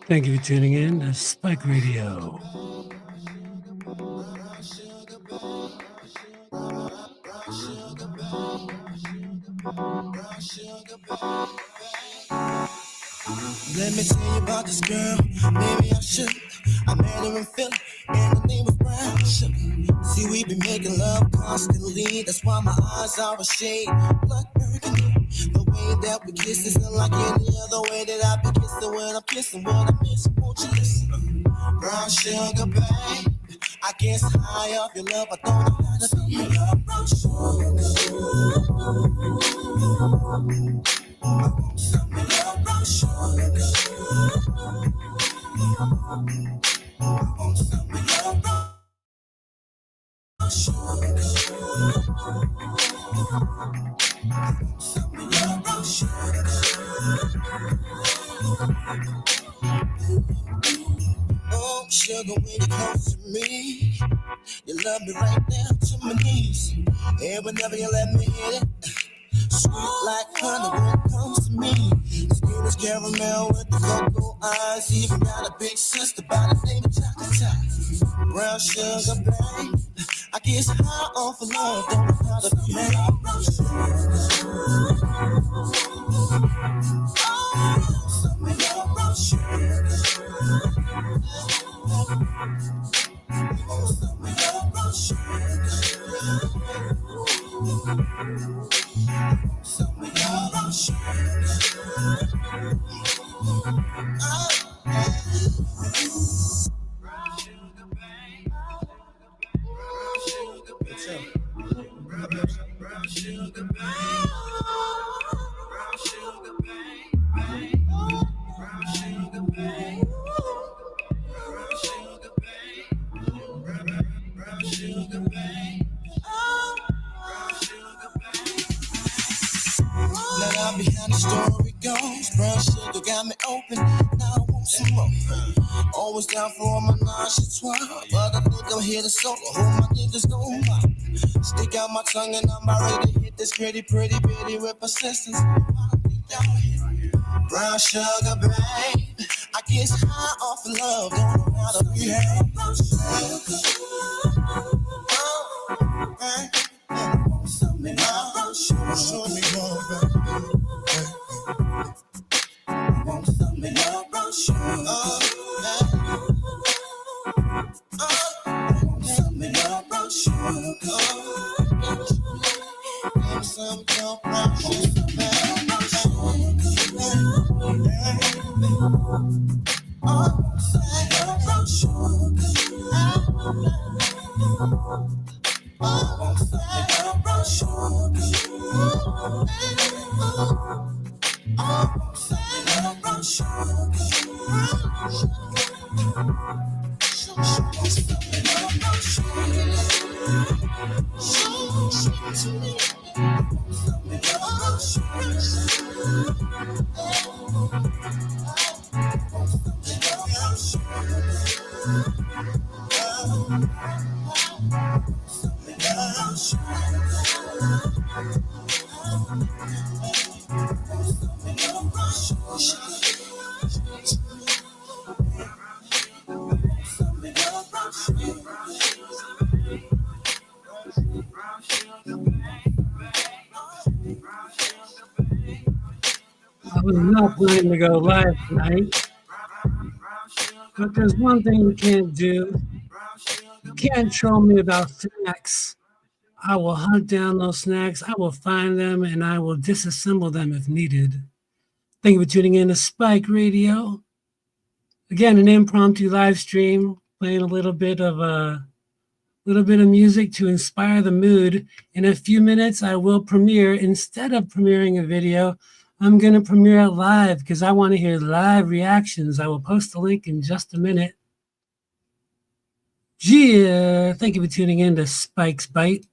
Thank you for tuning in to Spike Radio. Let me tell you about this girl. Maybe I should. I met her in Philly, and her name was Brown Sugar. See, we been making love constantly. That's why my eyes are a shade blood burgundy. The way that we kiss isn't like any other way that I be kissing when I'm kissing. What I miss, won't you listen? Brown sugar, babe. I guess high off your love, I don't know how to be your brown sugar. I want some of your brown sugar. I want some of your brown sugar. I want some of your brown sugar. Oh, sugar, when you close to me, you love me right down to my knees. And whenever you let me hit it, sweet like honey when it comes to me. Skin is caramel with the cocoa eyes. Even got a big sister by the name of Chocolate. Brown sugar, babe. I guess high off of love, don't know how to be made. Brown sugar. Oh, some of your brown sugar. Oh, some of your brown sugar. Some of your brown sugar. What's up? Brown sugar, babe. Brown sugar, babe. Brown sugar, babe. Brown sugar, babe. Brown sugar, babe. Brown sugar, babe. Let out behind the story goes. Brown sugar got me open. Now I want some more. Always down for my menage a trois. But I think I'm here to solo. Hold my niggas gon' rock. Stick out my tongue and I'm about ready to hit this pretty bitty with persistence. Brown sugar, babe. I guess high off of love. Don't know how to behave. Brown sugar. Oh, babe. Some in my brown sugar. Show me more, baby. Want some in your brown sugar. Want some in your brown sugar. Give some of your brown sugar. Want some in your brown sugar. Want some in your brown sugar. I was not planning to go live tonight, but there's one thing you can't do. You can't troll me about snacks. I will hunt down those snacks, I will find them, and I will disassemble them if needed. Thank you for tuning in to Spike Radio. Again, an impromptu live stream, playing a little bit of music to inspire the mood. In a few minutes, I will premiere. Instead of premiering a video, I'm going to premiere it live because I want to hear live reactions. I will post the link in just a minute. Yeah, thank you for tuning in to Spike's Bite.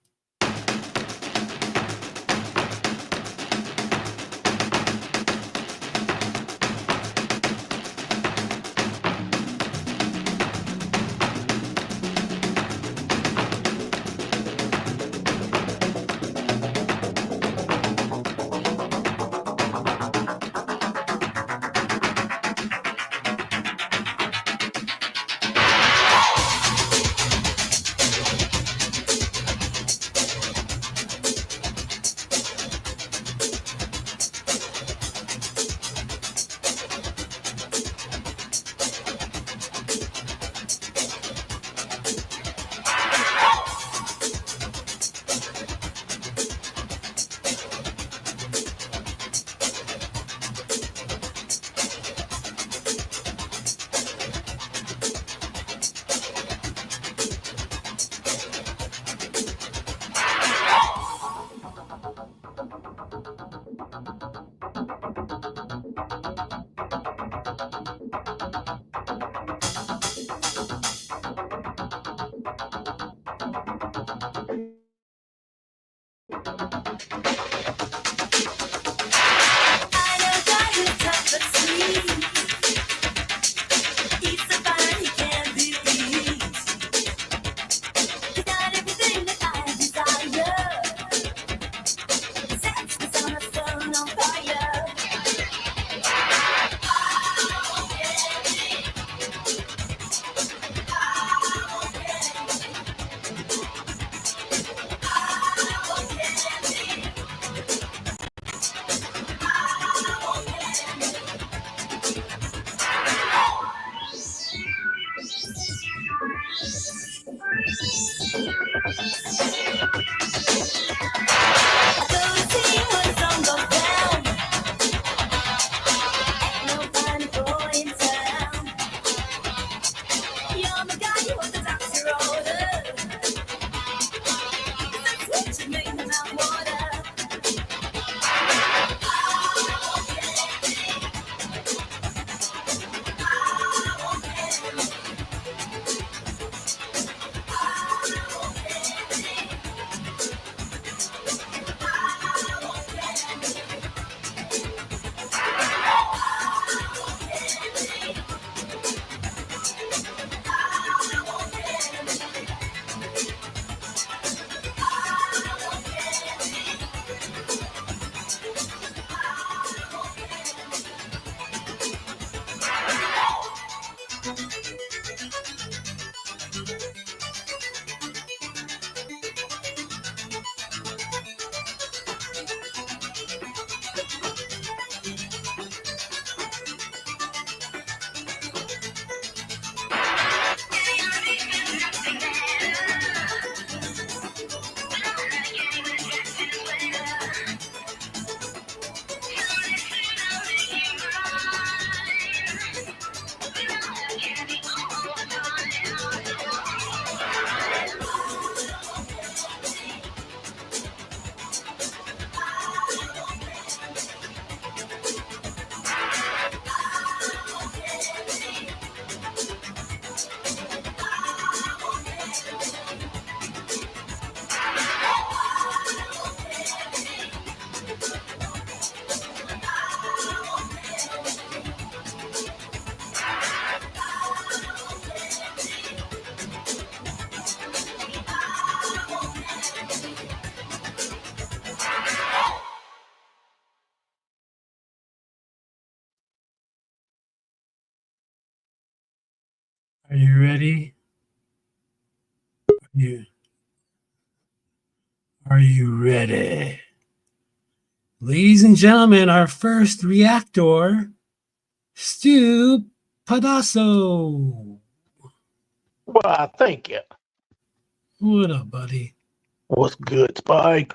Are you ready? You are you ready? Ladies and gentlemen, our first reactor, Stu Padasso. Why, thank you. What up, buddy? What's good, Spike?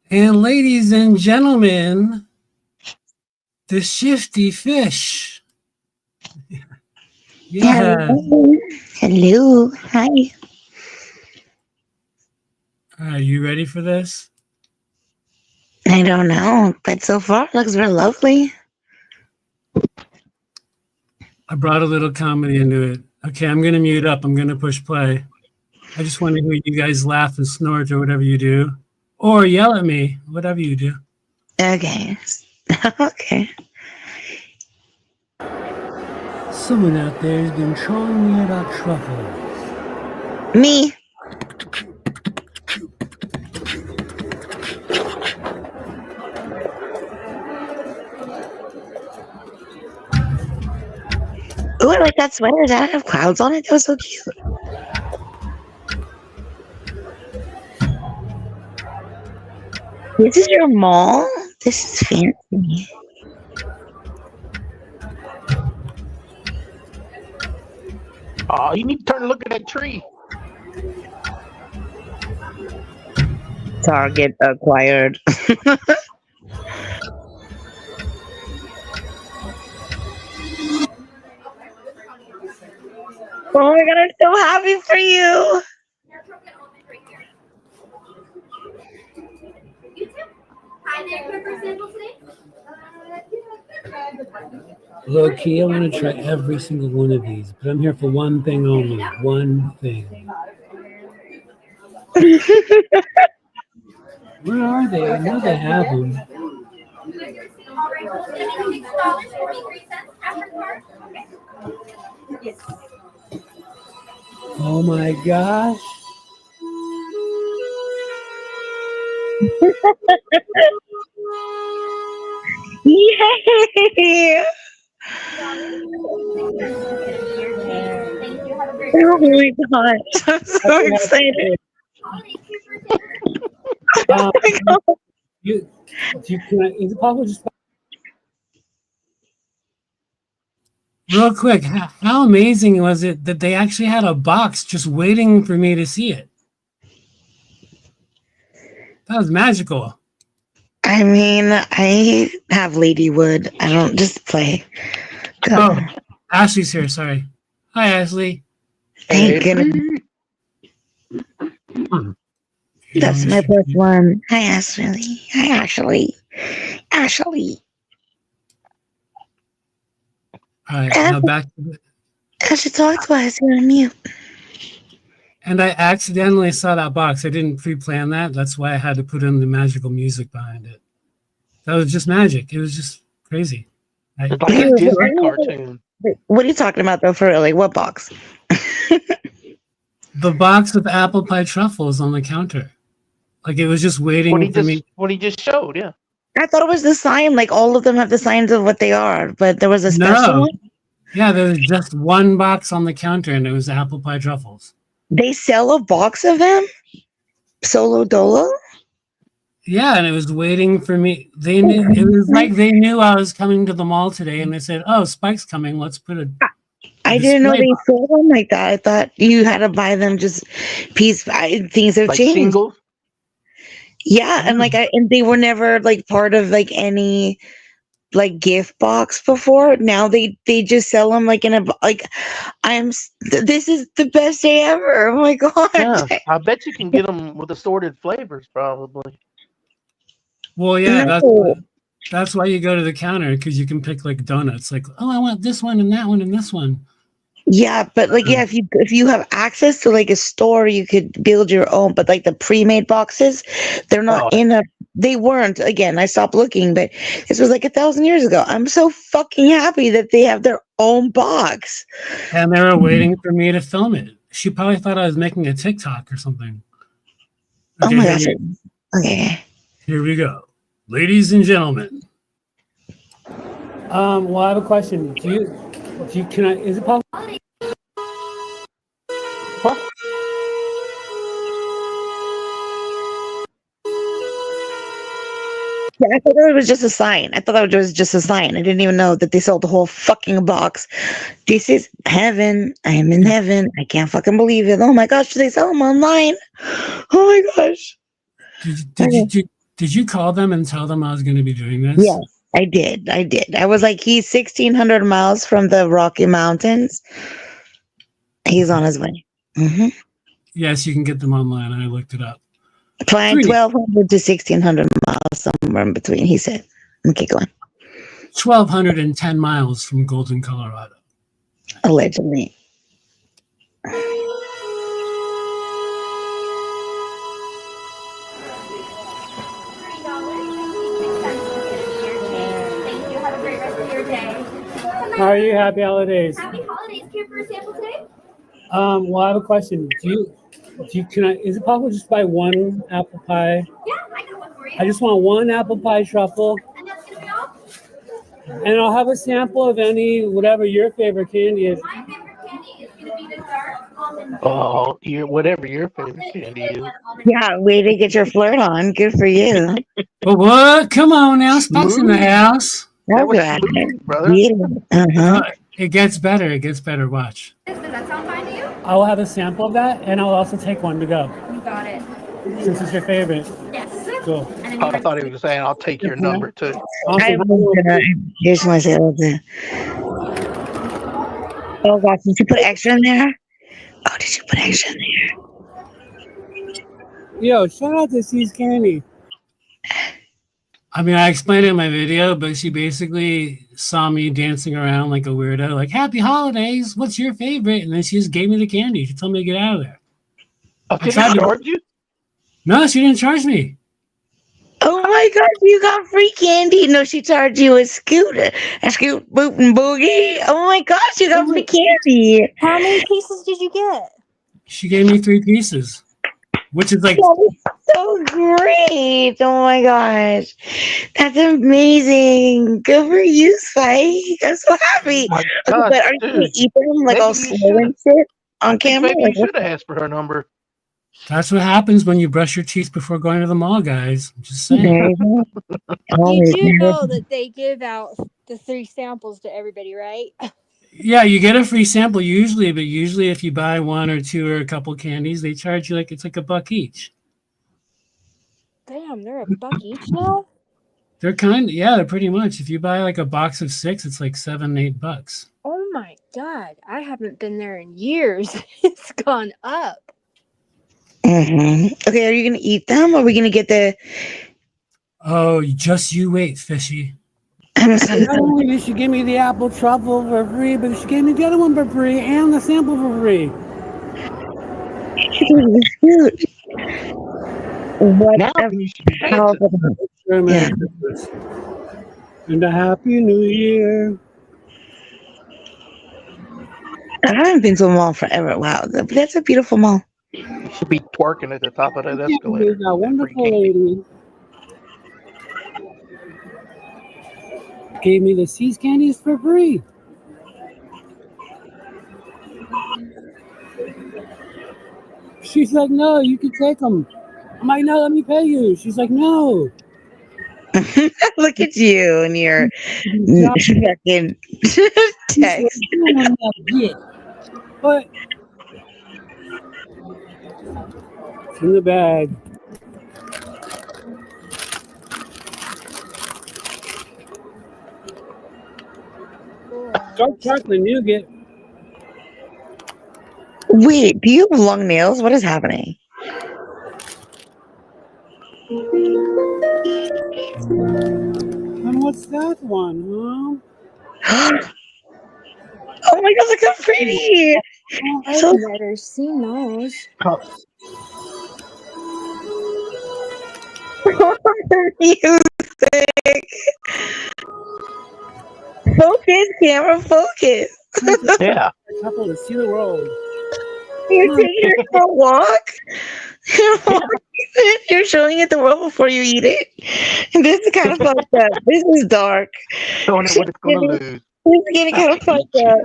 And ladies and gentlemen, the shifty fish. Yeah. Hello. Hi. Are you ready for this? I don't know, but so far it looks real lovely. I brought a little comedy into it. Okay, I'm going to mute up. I'm going to push play. I just want to hear you guys laugh and snort or whatever you do. Or yell at me, whatever you do. Okay. Okay. Someone out there has been trolling me about truffles. Me. Ooh, I like that sweater. Does that have clouds on it? That was so cute. This is your mall? This is fancy. Oh, you need to turn and look at that tree. Target acquired. Oh my god, I'm so happy for you. Low key, I want to try every single one of these, but I'm here for one thing only. One thing. Where are they? I know they have them. Oh my gosh. Yay! Oh my gosh, I'm so excited. Oh my god. Is it possible just Real quick, how amazing was it that they actually had a box just waiting for me to see it? That was magical. I mean, I have Ladywood. I don't just play. Oh, Ashley's here. Sorry. Hi, Ashley. Thank goodness. That's my plus one. Hi, Ashley. Hi, Ashley. Ashley. All right, now back to it. Ashley, talk to us. You're on mute. And I accidentally saw that box. I didn't pre-plan that. That's why I had to put in the magical music behind it. That was just magic. It was just crazy. It's like a Disney cartoon. What are you talking about, though, for real? Like, what box? The box with apple pie truffles on the counter. Like, it was just waiting for me. What he just showed, yeah. I thought it was the sign. Like, all of them have the signs of what they are, but there was a special one? Yeah, there was just one box on the counter, and it was apple pie truffles. They sell a box of them? Solo Dolo? Yeah, and it was waiting for me. They knew it was like they knew I was coming to the mall today, and they said, "Oh, Spike's coming. Let's put a." I didn't know they sold them like that. I thought you had to buy them just piece. Things have like changed. Singles? Yeah, and and they were never like part of like any like gift box before. Now they just sell them like in a like. This is the best day ever. Oh my god! Yeah, I bet you can get them with assorted flavors, probably. Well, yeah, that's why you go to the counter, because you can pick like donuts. Like, oh, I want this one and that one and this one. Yeah, but like if you have access to like a store, you could build your own. But like the pre-made boxes, they're not they weren't. Again, I stopped looking, but this was like 1,000 years ago. I'm so fucking happy that they have their own box. And they were waiting for me to film it. She probably thought I was making a TikTok or something. Okay, oh my gosh. Okay. Here we go. Ladies and gentlemen. Well, I have a question. Is it possible? What? Yeah, I thought it was just a sign. I didn't even know that they sold the whole fucking box. This is heaven. I am in heaven. I can't fucking believe it. Oh my gosh, they sell them online. Oh my gosh. Did you call them and tell them I was going to be doing this? Yes, I did. I was like, he's 1,600 miles from the Rocky Mountains. He's on his way. Mm-hmm. Yes, you can get them online. I looked it up. 1,200 to 1,600 miles, somewhere in between, he said. Okay, go on. 1,210 miles from Golden, Colorado. Allegedly. How are you? Happy holidays. Happy holidays. Care for a sample today? Well, I have a question. Is it possible to just buy one apple pie? Yeah, I got one for you. I just want one apple pie truffle. And that's gonna be all? And I'll have a sample of whatever your favorite candy is. My favorite candy is gonna be the dark almond. Oh, whatever your favorite candy is. Yeah, way to get your flirt on. Good for you. But what? Come on now, Spike's in the house. That was smooth, brother. Uh-huh. It gets better. It gets better. Watch. Does that sound fine to you? I'll have a sample of that, and I'll also take one to go. You got it. Since it's your favorite. Yes. Cool. Oh, I thought he was saying, I'll take your number, too. Here's my sales. Oh, gosh. Did you put extra in there? Oh, did you put extra in there? Yo, shout out to C's Candy. I mean, I explained it in my video, but she basically saw me dancing around like a weirdo, like, happy holidays, what's your favorite? And then she just gave me the candy. She told me to get out of there. Oh, did she charge you? No, she didn't charge me. Oh my gosh, you got free candy. No, she charged you a scoot, boot, and boogie. Oh my gosh, you got free candy. How many pieces did you get? She gave me 3 pieces, which is like so great. Oh my gosh, that's amazing. Good for you, Spike. I'm so happy. Oh God, but are you gonna eat them like all slow and shit on camera? Maybe you should have asked for her number. That's what happens when you brush your teeth before going to the mall, guys. I'm just saying. You do know that they give out the 3 samples to everybody, right? Yeah, you get a free sample usually, but usually if you buy one or two or a couple candies, they charge you like it's like a buck each. Damn, they're a buck each now? They're kind, yeah, they're pretty much. If you buy like a box of six, it's like $7, $8. Oh my god, I haven't been there in years. It's gone up. Okay, are you gonna eat them? Or are we gonna get the? Oh, just you wait, fishy. I'm so Not only did she give me the apple truffle for free, but she gave me the other one for free and the sample for free. cute. What Now a you should be dancing. powerful. Merry Yeah, Christmas and a happy new year. I haven't been to a mall forever. Wow, that's a beautiful mall. You should be twerking at the top of that Candy is escalator a with that free wonderful candy. lady. Gave me the Seas candies for free. She's like, no, you can take them. I'm like, no, let me pay you. She's like, no. Look at you and your fucking She's like, text. you don't want that yet. But it's in the bag. Dark chocolate nougat. Wait, do you have long nails? What is happening? And what's that one, Oh my god, look how pretty! Oh, I've So never seen those. Oh, music. Focus, camera, focus. huh? yeah. Couple to see the world. You're taking it for a walk. You're showing it the world before you eat it. And this is kind of fucked up. This is dark. Showing it what it's going to lose. This is getting kind of fucked up.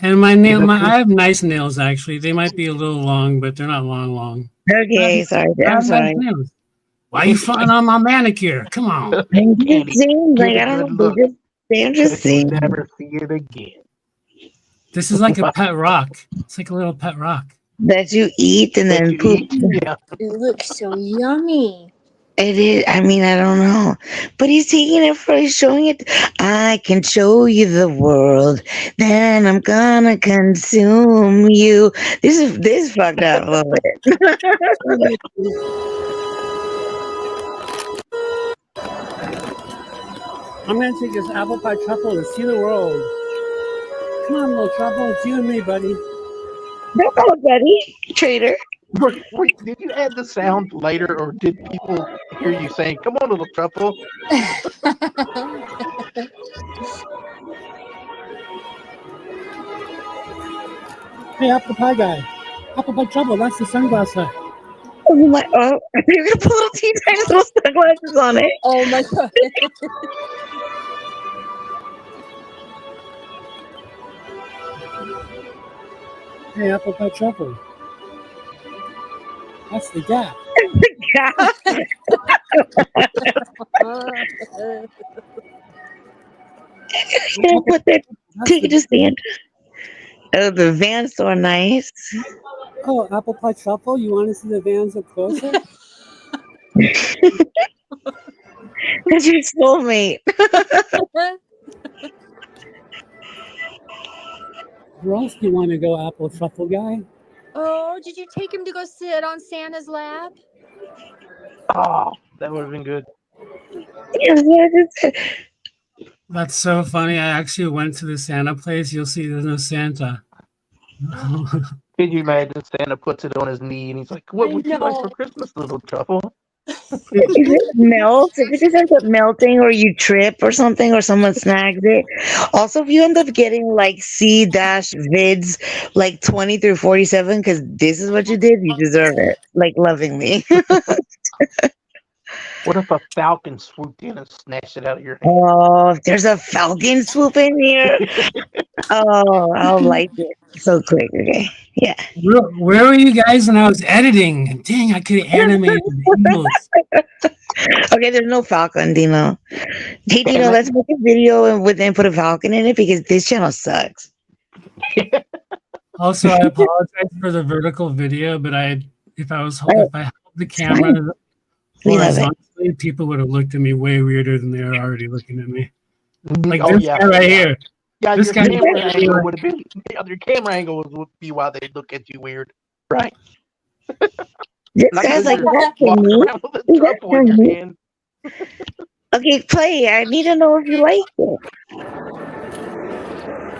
And my nail, I have nice nails actually. They might be a little long, but they're not long. Okay, sorry. I I'm have nice sorry. nails. Why are you fronting on my manicure? Come on. I'm just Candy. saying, Get like, a I don't good know. look. I'm just saying. Never see it again. This is like a pet rock. It's like a little pet rock. That you eat and That then you poop. eat. Yeah. It looks so yummy. It is. I mean, I don't know, but he's taking it for. He's showing it. I can show you the world. Then I'm gonna consume you. This is fucked up a little bit. I'm gonna take this apple pie truffle to see the world. Come on, little truffle. It's you and me, buddy. No, buddy, traitor. Did you add the sound later, or did people hear you saying, "Come on, little truffle"? Hey, apple pie guy. Apple pie truffle. That's the sunglass hut. Oh my! Oh, you're gonna put little teeny tiny little sunglasses on it. Oh my god. Hey, apple pie truffle. That's the gap. You're gonna put that. Take it to stand. Oh, the van's so nice. Oh, apple pie truffle. You want to see the vans up closer? That's your soulmate. Where else do you want to go, apple truffle guy? Oh, did you take him to go sit on Santa's lap? Oh, that would have been good. That's so funny. I actually went to the Santa place. You'll see there's no Santa. Can you imagine Santa puts it on his knee and he's like, "What would you like for Christmas, little truffle?" If it melts, if it just ends up melting or you trip or something or someone snags it. Also, if you end up getting like C-vids like 20 through 47, because this is what you did, you deserve it. Like lovingly. What if a falcon swooped in and snatched it out of your hand? Oh, if there's a falcon swoop in here. Oh, I'll like it so quick. Okay. Yeah. Where were you guys when I was editing? Dang, I could have animated the heels. Okay, there's no Falcon, Dino. Hey, Damn Dino, it. let's make a video and with then put a Falcon in it because this channel sucks. Also, I apologize for the vertical video, but if Oh, I held the it's fine. camera We love it. horizontally, people would have looked at me way weirder than they are already looking at me. Like Oh this yeah. guy right here. Yeah, This your guy looks camera at me angle like, would be your camera angle would be why they look at you weird, right? This Not guy's because like, you're is that for walking me? around with a Is that truffle for in your me? hand. Okay, play. I need to know if you like it.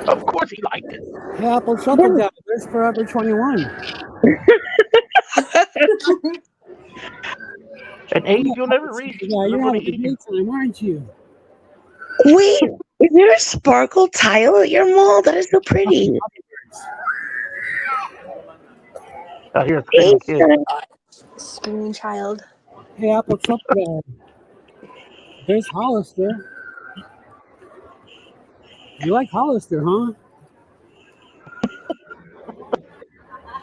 Of course he liked it. hey, Apple Truffle Guy, there's Forever 21. An age Yeah, you'll Apple never reach. Truffle Guy, Live you're on the having a edge. great time, aren't you? Wait, is there a sparkle tile at your mall? That is so pretty. I hear a Hey, screaming kid. son. Screaming child. Hey, Apple Truffle Guy, there's Hollister. You like Hollister, huh?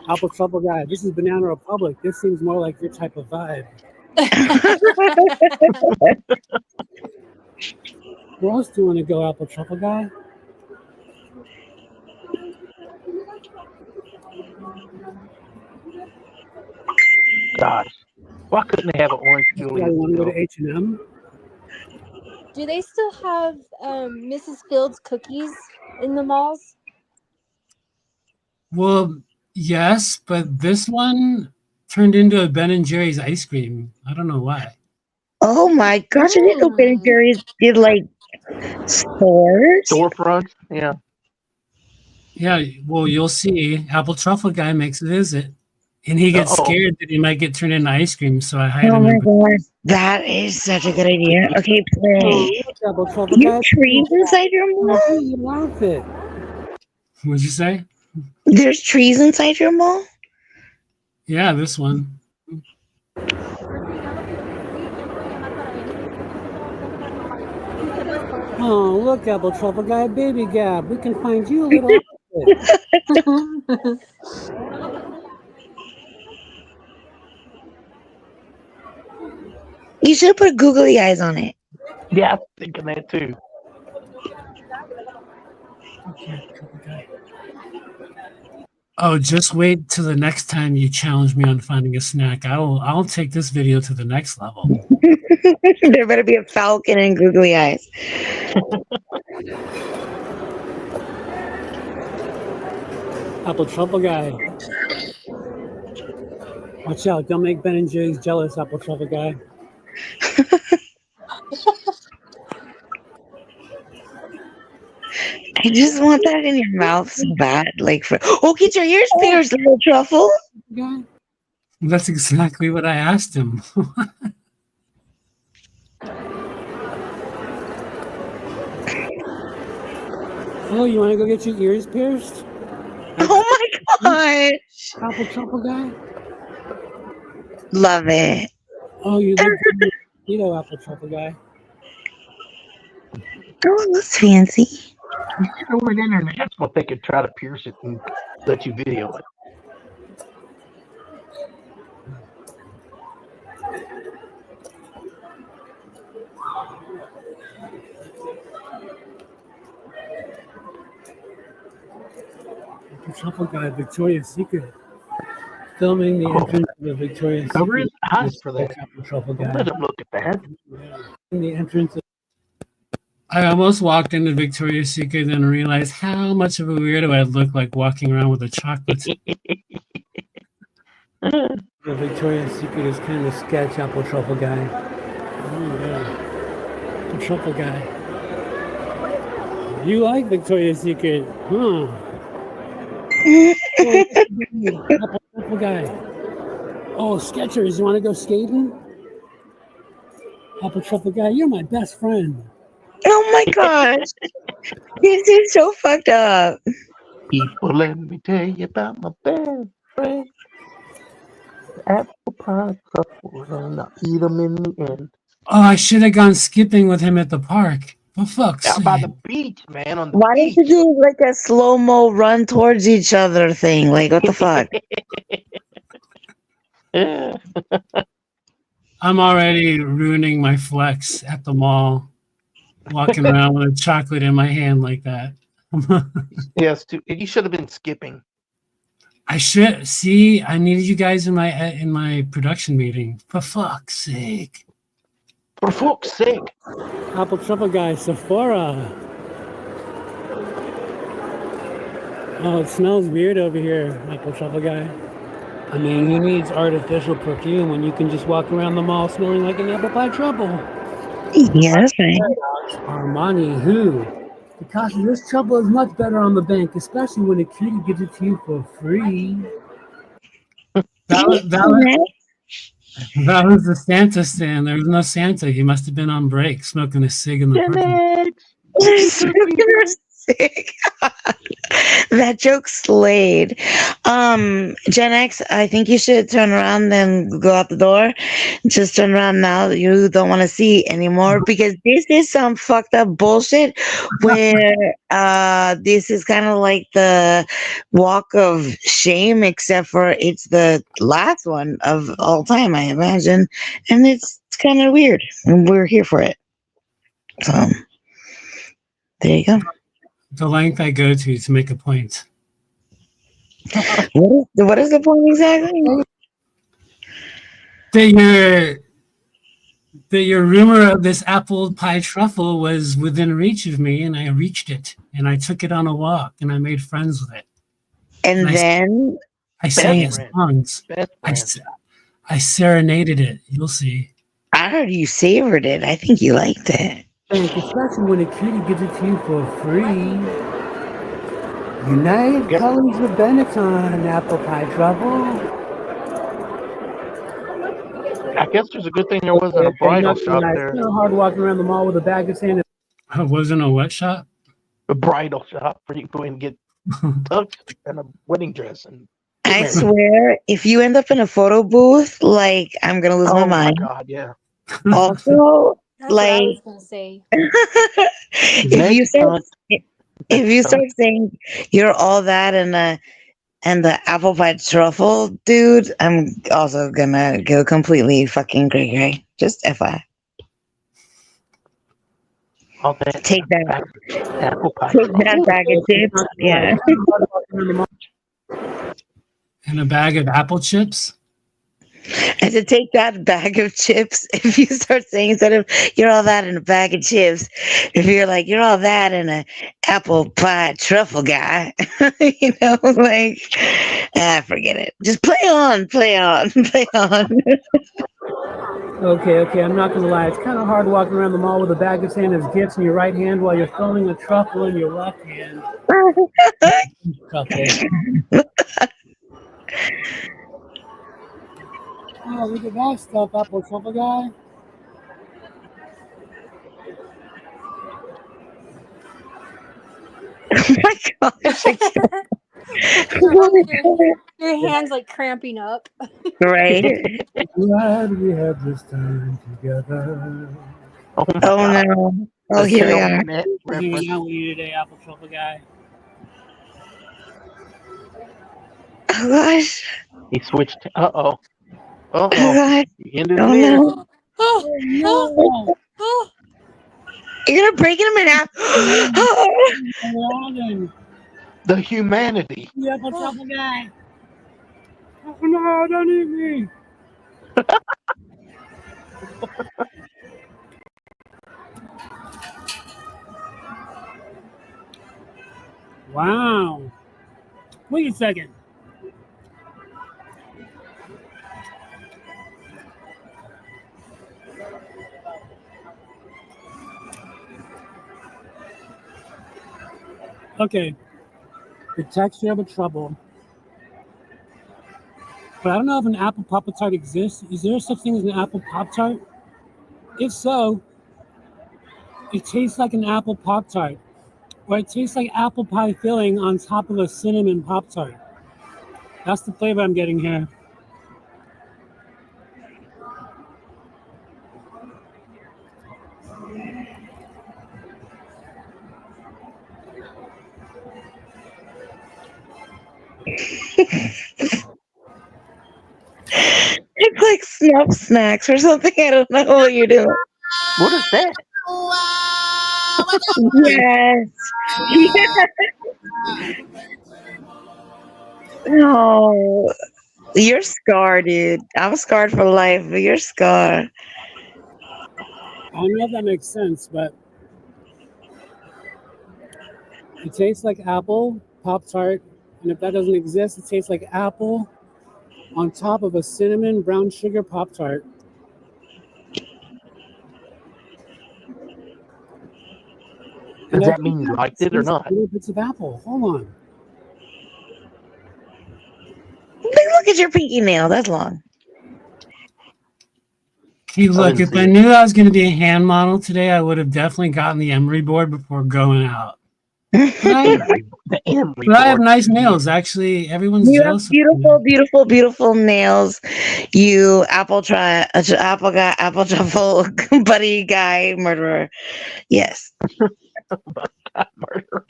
Apple Truffle Guy, this is Banana Republic. This seems more like your type of vibe. Where else do you want to go, Apple Truffle Guy? Gosh, why couldn't they have an orange Yeah, Julius you want to go still? to H&M? Do they still have Mrs. Fields cookies in the malls? Well, yes, but this one turned into a Ben and Jerry's ice cream. I don't know why. Oh my gosh, I didn't know Ben and Jerry's did like stores. Storefronts, yeah. Yeah, well, you'll see. Apple Truffle Guy makes a visit, and he gets Uh-oh. scared that he might get turned into ice cream, so I hide Oh him my in. gosh, that is such a good idea. Okay, play. Apple Truffle You Guy, trees inside your mall? your outfit. What'd you say? There's trees inside your mall? Yeah, this one. Oh, look, Apple Truffle Guy, Baby Gab. We can find you a little outfit. You should put googly eyes on it. Yeah, I'm thinking that too. Oh, just wait till the next time you challenge me on finding a snack. I'll take this video to the next level. There better be a falcon and googly eyes. Apple Truffle Guy. Watch out, don't make Ben and Jerry's jealous, Apple Truffle Guy. I just want that in your mouth so bad. Like, get your ears pierced, little truffle. Guy? That's exactly what I asked him. Oh, you want to go get your ears pierced? Oh my gosh. Apple Truffle Guy? Love it. Oh, you look good. You know, Apple Truffle Guy. Oh, it looks fancy. Over the internet, that's what they could try to pierce it and let you video it. Apple Truffle Guy, Victoria's Secret. Filming the entrance of the Victoria's Cover Secret. his eyes for that. Apple Truffle Don't Guy. let him look at that. In the entrance. I almost walked into Victoria's Secret and realized how much of a weirdo I'd look like walking around with a chocolate. The Victoria's Secret is kind of sketch, Apple Truffle Guy. Oh, yeah. Apple Truffle Guy. You like Victoria's Secret, huh? Apple Truffle Guy. Oh, Skechers, you want to go skating? Apple Truffle Guy, you're my best friend. Oh my gosh. This is so fucked up. People, let me tell you about my best friend. Apple pie truffles, and I'll eat them in the end. Oh, I should have gone skipping with him at the park. For fuck's Out by the sake. beach, man, on the Why beach. don't you do like a slow-mo run towards each other thing? Like, what the fuck? Yeah. I'm already ruining my flex at the mall, walking around with a chocolate in my hand like that. Yes, you should have been skipping. I should see. I needed you guys in my production meeting. For fuck's sake! For fuck's sake! Apple Truffle guy, Sephora. Oh, it smells weird over here, Apple Truffle guy. I mean, who needs artificial perfume when you can just walk around the mall smelling like an apple pie truffle? Yeah, that's right. Armani, who? Because this trouble is much better on the bank, especially when a cutie gives it to you for free. That was the Santa stand. There was no Santa. He must have been on break, smoking a cig in the parking lot. Sick. That joke slayed. Gen X, I think you should turn around and go out the door. Just turn around now. You don't want to see anymore because this is some fucked up bullshit where this is kind of like the walk of shame, except for it's the last one of all time, I imagine. And it's kind of weird. And we're here for it. So there you go. The length I go to make a point. What is the point exactly? That your rumor of this apple pie truffle was within reach of me, and I reached it, and I took it on a walk, and I made friends with it. And then I sang its songs. I serenaded it. You'll see. I heard you savored it. I think you liked it. Especially when a cutie gives it to you for free. United Colors of Benetton, apple pie truffle. I guess there's a good thing there wasn't a bridal shop there. It's kind of hard walking around the mall with a bag of sand. It wasn't a what shop? A bridal shop where you can go and get tucked and a wedding dress. And I swear, if you end up in a photo booth, like I'm gonna lose my mind. Oh my god, yeah. Also, That's like what I was gonna say. if you start saying you're all that and the apple pie truffle, dude, I'm also gonna go completely fucking cray. Just FYI. All that Take that apple pie. Take that bag of chips. Yeah. And a bag of apple chips. And to take that bag of chips, if you start saying instead of you're all that in a bag of chips, if you're like you're all that in a apple pie truffle guy, like forget it. Just play on. Okay, I'm not gonna lie. It's kind of hard walking around the mall with a bag of Santa's gifts in your right hand while you're filming a truffle in your left hand. Oh, look at that stuff, apple truffle guy. Oh my gosh! Your hands like cramping up. Right? Glad we have this time together. Oh no! Oh, here we are. Hanging out with you today, apple truffle guy. Oh gosh! He switched. Oh gosh! Ended Oh there. no! You're gonna break him in half. The humanity. The apple truffle guy. Oh no! Don't eat me. Wow. Wait a second. Okay. The texture of a trouble. But I don't know if an apple Pop-Tart exists. Is there such thing as an apple Pop-Tart? If so, it tastes like an apple Pop-Tart. Or it tastes like apple pie filling on top of a cinnamon Pop-Tart. That's the flavor I'm getting here. It like snuff snacks or something. I don't know what you're doing. What is that? Yes. Yeah. No. You're scarred, dude. I'm scarred for life, but you're scarred. I don't know if that makes sense, but it tastes like apple Pop Tart, and if that doesn't exist, it tastes like apple on top of a cinnamon brown sugar Pop Tart. And Does I that think mean you that liked it or tastes not? little bits of apple. Hold on. Look at your pinky nail. That's long. Hey, look, didn't if see I it. knew I was going to be a hand model today, I would have definitely gotten the emery board before going out. But The Emery I have board. nice nails. Actually, everyone's You have jealous of beautiful, me. beautiful, beautiful nails. You apple guy, apple truffle buddy guy, murderer. Yes. Murder.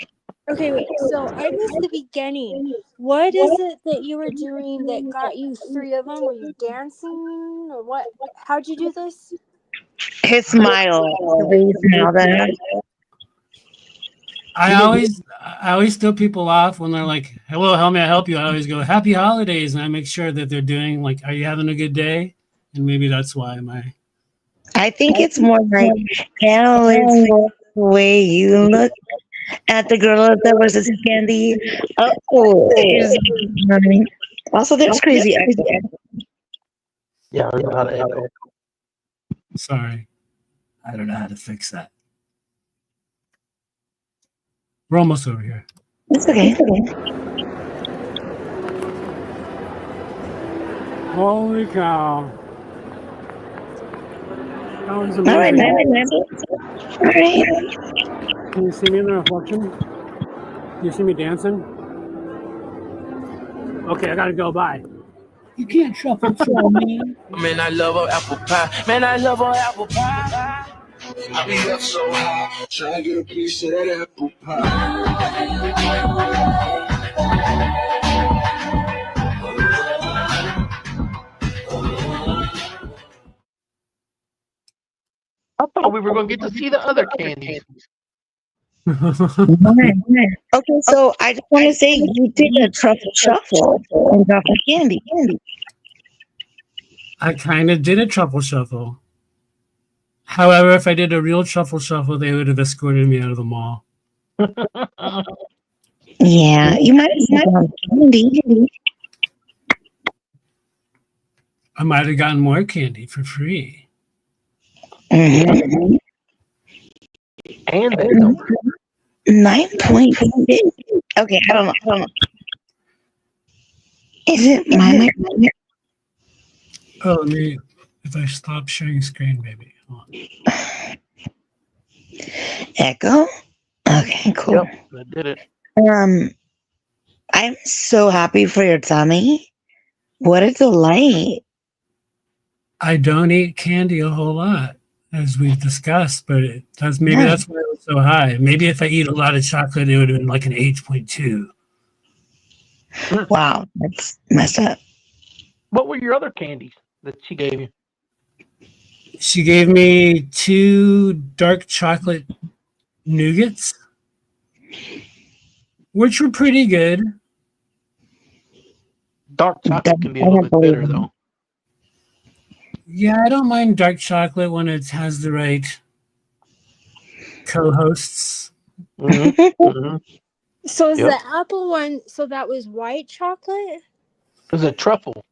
Okay, wait. So I missed the beginning. What is it that you were doing that got you three of them? Were you dancing or what? How'd you do this? His smile. The way he smiled at her. I always throw people off when they're like, "Hello, how may I help you?" I always go, "Happy holidays," and I make sure that they're doing like, "Are you having a good day?" And maybe that's why my I think it's more like, L.A.SP, the way you look at the girl that was a candy. Oh, you know what I mean? Also, there's crazy echo. Yeah, there's a lot of echo. sorry, I don't know how to fix that. We're almost over here. It's okay. Holy cow! That was All right, amazing. man. All right. Can you see me in the reflection? Can you see me dancing? Okay, I gotta go. Bye. You can't truffle throw me. Man, I love her apple pie. Man, I love her apple pie. I be up so high, trying to get a piece of that apple pie. I thought we were going to get to see the other candies. Okay, so I just want to say you did a truffle shuffle and truffle candy. I kind of did a truffle shuffle. However, if I did a real truffle shuffle, they would have escorted me out of the mall. Yeah, you might have gotten candy. I might have gotten more candy for free. Mm-hmm. And that number. 9.6. Okay, I don't know. Is it my Oh, let me. If I stop sharing screen, baby. Hold on. echo? Okay, cool. Yep, that did it. I'm so happy for your tummy. What a delight. I don't eat candy a whole lot, as we've discussed, but maybe that's why it was so high. Maybe if I eat a lot of chocolate, it would have been like an 8.2. Wow, that's messed up. What were your other candies that she gave you? She gave me 2 dark chocolate nougats, which were pretty good. Dark chocolate can be a little bit bitter, though. Yeah, I don't mind dark chocolate when it has the right co-hosts. Mm-hmm. So is the apple one? So that was white chocolate. It was a truffle.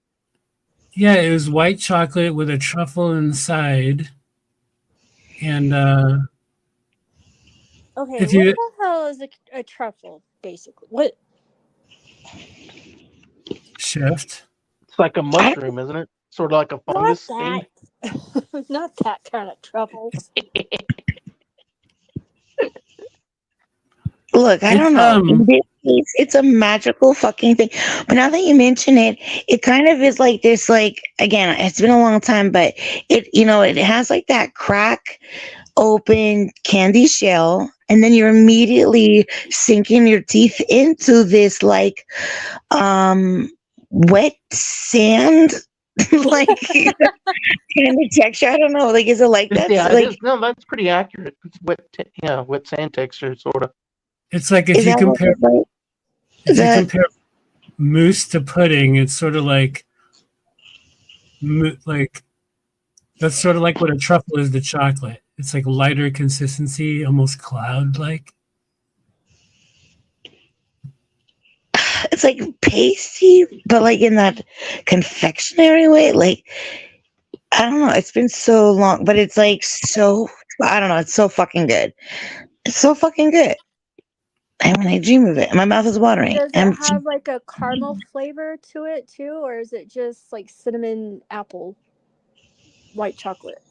Yeah, it was white chocolate with a truffle inside. And Okay, if what you the hell is a truffle? Basically, what? shift. It's like a mushroom, isn't it? Sort of like a fungus thing. Not that kind of truffle. Look, I don't know. In this case, it's a magical fucking thing. But now that you mention it, it kind of is like this, like, again, it's been a long time, but it has like that crack open candy shell, and then you're immediately sinking your teeth into this like wet sand like candy texture. I don't know. Like, is it like that? Yeah, it Like, is. No, that's pretty accurate. It's wet sand texture, sort of. It's like is that what it's like? if Is you that compare mousse to pudding, it's sort of like like that's sort of like what a truffle is to chocolate. It's like lighter consistency, almost cloud like. it's like pasty, but like in that confectionery way? Like, I don't know. It's been so long, but it's like so. I don't know. It's so fucking good. It's so fucking good. I mean, I dream of it. My mouth is watering. Does it have like a caramel flavor to it too, or is it just like cinnamon apple white chocolate?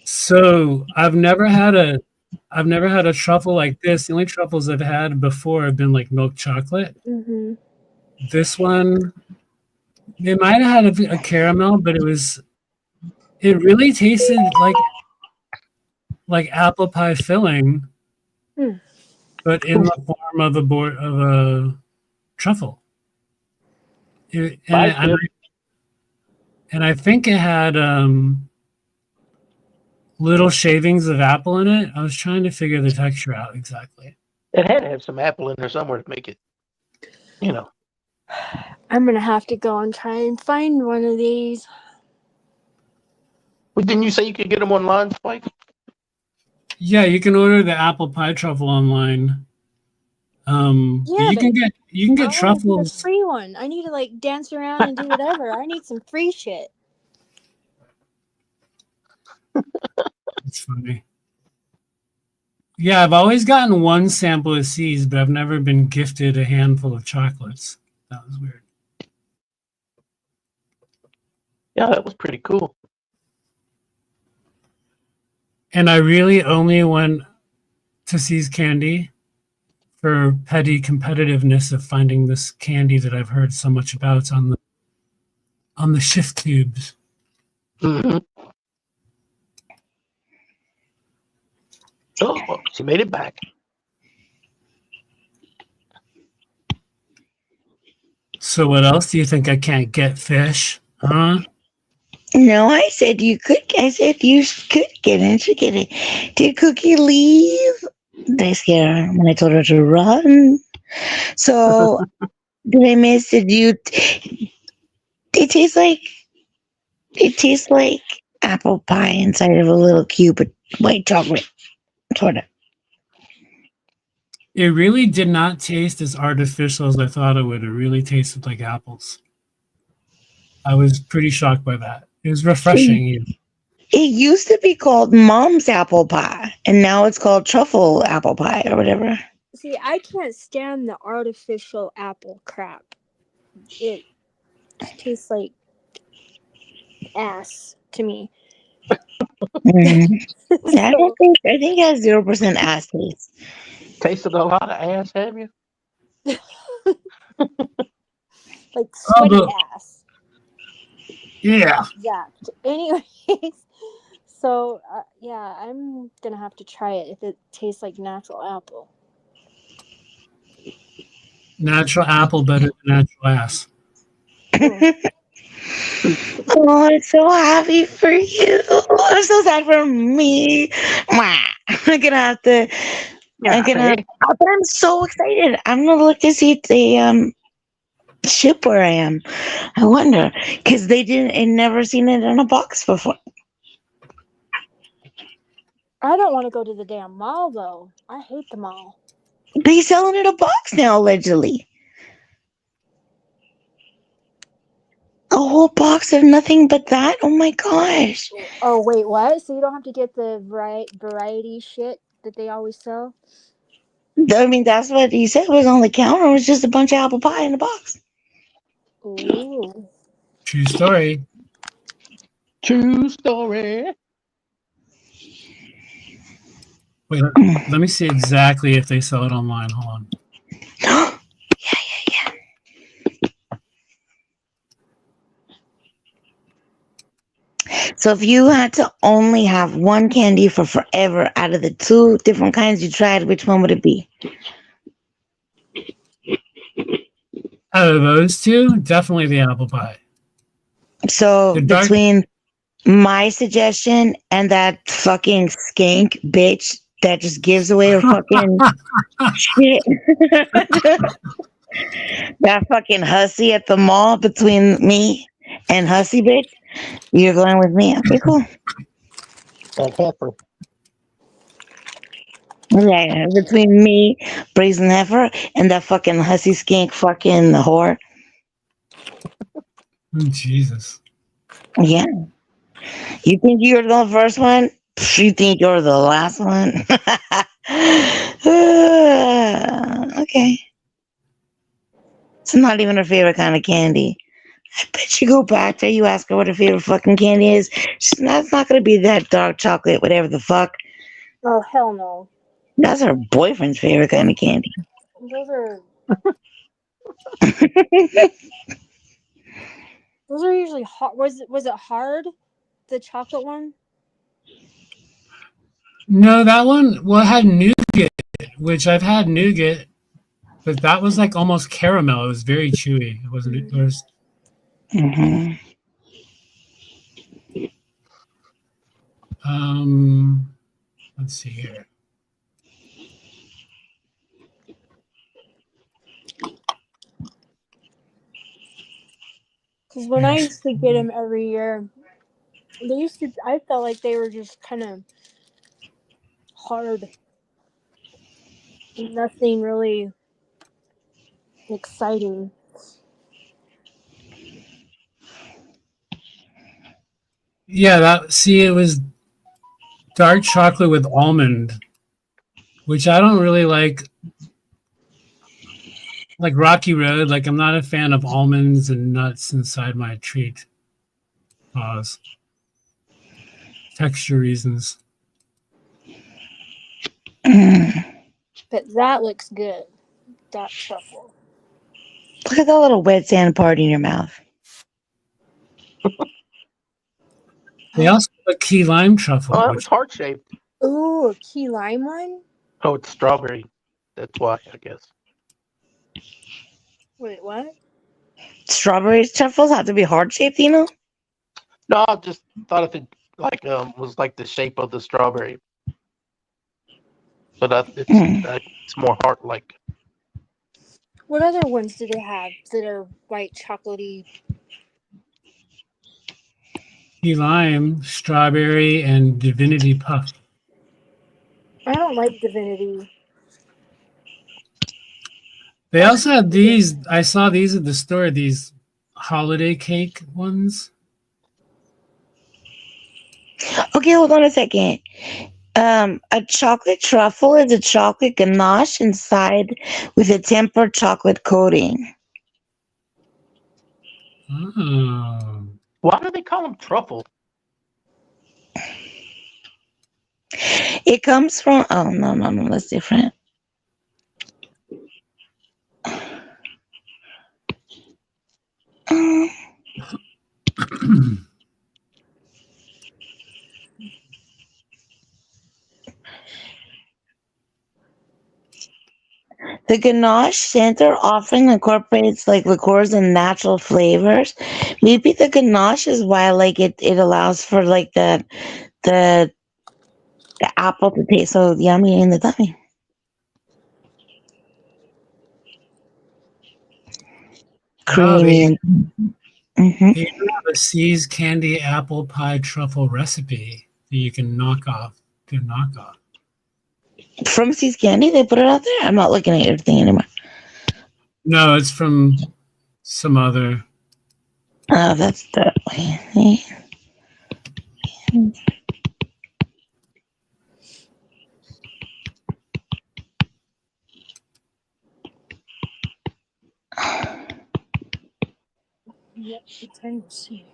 So I've never had a truffle like this. The only truffles I've had before have been like milk chocolate. Mm-hmm. This one, it might have had a caramel, but it really tasted like apple pie filling, Hmm. but in the form of a truffle. It, and, Pie's it, and, good. and I think it had little shavings of apple in it. I was trying to figure the texture out exactly. It had to have some apple in there somewhere to make it, you know. I'm gonna have to go and try and find one of these. But didn't you say you could get them online, Spike? Yeah, you can order the apple pie truffle online. But Yeah, but you can I get want to get a truffles. free one. I need to like dance around and do whatever. I need some free shit. It's funny. Yeah, I've always gotten one sample of seeds, but I've never been gifted a handful of chocolates. That was weird. Yeah, that was pretty cool. And I really only went to See's Candy for petty competitiveness of finding this candy that I've heard so much about on the shift tubes. Mm-hmm. Oh, she made it back. So what else do you think I can't get? Fish? Huh? No, I said you could. I said you could get it. Should get it. Did Cookie leave? They scared her when I told her to run. So did I miss it? It tastes like it tastes like apple pie inside of a little cube of white chocolate, sort of. It really did not taste as artificial as I thought it would. It really tasted like apples. I was pretty shocked by that. It was refreshing. Even. It used to be called Mom's apple pie, and now it's called truffle apple pie or whatever. See, I can't stand the artificial apple crap. It tastes like ass to me. Mm. I So, don't think. I think it has 0% ass taste. Tasted a lot of ass, have you? like Oh, sweaty ass. yeah. Exact. Anyways, so yeah, I'm gonna have to try it if it tastes like natural apple. Natural apple better than natural ass. Oh, I'm so happy for you. I'm so sad for me. Mwah. I'm gonna have to. I'm gonna. But I'm so excited. I'm gonna look to see if they ship where I am. I wonder because they didn't. I never seen it in a box before. I don't want to go to the damn mall though. I hate the mall. They sell it in a box now, allegedly. A whole box of nothing but that. Oh my gosh. Oh wait, what? So you don't have to get the variety shit that they always sell? I mean, that's what he said was on the counter. It was just a bunch of apple pie in a box. Ooh. True story. True story. Wait, let me see exactly if they sell it online. Hold on. Yeah. So if you had to only have one candy for forever out of the two different kinds you tried, which one would it be? Out of those two, definitely the apple pie. So The dark. between my suggestion and that fucking skank bitch that just gives away her fucking shit, that fucking hussy at the mall, between me and hussy bitch, you're going with me. Okay, cool. That heifer. Yeah, between me, brazen heifer, and that fucking hussy skank fucking whore. Oh, Jesus. Yeah. You think you're the first one? You think you're the last one? Okay. It's not even her favorite kind of candy. I bet you go back there, you ask her what her favorite fucking candy is. That's not going to be that dark chocolate, whatever the fuck. Oh hell no. That's her boyfriend's favorite kind of candy. Those are usually hard. Was it hard? The chocolate one? No, that one, well, it had nougat, which I've had nougat, but that was like almost caramel. It was very chewy. It wasn't, it was, Hmm. um, let's see here. Because when I used to get them every year, I felt like they were just kind of hard. Nothing really exciting. Yeah, it was dark chocolate with almond, which I don't really like Rocky Road. Like, I'm not a fan of almonds and nuts inside my treat. Pause. Texture reasons. But that looks good. Dark truffle. Look at that little wet sand part in your mouth. They also have a key lime truffle, Oh, which it's heart shaped. Ooh, a key lime one? Oh, it's strawberry. That's why, I guess. Wait, what? Strawberry truffles have to be heart shaped, you know? No, I just thought if it was like the shape of the strawberry, but it's more heart like. What other ones do they have that are white chocolatey? key lime, strawberry, and divinity puff. I don't like divinity. They also had these. I saw these at the store. These holiday cake ones. Okay, hold on a second. A chocolate truffle is a chocolate ganache inside with a tempered chocolate coating. Oh. Why do they call them truffle? It comes from, oh, no, that's different. Um, the ganache center often incorporates like liqueurs and natural flavors. Maybe the ganache is why like it allows for like the the apple to taste so yummy in the tummy. Wow, Creamy and they even have a See's candy apple pie truffle recipe that you can knock off. Do knock off. from See's Candy, they put it out there. I'm not looking at your thing anymore. No, it's from some other. Oh, that's the way. Yep, I'm trying to see.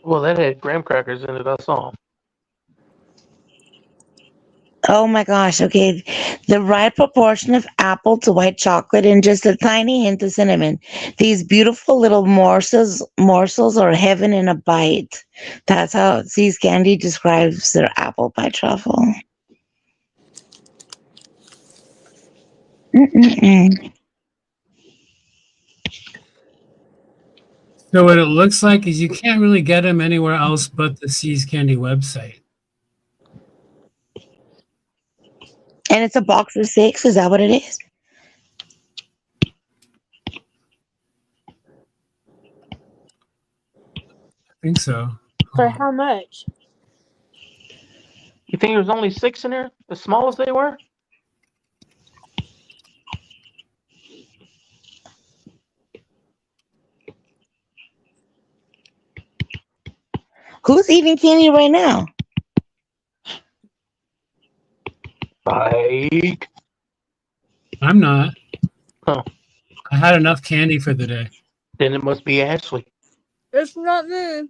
Well, that had graham crackers in it. I saw 'em. Oh my gosh, okay. The right proportion of apple to white chocolate and just a tiny hint of cinnamon. These beautiful little morsels are heaven in a bite. That's how See's Candy describes their apple pie truffle. Mm-mm-mm. So what it looks like is you can't really get them anywhere else but the Seas Candy website. And it's a box of 6. Is that what it is? I think so. For how much? You think there's only 6 in there, as small as they were? Who's eating candy right now? Like, I'm not. oh, I had enough candy for the day. then it must be Ashley. It's not me.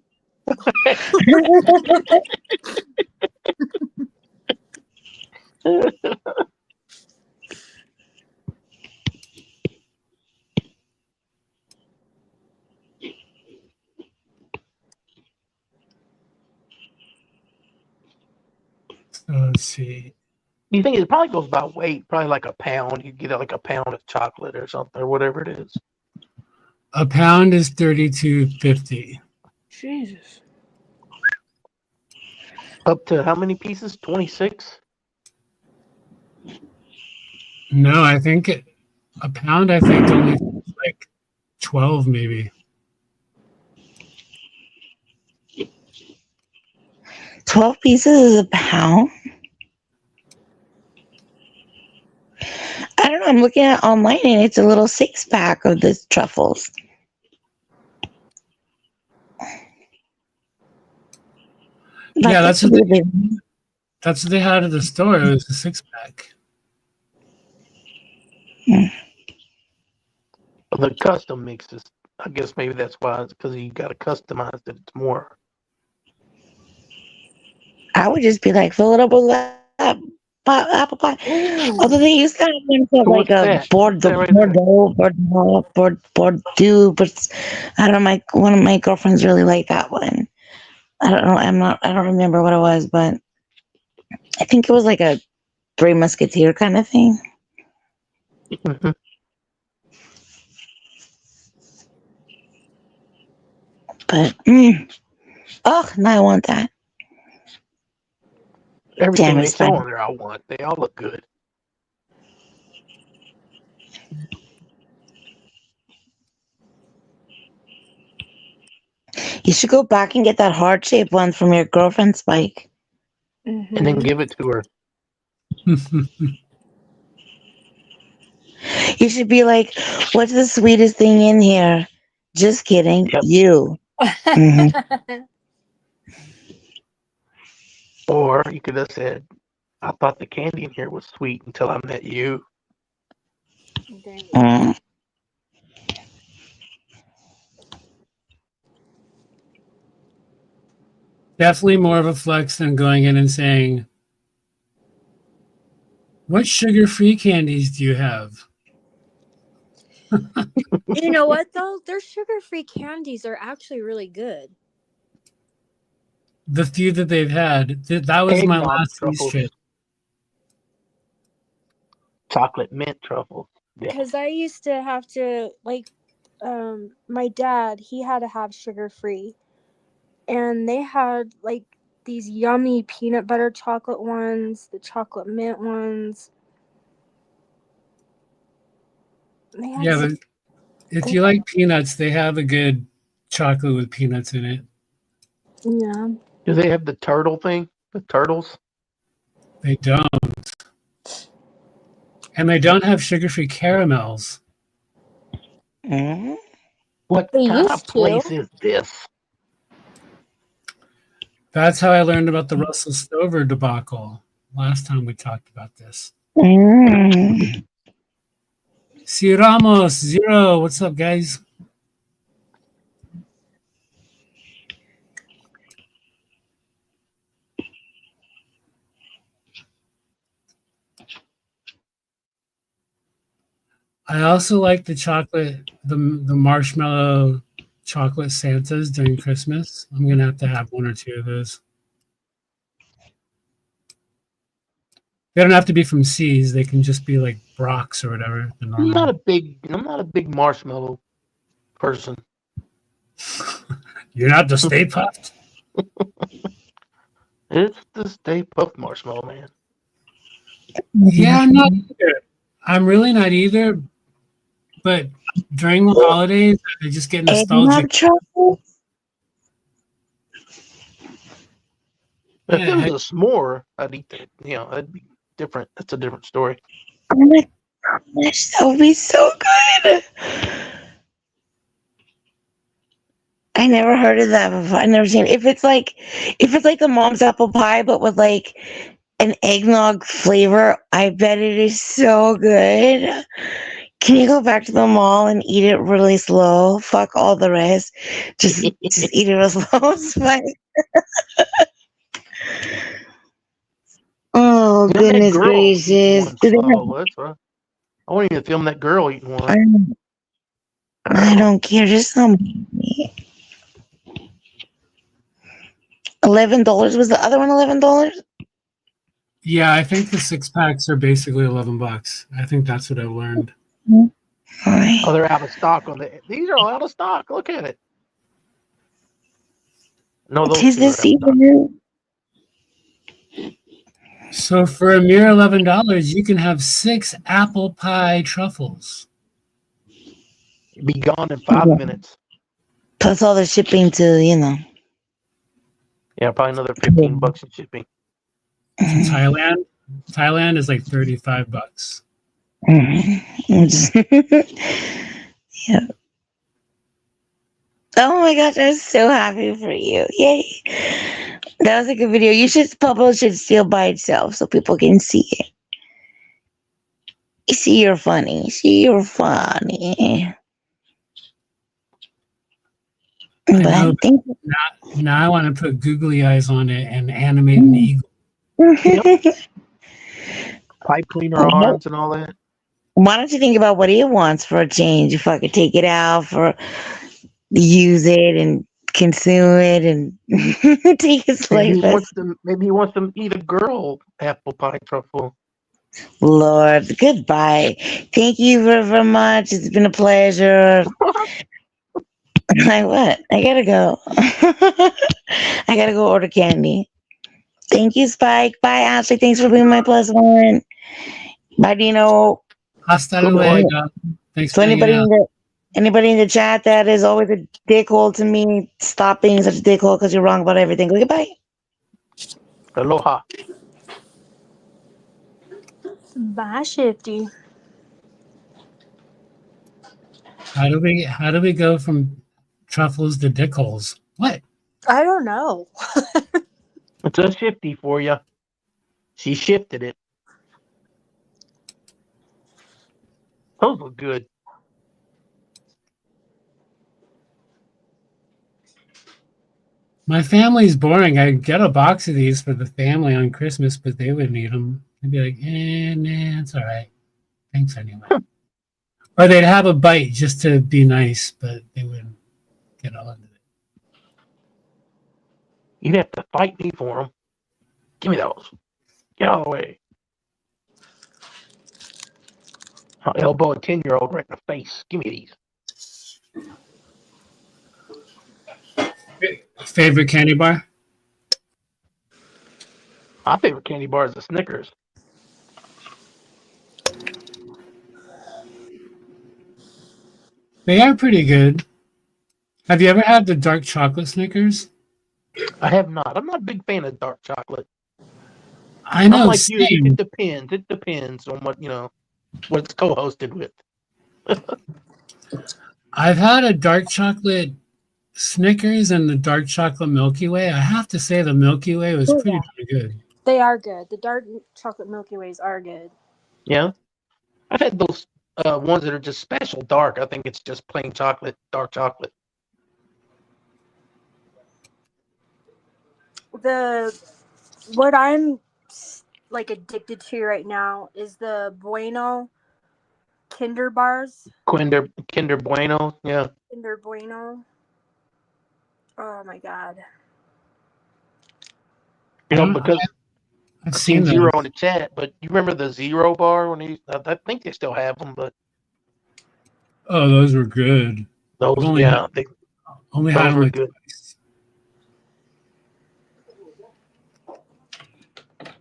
So let's see. You think it probably goes by weight, probably like a pound. You get like a pound of chocolate or something, or whatever it is. A pound is $32.50. Jesus. Up to how many pieces? 26? No, I think a pound. I think only like 12, maybe. 12 pieces is a pound? I don't know. I'm looking at online and it's a little 6-pack of the truffles. Yeah, that's what they that's what they had at the store. It was a 6-pack. The custom mixes. I guess maybe that's why, it's because you got to customize it. It's more. I would just be like, fill it up with apple pie. Although they used to have one for So like what's a that? What's that right there? Bordeaux, but I don't know. One of my girlfriends really liked that one. I don't know. I don't remember what it was, but I think it was like a Three Musketeer kind of thing. Mhm. But oh, now I want that. Everything Damn they it, show Spider. on there, I want. They all look good. You should go back and get that heart shaped one from your girlfriend, Spike. And then give it to her. You should be like, "What's the sweetest thing in here?" Just kidding, Yep. you. Mhm. Or you could have said, I thought the candy in here was sweet until I met you. Mm. Definitely more of a flex than going in and saying, "What sugar-free candies do you have?" You know what though? Their sugar-free candies are actually really good. The few that they've had, that was my Eggnog last Seas truffles. trip. Chocolate mint truffles. Yeah. Because I used to have to my dad, he had to have sugar-free, and they had like these yummy peanut butter chocolate ones, the chocolate mint ones. They had Yeah, if you like peanuts, they have a good chocolate with peanuts in it. yeah. Do they have the turtle thing? The turtles? They don't. And they don't have sugar-free caramels. Mm. What They kind of used to. place is this? That's how I learned about the Russell Stover debacle last time we talked about this. Mm. C. Ramos, Zero. What's up, guys? I also like the chocolate, the marshmallow chocolate Santas during Christmas. I'm gonna have to have one or two of those. They don't have to be from C's. They can just be like Brock's or whatever. The I'm not normal. a big marshmallow person. You're not the Stay Puft? It's the Stay Puft Marshmallow Man. Yeah, I'm not either. I'm really not either. But during the holidays, I just get nostalgic. Eggnog truffle? If it Yeah, was a s'more, I'd eat that. You know, that'd be different. That's a different story. Oh my gosh, that would be so good. I never heard of that before. I never seen it. If it's like the mom's apple pie, but with like an eggnog flavor, I bet it is so good. Can you go back to the mall and eat it really slow? Fuck all the rest. Just eat it real slow. It's fine. Oh And that goodness girl eating gracious! one Do they slow. That's right. I want you to film that girl eating have? one. I don't care. Just somebody. $11 was the other one. $11. yeah. I think the 6 packs are basically $11. I think that's what I learned. All right. Oh, they're out of stock on the. These are all out of stock. Look at it. No, those 'Tis two the are out of stock. season. So for a mere $11, you can have 6 apple pie truffles. It'd be gone in 5 minutes. Plus all the shipping to Yeah, probably another $15 in shipping. To Thailand, Thailand is like $35. Yeah. Oh my gosh, I'm so happy for you. Yay. That was a good video. You should publish it still by itself so people can see it. See, you're funny. See, you're funny. I know. But thank Now I want to put googly eyes on it and animate an eagle. you. Pipe cleaner arms and all that. Why don't you think about what he wants for a change? If I could take it out for use it and consume it and take his Maybe life he as wants to. Maybe he wants to eat a girl apple pie truffle. Lord. Goodbye. Thank you very much. It's been a pleasure. Like what? I gotta go. I gotta go order candy. Thank you, Spike. Bye, Ashley. Thanks for being my plus one. Bye, Dino. Hasta Good boy. luego. Thanks So for hanging out. anybody in the chat that is always a dickhole to me, stop being such a dickhole because you're wrong about everything. Goodbye. Aloha. Bye, Shifty. How do we go from truffles to dickholes? What? I don't know. It's a shifty for you. She shifted it. Those look good. My family's boring. I get a box of these for the family on Christmas, but they wouldn't eat them. They'd be like, nah, it's all right. Thanks anyway. Or they'd have a bite just to be nice, but they wouldn't get all into it. You'd have to fight me for them. Give me those. Get out of the way. I'll elbow a 10-year-old right in the face. Give me these. Favorite candy bar? My favorite candy bar is the Snickers. They are pretty good. Have you ever had the dark chocolate Snickers? I have not. I'm not a big fan of dark chocolate. I know. I'm like you. Same. It depends. It depends on what what it's co-hosted with. I've had a dark chocolate Snickers and the dark chocolate Milky Way. I have to say the Milky Way was pretty good. They are good. The dark chocolate Milky Ways are good. Yeah, I've had those ones that are just special dark. I think it's just plain chocolate, dark chocolate. What I'm like addicted to right now is the Bueno Kinder bars. Kinder Bueno, yeah. Kinder Bueno. Oh my god. Because I've seen seen Zero those. in the chat, but you remember the Zero bar when I think they still have them, but Oh, those were good. those, I've only yeah, Only had Those them were like good. twice.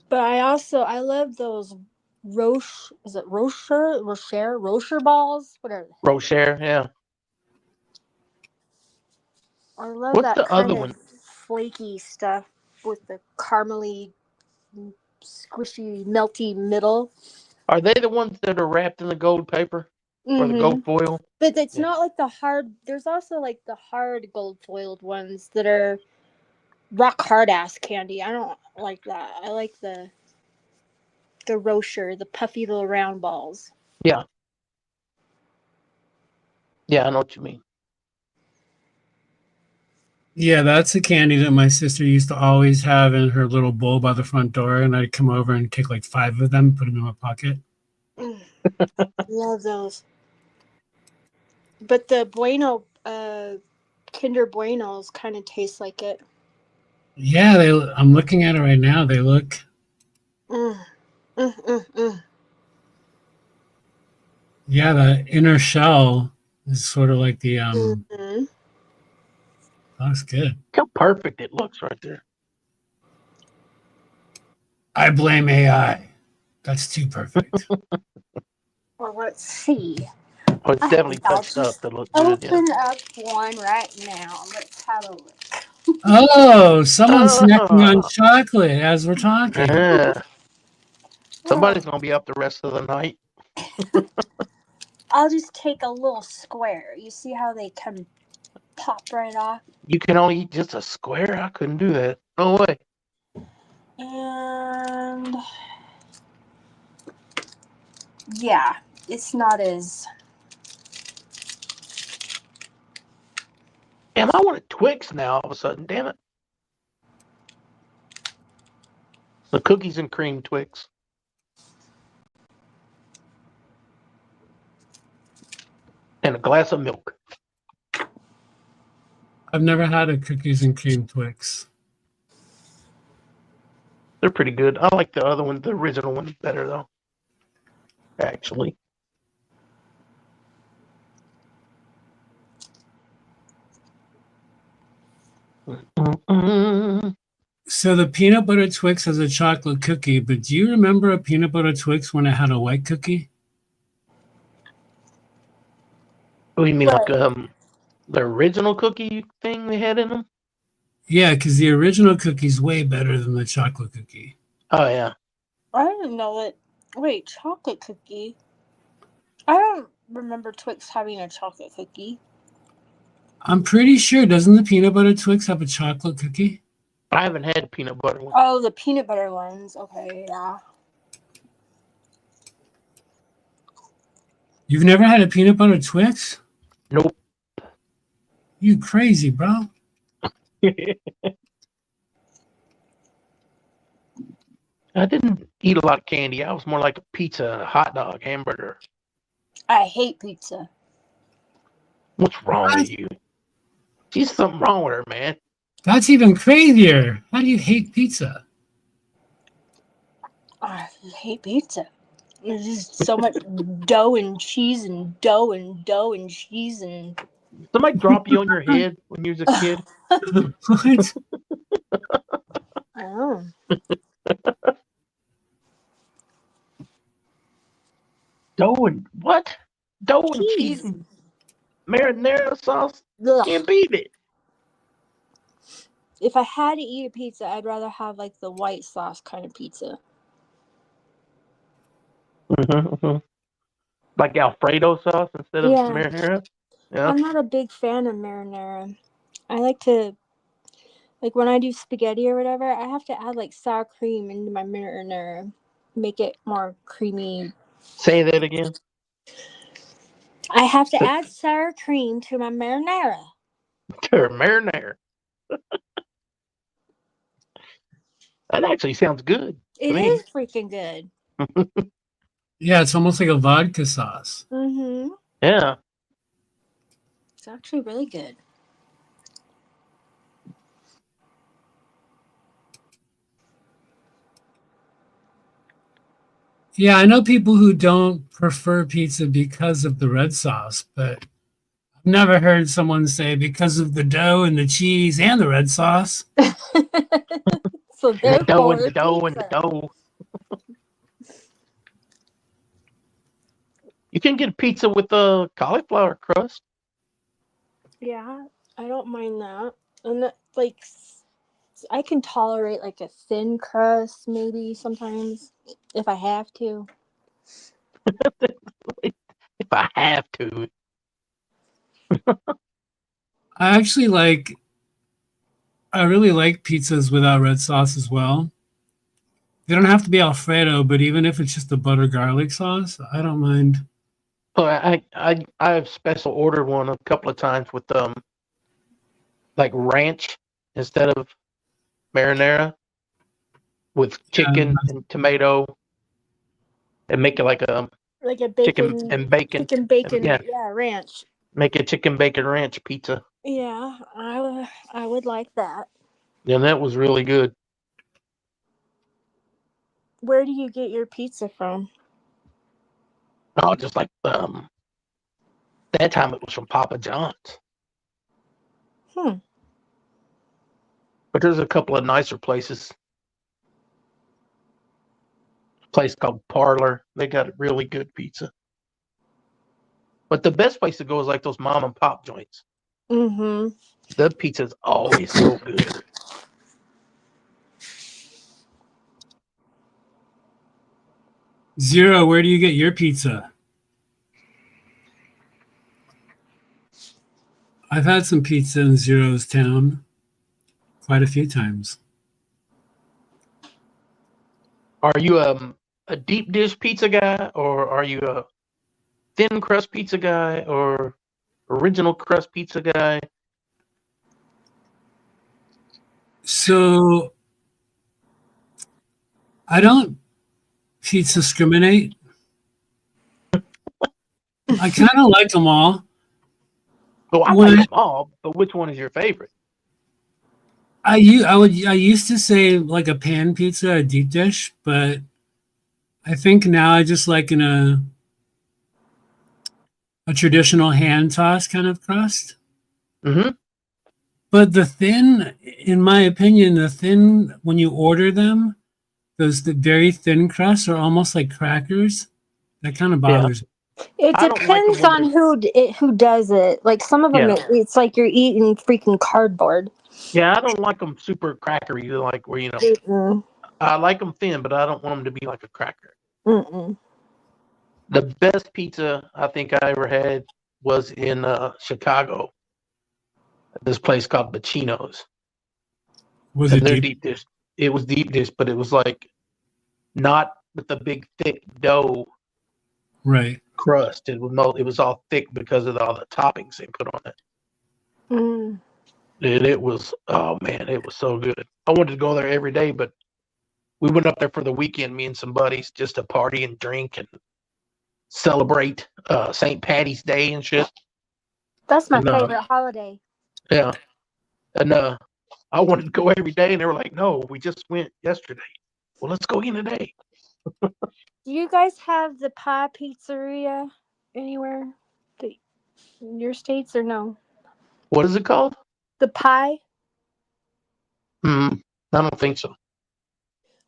But I love those Roche. Is it Rocher balls? Whatever. Rocher, yeah. I love What's that the kind other of one? flaky stuff with the caramely, squishy, melty middle. Are they the ones that are wrapped in the gold paper or the Mm-hmm. gold foil? But it's Yeah. not like the hard. There's also like the hard gold foiled ones that are rock hard ass candy. I don't like that. I like the Rocher, the puffy little round balls. Yeah. Yeah, I know what you mean. Yeah, that's a candy that my sister used to always have in her little bowl by the front door, and I'd come over and take like 5 of them, put them in my pocket. Mm, love those. But the Bueno, Kinder Buenos kind of taste like it. Yeah, I'm looking at it right now. They look. Mm, mm. Yeah, the inner shell is sort of like the Mm-hmm. Looks good. Look how perfect it looks right there. I blame AI. That's too perfect. Well, let's see. Oh, it's I definitely think I'll touched up just to look good, yeah. open up one right now. Let's have a look. Oh, someone's snacking on Oh, chocolate as we're talking. yeah. Oh, Somebody's gonna be up the rest of the night. I'll just take a little square. You see how they come pop right off? You can only eat just a square? I couldn't do that. No way. And yeah, it's not as. Damn, I want a Twix now all of a sudden. Damn it. The cookies and cream Twix. And a glass of milk. I've never had a cookies and cream Twix. They're pretty good. I like the other one, the original one, better though. Actually. Mm-mm. So the peanut butter Twix has a chocolate cookie, but do you remember a peanut butter Twix when it had a white cookie? Oh, you mean like But the original cookie thing they had in them? Yeah, because the original cookie's way better than the chocolate cookie. Oh yeah. I didn't know it. Wait, chocolate cookie? I don't remember Twix having a chocolate cookie. I'm pretty sure, doesn't the peanut butter Twix have a chocolate cookie? I haven't had peanut butter one. Oh, the peanut butter ones. Okay, yeah. You've never had a peanut butter Twix? Nope. You crazy, bro. I didn't eat a lot of candy. I was more like a pizza, hot dog, hamburger. I hate pizza. What's wrong What? with you? She's something wrong with her, man. That's even crazier. How do you hate pizza? I hate pizza. There's just so much dough and cheese and dough and dough and cheese and. Somebody drop you on your head when you was a kid? What? I don't know. Dough and what? Dough and cheese Cheese. and marinara sauce? Ugh. Can't beat it. If I had to eat a pizza, I'd rather have like the white sauce kind of pizza. Mm-hmm. Like Alfredo sauce instead of Yeah, marinara? Yeah. I'm not a big fan of marinara. I like to like when I do spaghetti or whatever, I have to add like sour cream into my marinara, make it more creamy. Say that again. I have to add sour cream to my marinara. Marinara. That actually sounds good to It me. is freaking good. Yeah, it's almost like a vodka sauce. Mm-hmm. Yeah. It's actually really good. Yeah, I know people who don't prefer pizza because of the red sauce, but I've Never heard someone say because of the dough and the cheese and the red sauce. So And the dough and therefore, the dough and the pizza. dough. You can get pizza with a cauliflower crust. Yeah, I don't mind that. And like, I can tolerate like a thin crust maybe sometimes if I have to. If I have to. I actually like, I really like pizzas without red sauce as well. They don't have to be Alfredo, but even if it's just a butter garlic sauce, I don't mind. So I have special ordered one a couple of times with like ranch instead of marinara with chicken Yeah, and tomato and make it like a Like a chicken and bacon. chicken bacon, Yeah, yeah, ranch. make a chicken bacon ranch pizza. Yeah, I would like that. And that was really good. Where do you get your pizza from? Oh, just like that time it was from Papa John's. Hmm. But there's a couple of nicer places. A place called Parlor. They got really good pizza. But the best place to go is like those mom and pop joints. Mm-hmm. The pizza's always so good. Zero, where do you get your pizza? I've had some pizza in Zero's town quite a few times. Are you a deep dish pizza guy, or are you a thin crust pizza guy, or original crust pizza guy? So I don't pizza discriminate. I kind of like them all. Oh, I like When them all, but which one is your favorite? I used to say like a pan pizza, a deep dish, but I think now I just like in a traditional hand toss kind of crust. Mm-hmm. But the thin, in my opinion, the thin when you order them, those the very thin crusts are almost like crackers. That kind of Yeah, bothers me. It I don't like them depends when on they're. who does it. Like some of them, Yeah, it's like you're eating freaking cardboard. yeah, I don't like them super crackery. Like where Mm-mm. I like them thin, but I don't want them to be like a cracker. Mm-mm. The best pizza I think I ever had was in Chicago. This place called Bacino's, Was and it their deep? deep dish. It was deep dish, but it was like not with the big thick dough Right. crust. It was all thick because of all the toppings they put on it. Mm. And it was, oh man, it was so good. I wanted to go there every day, but we went up there for the weekend, me and some buddies, just to party and drink and celebrate St. Patty's Day and shit. That's my And favorite holiday. yeah, and I wanted to go every day, and they were like, "No, we just went yesterday. Well, let's go again today." Do you guys have the pie pizzeria anywhere? The, in your states or no? What is it called? The pie? Hmm, I don't think so.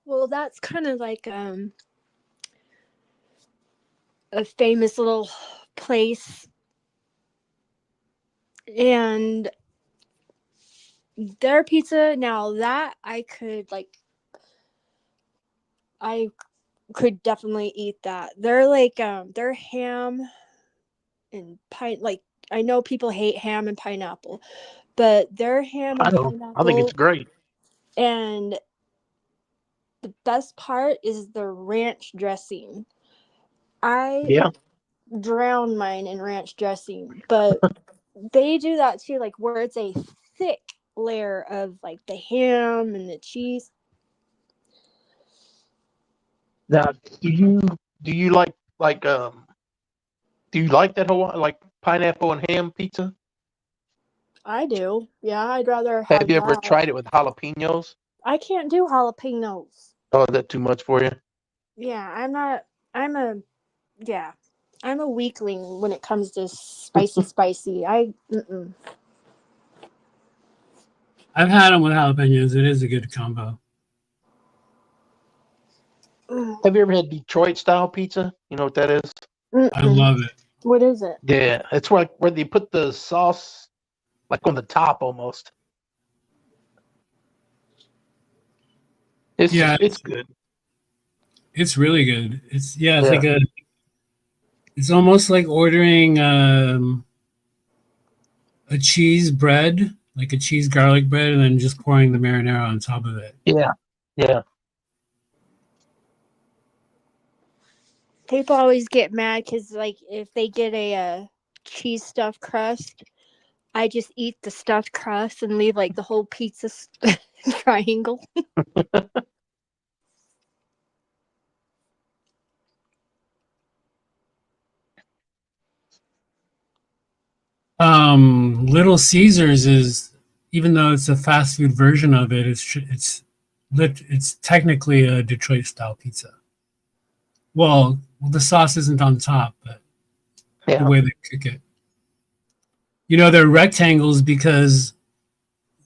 Well, that's kind of like a famous little place, and their pizza now that I could definitely eat that. They're like their ham and pine like I know people hate ham and pineapple, but their ham I and don't. I think it's pineapple great. and the best part is the ranch dressing. I Yeah, drown mine in ranch dressing, but they do that too, like where it's a thick layer of like the ham and the cheese. now, do you do you like that Hawaii like pineapple and ham pizza? I do. Yeah, I'd rather Have have you ever that. tried it with jalapenos? I can't do jalapenos. Oh, is that too much for you? Yeah, I'm not. I'm a. Yeah. I'm a weakling when it comes to spicy. Mm-mm. I've had them with jalapenos. It is a good combo. Have you ever had Detroit style pizza? You know what that is? I Mm-mm. love it. What is it? Yeah, it's where they put the sauce like on the top almost. Yeah, It's good. it's really good. It's it's Yeah. like it's almost like ordering a cheese bread, like a cheese garlic bread, and then just pouring the marinara on top of it. Yeah. Yeah. People always get mad because, like, if they get a cheese stuffed crust, I just eat the stuffed crust and leave like the whole pizza triangle. Little Caesars is, even though it's a fast food version of it, it's technically a Detroit style pizza. Well, the sauce isn't on top, but the Yeah. way they cook it. You know, they're rectangles because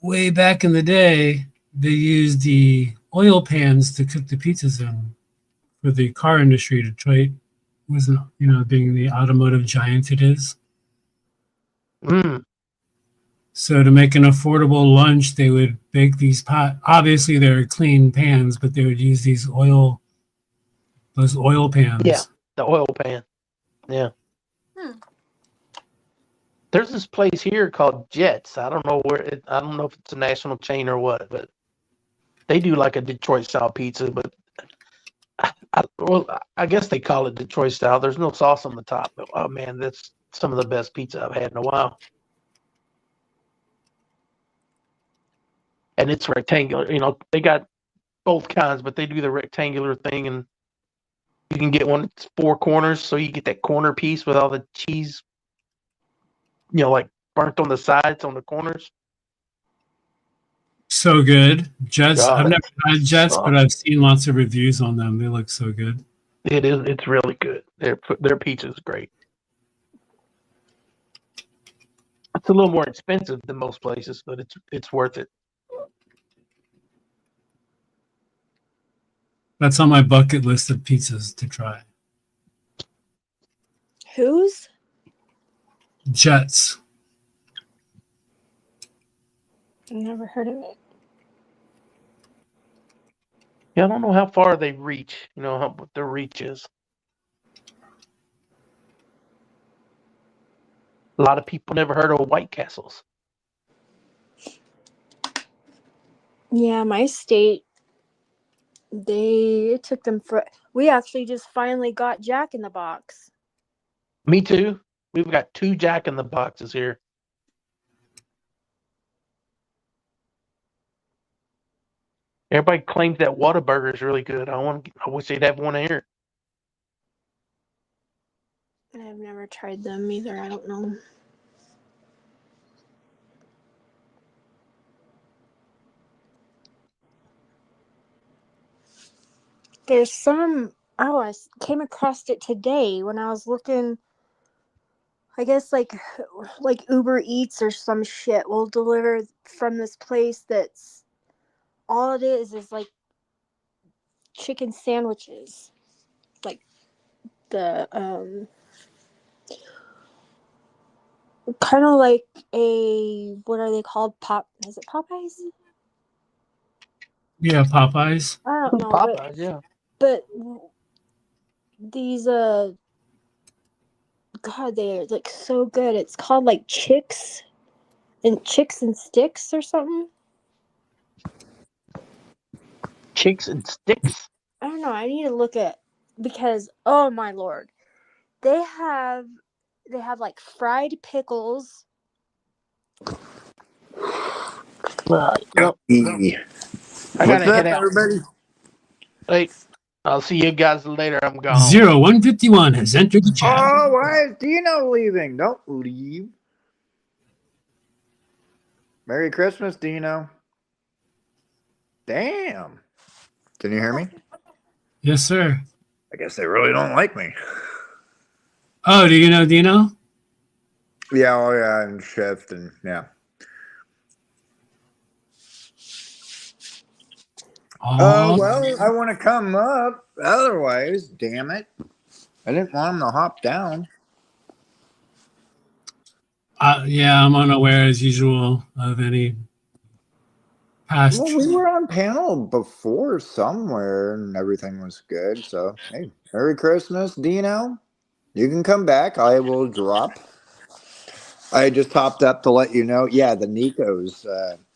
way back in the day, they used the oil pans to cook the pizzas in for the car industry. Detroit wasn't, being the automotive giant it is. Mm. So to make an affordable lunch, they would bake these pot. Obviously, they're clean pans, but they would use those oil Yeah. pans. The oil pan. Yeah. Hmm. There's this place here called Jets. I don't know I don't know if it's a national chain or what, but they do like a Detroit style pizza. But I guess they call it Detroit style. There's no sauce on the top. But, oh man, that's some of the best pizza I've had in a while. And it's rectangular. You know, they got both kinds, but they do the rectangular thing, and you can get one that's four corners, so you get that corner piece with all the cheese, like burnt on the sides on the corners. So good. Jets. I've God, never had Jets, but I've seen lots of reviews on them. They look so good. it is. It's really good. Their pizza is great. It's a little more expensive than most places, but it's worth it. That's on my bucket list of pizzas to try. Whose? Jets. Never heard of it. Yeah, I don't know how far they reach. What their reach is. A lot of people never heard of White Castles. Yeah, my state. It took them for. We actually just finally got Jack in the Box. Me too. We've got 2 Jack in the Boxes here. Everybody claims that Whataburger is really good. I wish they'd have one here. I've never tried them either. I don't know. There's some. Oh, I came across it today when I was looking. I guess like Uber Eats or some shit will deliver from this place that's all it is like chicken sandwiches. Like the kind of like a what are they called? Is it Popeyes? Yeah, Popeyes. I don't know, Popeyes, yeah. but these God, they're like so good. It's called like Chicks and Sticks or something. Chicks and Sticks. I don't know. I need to look at because oh my lord, they have like fried pickles. Yep. I What's gotta head up, out. everybody? Hey, I'll see you guys later. I'm gone. 0151 has entered the chat. Oh, why is Dino leaving? Don't leave. Merry Christmas, Dino. Damn. Can you hear me? Yes, sir. I guess they really don't like me. Oh, do you know Dino? Yeah, oh yeah, and Shift, and yeah. Oh, Well, I want to come up. Otherwise, damn it, I didn't want him to hop down. yeah, I'm unaware as usual of any Well, past. we were on panel before somewhere, and everything was good. So, hey, Merry Christmas, Dino. You can come back. I will drop. I just hopped up to let you know. Yeah, the Nico's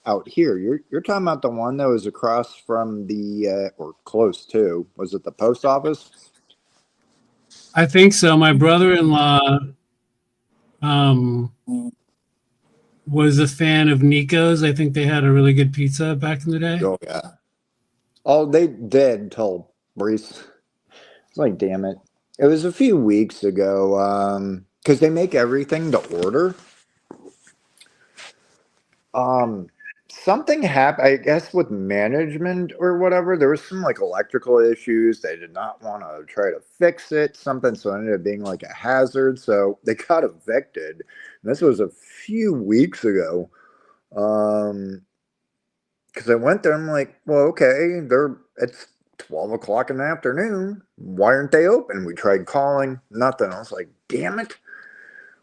out here. You're talking about the one that was across from the or close to. Was it the post office? I think so. My brother-in-law um, was a fan of Nico's. I think they had a really good pizza back in the day. Oh yeah. Oh, they did. Told Reese. It's like, damn it. It was a few weeks ago. Because they make everything to order. Um, Something happened, I guess, with management or whatever. There was some like electrical issues. They did not want to try to fix it. Something so it ended up being like a hazard. So they got evicted. And this was a few weeks ago. Because I went there, I'm like, well, okay, it's 12 o'clock in the afternoon. Why aren't they open? We tried calling, nothing. I was like, damn it.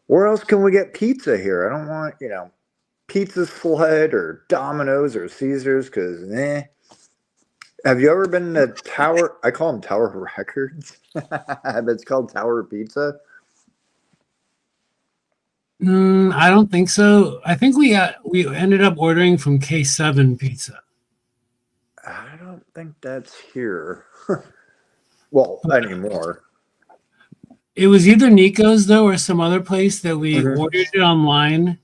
Where else can we get pizza here? I don't want, Pizza Sled or Domino's or Caesars because Have you ever been to Tower? I call them Tower Records, but it's called Tower Pizza. I don't think so. I think we ended up ordering from K7 Pizza. I don't think that's here. Well, anymore. It was either Nico's though or some other place that we Mhm. ordered it online.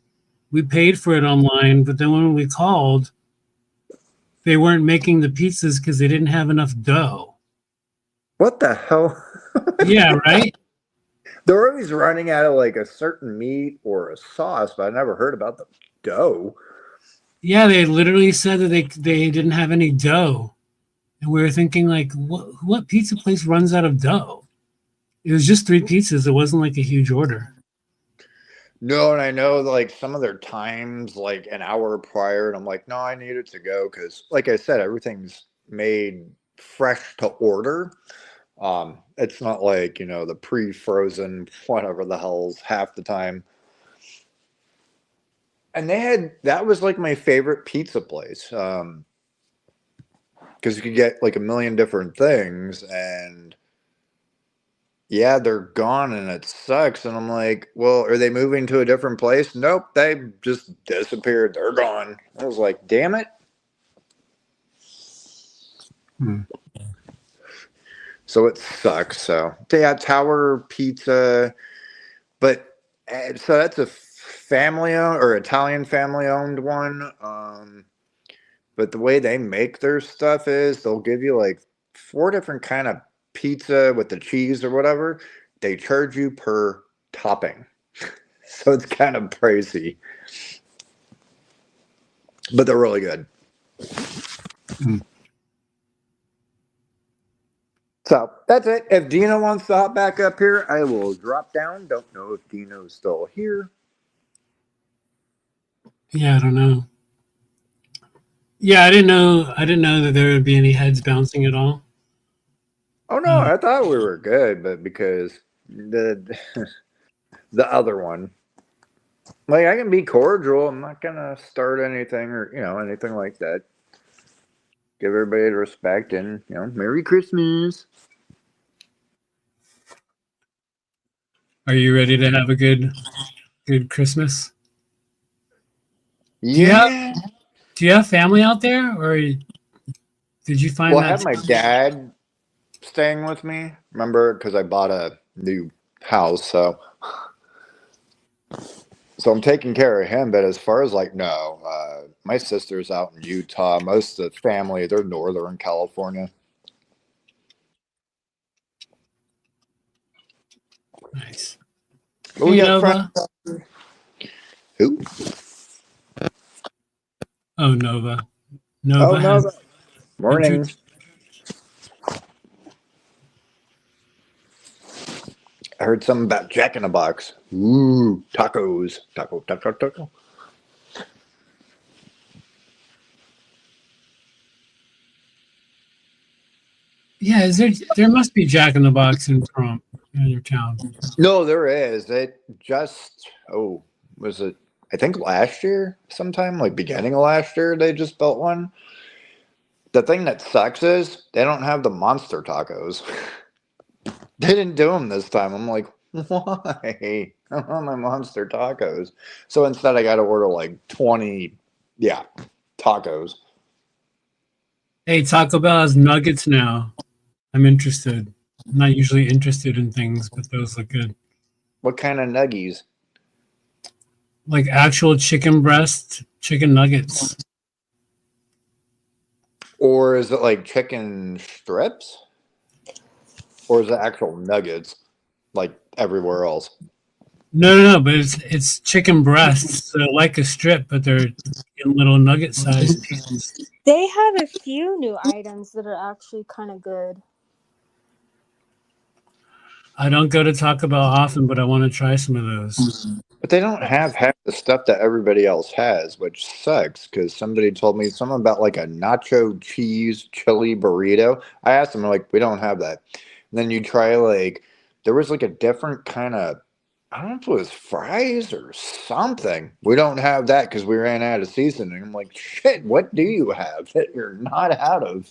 We paid for it online, but then when we called, they weren't making the pizzas because they didn't have enough dough. What the hell? Yeah, right. They're always running out of like a certain meat or a sauce, but I never heard about the dough. Yeah, they literally said that they didn't have any dough, and we were thinking like, what pizza place runs out of dough? It was just three pizzas. It wasn't like a huge order. No, and I know like some of their times like an hour prior, and I'm like, no, I need it to go because, like I said, everything's made fresh to order. It's not like the pre-frozen whatever the hell's half the time. And that was like my favorite pizza place because you could get like a million different things, and yeah, they're gone and it sucks. And I'm like, well, are they moving to a different place? Nope, they just disappeared. They're gone. I was like, damn it. Hmm. So it sucks. So yeah, Tower Pizza, but so that's a family owned or Italian family owned one. But the way they make their stuff is they'll give you like four different kind of pizza with the cheese or whatever. They charge you per topping. So it's kind of pricey, but they're really good. Hmm. So that's it. If Dino wants to hop back up here, I will drop down. Don't know if Dino's still here. Yeah, I don't know. Yeah, I didn't know. I didn't know that there would be any heads bouncing at all. Oh no, I thought we were good, but because the the other one, like I can be cordial. I'm not gonna start anything or anything like that. Give everybody the respect and Merry Christmas. Are you ready to have a good Christmas? Do you have Yeah. do you have family out there, or did you Well, find I have that? my dad staying with me. Remember, because I bought a new house, so I'm taking care of him. But as far as like, no, my sister's out in Utah. Most of the family, they're Northern California. Nice. But we Hey got friends. Nova. Who? Oh Nova. Oh Nova no. has Morning. entered. I heard something about Jack in the Box. Ooh, tacos. Taco. Yeah, there must be Jack in the Box in your town. No, there is. It just, was it, I think last year sometime, like beginning of last year, they just built one. The thing that sucks is they don't have the monster tacos. They didn't do them this time. I'm like, why? I want my monster tacos. So instead, I got to order like 20, yeah, tacos. Hey, Taco Bell has nuggets now. I'm interested. I'm not usually interested in things, but those look good. What kind of nuggies? Like actual chicken breast, chicken nuggets. Or is it like chicken strips? Or is it actual nuggets like everywhere else? No, but it's chicken breasts. So like a strip, but they're in little nugget sized pieces. They have a few new items that are actually kind of good. I don't go to Taco Bell often, but I want to try some of those. But they don't have half the stuff that everybody else has, which sucks because somebody told me something about like a nacho cheese chili burrito. I asked them, like, we don't have that. And then you try like, there was like a different kind of, I don't know if it was fries or something. We don't have that because we ran out of seasoning. I'm like, shit, what do you have that you're not out of?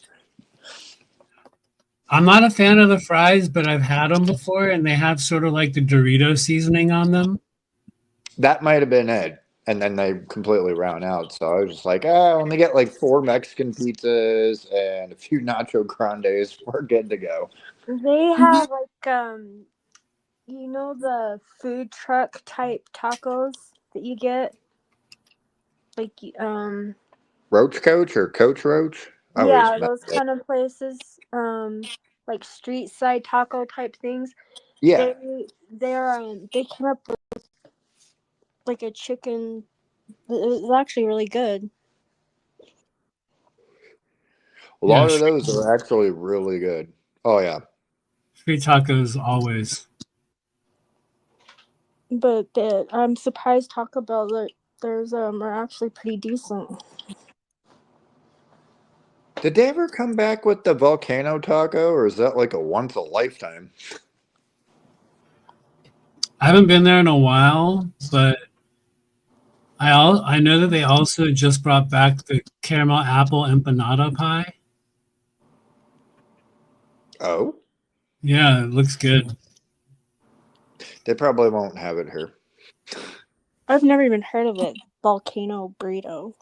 I'm not a fan of the fries, but I've had them before, and they have sort of like the Dorito seasoning on them. That might have been it. And then they completely ran out. So I was just like, oh, let me get like 4 Mexican pizzas and a few nacho grandes. We're good to go. They have like you know the food truck type tacos that you get? Like Roach Coach or Coach Roach? I always yeah, met those that. kind of places. Like street side taco type things. Yeah. They came up with like a chicken. It was actually really good. A Yeah, lot of those are actually really good. Oh, yeah. street tacos always. But I'm surprised Taco Bell there's are actually pretty decent. Did they ever come back with the volcano taco or is that like a once a lifetime? I haven't been there in a while, but I know that they also just brought back the caramel apple empanada pie. Oh? Yeah, it looks good. They probably won't have it here. I've never even heard of it. Volcano burrito.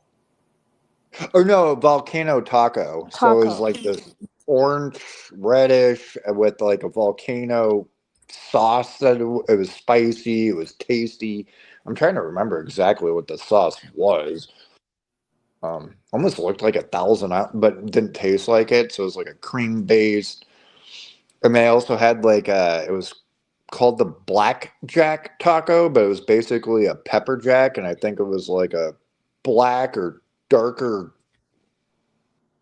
Or no, volcano taco. So it was Taco. like this orange, reddish with like a volcano sauce that it was spicy, it was tasty. I'm trying to remember exactly what the sauce was. Almost looked like 1,000, but didn't taste like it. So it was like a cream based. And they also had like it was called the Black Jack taco, but it was basically a pepper jack, and I think it was like a black or darker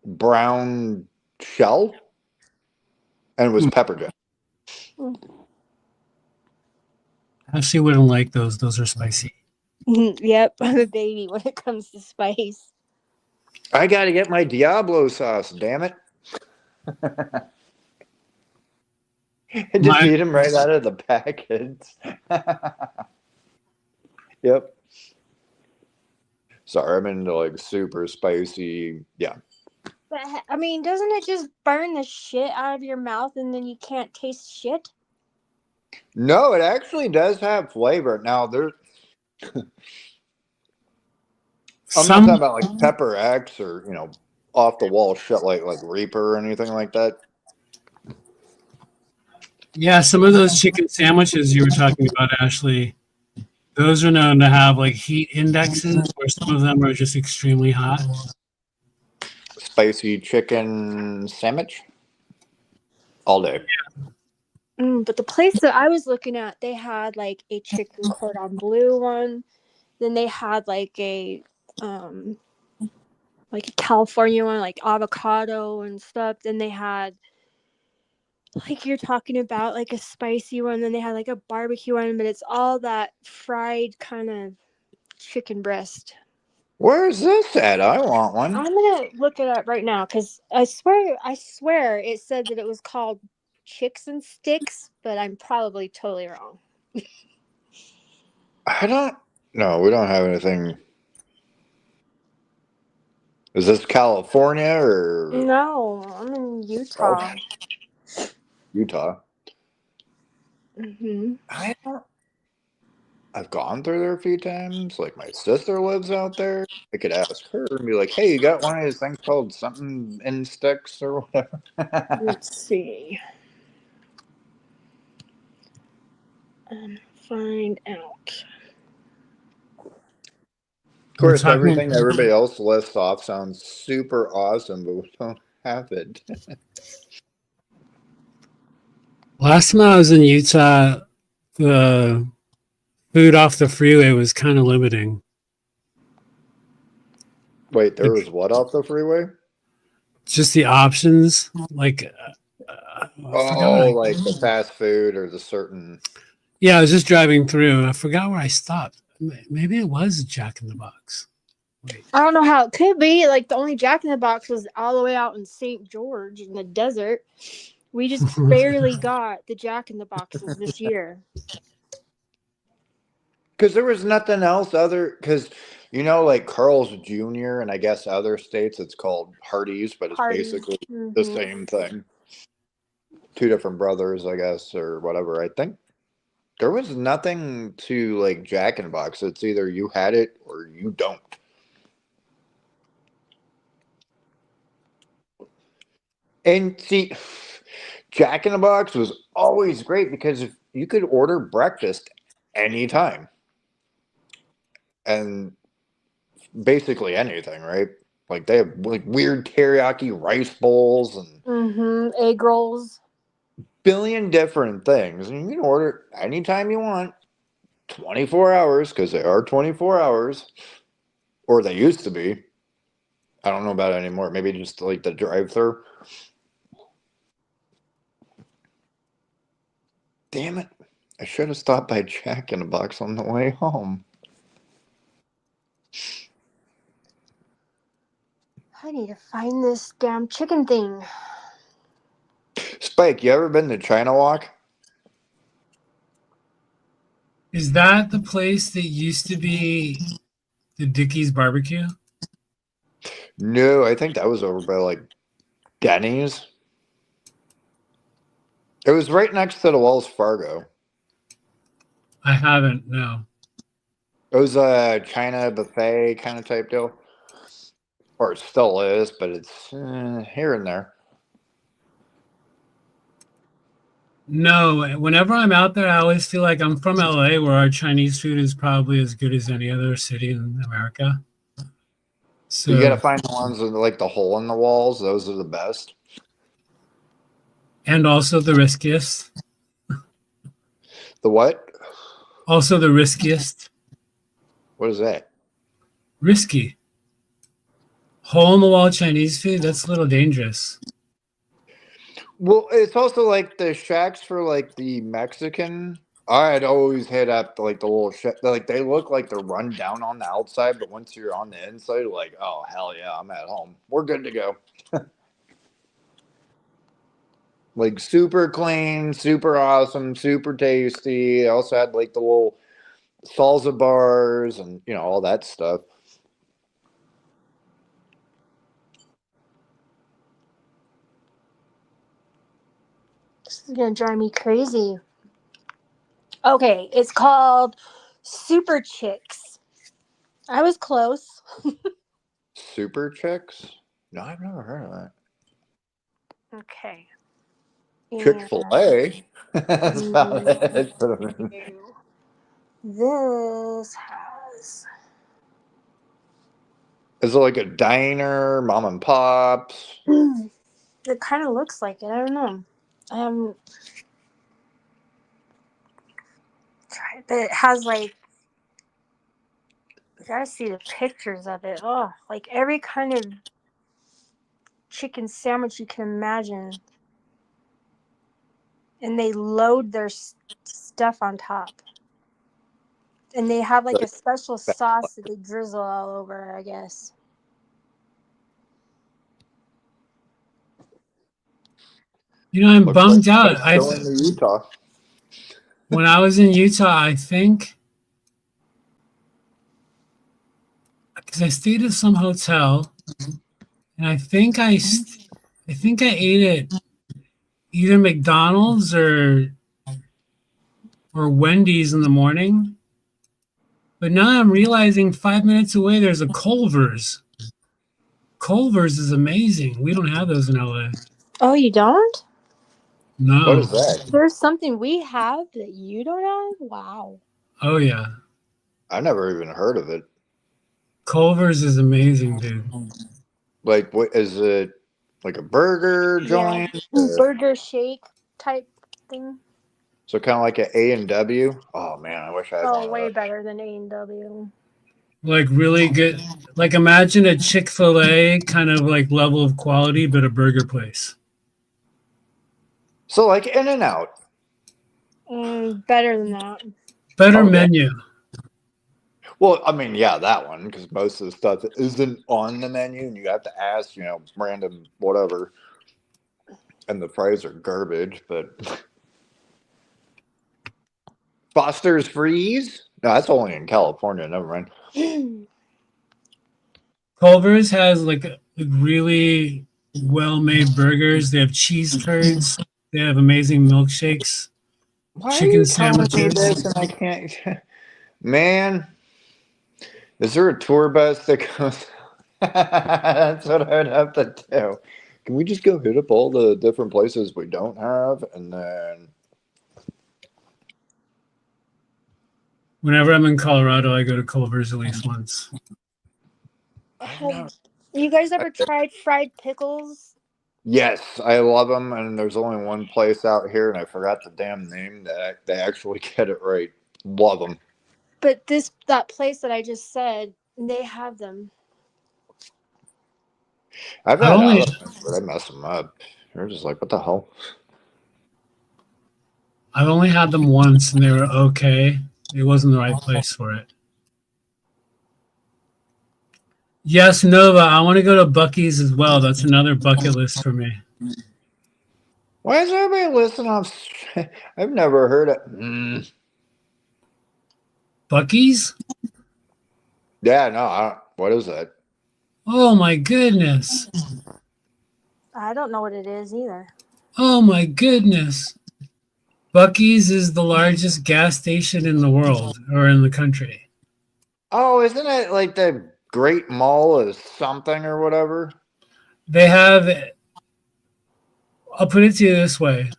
brown shell, and it was Hmm. pepper jack. Ashley wouldn't like those. Those are spicy. Yep, I'm a baby when it comes to spice. I got to get my Diablo sauce. Damn it! Just My eat them right out of the packets. Yep. Sorry, I'm into like super spicy. Yeah. But I mean, doesn't it just burn the shit out of your mouth and then you can't taste shit? No, it actually does have flavor. Now there's I'm not some talking about like Pepper X or off the wall shit like Reaper or anything like that. Yeah, some of those chicken sandwiches you were talking about, Ashley, those are known to have like heat indexes where some of them are just extremely hot. Spicy chicken sandwich all day. But the place that I was looking at, they had like a chicken cordon bleu one. Then they had um like a California one, like avocado and stuff. Then they had like you're talking about, like a spicy one, then they had like a barbecue one, but it's all that fried kind of chicken breast. Where's this at? I want one. I'm gonna look it up right now because I swear it said that it was called Chicks and Sticks, but I'm probably totally wrong. I don't. No, we don't have anything. Is this California or No, I'm in oh, Utah. Utah? Hmm. I don't. I've gone through there a few times. Like my sister lives out there. I could ask her and be like, "Hey, you got one of these things called something in sticks or whatever?" Let's see. Find out. Of We're course, talking. everything everybody else lists off sounds super awesome, but we don't have it. Last time I was in Utah, the food off the freeway was kind of limiting. Wait, there Like was what off the freeway? just the options. Like I forgot. Oh, like the fast food or the certain. Yeah, I was just driving through. I forgot where I stopped. Maybe it was Jack in the Box. Wait. I don't know how it could be. Like the only Jack in the Box was all the way out in St. George in the desert. We just barely got the Jack in the Boxes this year. Because there was nothing else other. Because, like Carl's Jr., and I guess other states it's called Hardee's, but it's Parties. basically the Hmm. same thing. Two different brothers, I guess, or whatever. I think there was nothing to like Jack in the Box. It's either you had it or you don't. And see, Jack in the Box was always great because if you could order breakfast anytime and basically anything, right? Like they have like weird teriyaki rice bowls and Egg rolls. billion different things, and you can order anytime you want, 24 hours because they are 24 hours, or they used to be. I don't know about it anymore. Maybe just like the drive-through. Damn it! I should have stopped by Jack in the Box on the way home. I need to find this damn chicken thing. Spike, you ever been to China Walk? Is that the place that used to be the Dickie's Barbecue? No, I think that was over by like Denny's. It was right next to the Wells Fargo. I haven't. No. It was a China buffet kind of type deal, or it still is, but it's here and there. No. Whenever I'm out there, I always feel like I'm from LA, where our Chinese food is probably as good as any other city in America. You got to So, find the ones with like the hole in the walls. Those are the best. and also the riskiest. The what? Also the riskiest. What is that? Risky. Hole in the wall Chinese food, that's a little dangerous. Well, it's also like the shacks for like the Mexican. I'd always hit up like the little shack. Like they look like they're run down on the outside, but once you're on the inside, you're like, oh hell yeah, I'm at home. We're good to go. Like super clean, super awesome, super tasty. I also had like the little salsa bars and all that stuff. This is gonna drive me crazy. Okay, it's called Super Chicks. I was close. Super chicks? No, I've never heard of that. Okay. Chick-fil-A? That's about And it. this has. Is it like a diner, mom and pops? It kind of looks like it. I don't know. I haven't tried, but it has like. You gotta see the pictures of it. Oh, like every kind of chicken sandwich you can imagine. and they load their stuff on top. And they have like a special sauce that they drizzle all over, I guess. You know, I'm Looks like bummed out. going to Utah. When I was in Utah, I think because I stayed at some hotel, and I think I ate at either McDonald's or Wendy's in the morning. But now I'm realizing 5 minutes away there's a Culver's. Culver's is amazing. We don't have those in LA. Oh, you don't? No. What is that? There's something we have that you don't have? Wow. Oh yeah. I never even heard of it. Culver's is amazing, dude. Like, what is it? Like a burger joint? Burger shake type thing. So kind of like an A&W? Oh, man, I wish I had one of Way those. better than A&W. Like really good. Like imagine a Chick-fil-A kind of like level of quality, but a burger place. So like In-N-Out. Better than that. Better Okay. menu. Well, I mean, yeah, that one, because most of the stuff isn't on the menu, and you have to ask, random whatever. And the fries are garbage, but Foster's Freeze? No, that's only in California. Never mind. Culver's has like really well-made burgers. They have cheese curds. They have amazing milkshakes. Why Chicken are you telling me sandwiches. this and I can't? Man, is there a tour bus that goes? That's what I would have to do. Can we just go hit up all the different places we don't have, and then Whenever I'm in Colorado, I go to Culver's at least once. Have you guys ever tried fried pickles? Yes, I love them, and there's only one place out here, and I forgot the damn name that they actually get it right. Love them. But that place that I just said, they have them. I've had other ones, but I mess them up. You're just like, what the hell? I've only had them once, and they were okay. It wasn't the right place for it. Yes, Nova, I want to go to Buc-ee's as well. That's another bucket list for me. Why is everybody listening on? I've never heard it. Buc-ee's? Yeah, no. What is that? Oh my goodness. I don't know what it is either. Oh my goodness. Buc-ee's is the largest gas station in the world or in the country. Oh, isn't it like the Great Mall of something or whatever? They have, I'll put it to you this way.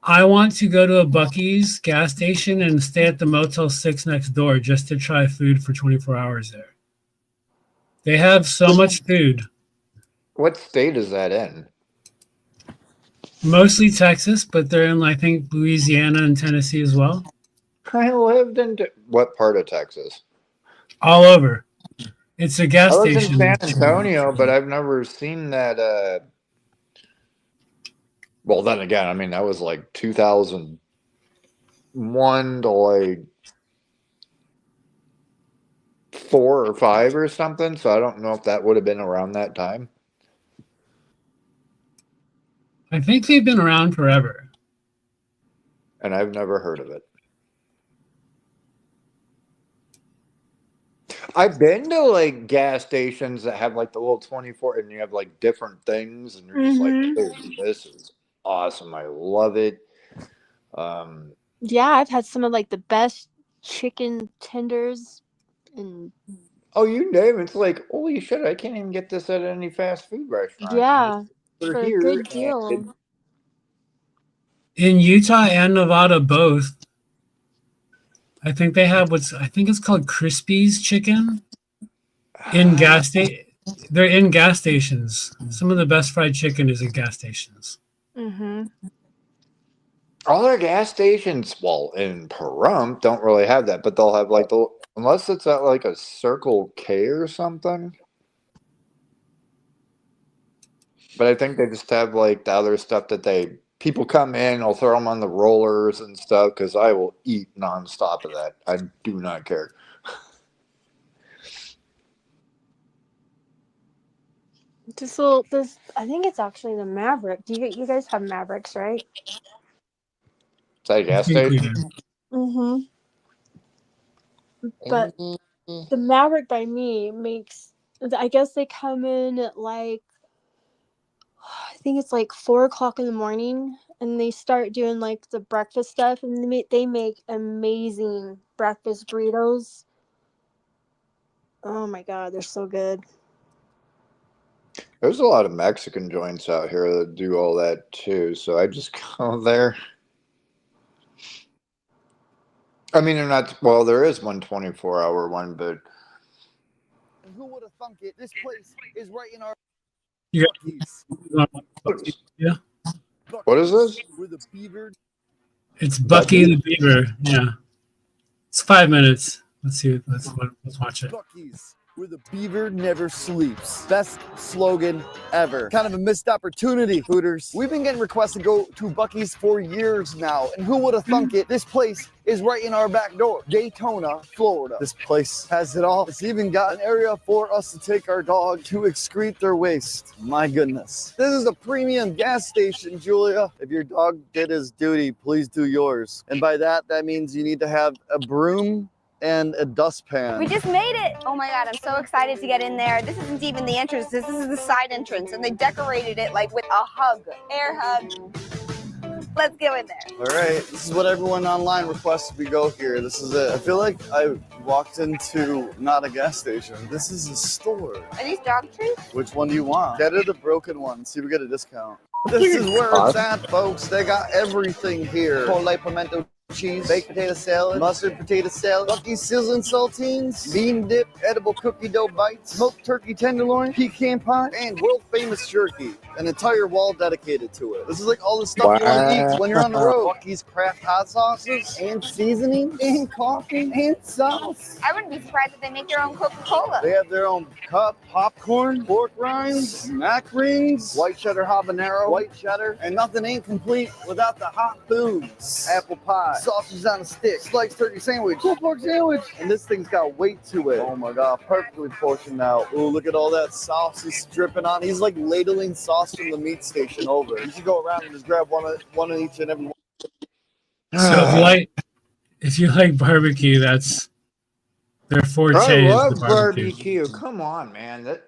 I want to go to a Buc-ee's gas station and stay at the Motel 6 next door just to try food for 24 hours there. They have so much food. What state is that in? Mostly Texas, but they're in, I think, Louisiana and Tennessee as well. I lived in what part of Texas? All over. It's a gas I was station. in San Antonio, but I've never seen that. Well, then again, I mean, that was like 2001 to like 4 or 5 or something. So I don't know if that would have been around that time. I think they've been around forever. And I've never heard of it. I've been to like gas stations that have like the little 24 and you have like different things and you're just like, dude, this is awesome. I love it. Yeah, I've had some of like the best chicken tenders and oh, you name it. It's like, holy shit, I can't even get this at any fast food restaurant. yeah, They're for here a good deal. In Utah and Nevada both, I think they have I think it's called Crispy's chicken in gas station. They're in gas stations. Some of the best fried chicken is in gas stations. All their gas stations, well, in Pahrump, don't really have that, but they'll have like unless it's at like a Circle K or something. But I think they just have like the other stuff that people come in, I'll throw them on the rollers and stuff because I will eat nonstop of that. I do not care. This I think it's actually the Maverick. You guys have Mavericks, right? Is that a I gas think we station? do. Mm-hmm. But the Maverick by me makes. I guess they come in at like, I think it's like 4 o'clock in the morning, and they start doing like the breakfast stuff, and they make amazing breakfast burritos. Oh my god, they're so good. There's a lot of Mexican joints out here that do all that too, so I just go there. I mean, they're not. Well, there is one 24-hour one, but And who would have thunk it? This place is right in our You Buc-ee's. Yeah, what is this? Where the beaver. it's Bucky the Beaver. Yeah, it's 5 minutes. Let's see. Let's watch it. Buc-ee's, where the beaver never sleeps. Best slogan ever. Kind of a missed opportunity, Hooters. We've been getting requests to go to Buc-ee's for years now, and who would have thunk it? This place is right in our back door, Daytona, Florida. This place has it all. It's even got an area for us to take our dog to excrete their waste. My goodness. This is a premium gas station, Julia. If your dog did his duty, please do yours. And by that means you need to have a broom and a dustpan. We just made it! Oh my god, I'm so excited to get in there. This isn't even the entrance, this is the side entrance, and they decorated it like with a hug. Air hug. Let's go in there. All right, this is what everyone online requests we go here. This is it. I feel like I walked into not a gas station. This is a store. Are these dog treats? Which one do you want? Get her the broken one. See if we get a discount. This is where it's at, folks. They got everything here. Chipotle pimento cheese, baked potato salad, mustard potato salad, Buc-ee's sizzling saltines, bean dip, edible cookie dough bites, smoked turkey tenderloin, pecan pie, and world famous jerky. An entire wall dedicated to it. This is like all the stuff you want to eat when you're on the road. Buc-ee's craft hot sauces, and seasoning, and coffee, and sauce. I wouldn't be surprised if they make their own Coca-Cola. They have their own cup, popcorn, pork rinds, mac rings, white cheddar habanero, white cheddar, and nothing ain't complete without the hot foods. Apple pie, sausage on a stick, sliced turkey sandwich, pulled pork sandwich, and this thing's got weight to it. Oh my god, perfectly portioned out. Ooh, look at all that sauce he's dripping on. He's like ladling sauce from the meat station over. You should go around and just grab one of each and every one. So if you like barbecue, that's their forte. I love is the barbecue. barbecue. Come on, man.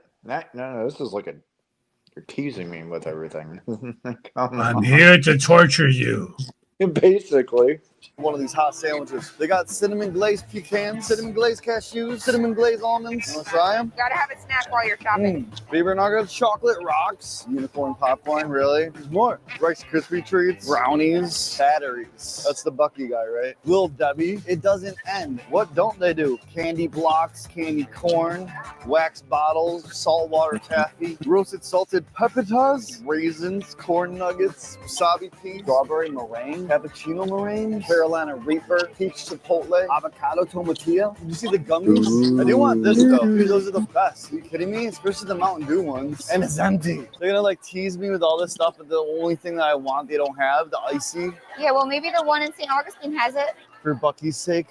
No, this is like you're teasing me with everything. Come I'm on. here to torture you. Basically. One of these hot sandwiches. They got cinnamon glazed pecans, cinnamon glazed cashews, cinnamon glazed almonds. You want to try them? You gotta have a snack while you're shopping. Beaver nuggets, chocolate rocks, unicorn popcorn, really? There's more. Rice Krispie treats, brownies, batteries. That's the Bucky guy, right? Little Debbie. It doesn't end. What don't they do? Candy blocks, candy corn, wax bottles, saltwater taffy, roasted salted pepitas, raisins, corn nuggets, wasabi peas, strawberry meringue, cappuccino meringue, Carolina Reaper, peach chipotle, avocado tomatilla. Did you see the gummies? I do want this though. Dude, those are the best. Are you kidding me? Especially the Mountain Dew ones. And it's empty. They're gonna like tease me with all this stuff, but the only thing that I want they don't have, the icy. Yeah, well, maybe the one in St. Augustine has it. For Bucky's sake,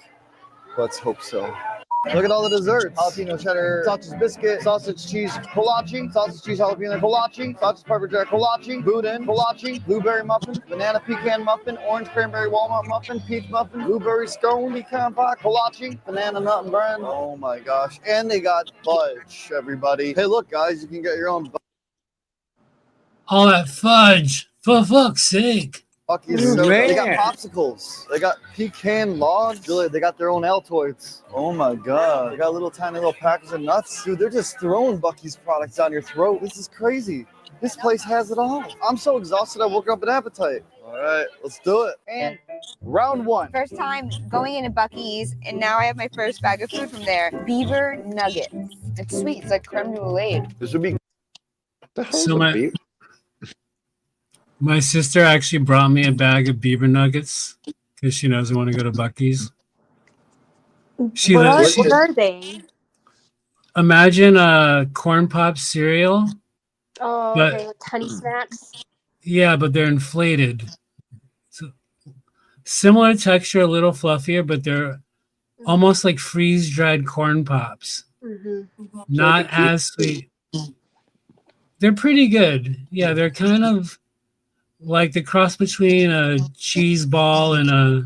let's hope so. Look at all the desserts. Jalapeno cheddar, sausage biscuit, sausage cheese kolache, sausage cheese jalapeno kolache, sausage pepper jack kolache, boudin kolache, blueberry muffin, banana pecan muffin, orange cranberry walnut muffin, peach muffin, blueberry scone, pecan pie, kolache, banana nut and bread. Oh my gosh. And they got fudge, everybody. Hey, look, guys, you can get your own All that fudge, for fuck's sake. Bucky's. So they got popsicles. They got pecan logs. They got their own Altoids. Oh my god. They got little tiny little packets of nuts. Dude, they're just throwing Bucky's products down your throat. This is crazy. This place has it all. I'm so exhausted I woke up with appetite. All right, let's do it. And round one. First time going into Buc-ee's, and now I have my first bag of food from there. Beaver nuggets. It's sweet. It's like creme brulee. This would be So my sister actually brought me a bag of beaver nuggets because she doesn't want to go to Buc-ee's. What are they? Imagine a corn pop cereal, Oh, but okay, like honey smacks. yeah, but they're inflated. So similar texture, a little fluffier, but they're almost like freeze dried corn pops. Mm-hmm. It's like a Not cheap. as sweet. They're pretty good. Yeah, they're kind of like the cross between a cheese ball and a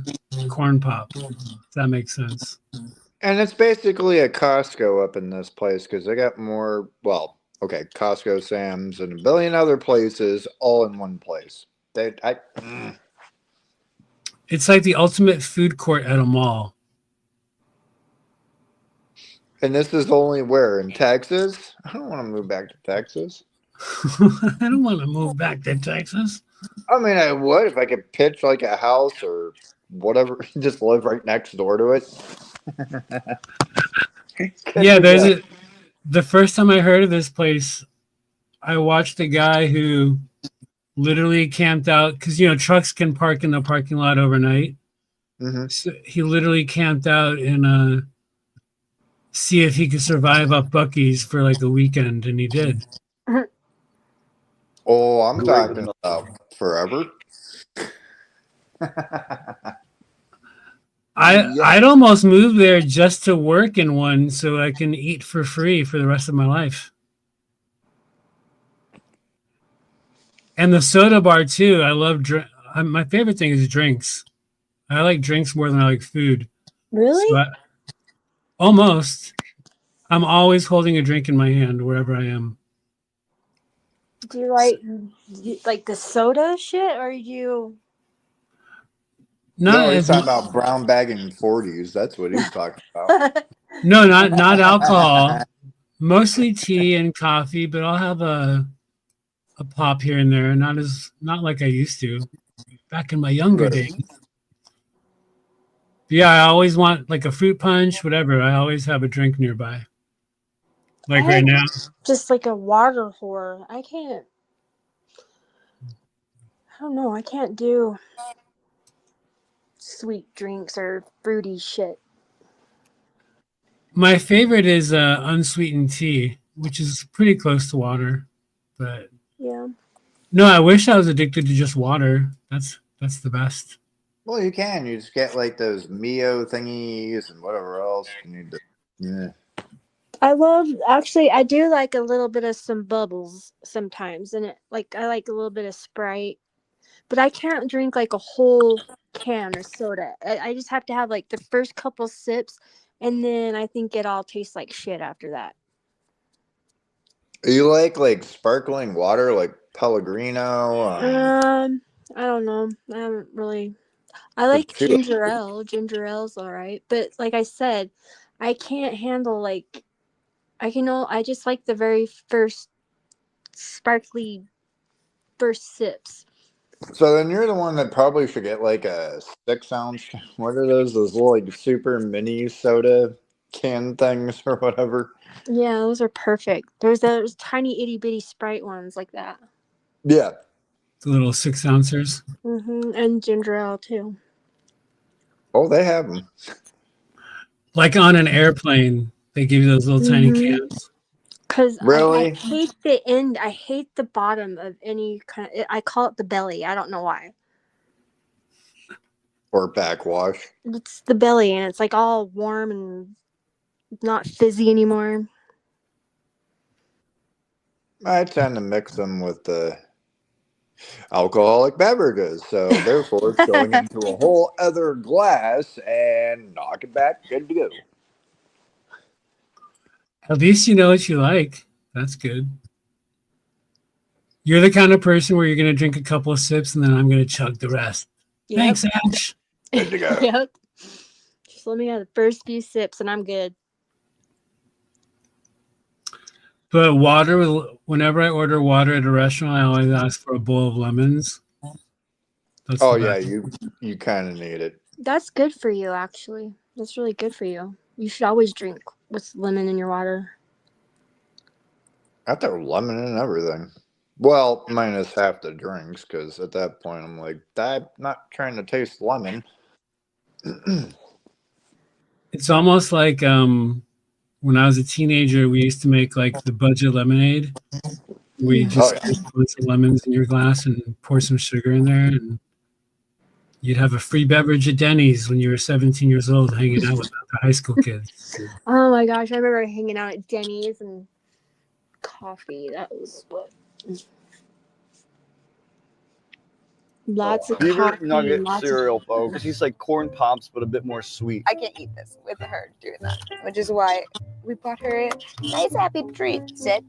corn pop. If that makes sense. And it's basically a Costco up in this place because they got more, well, okay, Costco, Sam's, and a billion other places all in one place. It's like the ultimate food court at a mall. And this is only where? In Texas? I don't want to move back to Texas. I don't want to move back to Texas. I mean, I would if I could pitch like a house or whatever, just live right next door to it. Yeah, the first time I heard of this place, I watched a guy who literally camped out because trucks can park in the parking lot overnight. Mm-hmm. So he literally camped out and see if he could survive up Bucky's for like a weekend, and he did. Oh, I'm talking about forever. Yeah. I'd almost move there just to work in one so I can eat for free for the rest of my life. And the soda bar too. I love my favorite thing is drinks. I like drinks more than I like food. Really? So almost. I'm always holding a drink in my hand wherever I am. Do you like the soda shit, or you? Not No, he's as talking about brown bagging 40s. That's what he's talking about. no, not alcohol. Mostly tea and coffee, but I'll have a pop here and there. Not like I used to back in my younger Right. days. But yeah, I always want like a fruit punch, whatever. I always have a drink nearby. Like right now. Just like a water whore. I can't. I don't know. I can't do sweet drinks or fruity shit. My favorite is unsweetened tea, which is pretty close to water. But Yeah. no, I wish I was addicted to just water. That's the best. Well, you can. You just get like those Mio thingies and whatever else you need to. Yeah. I do like a little bit of some bubbles sometimes, and I like a little bit of Sprite, but I can't drink like a whole can of soda. I just have to have like the first couple sips, and then I think it all tastes like shit after that. You like sparkling water, like Pellegrino? I don't know. I haven't really. I like ginger ale. Ginger ale's all right, but like I said, I can't handle like I just like the very first sparkly first sips. So then you're the one that probably should get like a 6 ounce. What are those? Those little like super mini soda can things or whatever. Yeah, those are perfect. There's those tiny itty bitty Sprite ones like that. Yeah. The little 6 ouncers. And ginger ale too. Oh, they have them. Like on an airplane, they give you those little tiny cans. Because Really? I hate the end. I hate the bottom of any kind of. I call it the belly. I don't know why. Or backwash. It's the belly, and it's like all warm and not fizzy anymore. I tend to mix them with the alcoholic beverages, so therefore it's going into a whole other glass and knock it back, good to go. At least you know what you like. That's good. You're the kind of person where you're going to drink a couple of sips and then I'm going to chug the rest. Yep. Thanks, Ash. Good to go. Yep. Just let me have the first few sips and I'm good. But whenever I order water at a restaurant, I always ask for a bowl of lemons. Oh yeah, you kind of need it. That's good for you, actually. That's really good for you. You should always drink with lemon in your water. I throw lemon in everything. Well, minus half the drinks, because at that point I'm like, I'm not trying to taste lemon. It's almost like when I was a teenager, we used to make like the budget lemonade. where you Oh just yeah. squeeze a bunch of lemons in your glass and pour some sugar in there, and you'd have a free beverage at Denny's when you were 17 years old, hanging out with other high school kids. Oh my gosh, I remember hanging out at Denny's and coffee. That was what. Lots of Beaver coffee, nugget lots cereal, of folks. He's like corn pops, but a bit more sweet. I can't eat this with her doing that, which is why we bought her a nice happy treat. Sit.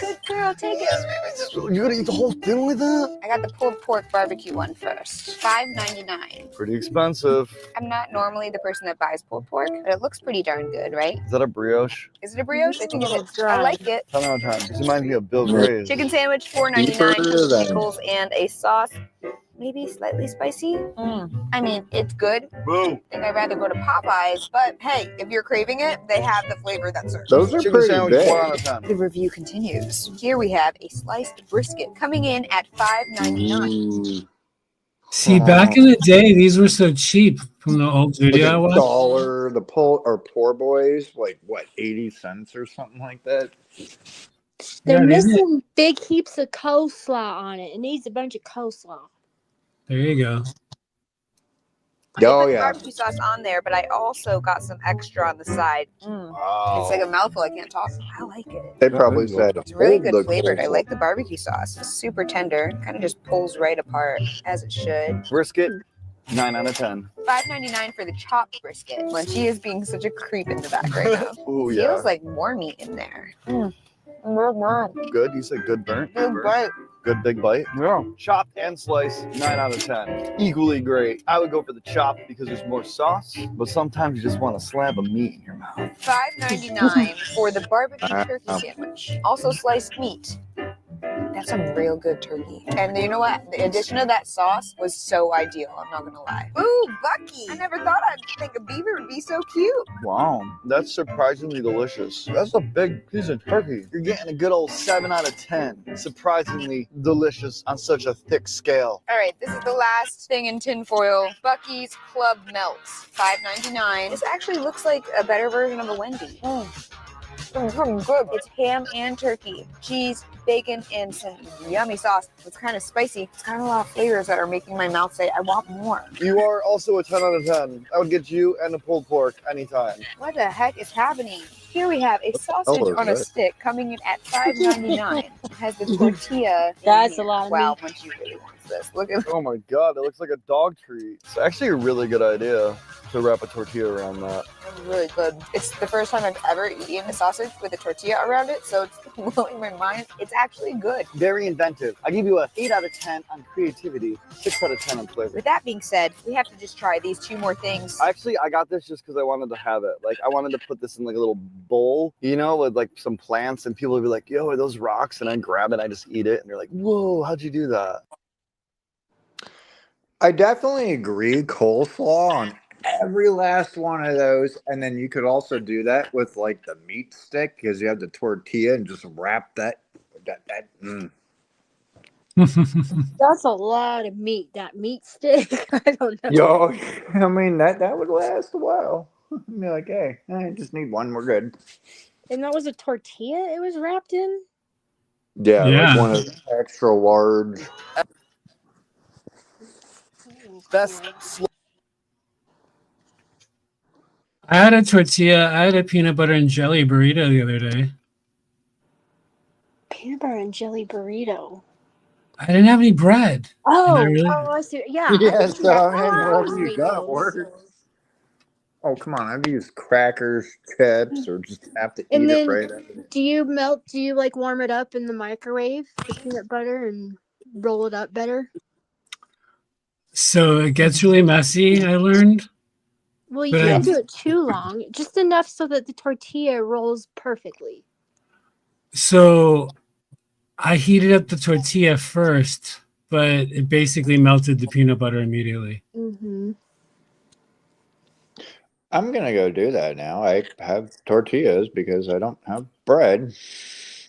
Good girl, take it. You gotta eat the whole thing like that? I got the pulled pork barbecue one first. $5.99. Pretty expensive. I'm not normally the person that buys pulled pork, but it looks pretty darn good, right? Is that a brioche? Is it a brioche? I think it little is. dry. I like it. 10 out of 10. This reminds me of Bill Gray's. Chicken sandwich, $4.99. Deeper Comes with than- pickles and a sauce. Maybe slightly spicy. I mean, it's good. Boo. I think I'd rather go to Popeyes, but hey, if you're craving it, they have the flavor that serves. Those are Chicken pretty sandwich, big. 1 out of 10. The review continues. Here we have a sliced brisket coming in at $5.99. Ooh. See, back in the day, these were so cheap from the old Like video I watched. $1, the poor boys, like what, 80 cents or something like that. They're Yeah, they did. missing big heaps of coleslaw on it. It needs a bunch of coleslaw. There you go. I Oh, put the yeah. barbecue sauce on there, but I also got some extra on the side. Wow. It's like a mouthful. I can't talk. I like it. They probably said, It's really "Hold good the flavored. I coleslaw." like the barbecue sauce. It's super tender. Kind of just pulls right apart as it should. Brisket, 9 out of 10. $5.99 for the chopped brisket. Munchie is being such a creep in the back right now. Ooh, yeah. Feels like more meat in there. Good. You said good burnt? Good bite. Good big bite? Yeah. Chopped and sliced, 9 out of 10. Equally great. I would go for the chopped because there's more sauce, but sometimes you just want a slab of meat in your mouth. $5.99 for the barbecue turkey Wow. sandwich. Also sliced meat. That's some real good turkey. And you know what? The addition of that sauce was so ideal. I'm not gonna lie. Ooh, Bucky! I never thought I'd think a beaver would be so cute. Wow, that's surprisingly delicious. That's a big piece of turkey. You're getting a good old 7 out of 10. Surprisingly delicious on such a thick scale. All right, this is the last thing in tinfoil. Bucky's Club Melts, $5.99. This actually looks like a better version of a Wendy. Good. It's ham and turkey, cheese, bacon, and some yummy sauce. It's kind of spicy. It's got a lot of flavors that are making my mouth say, I want more. You are also a 10 out of 10. I would get you and a pulled pork anytime. What the heck is happening? Here we have a sausage is on a that? stick coming in at $5.99. It has the tortilla. in That's here. a lot of Wow, meat. Munchie really wants this. Look at Oh my god, it looks like a dog treat. It's actually a really good idea to wrap a tortilla around that. It's really good. It's the first time I've ever eaten a sausage with a tortilla around it, so it's blowing my mind. It's actually good. Very inventive. I give you a 8 out of 10 on creativity, 6 out of 10 on flavor. With that being said, we have to just try these two more things. Actually, I got this just because I wanted to have it. Like, I wanted to put this in like a little bowl, you know, with like some plants, and people would be like, yo, are those rocks? And I grab it, I just eat it, and they're like, whoa, how'd you do that? I definitely agree. Coleslaw on every last one of those, and then you could also do that with like the meat stick because you have the tortilla and just wrap that. That's a lot of meat. That meat stick. I don't know. Yo, I mean that would last a while. Be like, hey, I just need one. We're good. And that was a tortilla it was wrapped in? Yeah, Yeah. like one of the extra large. Best I had a tortilla. I had a peanut butter and jelly burrito the other day. Peanut butter and jelly burrito. I didn't have any bread. Oh, I really- I see. Yeah. Yeah, so I mean, I whatever always you make got those. works. Oh, come on. I've used crackers, chips, or just have to And eat it then right after. do you like warm it up in the microwave, the peanut butter, and roll it up better? So it gets really messy, I learned. Well, you But can't do it too long, just enough so that the tortilla rolls perfectly. So I heated up the tortilla first, but it basically melted the peanut butter immediately. Mm-hmm. I'm going to go do that now. I have tortillas because I don't have bread.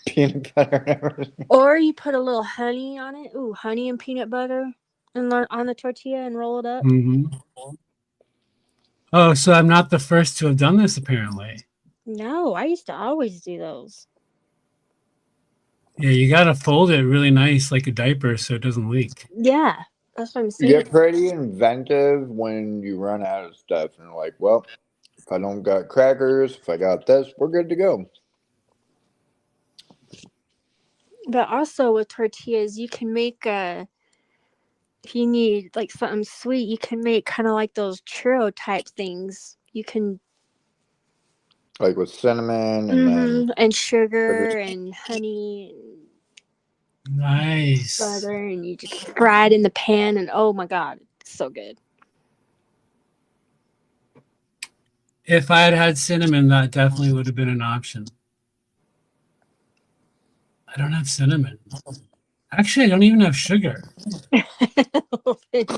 Peanut butter and everything. Or you put a little honey on it. Ooh, honey and peanut butter and on the tortilla and roll it up. hmm Oh, so I'm not the first to have done this, apparently. No, I used to always do those. Yeah, you gotta fold it really nice like a diaper so it doesn't leak. Yeah, that's what I'm You saying. get pretty inventive when you run out of stuff and you're like, well, if I don't got crackers, if I got this, we're good to go. But also with tortillas, you can make if you need like something sweet, you can make kind of like those churro type things. You can Like with cinnamon and then and sugar. sugar and honey and Nice. butter, and you just fry it in the pan, and oh my god, it's so good. If I had had cinnamon, that definitely would have been an option. I don't have cinnamon. Actually, I don't even have sugar.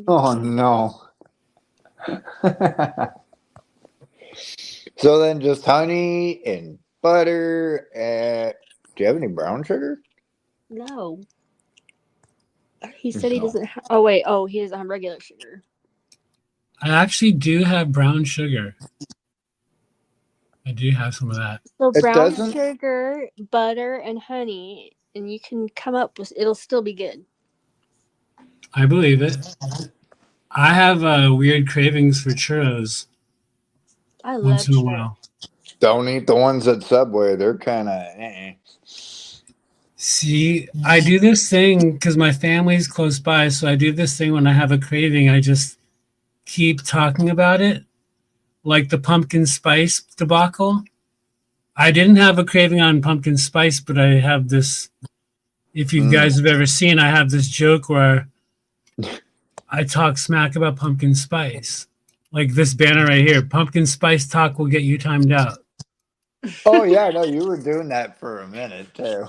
Oh no. So then just honey and butter. Do you have any brown sugar? No, he said he No. doesn't. Oh wait, oh he doesn't have regular sugar. I actually do have brown sugar. I do have some of that. So It brown doesn't. sugar, butter, and honey, and you can come up with it'll still be good. I believe it. I have weird cravings for churros I once love in a churros. while. Don't eat the ones at Subway. They're kind of. See, I do this thing because my family's close by. So I do this thing when I have a craving. I just keep talking about it, like the pumpkin spice debacle. I didn't have a craving on pumpkin spice, but I have this. If you guys have ever seen, I have this joke where I talk smack about pumpkin spice. Like this banner right here, pumpkin spice talk will get you timed out. Oh yeah, no, you were doing that for a minute too.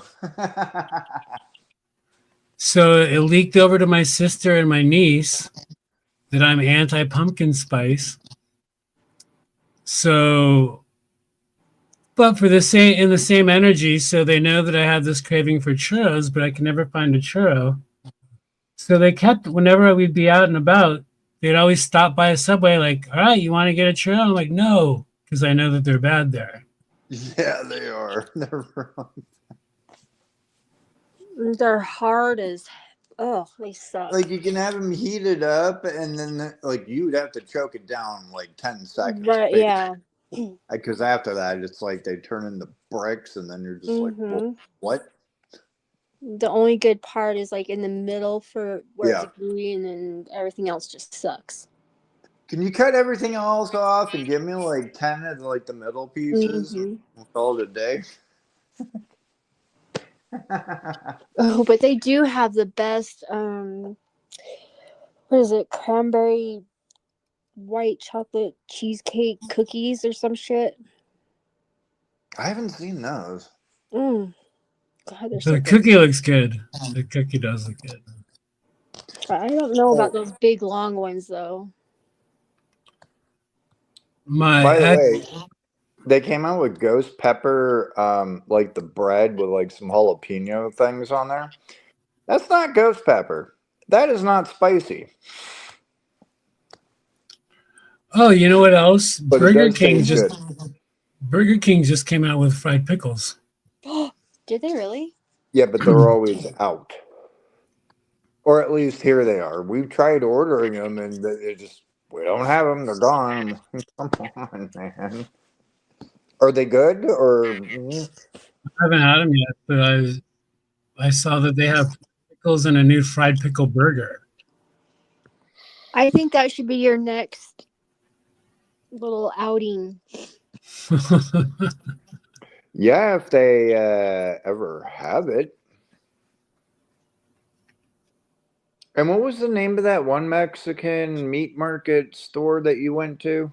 So it leaked over to my sister and my niece that I'm anti pumpkin spice. So, but for the same in the same energy, so they know that I have this craving for churros, but I can never find a churro. So they kept whenever we'd be out and about, they'd always stop by a Subway, like, "All right, you want to get a churro?" I'm like, "No," because I know that they're bad there. Yeah, they are. They're wrong. They're hard as they suck. Like you can have them heated up, and then like you would have to choke it down like 10 seconds. Right? Yeah. Because after that, it's like they turn into bricks, and then you're just like, what? The only good part is like in the middle for where Yeah. it's gooey, and then everything else just sucks. Can you cut everything else off and give me like 10 of like the middle pieces? And we'll call it a day. Oh, but they do have the best what is it? Cranberry white chocolate cheesecake cookies or some shit. I haven't seen those. God, they're so The good. cookie looks good. The cookie does look good. I don't know about those big long ones though. By the way, they came out with ghost pepper, like the bread with like some jalapeno things on there. That's not ghost pepper. That is not spicy. Oh, you know what else? But it does taste good. Burger King just came out with fried pickles. Did they really? Yeah, but they're always out. Or at least here they are. We've tried ordering them, and they just we don't have them. They're gone. Come on, man. Are they good or? I haven't had them yet, but I saw that they have pickles and a new fried pickle burger. I think that should be your next little outing. Yeah, if they ever have it. And what was the name of that one Mexican meat market store that you went to?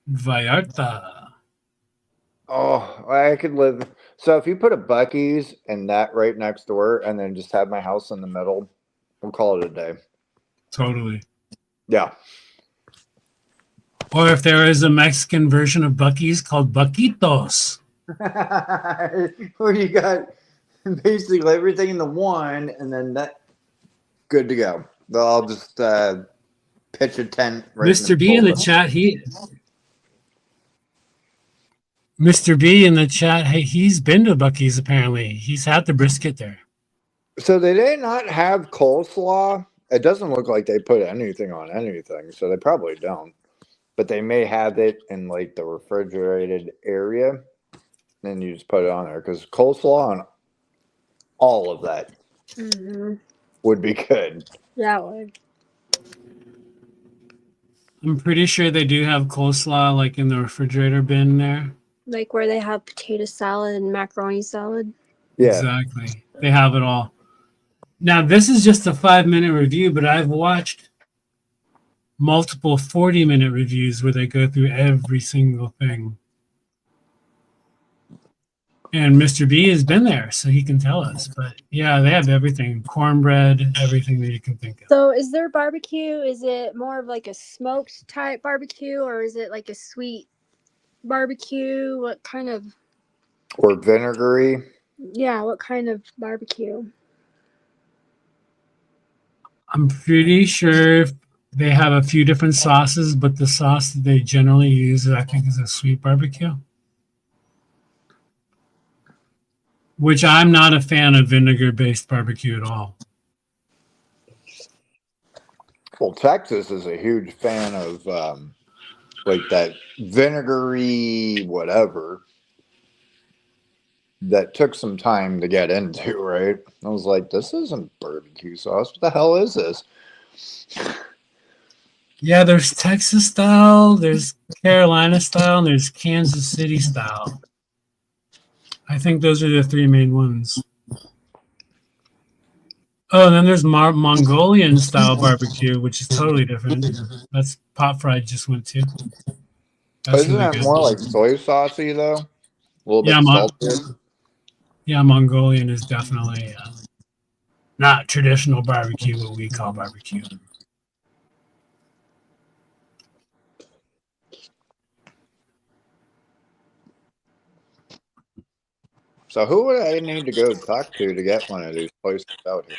Vallarta. Oh, I could live. So if you put a Buc-ee's and that right next door, and then just have my house in the middle, we'll call it a day. Totally. Yeah. Or if there is a Mexican version of Buc-ee's called Buquitos. Where you got basically everything in the one, and then that good to go. I'll just pitch a tent. Right Mr. B in the chat, Mr. B in the chat, hey, he's been to Buc-ee's apparently. He's had the brisket there. So they did not have coleslaw. It doesn't look like they put anything on anything, so they probably don't. But they may have it in like the refrigerated area, and you just put it on there because coleslaw and all of that Mm-hmm. would be good. Yeah, it would. I'm pretty sure they do have coleslaw like in the refrigerator bin there. Like where they have potato salad and macaroni salad. Yeah. Exactly. They have it all. Now, this is just a 5-minute review, but I've watched multiple 40-minute reviews where they go through every single thing. And Mr. B has been there, so he can tell us. But yeah, they have everything, cornbread, everything that you can think of. So is their barbecue, is it more of like a smoked type barbecue or is it like a sweet barbecue? What kind of, Or vinegary. yeah, what kind of barbecue? I'm pretty sure they have a few different sauces, but the sauce that they generally use, I think, is a sweet barbecue. Which I'm not a fan of vinegar-based barbecue at all. Well, Texas is a huge fan of like that vinegary whatever that took some time to get into, right? I was like, this isn't barbecue sauce. What the hell is this? Yeah, there's Texas style, there's Carolina style, and there's Kansas City style. I think those are the three main ones. Oh, and then there's Mongolian style barbecue, which is totally different. That's Pot Fried just went to. That's Isn't really that good. more like soy saucy though? A little Yeah, bit salty. yeah, Mongolian is definitely not traditional barbecue, what we call barbecue. So who would I need to go talk to get one of these places out here?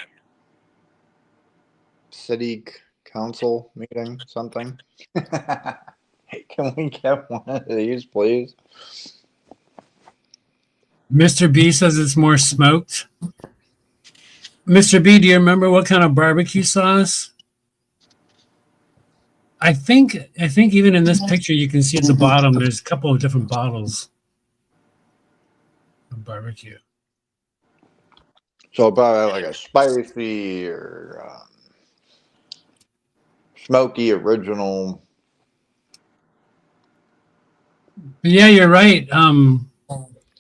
City council meeting, something? Hey, can we get one of these, please? Mr. B says it's more smoked. Mr. B, do you remember what kind of barbecue sauce? I think even in this picture you can see at the bottom there's a couple of different bottles of barbecue. So about like a spicy or smoky original. But yeah, you're right.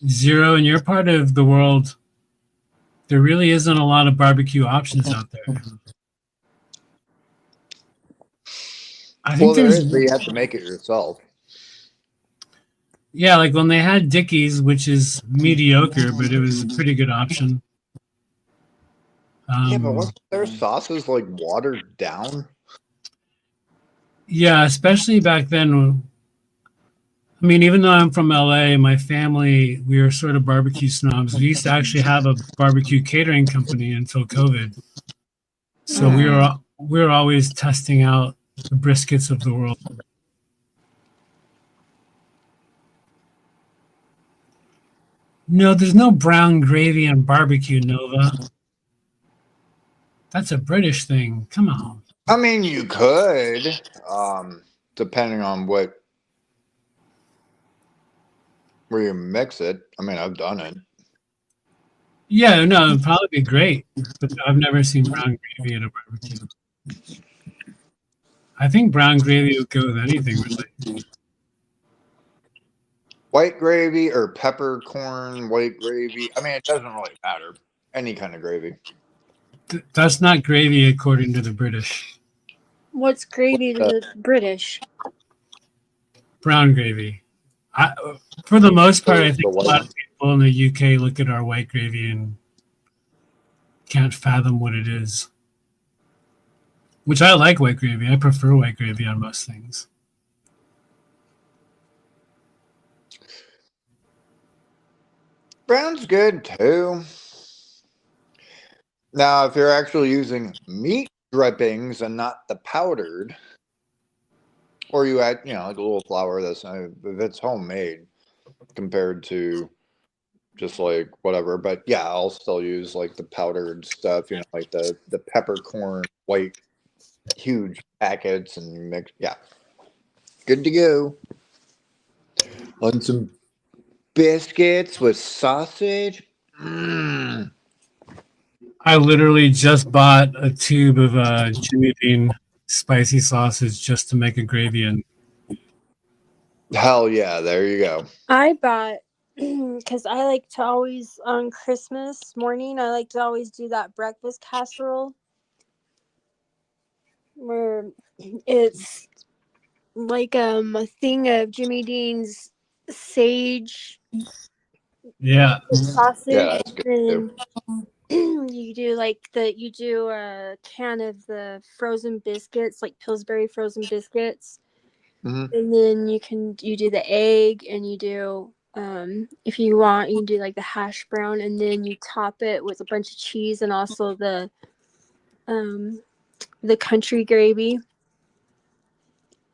Zero, in your part of the world, there really isn't a lot of barbecue options out there. I think Well, there there's, is, but you have to make it yourself. yeah, like when they had Dickies, which is mediocre, but it was a pretty good option. Yeah, but wasn't their sauces like watered down? Yeah, especially back then. I mean, even though I'm from LA, my family, we were sort of barbecue snobs. We used to actually have a barbecue catering company until COVID. So we were always testing out the briskets of the world. No, there's no brown gravy on barbecue, Nova. That's a British thing. Come on. I mean, you could, depending on where you mix it. I mean, I've done it. Yeah, no, it'd probably be great, but I've never seen brown gravy at a barbecue. I think brown gravy would go with anything, really. White gravy or peppercorn white gravy. I mean, it doesn't really matter. Any kind of gravy. That's not gravy according to the British. What's gravy to the British? Brown gravy. For the most part, I The think a white. lot of people in the UK look at our white gravy and can't fathom what it is. Which I like white gravy. I prefer white gravy on most things. Brown's good too. Now, if you're actually using meat drippings and not the powdered, or you add, like a little flour, that's if it's homemade compared to just like whatever. But yeah, I'll still use like the powdered stuff, like the peppercorn white huge packets and mix. Yeah, good to go. On some biscuits with sausage. Mm. I literally just bought a tube of Jimmy Dean spicy sausage just to make a gravy in. Hell yeah, there you go. I bought because I like to always on Christmas morning. I like to always do that breakfast casserole where it's like a thing of Jimmy Dean's sage Yeah. sausage, Yeah, that's good too. and you do a can of the frozen biscuits, like Pillsbury frozen biscuits, Hmm. and then you do the egg, and you do if you want you can do like the hash brown, and then you top it with a bunch of cheese and also um the country gravy,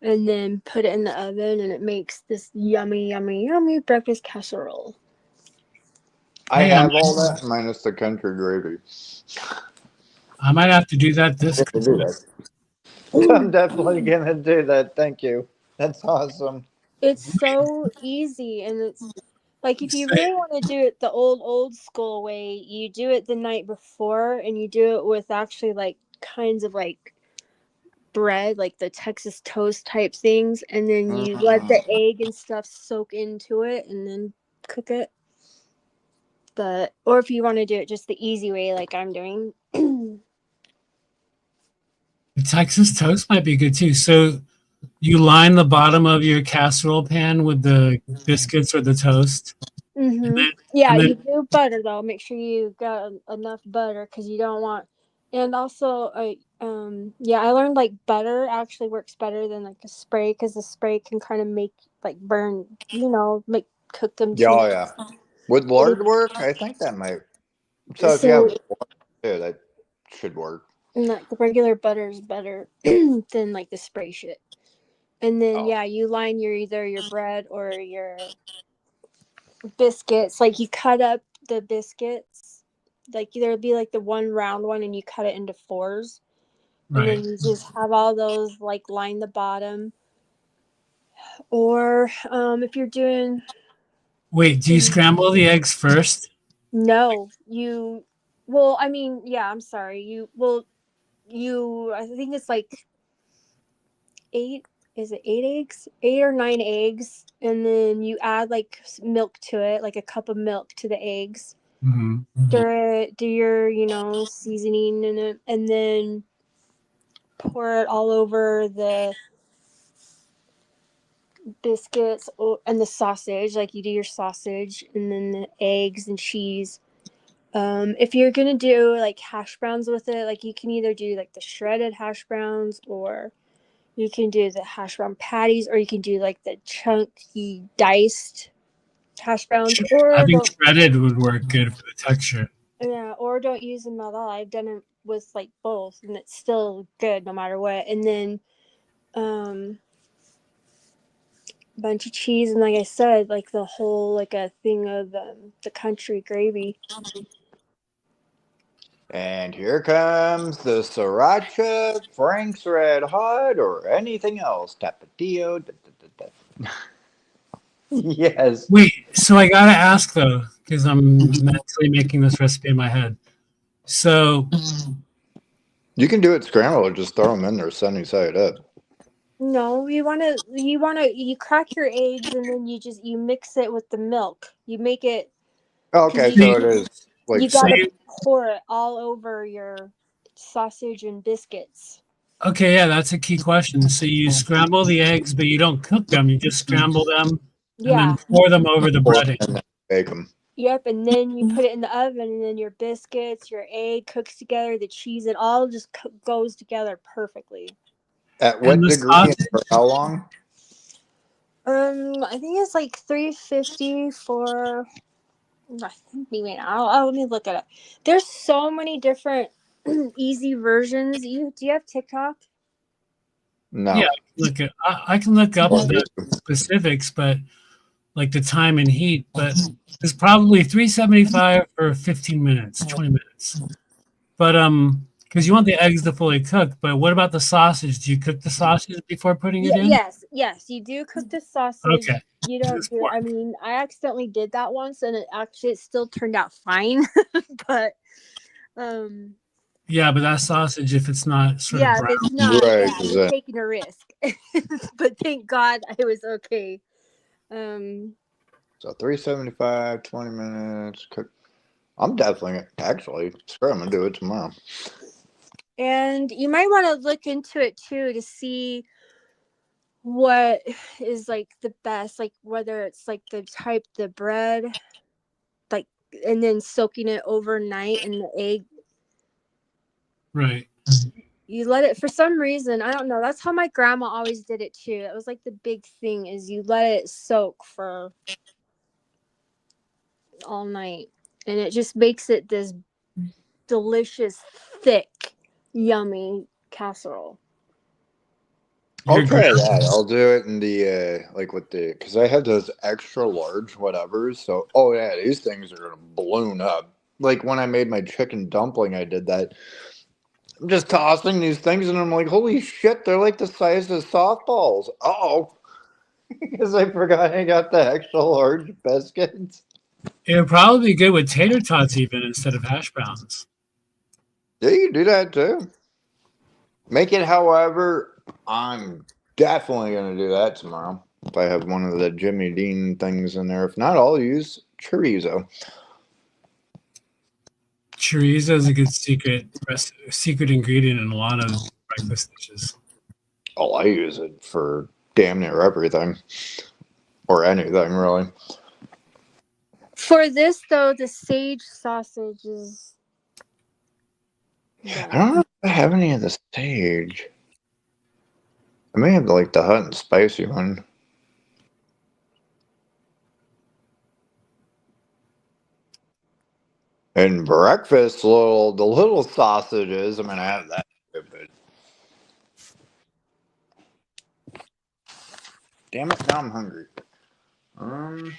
and then put it in the oven, and it makes this yummy, yummy, yummy breakfast casserole. I Hey, have all that minus the country gravy. I might have to do that this I'm gonna do Christmas. that. I'm definitely gonna do that. Thank you. That's awesome. It's so easy, and it's like if you Say, really want to do it the old school way, you do it the night before, and you do it with actually like kinds of like bread, like the Texas toast type things, and then you let the Mm. egg and stuff soak into it and then cook it. But or if you want to do it just the easy way like I'm doing. the Texas toast might be good too. So you line the bottom of your casserole pan with the biscuits or the toast, and then Yeah, and you then do butter though. Make sure you got enough butter because you don't want. And also, yeah, I learned like butter actually works better than like a spray because the spray can kind of make like burn, make cook them Yeah, too oh, much. yeah. Would lard work? I think that might. So if you have So, lard too, that should work. like the regular butter is better than like the spray shit. And then Oh, yeah, you line either your bread or your biscuits. Like you cut up the biscuits. Like there'll be like the one round one, and you cut it into fours, and right. then you just have all those like line the bottom. Or if you're doing Wait, do you scramble the eggs first? no, you well, I mean, yeah, I'm sorry. I think it's like eight. Is it 8 eggs? 8 or 9 eggs, and then you add like milk to it, like a cup of milk to the eggs. Hmm. Stir it, do your seasoning in it, and then pour it all over the biscuits and the sausage. Like you do your sausage, and then the eggs and cheese. If you're gonna do like hash browns with it, like you can either do like the shredded hash browns, or you can do the hash brown patties, or you can do like the chunky diced hash browns, I or think don't. shredded would work good for the texture. Yeah, or don't use them at all. I've done it with like both, and it's still good no matter what. And then um bunch of cheese, and like I said, like the whole like a thing of the country gravy. and here comes the sriracha, Frank's Red Hot, or anything else. Tapatio. Da, da, da, da. Yes. Wait, so I gotta ask though, because I'm mentally making this recipe in my head. So You can do it scrambled or just throw them in there sunny side up. No, you crack your eggs, and then you mix it with the milk. You make it because Okay, you so so it is like you so gotta you, pour it all over your sausage and biscuits. okay, yeah, that's a key question. So you scramble the eggs, but you don't cook them. You just scramble them and then Yeah. pour them over the pour breading. and then bake them. Yep, and then you put it in the oven, and then your biscuits, your egg cooks together, the cheese, it all just goes together perfectly. At And what the degree and sausage, for how long? I think it's like 350 for. I think maybe let me look it up. There's so many different easy versions. Do you have TikTok? yeah, No. I can look up Or the do- specifics, but like the time and heat, but it's probably 375 for 15 minutes, 20 minutes. But because you want the eggs to fully cook. But what about the sausage? Do you cook the sausage before putting it in? Yes, you do cook the sausage. Okay. You don't Just do. pork. I mean, I accidentally did that once, and it still turned out fine. But um, Yeah, but that sausage, if it's not sort of yeah, if brown, it's not, right. yeah, you're taking a risk. But thank God it was okay. Um, So 375, 20 minutes. Cook. I'm definitely actually screw. I'm gonna do it tomorrow. and you might want to look into it too to see what is like the best, like whether it's like the bread, like, and then soaking it overnight in the egg. right? You let it, for some reason, I don't know, that's how my grandma always did it too. It was like the big thing is you let it soak for all night, and it just makes it this delicious, thick, yummy casserole. I'll Your try grandma. that. I'll do it in the like with the because I had those extra large whatever. So oh yeah, these things are gonna balloon up. Like when I made my chicken dumpling, I did that. I'm just tossing these things, and I'm like, holy shit, they're like the size of softballs. Oh, because I forgot I got the extra large biscuits. It would probably be good with tater tots even instead of hash browns. Yeah, you do that too. Make it, however, I'm definitely gonna do that tomorrow. If I have one of the Jimmy Dean things in there. If not, I'll use chorizo. Chorizo is a good secret ingredient in a lot of breakfast dishes. Oh, I use it for damn near everything. Or anything, really. For this though, the sage sausage is I don't know if I have any of the sage. I may have like the hot and spicy one. And breakfast, the little sausages. I'm gonna have that. But damn it, now I'm hungry. Um,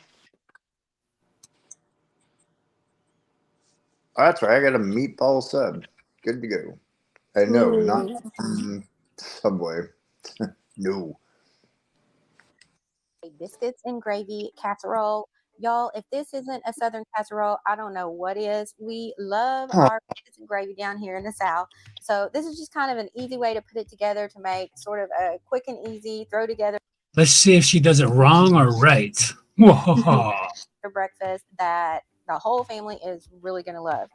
oh, that's right. I got a meatball sub. Good to go. And no, not Subway. No. Biscuits and gravy casserole. Y'all, if this isn't a Southern casserole, I don't know what is. We love Huh. our biscuits and gravy down here in the South. So this is just kind of an easy way to put it together to make sort of a quick and easy throw together Let's see if she does it wrong or right. Whoa. for breakfast that the whole family is really going to love.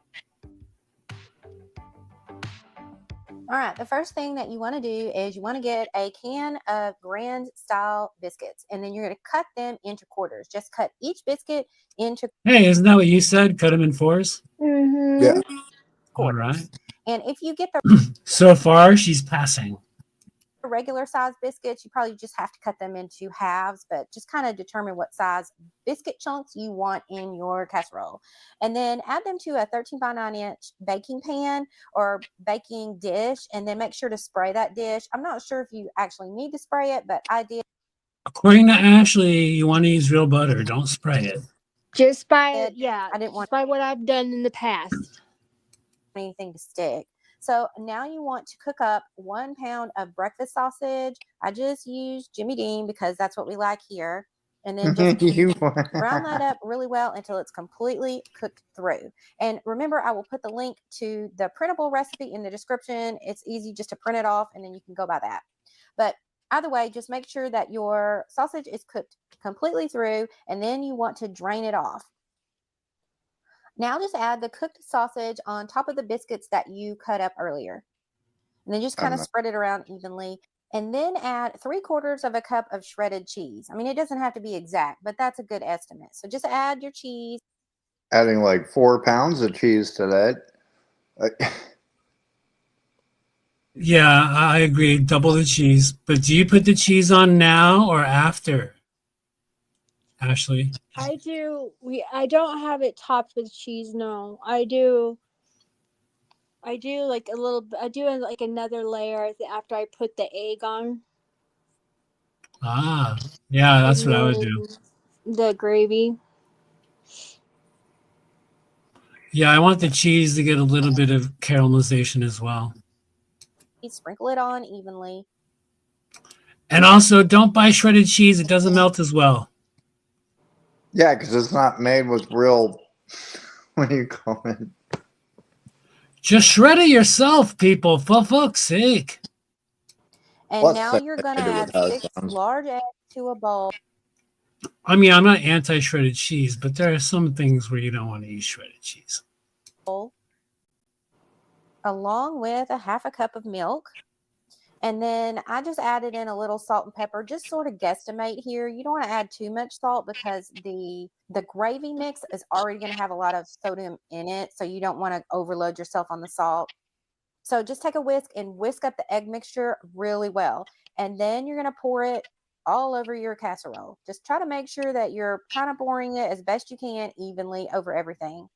All right, the first thing that you want to do is you want to get a can of grand style biscuits, and then you're going to cut them into quarters. Just cut each biscuit into Hey, isn't that what you said? Cut them in fours? Yeah. All quarters. right. And if you get the So far, she's passing. regular size biscuits, you probably just have to cut them into halves, but just kind of determine what size biscuit chunks you want in your casserole. And then add them to a 13 by 9 inch baking pan or baking dish, and then make sure to spray that dish. I'm not sure if you actually need to spray it, but I did. According to Ashley, you want to use real butter. Don't spray it. just by I didn't want just by what I've done in the past. anything to stick. So now you want to cook up 1 pound of breakfast sausage. I just use Jimmy Dean because that's what we like here. And then just brown that up really well until it's completely cooked through. And remember, I will put the link to the printable recipe in the description. It's easy just to print it off and then you can go by that. But either way, just make sure that your sausage is cooked completely through, and then you want to drain it off. Now just add the cooked sausage on top of the biscuits that you cut up earlier. And then just kind of spread it around evenly. And then add 3/4 of a cup of shredded cheese. I mean, it doesn't have to be exact, but that's a good estimate. So just add your cheese. Adding like 4 pounds of cheese to that. Yeah, I agree. Double the cheese. But do you put the cheese on now or after, Ashley? I do. I don't have it topped with cheese. No, I do. I do like a little. I do like another layer after I put the egg on. Ah, yeah, that's And what I would then do. The gravy. Yeah, I want the cheese to get a little bit of caramelization as well. You sprinkle it on evenly. And also, don't buy shredded cheese; it doesn't melt as well. Yeah, because it's not made with real. What do you call it? Just shred it yourself, people. For fuck's sake. And Plus, now you're going to add 6 large eggs to a bowl. I mean, I'm not anti-shredded cheese, but there are some things where you don't want to eat shredded cheese. Along with a half a cup of milk. And then I just added in a little salt and pepper, just sort of guesstimate here. You don't want to add too much salt because the gravy mix is already going to have a lot of sodium in it. So you don't want to overload yourself on the salt. So just take a whisk and whisk up the egg mixture really well. And then you're going to pour it all over your casserole. Just try to make sure that you're kind of pouring it as best you can evenly over everything.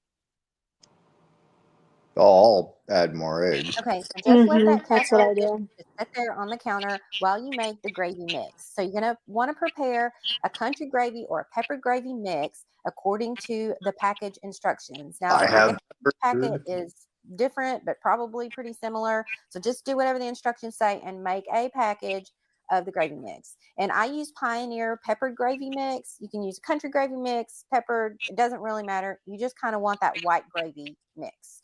I'll add more eggs. Okay, so just let that That's what I casserole do. just sit there on the counter while you make the gravy mix. So you're going to want to prepare a country gravy or a peppered gravy mix according to the package instructions. Now, I have each packet is different, but probably pretty similar. So just do whatever the instructions say and make a package of the gravy mix. And I use Pioneer peppered gravy mix. You can use country gravy mix, peppered. It doesn't really matter. You just kind of want that white gravy mix.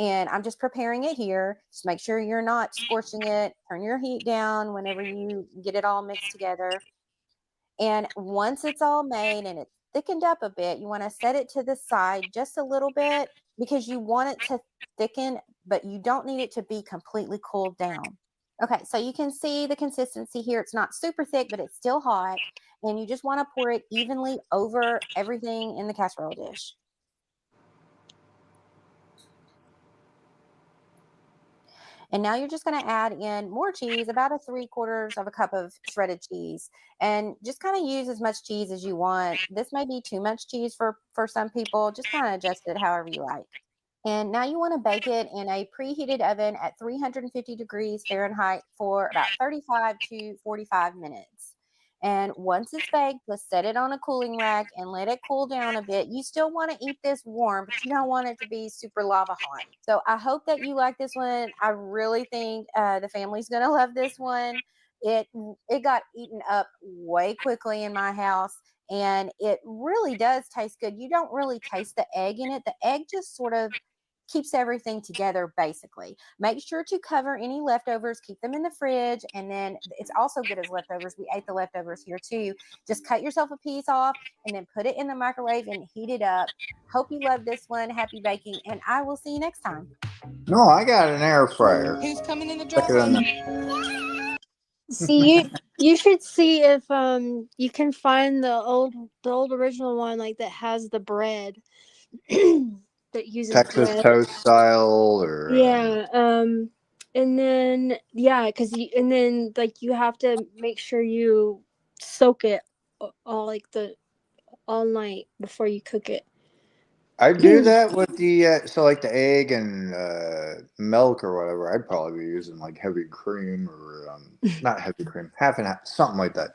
And I'm just preparing it here. Just make sure you're not scorching it. Turn your heat down whenever you get it all mixed together. And once it's all made and it's thickened up a bit, you want to set it to the side just a little bit because you want it to thicken, but you don't need it to be completely cooled down. Okay, so you can see the consistency here. It's not super thick, but it's still hot. And you just want to pour it evenly over everything in the casserole dish. And now you're just going to add in more cheese, about a 3/4 of a cup of shredded cheese, and just kind of use as much cheese as you want. This may be too much cheese for some people. Just kind of adjust it however you like. And now you want to bake it in a preheated oven at 350 degrees Fahrenheit for about 35 to 45 minutes. And once it's baked, just set it on a cooling rack and let it cool down a bit. You still want to eat this warm, but you don't want it to be super lava hot. So I hope that you like this one. I really think the family's going to love this one. It got eaten up way quickly in my house, and it really does taste good. You don't really taste the egg in it. The egg just sort of keeps everything together basically. Make sure to cover any leftovers, keep them in the fridge, and then it's also good as leftovers. We ate the leftovers here too. Just cut yourself a piece off and then put it in the microwave and heat it up. Hope you love this one. Happy baking, and I will see you next time. No, I got an air fryer. Who's coming in the Check it on driveway? See, you should see if you can find the old original one like that has the bread that uses Texas bread. toast style or Yeah, and then because and then like you have to make sure you soak it all like the all night before you cook it. I do that with the so like the egg and milk or whatever. I'd probably be using like heavy cream or not heavy cream, half and half, something like that.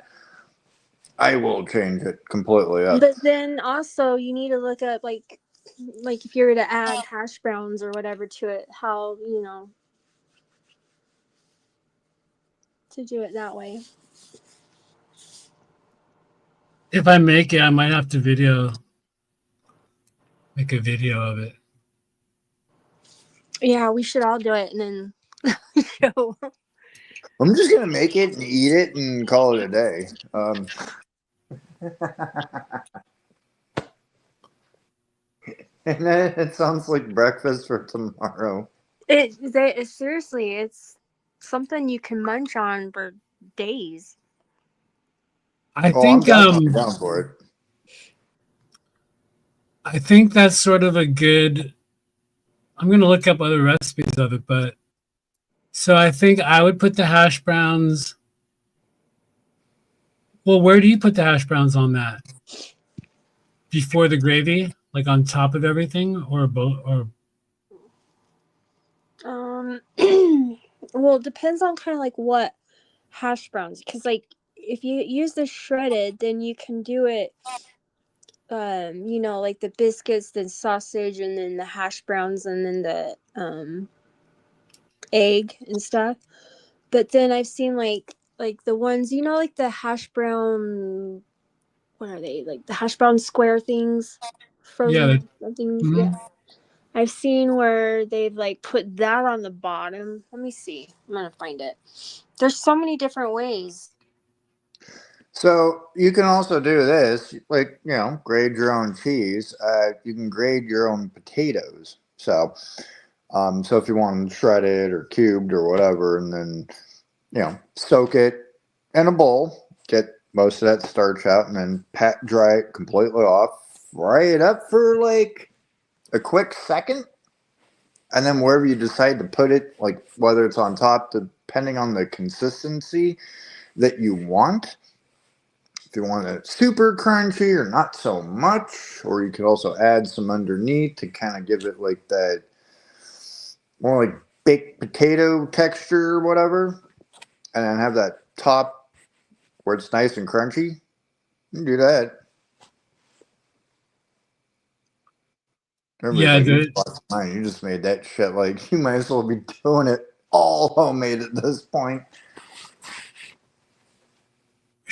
I will change it completely up. But then also you need to look up like if you were to add hash browns or whatever to it, how to do it that way. If I make it, I might have to make a video of it. Yeah, we should all do it and then show. I'm just gonna make it and eat it and call it a day. And then it sounds like breakfast for tomorrow. Seriously, it's something you can munch on for days. I Oh, I'm think definitely down for it. I think that's sort of a good. I'm gonna look up other recipes of it, but so I think I would put the hash browns. Well, where do you put the hash browns on that? Before the gravy, like on top of everything, or both, or Well, it depends on kind of like what hash browns, because like if you use the shredded, then you can do it you know, like the biscuits, the sausage, and then the hash browns, and then the egg and stuff. But then I've seen like the ones, you know, like the hash brown, what are they, like the hash brown square things, Yeah. frozen things. Mhm. Yeah, I've seen where they've like put that on the bottom. Let me see, I'm gonna find it. There's so many different ways. So you can also do this, like, grade your own cheese. You can grade your own potatoes. So if you want them shredded or cubed or whatever, and then soak it in a bowl, get most of that starch out, and then pat dry it completely off. Fry it up for like a quick second, and then wherever you decide to put it, like whether it's on top, depending on the consistency that you want. If you want it super crunchy or not so much, or you could also add some underneath to kind of give it like that more like baked potato texture or whatever, and then have that top where it's nice and crunchy. You can do that. Everybody's Yeah, like, you the just lost mine. You just made that shit. Like, you might as well be doing it all homemade at this point.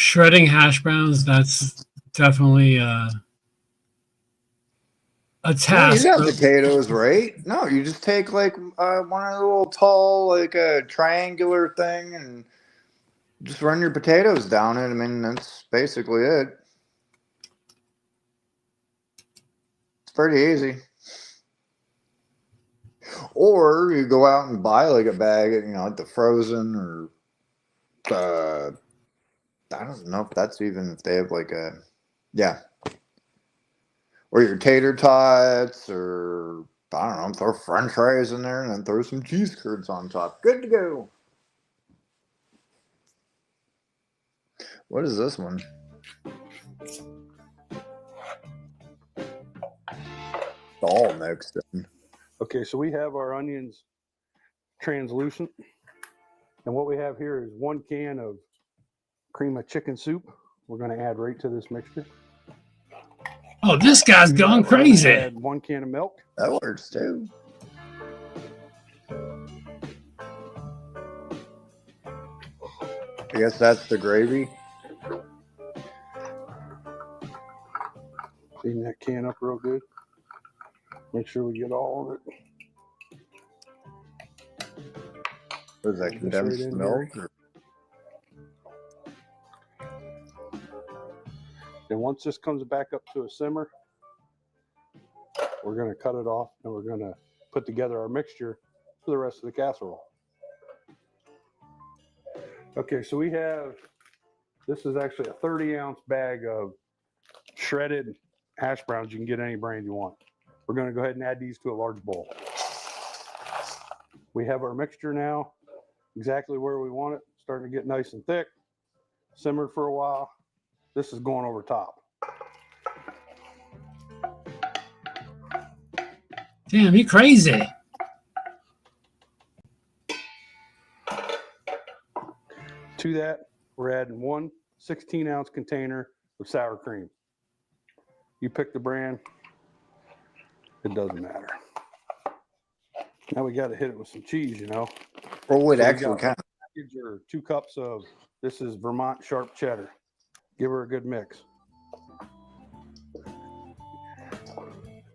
shredding hash browns, that's definitely a No, you task. got But potatoes, right? No, you just take like one of the little tall, like a triangular thing, and just run your potatoes down it. I mean, that's basically it. It's pretty easy. Or you go out and buy like a bag, like the frozen, or I don't know if that's even if they have like yeah, or your tater tots, or I don't know, throw French fries in there and then throw some cheese curds on top. Good to go. What is this one? It's all mixed in. Okay, so we have our onions translucent, and what we have here is 1 can of cream of chicken soup. We're going to add right to this mixture. oh, this guy's gone We're going to crazy. add 1 can of milk. That works too. I guess that's the gravy. Clean that can up real good. Make sure we get all of it. What is that, condensed right milk? And once this comes back up to a simmer, we're going to cut it off and we're going to put together our mixture for the rest of the casserole. Okay, so we have, this is actually a 30-ounce bag of shredded hash browns. You can get any brand you want. We're going to go ahead and add these to a large bowl. We have our mixture now exactly where we want it, starting to get nice and thick. Simmered for a while. This is going over top. Damn, you crazy. To that, we're adding 1 16-ounce container of sour cream. You pick the brand, it doesn't matter. Now we got to hit it with some cheese, Or would So actually kind of. package or 2 cups of, this is Vermont sharp cheddar. Give her a good mix.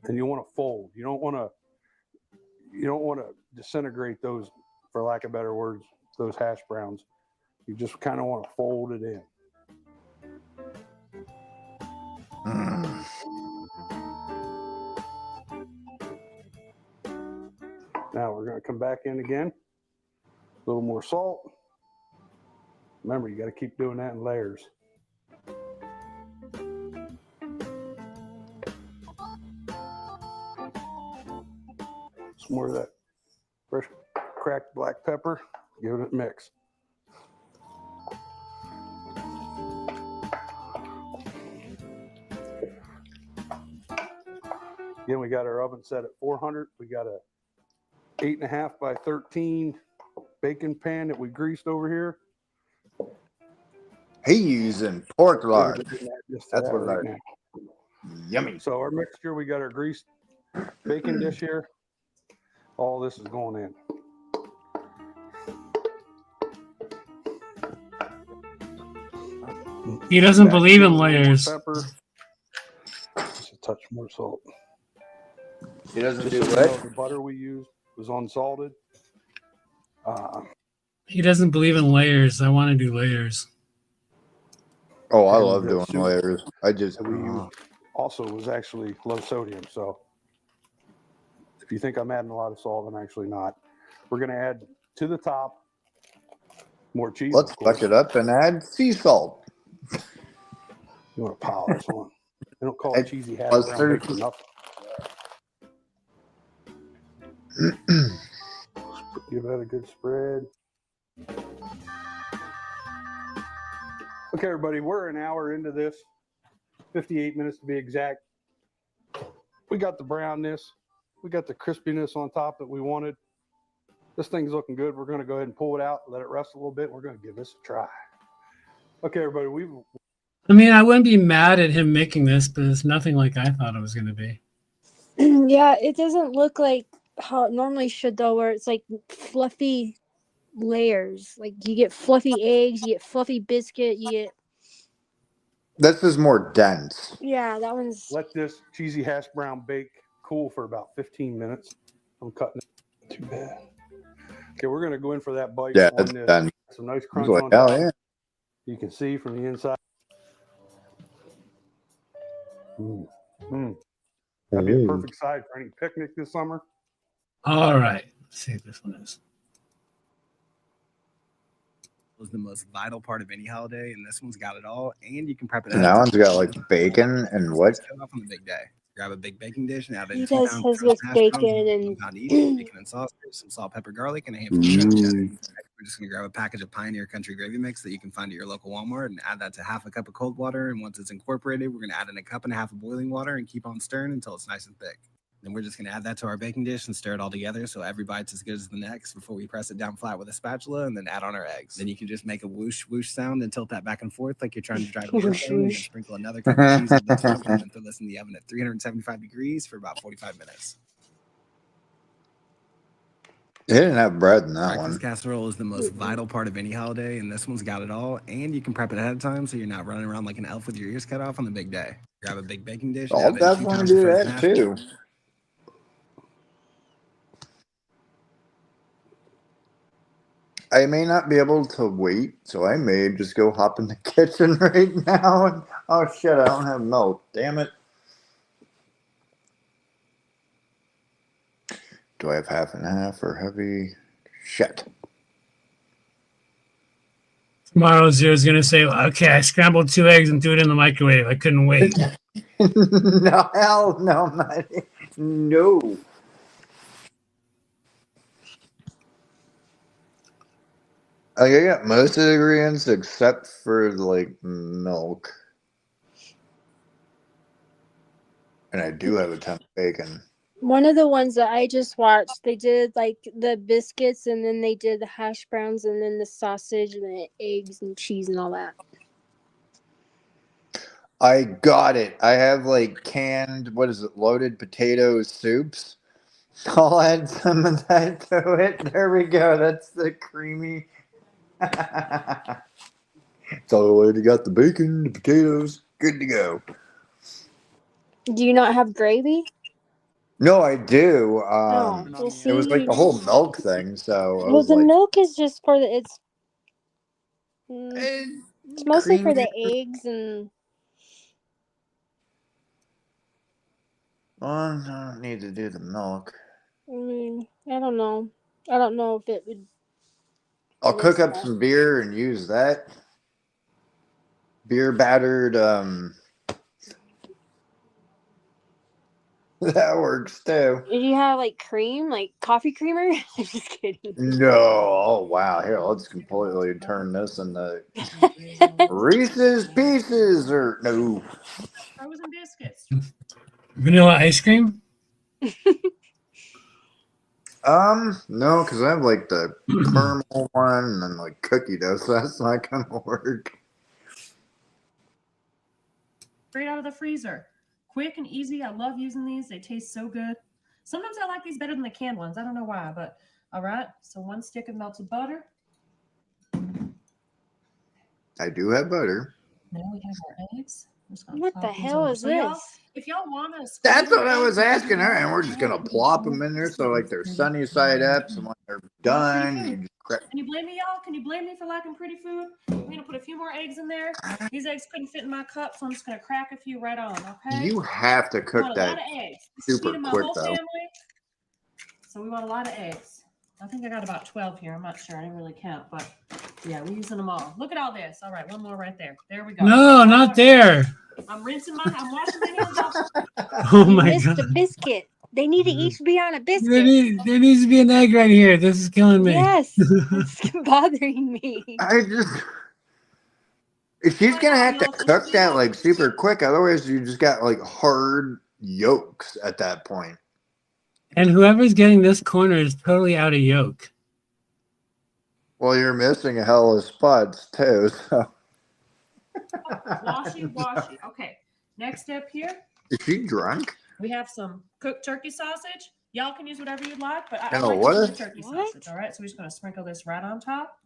And you want to fold. You don't want to disintegrate those, for lack of better words, those hash browns. You just kind of want to fold it in. Now we're going to come back in again. A little more salt. Remember, you got to keep doing that in layers. Some more of that fresh cracked black pepper. Give it a mix. Again, we got our oven set at 400. We got a 8.5 by 13 baking pan that we greased over here. He's using pork lard. Just That's what right our now. Yummy. So our mixture, we got our greased bacon dish here. All this is going in. He doesn't Back believe in in a little more layers. pepper. Just a touch more salt. He doesn't Just do so you know, what? the butter we used was unsalted. He doesn't believe in layers. I want to do layers. Oh, I And love the doing soup layers. I just that we used also was actually low sodium. So if you think I'm adding a lot of salt, I'm actually not. We're going to add to the top more cheese, let's of course. fuck it up and add sea salt. You want to pile this on. They don't call it It's cheesy hash plus brown bake for 30. nothing. Give that a good spread. Okay, everybody, we're an hour into this, 58 minutes to be exact. We got the brownness, we got the crispiness on top that we wanted. This thing's looking good. We're going to go ahead and pull it out, let it rest a little bit. We're going to give this a try. Okay, everybody, I mean, I wouldn't be mad at him making this, but it's nothing like I thought it was going to be. Yeah, it doesn't look like how it normally should though, where it's like fluffy layers. Like you get fluffy eggs, you get fluffy biscuit, you get This is more dense. yeah, that one's let this cheesy hash brown bake cool for about 15 minutes. I'm cutting it too bad. Okay, we're going to go in for that bite Yeah, on it's this. dense. Some nice It's crunch like, on hell top. yeah. You can see from the inside. That'd be a perfect side for any picnic this summer. All right. Let's see what this one is. Was the most vital part of any holiday, and this one's got it all. And you can prep it. And that one's got like bacon and what? Off on the big day. Grab a big baking dish and add in he 2 does pounds his of with hash bacon browns, and 1 pound each, bacon and sausage, some salt, pepper, garlic, and a handful of shredded cheddar. We're just gonna grab a package of Pioneer Country gravy mix that you can find at your local Walmart and add that to half a cup of cold water. And once it's incorporated, we're gonna add in a cup and a half of boiling water and keep on stirring until it's nice and thick. Then we're just going to add that to our baking dish and stir it all together so every bite's as good as the next before we press it down flat with a spatula and then add on our eggs. Then you can just make a whoosh whoosh sound and tilt that back and forth like you're trying to drive a airplane, and then sprinkle another cup of cheese over the top and then throw this in the oven at 375 degrees for about 45 minutes. They didn't have bread in that Breakfast one. casserole is the most vital part of any holiday, and this one's got it all. And you can prep it ahead of time so you're not running around like an elf with your ears cut off on the big day. Grab a big baking dish. I'll And add in 2 definitely pounds of do frozen that hash too. I may not be able to wait, so I may just go hop in the kitchen right now. And oh shit, I don't have milk. Damn it. Do I have half and half or heavy? Shit. Tomorrow, Zero's going to say, okay, I scrambled 2 eggs and threw it in the microwave. I couldn't wait. No, hell no, buddy. No. Like, I got most of the ingredients except for like milk. And I do have a ton of bacon. one of the ones that I just watched, they did like the biscuits and then they did the hash browns and then the sausage and the eggs and cheese and all that. I got it. I have like canned, what is it, loaded potato soups. I'll add some of that to it. There we go. That's the creamy. So I already got the bacon, the potatoes, good to go. Do you not have gravy? No, I do. Oh, we'll see. It was like the whole milk thing, so I Well, was the like, milk is just for the it's mostly for the eggs and. Oh, I don't need to do the milk. I mean, I don't know. I don't know if it would. I'll cook up some beer and use that. Beer battered, that works too. Do you have like cream, like coffee creamer? I'm just kidding. No, oh wow, here, let's completely turn this into Reese's Pieces, or no. Frozen biscuits. Vanilla ice cream? No, because I have like the caramel one and then like cookie dough, so that's not gonna work. Straight out of the freezer. quick and easy. I love using these. They taste so good. Sometimes I like these better than the canned ones. I don't know why, but all right. So 1 stick of melted butter. I do have butter. Now we have our eggs. What the hell is this? If y'all want to, That's what I was asking her, and we're just gonna plop them in there so like they're sunny side up. So when they're done, you just crack. Can you blame me, y'all? Can you blame me for liking pretty food? We're gonna put a few more eggs in there. These eggs couldn't fit in my cup, so I'm just gonna crack a few right on. Okay. You have to cook want that a lot of eggs. super quick though. Family, so we want a lot of eggs. I think I got about 12 here. I'm not sure. I didn't really count, but yeah, we're using them all. Look at all this. All right, one more right there. There we go. No, not there. I'm washing my hands off. Oh my god. The biscuit. They need to each be on a biscuit. There needs to be an egg right here. This is killing me. Yes, it's bothering me. She's gonna have to cook that like super quick. Otherwise, you just got like hard yolks at that point. And whoever's getting this corner is totally out of yolk. Well, you're missing a hell of spots too. So. Washy. Okay. Next step here. Is she drunk? We have some cooked turkey sausage. Y'all can use whatever you'd like, but I like the turkey sausage. All right, so we're just gonna sprinkle this right on top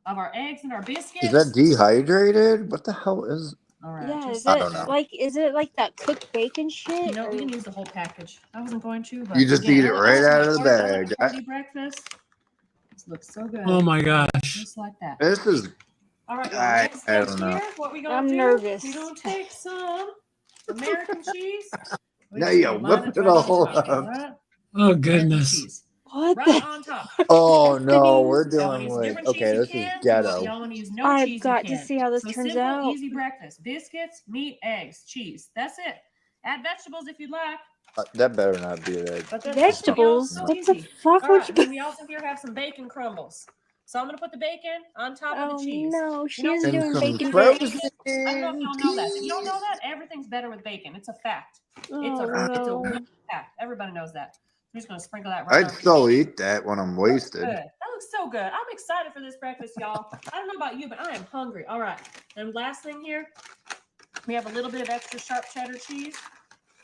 of our eggs and our biscuits. Is that dehydrated? What the hell is? All right. Yeah, is it like that cooked bacon shit? You know, we can use the whole package. I wasn't going to, but you just eat it right out of the bag. Hearty breakfast. This looks so good. Oh my gosh. Just like that. This is. All right. I don't know. Here, what we gonna do? Nervous. We're gonna take some American cheese. Now you whip it all up. Right? Oh goodness. What right on top. Oh no, we're doing like okay. This is ghetto. Y'all want to use no I've got to see how this turns simple, out. Easy breakfast: biscuits, meat, eggs, cheese. That's it. Add vegetables if you'd like. That better not be that. But vegetables? So what easy. the fuck would you? We also here have some bacon crumbles. So I'm gonna put the bacon on top of the cheese. No, she is doing bacon. Frozen I don't know if y'all know that. If you don't know that, everything's better with bacon. It's a fact. It's a fact. Everybody knows that. I'm just gonna sprinkle that right. I'd still eat that when I'm wasted. That looks so good. I'm excited for this breakfast, y'all. I don't know about you, but I am hungry. All right. And last thing here, we have a little bit of extra sharp cheddar cheese.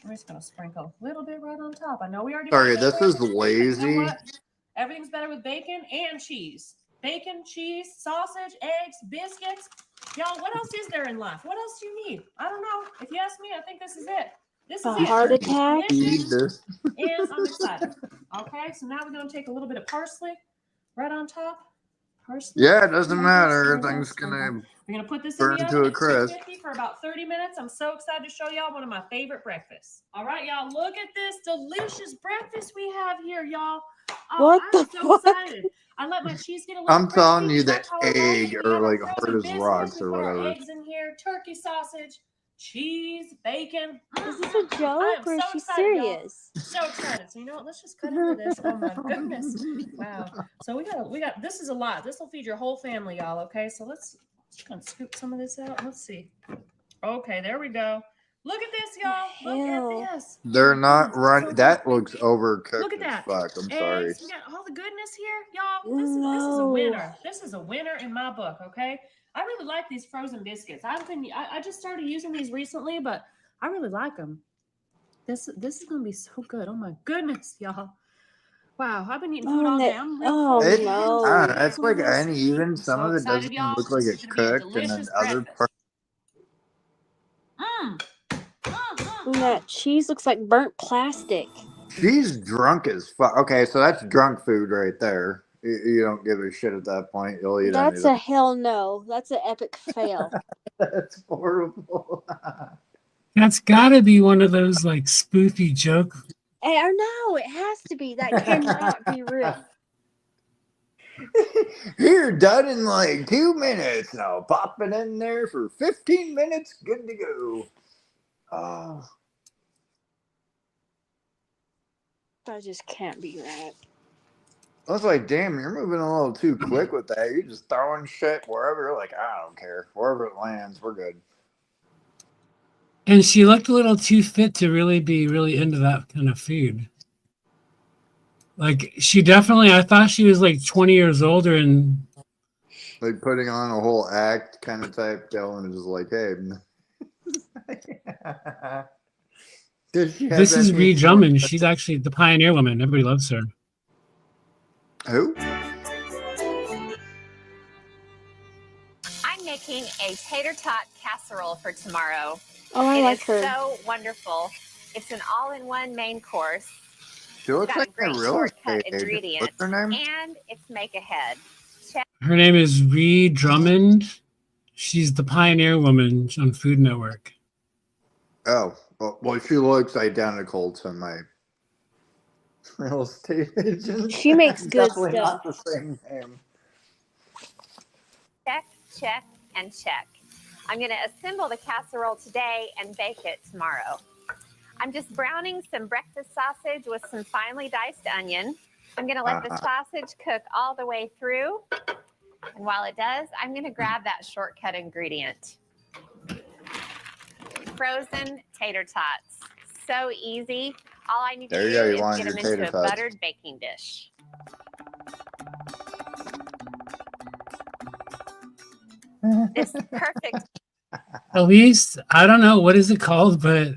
We're just gonna sprinkle a little bit right on top. I know we already. Sorry, this is lazy. You know everything's better with bacon and cheese. Bacon, cheese, sausage, eggs, biscuits. Y'all, what else is there in life? What else do you need? I don't know. If you ask me, I think this is it. This is a heart attack. And I'm excited. Okay, so now we're going to take a little bit of parsley right on top. Parsley. Yeah, it doesn't matter. Everything's gonna. We're going to put this burn in the to oven a crisp for about 30 minutes. I'm so excited to show y'all one of my favorite breakfasts. All right, y'all, look at this delicious breakfast we have here, y'all. What I'm so excited. I let my cheese get a little I'm telling you, the crispy. egg or like hard as rocks or whatever. Eggs in here, turkey sausage, cheese, bacon. Is this a joke or is she serious? So excited. So you know what? Let's just cut into this. Oh my goodness. Wow. So we got this is a lot. This will feed your whole family, y'all. Okay. So let's scoop some of this out. Let's see. Okay, there we go. Look at this, y'all. Look at this. They're not running. That looks overcooked. Look at that. Fuck, I'm sorry. We got all the goodness here, y'all. This is a winner. This is a winner in my book. Okay. I really like these frozen biscuits. I just started using these recently, but I really like them. This is gonna be so good. Oh my goodness, y'all! Wow, I've been eating food all day. I'm real no, it's like uneven. Some of it doesn't look like it's cooked, and then other parts. That cheese looks like burnt plastic. She's drunk as fuck. Okay, so that's drunk food right there. You don't give a shit at that point. You'll eat. That's a hell no. That's an epic fail. That's horrible. That's got to be one of those like spoofy joke. Hey, I know it has to be. That cannot be real. You're done in like 2 minutes now. Pop it in there for 15 minutes. Good to go. Oh. That just can't be right. I was like, damn, you're moving a little too quick with that. You're just throwing shit wherever. Like, I don't care. Wherever it lands, we're good. And she looked a little too fit to really be really into that kind of food. Like, she definitely, I thought she was like 20 years older and like putting on a whole act kind of type deal and just like, hey. Does she have This is any Ree sort Drummond. of- She's actually the pioneer woman. Everybody loves her. Who? I'm making a tater tot casserole for tomorrow. Oh, I It like is her. so wonderful. It's an all-in-one main course. She looks Got like a a great real shortcut estate agent. ingredient, What's her name? and it's make ahead. Her name is Ree Drummond. She's the pioneer woman on Food Network. Oh, well, she looks identical to my real estate agent. She makes good Definitely stuff. not the same name. Check, check, and check. I'm going to assemble the casserole today and bake it tomorrow. I'm just browning some breakfast sausage with some finely diced onion. I'm going to let the sausage cook all the way through. And while it does, I'm going to grab that shortcut ingredient. Frozen tater tots. So easy. All I need to do is get them into a buttered baking dish. This perfect. At least, I don't know, what is it called, but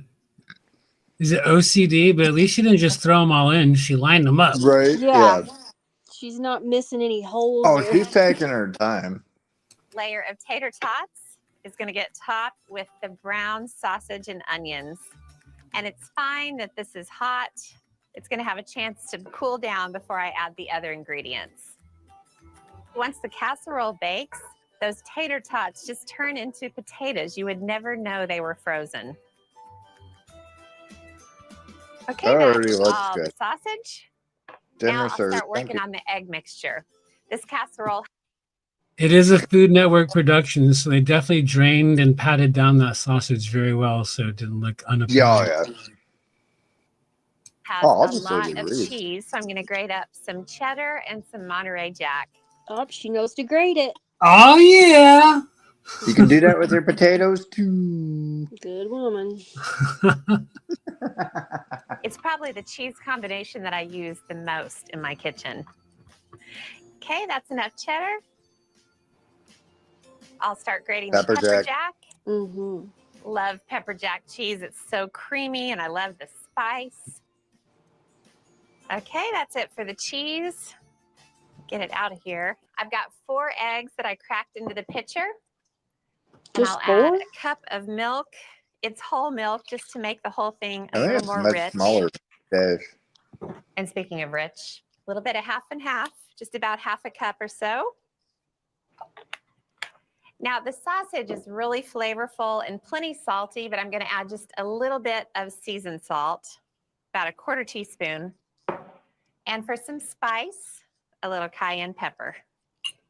is it OCD? But at least she didn't just throw them all in. She lined them up. Right? Yeah. She's not missing any holes. Oh, she's taking her time. Layer of tater tots is going to get topped with the brown sausage and onions. And it's fine that this is hot. It's going to have a chance to cool down before I add the other ingredients. Once the casserole bakes, those tater tots just turn into potatoes. You would never know they were frozen. Okay, that's all the sausage. Now I'll start working on the egg mixture. This casserole. It is a Food Network production, so they definitely drained and patted down that sausage very well so it didn't look unappealing. Yeah. Has a lot of cheese, so I'm going to grate up some cheddar and some Monterey Jack. Oh, she knows to grate it. Oh, yeah. You can do that with your potatoes, too. Good woman. It's probably the cheese combination that I use the most in my kitchen. Okay, that's enough cheddar. I'll start grating the pepper jack. Mm-hmm. Love pepper jack cheese. It's so creamy, and I love the spice. Okay, that's it for the cheese. Get it out of here. I've got 4 eggs that I cracked into the pitcher. Just and I'll 4? add a cup of milk. It's whole milk just to make the whole thing a little more rich. Smaller dish. And speaking of rich, a little bit of half and half, just about half a cup or so. Now the sausage is really flavorful and plenty salty, but I'm going to add just a little bit of seasoned salt, about 1/4 teaspoon. And for some spice, a little cayenne pepper.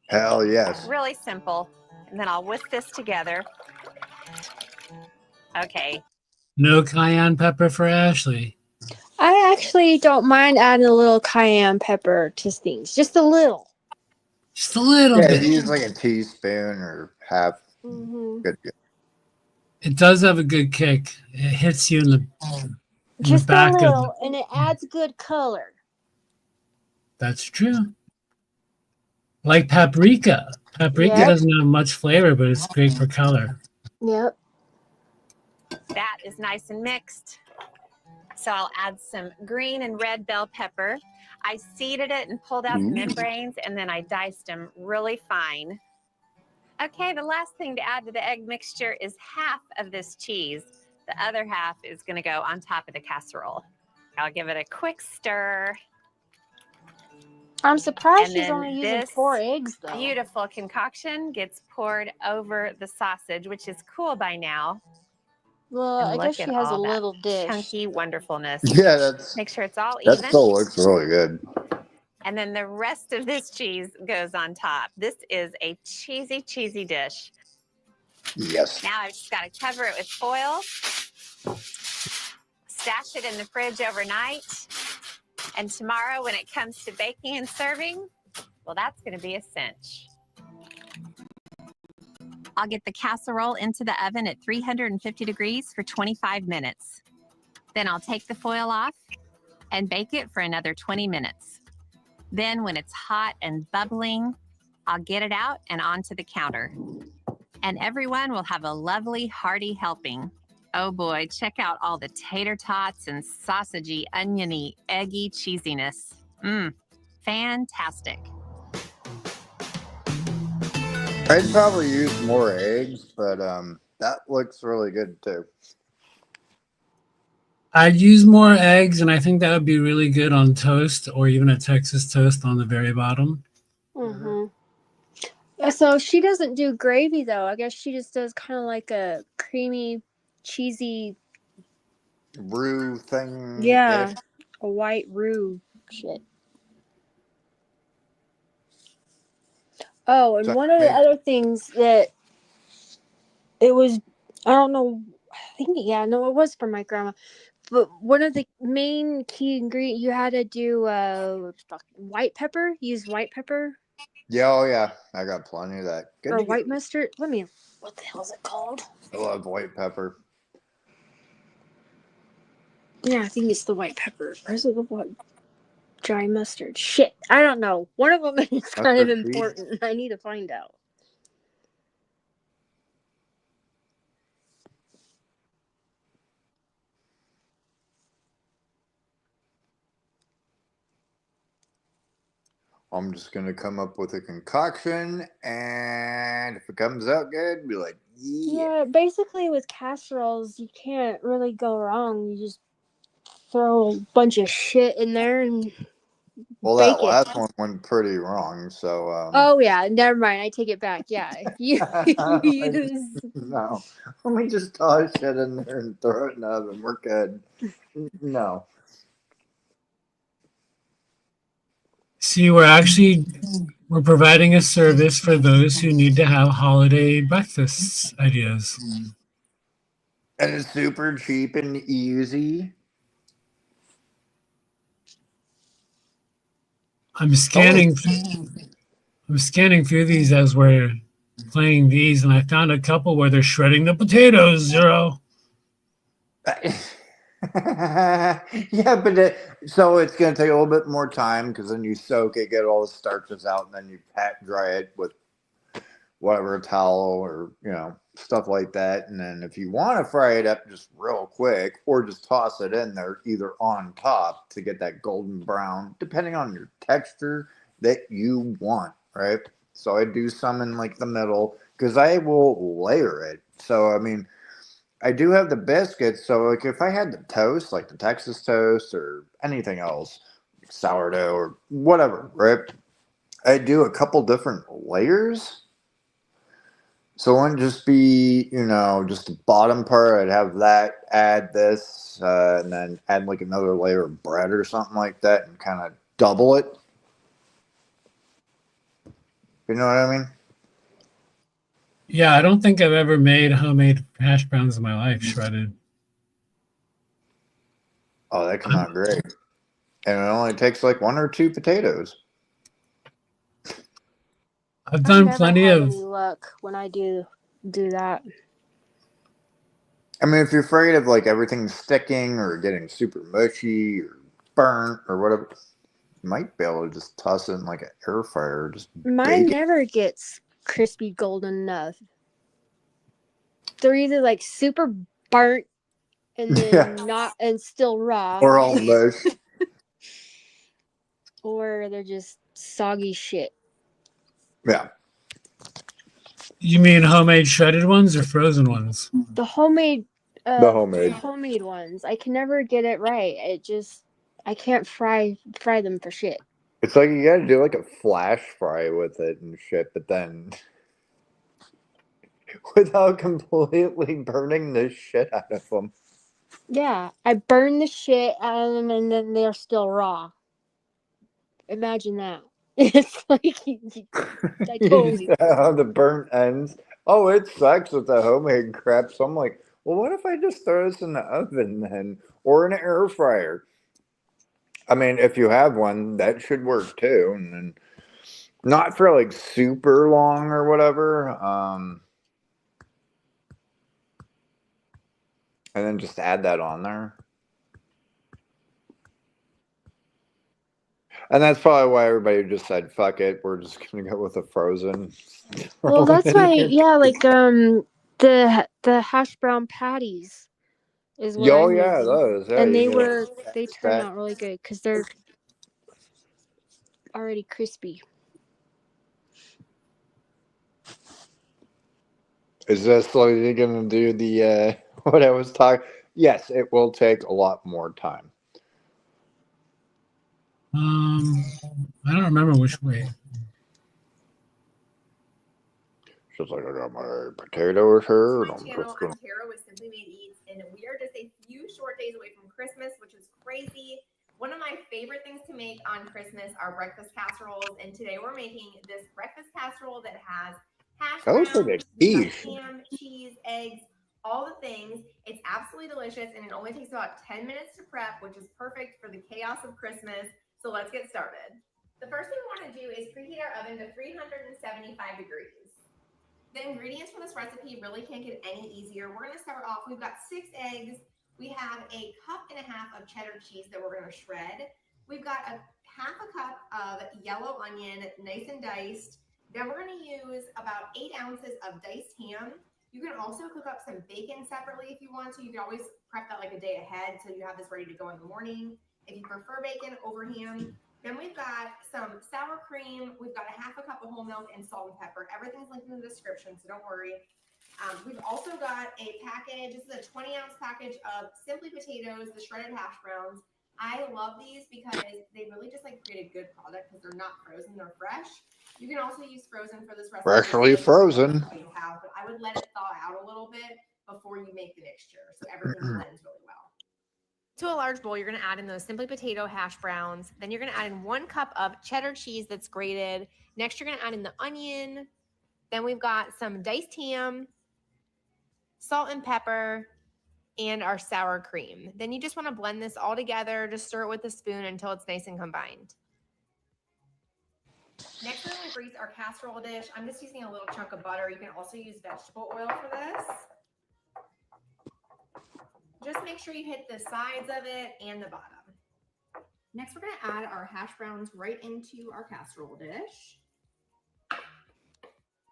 Hell yes. Really simple. And then I'll whisk this together. Okay. No cayenne pepper for Ashley. I actually don't mind adding a little cayenne pepper to things. Just a little. Just a little bit. Use like a teaspoon or half. Mm-hmm. Good. It does have a good kick. It hits you in the Just back a little, of and it adds good color. That's true. Like paprika. Paprika doesn't have much flavor, but it's great for color. Yep. That is nice and mixed. So I'll add some green and red bell pepper. I seeded it and pulled out the membranes, and then I diced them really fine. Okay, the last thing to add to the egg mixture is half of this cheese. The other half is going to go on top of the casserole. I'll give it a quick stir. I'm surprised And she's then only using this 4 eggs, though. Beautiful concoction gets poured over the sausage, which is cool by now. Well, And I guess look she at has a all that little dish. chunky wonderfulness. Yeah, that's Make sure it's all that even. still looks really good. And then the rest of this cheese goes on top. This is a cheesy, cheesy dish. Yes. Now I've just got to cover it with foil, stash it in the fridge overnight, and tomorrow when it comes to baking and serving, well, that's going to be a cinch. I'll get the casserole into the oven at 350 degrees for 25 minutes. Then I'll take the foil off and bake it for another 20 minutes. Then when it's hot and bubbling, I'll get it out and onto the counter. And everyone will have a lovely, hearty helping. Oh boy, check out all the tater tots and sausagey, oniony, eggy cheesiness. Mmm, fantastic. I'd probably use more eggs, but that looks really good too. I'd use more eggs, and I think that would be really good on toast or even a Texas toast on the very bottom. Mm-hmm. So she doesn't do gravy though. I guess she just does kind of like a creamy, cheesy. Roux thing. Yeah, a white roux shit. Oh, and So one of the make other things that it was, I don't know, I think, yeah, no, it was from my grandma. But one of the main key ingredients, you had to do white pepper. Use white pepper yeah, oh yeah, I got plenty of that. Good or to go. white mustard. What the hell is it called? I love white pepper. Yeah, I think it's the white pepper. Or is it the what? Dry mustard. Shit, I don't know. One of them is kind of Mustard seed. important. I need to find out. I'm just gonna come up with a concoction, and if it comes out good, be like, yeah. Yeah, basically with casseroles, you can't really go wrong. You just throw a bunch of shit in there and Well, that bake it. last one went pretty wrong, so Oh yeah, never mind. I take it back. Yeah, if you like, use. no. Let me just toss shit in there and throw it in the oven. We're good. No. See, we're providing a service for those who need to have holiday breakfast ideas. And it's super cheap and easy. I'm scanning through these as we're playing these, and I found a couple where they're shredding the potatoes. Zero. Yeah, but so it's going to take a little bit more time because then you soak it, get all the starches out, and then you pat dry it with whatever, a towel or stuff like that. And then if you want to fry it up just real quick, or just toss it in there either on top to get that golden brown, depending on your texture that you want, right? So I do some in like the middle because I will layer it. So I mean, I do have the biscuits, so like if I had the toast, like the Texas toast or anything else, sourdough or whatever, right? I do a couple different layers. So it wouldn't just be, just the bottom part. I'd have that, add this, and then add like another layer of bread or something like that and kind of double it. You know what I mean? Yeah, I don't think I've ever made homemade hash browns in my life, shredded. Oh, that come out great. And it only takes like 1 or 2 potatoes. I've I done never plenty have of. any luck when I do that. I mean, if you're afraid of like everything sticking or getting super mushy or burnt or whatever, you might be able to just toss it in like an air fryer, just Mine bake it. never gets crispy golden enough. They're either like super burnt and Yeah, then not and still raw, or all mush. or they're just soggy shit. Yeah. You mean homemade shredded ones or frozen ones? The homemade, The homemade. homemade ones, I can never get it right. I can't fry them for shit. It's like you gotta do like a flash fry with it and shit, but then without completely burning the shit out of them. Yeah, I burn the shit out of them and then they're still raw. Imagine that. It's like I You just totally. have the burnt ends. Oh, it sucks with the homemade crap. So I'm like, well, what if I just throw this in the oven then, or in an air fryer? I mean, if you have one, that should work too, and then not for like super long or whatever. And then just add that on there. And that's probably why everybody just said, fuck it, we're just gonna go with a frozen. Well, Throw that's it in why. your- Yeah, like the hash brown patties. is what I'm yeah, using. those. Yeah, And you they turn out really good because they're already crispy. Is this like you're gonna do the what I was talking? Yes, it will take a lot more time. I don't remember which way. Just like I got my potatoes here, and My I'm channel, just gonna. I'm Tara with Simply Made Eats, and we are just a few short days away from Christmas, which is crazy. One of my favorite things to make on Christmas are breakfast casseroles, and today we're making this breakfast casserole that has hash That looks like browns, a we've got quiche. ham, cheese, eggs, all the things. It's absolutely delicious, and it only takes about 10 minutes to prep, which is perfect for the chaos of Christmas. So let's get started. The first thing we want to do is preheat our oven to 375 degrees. The ingredients for this recipe really can't get any easier. We're going to start off, we've got 6 eggs. We have a cup and a half of cheddar cheese that we're going to shred. We've got a half a cup of yellow onion, nice and diced. Then we're going to use about 8 ounces of diced ham. You can also cook up some bacon separately if you want to. You can always prep that like a day ahead so you have this ready to go in the morning. If you prefer bacon over ham. Then we've got some sour cream. We've got a half a cup of whole milk and salt and pepper. Everything's linked in the description, so don't worry. We've also got a package. This is a 20-ounce package of Simply Potatoes, the shredded hash browns. I love these because they really just like create a good product because they're not frozen, they're fresh. You can also use frozen for this recipe. Freshly frozen. You have, but I would let it thaw out a little bit before you make the mixture so everything blends really well. To a large bowl, you're going to add in those Simply Potato hash browns. Then you're going to add in 1 cup of cheddar cheese that's grated. Next, you're going to add in the onion. Then we've got some diced ham, salt and pepper, and our sour cream. Then you just want to blend this all together. Just stir it with a spoon until it's nice and combined. Next, we're going to grease our casserole dish. I'm just using a little chunk of butter. You can also use vegetable oil for this. Just make sure you hit the sides of it and the bottom. Next, we're going to add our hash browns right into our casserole dish.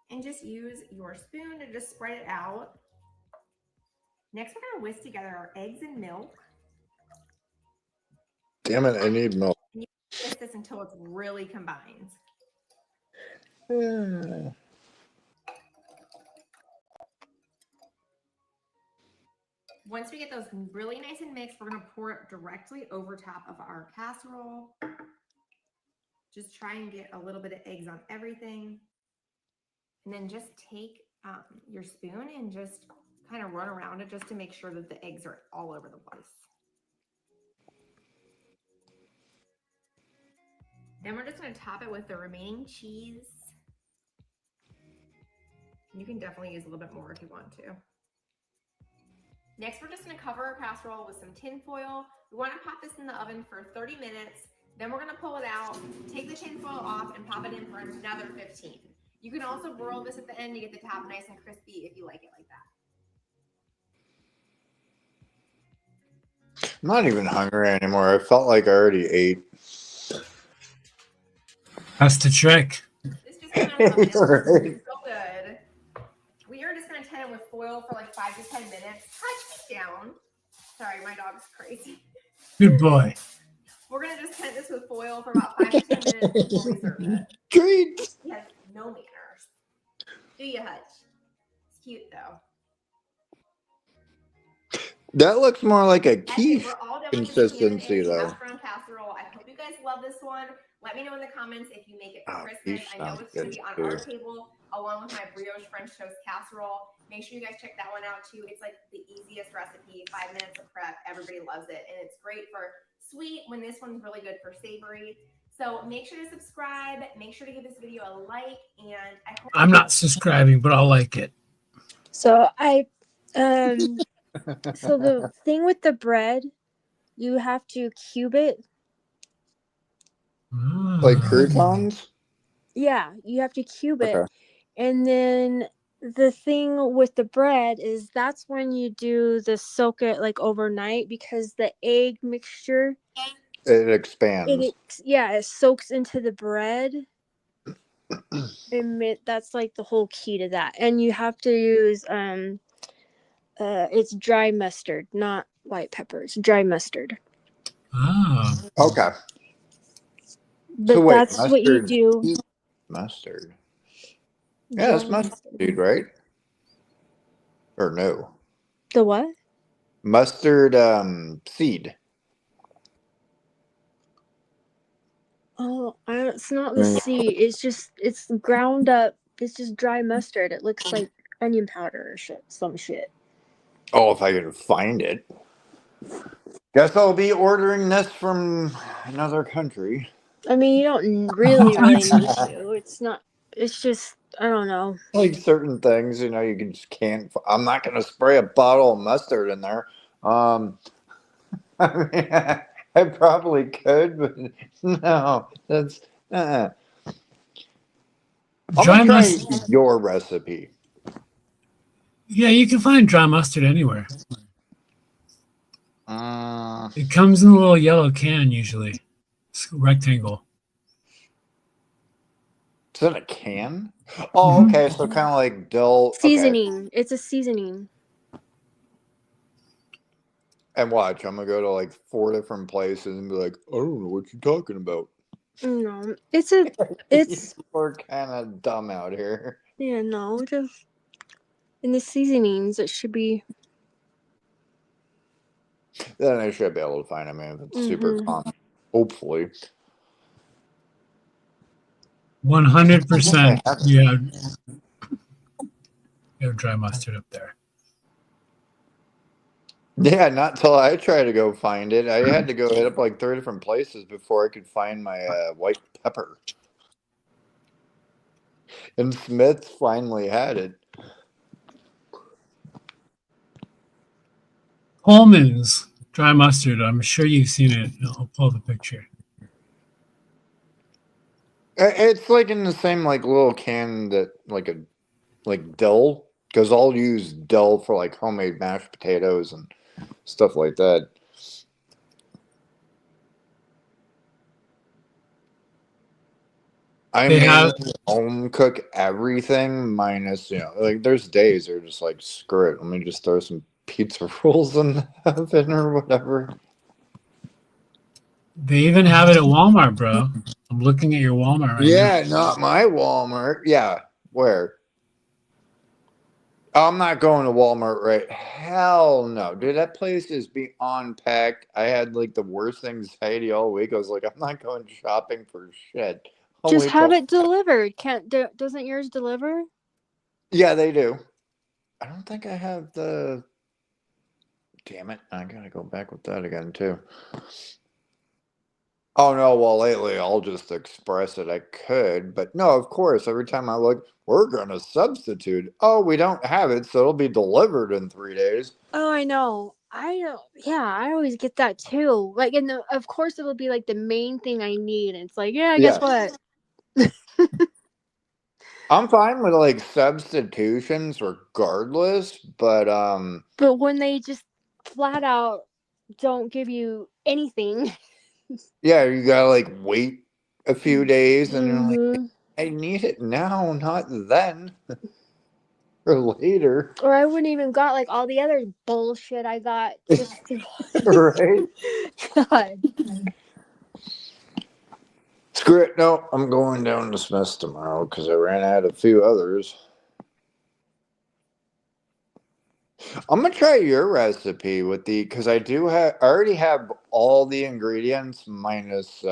And just use your spoon to just spread it out. Next, we're going to whisk together our eggs and milk. Damn it! I need milk. And you whisk this until it's really combined. Once we get those really nice and mixed, we're going to pour it directly over top of our casserole. Just try and get a little bit of eggs on everything. And then just take your spoon and just kind of run around it just to make sure that the eggs are all over the place. Then we're just going to top it with the remaining cheese. You can definitely use a little bit more if you want to. Next, we're just going to cover our casserole with some tin foil. We want to pop this in the oven for 30 minutes. Then we're going to pull it out, take the tin foil off, and pop it in for another 15. You can also broil this at the end to get the top nice and crispy if you like it like that. I'm not even hungry anymore. I felt like I already ate. That's the trick. This just came out of the oven. It's so good. We are just going to tin it with foil for like 5 to 10 minutes. Touch down. Sorry, my dog's crazy. Good boy. We're going to just tin this with foil for about 5 to 10 minutes before we serve it. Treat. He has no manners. Do you, Hutch? It's cute, though. That looks more like a That's it. quiche We're all done with this consistency, ham and though. hash brown casserole. I hope you guys love this one. Let me know in the comments if you make it for Christmas. Quiche I know sounds it's going to good, be on our too. table along with my brioche French toast casserole. Make sure you guys check that one out, too. It's like the easiest recipe, 5 minutes of prep. Everybody loves it, and it's great for sweet when this one's really good for savory. So make sure to subscribe. Make sure to give this video a like, and I hope I'm not subscribing, but I'll like it. So so the thing with the bread, you have to cube it. Like croutons? Yeah, you have to cube it. Okay. And then the thing with the bread is that's when you do the soak it like overnight because the egg mixture It expands. it soaks into the bread. And that's like the whole key to that. And you have to use it's dry mustard, not white peppers, dry mustard. Oh. Okay. But So wait, that's what you mustard do. seed? Mustard. Yeah, Dry that's mustard mustard. seed, right? Or no? The what? Mustard seed. Oh, it's not the seed. It's ground up. It's just dry mustard. It looks like onion powder or some shit. Oh, if I can find it. Guess I'll be ordering this from another country. I mean, you don't really need to. It's not. It's just I don't know. Like certain things, you know, you can just can't. I'm not gonna spray a bottle of mustard in there. I mean, I probably could, but no, that's. I'm Dry gonna try mustard. your recipe. Yeah, you can find dry mustard anywhere. Uh, It comes in a little yellow can usually. It's a rectangle. is that a can? Oh, Mhm. okay, so kind of like dill. Okay, Seasoning. It's a seasoning. and watch, I'm gonna go to like 4 different places and be like, I don't know what you're talking about. No, it's We're kind of dumb out here. yeah no just in the seasonings it should be. Then I should be able to find them if it's super Mm-hmm. common. Hopefully. 100%. You have dry mustard up there. Yeah, not till I try to go find it. I had to go hit up like 3 different places before I could find my white pepper. And Smith finally had it. Coleman's dry mustard. I'm sure you've seen it. I'll pull the picture. It's like in the same like little can that like dill, because I'll use dill for like homemade mashed potatoes and stuff like that. I They have mainly home cook everything minus, like there's days they're just like, screw it, let me just throw some pizza rolls in the oven or whatever. They even have it at Walmart, bro. I'm looking at your Walmart right now. Yeah, not my Walmart. Yeah, where? I'm not going to Walmart, right? Hell no. Dude, that place is beyond packed. I had like the worst anxiety all week. I was like, I'm not going shopping for shit. I'll Just wait have till. it delivered. Doesn't yours deliver? Yeah, they do. I don't think I have the. Damn it. I gotta go back with that again, too. Oh, no. Well, lately I'll just express it. I could. But no, of course, every time I look, we're going to substitute. Oh, we don't have it, so it'll be delivered in 3 days. Oh, I know. I don't. Yeah, I always get that too. Like, of course, it'll be like the main thing I need. And it's like, yeah, guess Yeah. what? I'm fine with like substitutions regardless, but But when they just flat out don't give you anything. yeah, you gotta like wait a few days and you're like, Mm-hmm. I need it now, not then or later. Or I wouldn't even got like all the other bullshit I got just Right? God. Screw it. No, I'm going down to Smith's tomorrow because I ran out of a few others. I'm gonna try your recipe with because I already have all the ingredients minus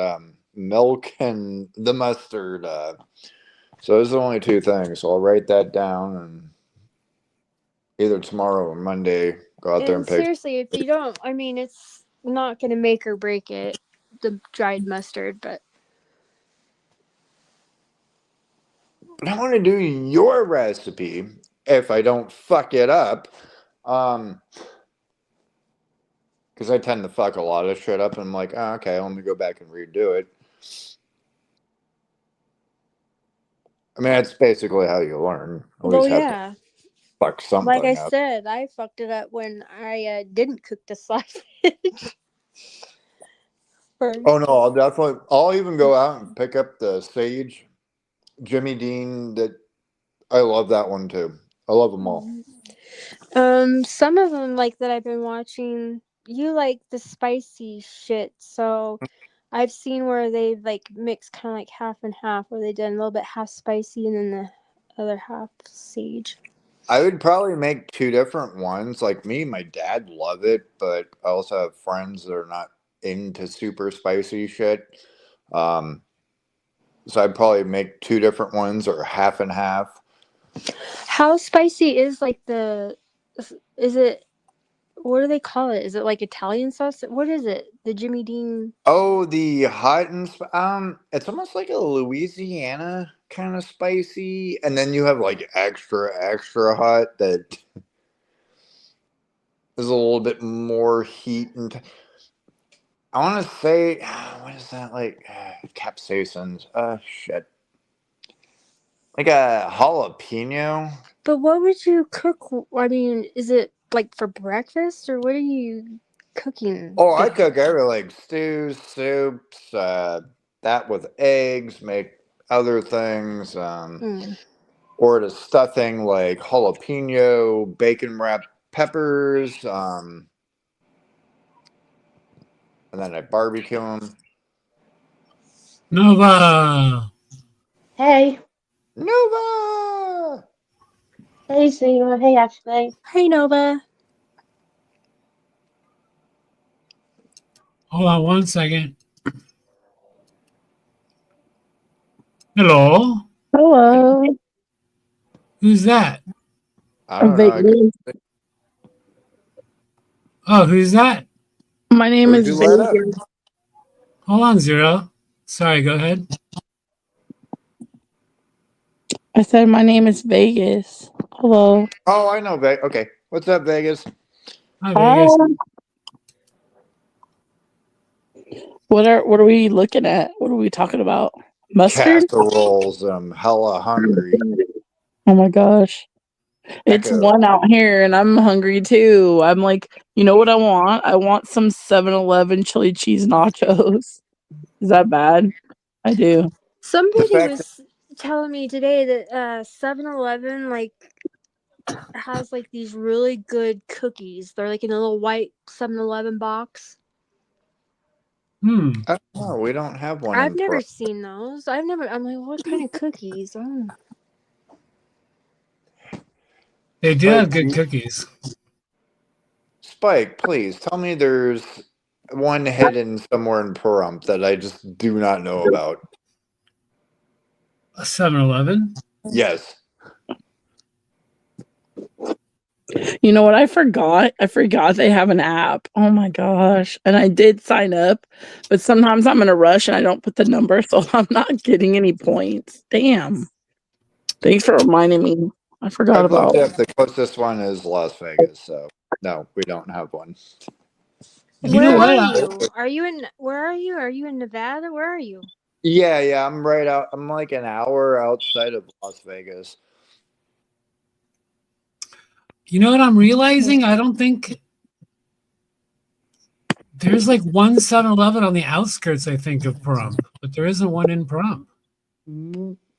milk and the mustard. So those are the only 2 things. So I'll write that down and either tomorrow or Monday go out there And and pick. seriously, if you don't, I mean, it's not gonna make or break it, the dried mustard, but But I want to do your recipe if I don't fuck it up. Because I tend to fuck a lot of shit up and I'm like, oh, okay, let me go back and redo it. I mean, that's basically how you learn. Always well, have to yeah. fuck Like I something up. said, I fucked it up when I didn't cook the sausage. Oh no, I'll even go out and pick up the Sage Jimmy Dean. I love that one too. I love them all. Some of them like that I've been watching. you like the spicy shit, so I've seen where they've like mixed kind of like half and half, where they did a little bit half spicy and then the other half sage. I would probably make two different ones. Like me, my dad love it, but I also have friends that are not into super spicy shit. Um, so I'd probably make two different ones or half and half. How spicy is like the? Is it? What do they call it? Is it like Italian sauce? What is it? The Jimmy Dean. Oh, the hot and it's almost like a Louisiana kind of spicy, and then you have like extra hot that is a little bit more heat and I want to say, what is that like? Capsaicins. Shit. Like a jalapeno. But what would you cook? I mean, is it like for breakfast or what are you cooking? Oh, I cook every like stews, soups, that with eggs, make other things. Or the stuffing like jalapeno, bacon wrapped peppers, and then I barbecue them. Nova. Hey. Nova! Hey, Sarah. Hey, Ashley. Hey, Nova. Hold on one second. Hello. Hello. Who's that? I don't know. Oh, who's that? My name Who'd is you let up? Vegas. Hold on, Zero. Sorry, go ahead. I said my name is Vegas. Hello. Oh, I know. Okay. What's up, Vegas? Hi, Vegas. What are we looking at? What are we talking about? Mustard? Casseroles. I'm hella hungry. Oh my gosh. It's Echo. 1 out here and I'm hungry too. I'm like, you know what I want? I want some 7-Eleven chili cheese nachos. Is that bad? I do. Somebody was telling me today that 7-Eleven like has like these really good cookies. They're like in a little white 7-Eleven box. Oh, we don't have one. I've never seen those. I'm like, what kind of cookies? Oh. They do have good cookies. Spike, please tell me there's one hidden somewhere in Pahrump that I just do not know about. A 7-Eleven? Yes. You know what I forgot? I forgot they have an app. Oh my gosh. And I did sign up, but sometimes I'm in a rush and I don't put the number, so I'm not getting any points. Damn. Thanks for reminding me. I forgot I've looked about up. The closest one is Las Vegas, so no, we don't have one. You know what? Are you in? Where are you? Are you in Nevada? Where are you? Yeah, I'm right out. I'm like an hour outside of Las Vegas. You know what I'm realizing? I don't think there's like one 7-Eleven on the outskirts, I think, of Pahrump, but there isn't one in Pahrump.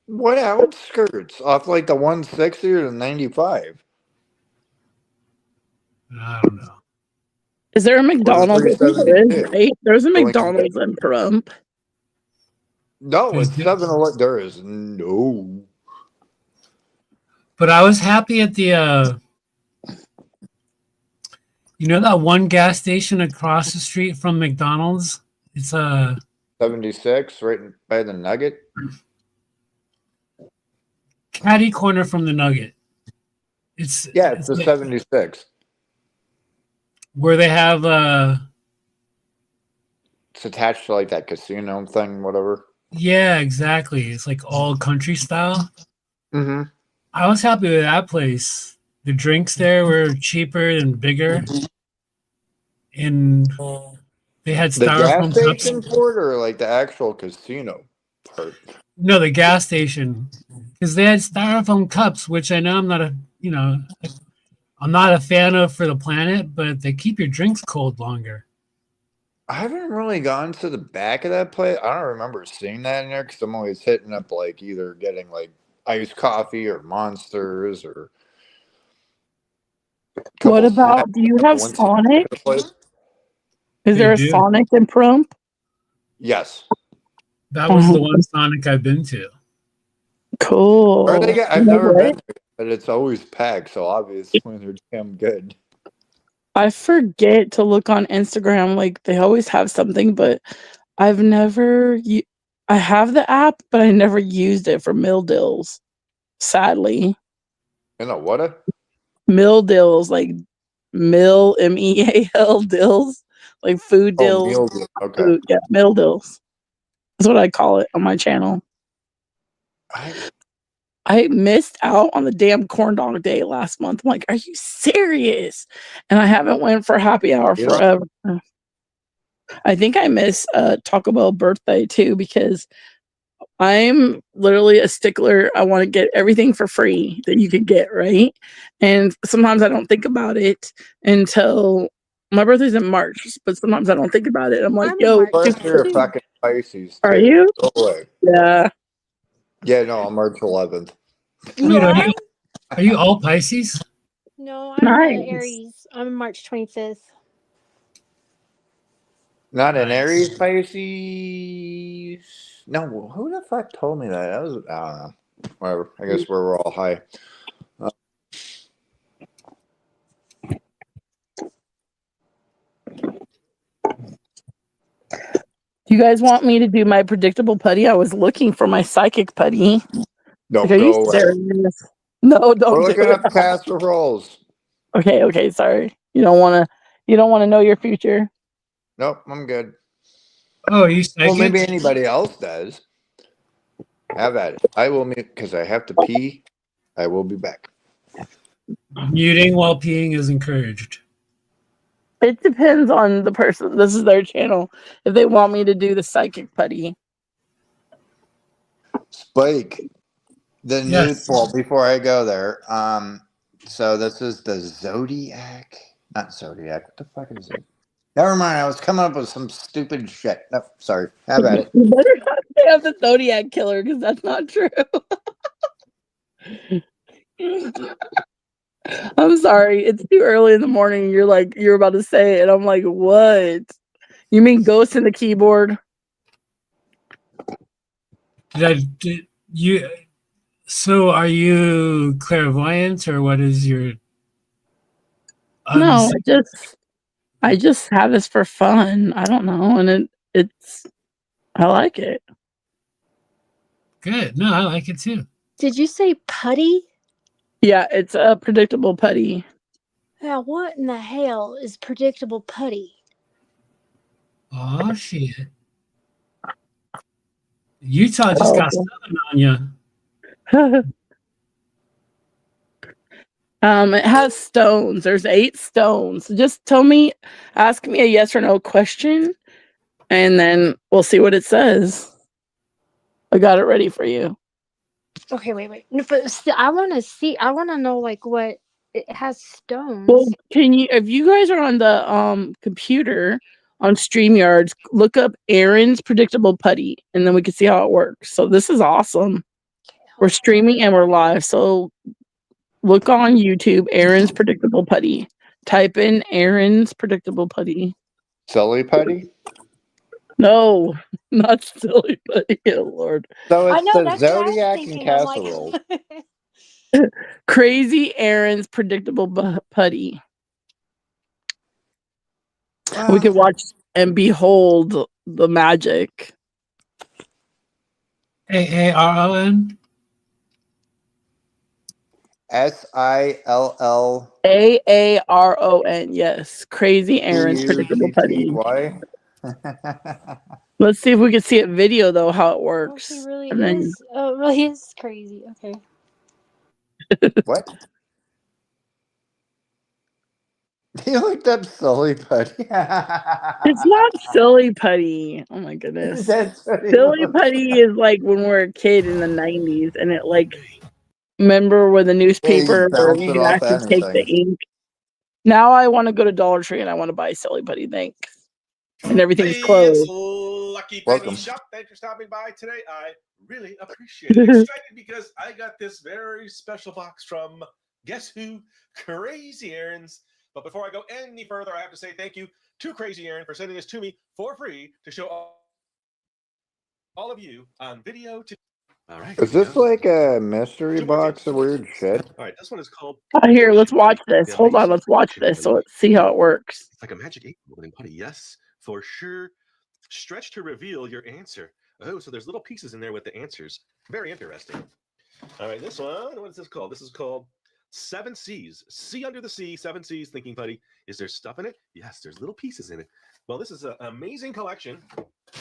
What outskirts? Off like the 160 or the 95? I don't know. Is there a McDonald's? I think there is, right? There's a McDonald's in Pahrump. No, it's 7-Eleven. There is no. But I was happy at the you know that one gas station across the street from McDonald's? It's 76 right by the Nugget. Caddy corner from the Nugget. It's the 76. Where they have it's attached to like that casino thing, whatever. Yeah, exactly. It's like all country style. Mm-hmm. I was happy with that place. The drinks there were cheaper and bigger. And they had The gas styrofoam cups. station port or like the actual casino part? No, the gas station. Because they had styrofoam cups, which I know I'm not I'm not a fan of for the planet, but they keep your drinks cold longer. I haven't really gone to the back of that place. I don't remember seeing that in there because I'm always hitting up like either getting like iced coffee or monsters or. What about? Do you have Sonic? Is They there a do. Sonic in Prump? Yes. That was the one Sonic I've been to. Cool. Or they get, You I've know never what? been there, but it's always packed, so obviously they're damn good. I forget to look on Instagram. Like they always have something, but I've never. I have the app, but I never used it for meal deals. Sadly, You know what? meal deals like meal meal deals, like food Oh, deals. meal deal. Okay. Food, yeah, meal deals. That's what I call it on my channel. I missed out on the damn corn dog day last month. I'm like, are you serious? And I haven't went for happy hour You know, forever. I think I miss Taco Bell birthday too because I'm literally a stickler. I want to get everything for free that you could get, right? And sometimes I don't think about it until my birthday's in March, but sometimes I don't think about it. I'm like, I'm in yo, March plus you're too. fucking Pisces are too. you? Go away. Yeah. Yeah, no, on March 11th. You Wait, are? are you all Pisces? No, I'm Nice. Aries. I'm March 25th. Not an Nice. Aries Pisces. No, who the fuck told me that? That was, I don't know. Whatever. I guess we're all high. Do you guys want me to do my predictable putty? I was looking for my psychic putty. No, Like, are you go away. serious? No, We're don't do looking it. up casseroles. Okay, sorry. You don't wanna know your future? Nope, I'm good. Oh, are you Well, psychic? maybe anybody else does. Have at it. I will mute because I have to pee. I will be back. Muting while peeing is encouraged. It depends on the person. This is their channel. If they want me to do the psychic putty. Spike, the new, Yes. well, before I go there, so this is the Zodiac, not Zodiac. What the fuck is it? Never mind. I was coming up with some stupid shit. No, sorry. Have at it. You better not say I'm the Zodiac killer because that's not true. I'm sorry. It's too early in the morning. You're about to say it. And I'm like, what? You mean ghost in the keyboard? Did you? So, are you clairvoyant, or what is your? No, I just have this for fun. I don't know, and it's I like it. Good. No, I like it too. Did you say putty? Yeah, it's a predictable putty. Now, what in the hell is predictable putty? Oh shit! Utah just Oh. got southern on you. It has stones. There's 8 stones. Just ask me a yes or no question, and then we'll see what it says. I got it ready for you. Okay, wait. No, but I want to see. I want to know like what it has stones. Well, if you guys are on the computer on StreamYards, look up Aaron's predictable putty, and then we can see how it works. So this is awesome. We're streaming and we're live. So look on YouTube, Aaron's predictable putty. Type in Aaron's predictable putty. Silly putty? No, not silly putty. Oh, Lord. So I it's know the that's what I was Zodiac and thinking. I'm like, casserole. Crazy Aaron's predictable putty. We could watch and behold the magic. AARON. SILL. AARON. Yes, Crazy Aaron's predictable putty. PUTTY. Let's see if we can see it video though how it oh, works. she really And then is. Oh, really is crazy. Okay. What? You looked up silly putty. it's not silly putty. Oh my goodness. That's what he Silly looked putty is like when we were a kid in the 90s and it like remember with the Yeah, you newspaper where bounce it you off actually take the anything. ink. Now I want to go to Dollar Tree and I want to buy silly putty, thanks. And everything's Hey, it's closed. Lucky Welcome. Penny Shop. Thanks for stopping by today. I really appreciate it. Excited because I got this very special box from guess who? Crazy Aaron's. But before I go any further, I have to say thank you to Crazy Aaron for sending this to me for free to show all of you on video. All right. Is this like a mystery box of weird shit? All right, this one is called. Here, let's watch this. Hold on, let's watch this. So let's see how it works. It's like a magic 8-ball opening putty. Yes, for sure. Stretch to reveal your answer. Oh, so there's little pieces in there with the answers. Very interesting. All right, this one. What is this called? This is called 7 C's. C under the sea. 7 C's. Thinking putty. Is there stuff in it? Yes, there's little pieces in it. Well, this is an amazing collection.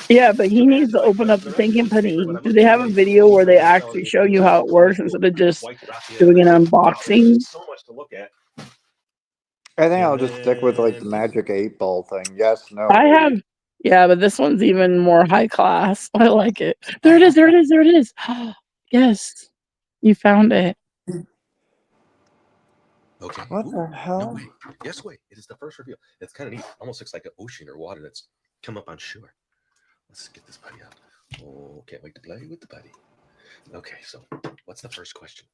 Yeah, but he needs to open up the thinking putty. Do they have a video where they actually show you how it works instead of just doing an unboxing? So much to look at. I think I'll just stick with like the magic 8-ball thing. Yes, no. I have, yeah, but this one's even more high class. I like it. There it is. There it is. There it is. Yes, you found it. Okay. What the hell? No way. Yes, wait. It is the first reveal. It's kind of neat. Almost looks like an ocean or water that's come up on shore. Let's get this putty out. Oh, can't wait to play with the putty. Okay, so what's the first question?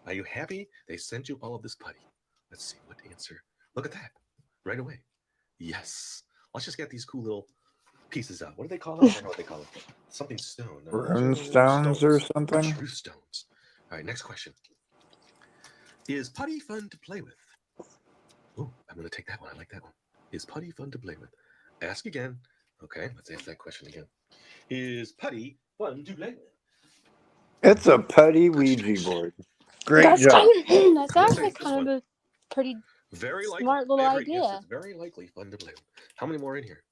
Are you happy they sent you all of this putty? Let's see what answer. Look at that. Right away. Yes. Let's just get these cool little pieces out. What do they call it? I don't know what they call it. Something stone. Rune stones or something? Truth stones. All right, next question. Is putty fun to play with? Oh, I'm going to take that one. I like that one. Is putty fun to play with? Ask again. Okay, let's ask that question again. Is putty fun to play with? It's a putty Ouija board. Great job. That's actually kind of a pretty very likely, smart little idea. Yes, it's very likely fun to play with. How many more in here?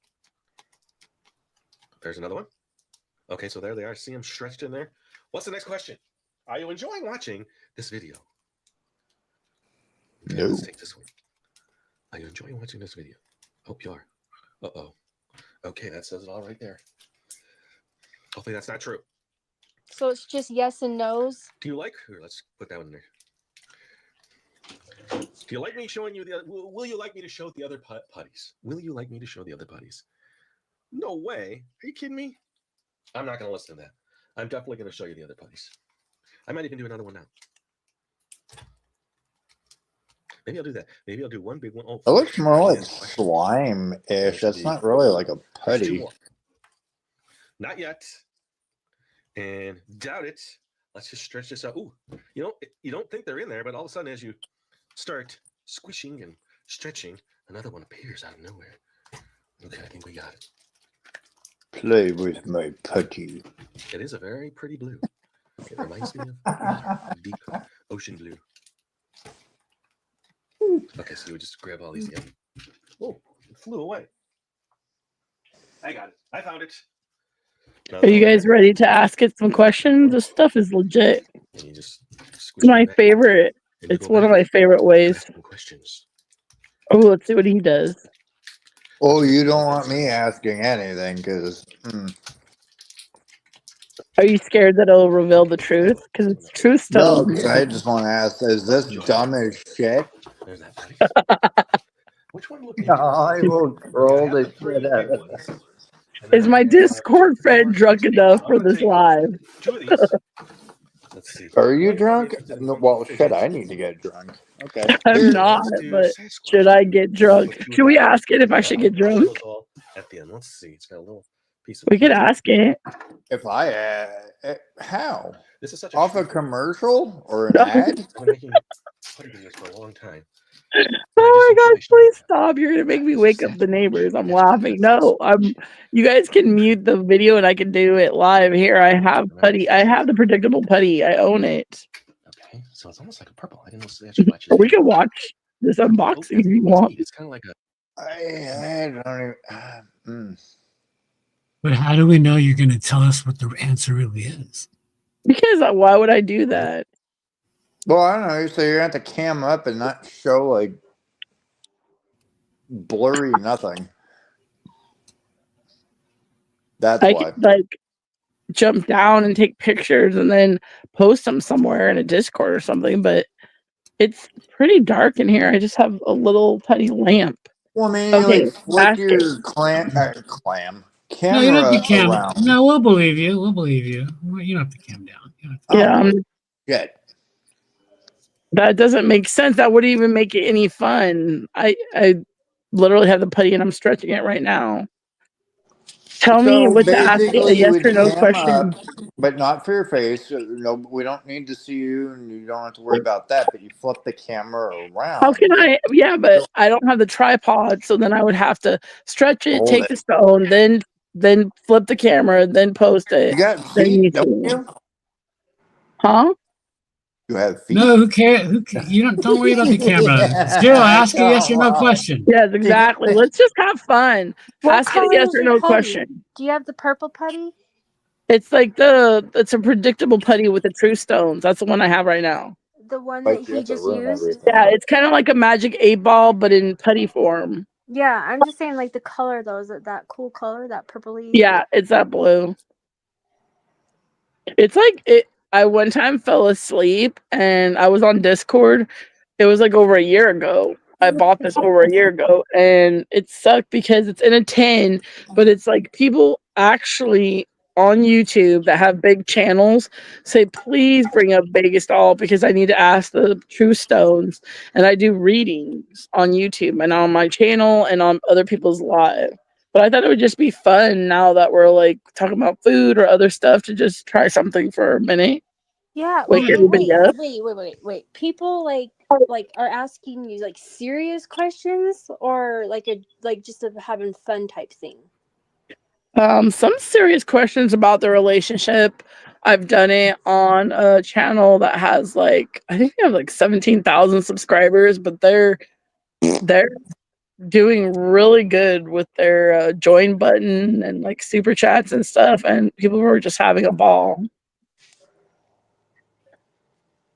There's another one. Okay, so there they are. See them stretched in there. What's the next question? Are you enjoying watching this video? Okay, no. Let's take this one. Are you enjoying watching this video? Hope you are. Uh-oh. Okay, that says it all right there. Hopefully that's not true. So it's just yes and no's. Do you like? Here, let's put that one in there. Do you like me showing you the other? Will you like me to show the other putties? Will you like me to show the other putties? No way. Are you kidding me? I'm not going to listen to that. I'm definitely going to show you the other putties. I might even do another one now. Maybe I'll do that. Maybe I'll do one big one. Oh, it looks more like slime-ish. That's not really like a putty. Not yet. And doubt it. Let's just stretch this out. Ooh, you don't think they're in there, but all of a sudden as you start squishing and stretching, another one appears out of nowhere. Okay, I think we got it. Play with my putty. It is a very pretty blue. It reminds me of deep ocean blue. Okay, so we just grab all these together. Oh, it flew away. I got it. I found it. Are you guys ready to ask it some questions? This stuff is legit. And you just it's my favorite. It's one of my favorite ways. Questions. Oh, let's see what he does. Oh, you don't want me asking anything because. Are you scared that it'll reveal the truth? Because it's truth stuff. No, I just want to ask: is this dumb as shit? There's that. Which one? No, I will troll the shit out of it. Is my Discord friend drunk enough for this live? Two of these. Let's see. Are you drunk? No, well, shit, I need to get drunk. Okay. I'm not, but should I get drunk? Should we ask it if I should get drunk? At the end, let's see. It's got a little piece of. We could ask it. If I how? This is such off a commercial or an ad? I've been making putty videos for a long time. Oh my gosh, please stop. You're gonna make me wake up the neighbors. I'm laughing. No, you guys can mute the video and I can do it live here. I have putty. I have the predictable putty. I own it. Okay, so it's almost like a purple. I didn't know that you watch We can watch this unboxing if you want. It's kind of like a. I don't even. But how do we know you're going to tell us what the answer really is? Because why would I do that? Well, I don't know. So you're going to have to cam up and not show like blurry nothing. That's I why. could like jump down and take pictures and then post them somewhere in a Discord or something, but it's pretty dark in here. I just have a little tiny lamp. Well, I mean, okay, like flick your clam camera no, you don't have to cam. around. No, we'll believe you. We'll believe you. You don't have to cam down. Yeah. Shit. That doesn't make sense. That wouldn't even make it any fun. I literally have the putty and I'm stretching it right now. Tell me So what to ask it, a basically, you yes or would no cam question. up, but not for your face. No, we don't need to see you, and you don't have to worry about that. But you flip the camera How can around. I? Yeah, but I don't have the tripod, so then I would have to stretch it, Hold take it. the stone, then flip the camera, then post You it, got then feet, don't YouTube. you? Huh? You have No, feet. who cares? You don't worry about the camera. Zero, Yeah, ask a yes or come no on. question. Yes, exactly. Let's just have fun. What Ask it a color yes is or your no putty? question. Do you have the purple putty? It's like it's a predictable putty with the true stones. That's the one I have right now. The one that Like you he have to just ruin used? Yeah, everything. it's kind of like a magic 8 ball, but in putty form. Yeah, I'm just saying like the color though. Is it that cool color, that purpley? Yeah, it's that blue. It's like it. I one time fell asleep and I was on Discord. It was like over a year ago. I bought this over a year ago and it sucked because it's in a tin, but it's like people actually on YouTube that have big channels say, please bring up Vegas doll because I need to ask the true stones. And I do readings on YouTube and on my channel and on other people's live. But I thought it would just be fun now that we're like talking about food or other stuff to just try something for a minute. Yeah. Wake Okay. everybody up. Wait. People like are asking you like serious questions or like just a having fun type thing. Some serious questions about the relationship. I've done it on a channel that has like I think they have like 17,000 subscribers, but they're doing really good with their join button and like super chats and stuff, and people were just having a ball.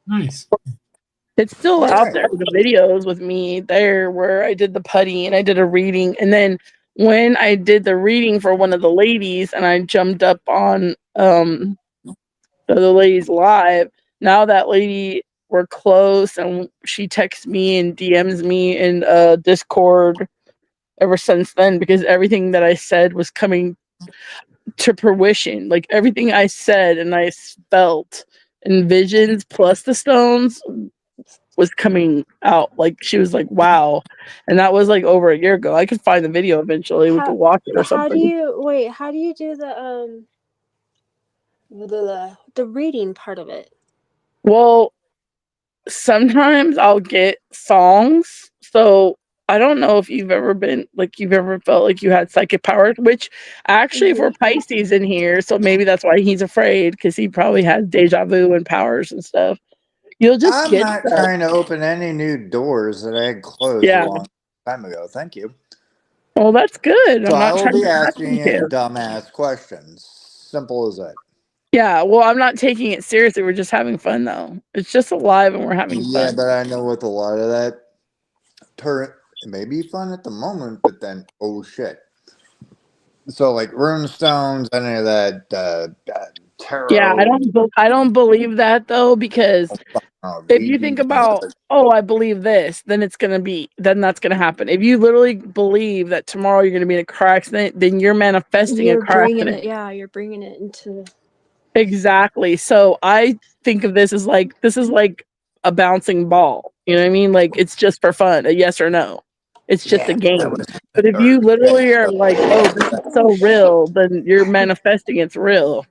Nice. It's still All out right. there, the videos with me there where I did the putty and I did a reading. And then when I did the reading for one of the ladies and I jumped up on the ladies live, now that lady we're close and she texts me and DMs me in Discord ever since then because everything that I said was coming to fruition. Like everything I said and I felt in visions plus the stones was coming out. Like she was like, "Wow," and that was like over a year ago. I could find the video eventually. We could watch it or How do something. you wait? How do you do the reading part of it? Well, sometimes I'll get songs. So I don't know if you've ever been like you've ever felt like you had psychic powers, which actually for Pisces in here, so maybe that's why he's afraid because he probably has deja vu and powers and stuff. You'll just I'm get not stuff. trying to open any new doors that I had closed a Yeah. long time ago. Thank you. Well, that's good. So I'm I not will trying be to ask asking you you to. dumbass questions. Simple as that. Yeah, well, I'm not taking it seriously. We're just having fun, though. It's just alive, and we're having Yeah, fun. but I know with a lot of that turn, it may be fun at the moment, but then oh shit. So like rune stones, any of that Yeah, tarot, I don't believe that though, because if you think reading, any of about, that. oh, I believe this, then that's gonna happen. If you literally believe that tomorrow you're gonna be in a car accident, then you're manifesting a You're car bringing accident. it. Yeah, you're bringing it into. Exactly. So I think of this as like this is like a bouncing ball. You know what I mean? Like it's just for fun, a yes or no. It's just a Yeah, that game. was But if you dark. literally are like, oh, this is so real, then you're manifesting it's real.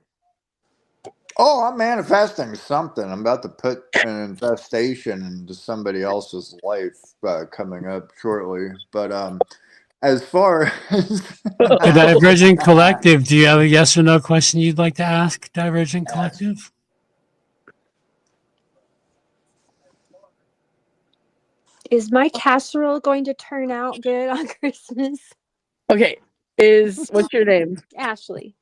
Oh, I'm manifesting something. I'm about to put an infestation into somebody else's life coming up shortly. But as far as The Divergent Collective, do you have a yes or no question you'd like to ask, Divergent yes. Collective? Is my casserole going to turn out good on Christmas? Okay. What's your name? Ashley.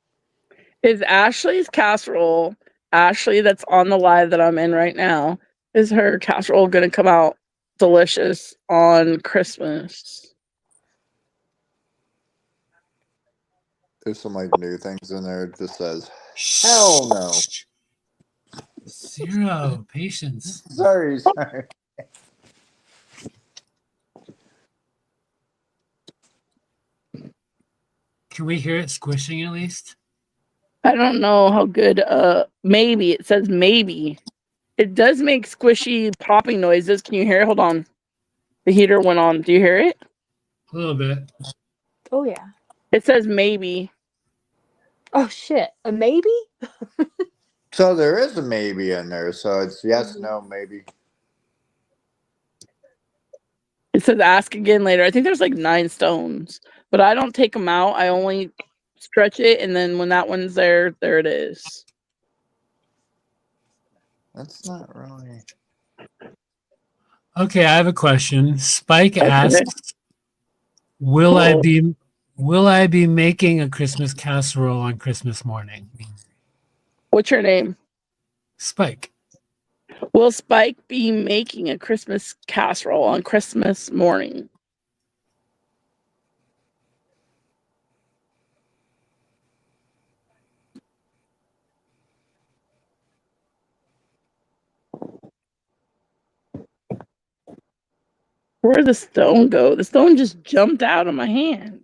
Is Ashley's casserole, Ashley that's on the live that I'm in right now, is her casserole gonna come out delicious on Christmas? There's some like new things in there. It just says, hell no. Zero patience. Sorry. Can we hear it squishing at least? I don't know how good maybe it says maybe. It does make squishy popping noises. Can you hear it? Hold on. The heater went on. Do you hear it? A little bit. Oh yeah. It says maybe. Oh shit. A maybe? So there is a maybe in there. So it's yes, no, maybe. It says ask again later. I think there's like 9 stones, but I don't take them out. I only stretch it, and then when that one's there, there it is. That's not really. Okay, I have a question. Spike Okay. asks, Will I Cool. be making a Christmas casserole on Christmas morning? What's your name? Spike. Will Spike be making a Christmas casserole on Christmas morning? Where did the stone go? The stone just jumped out of my hand.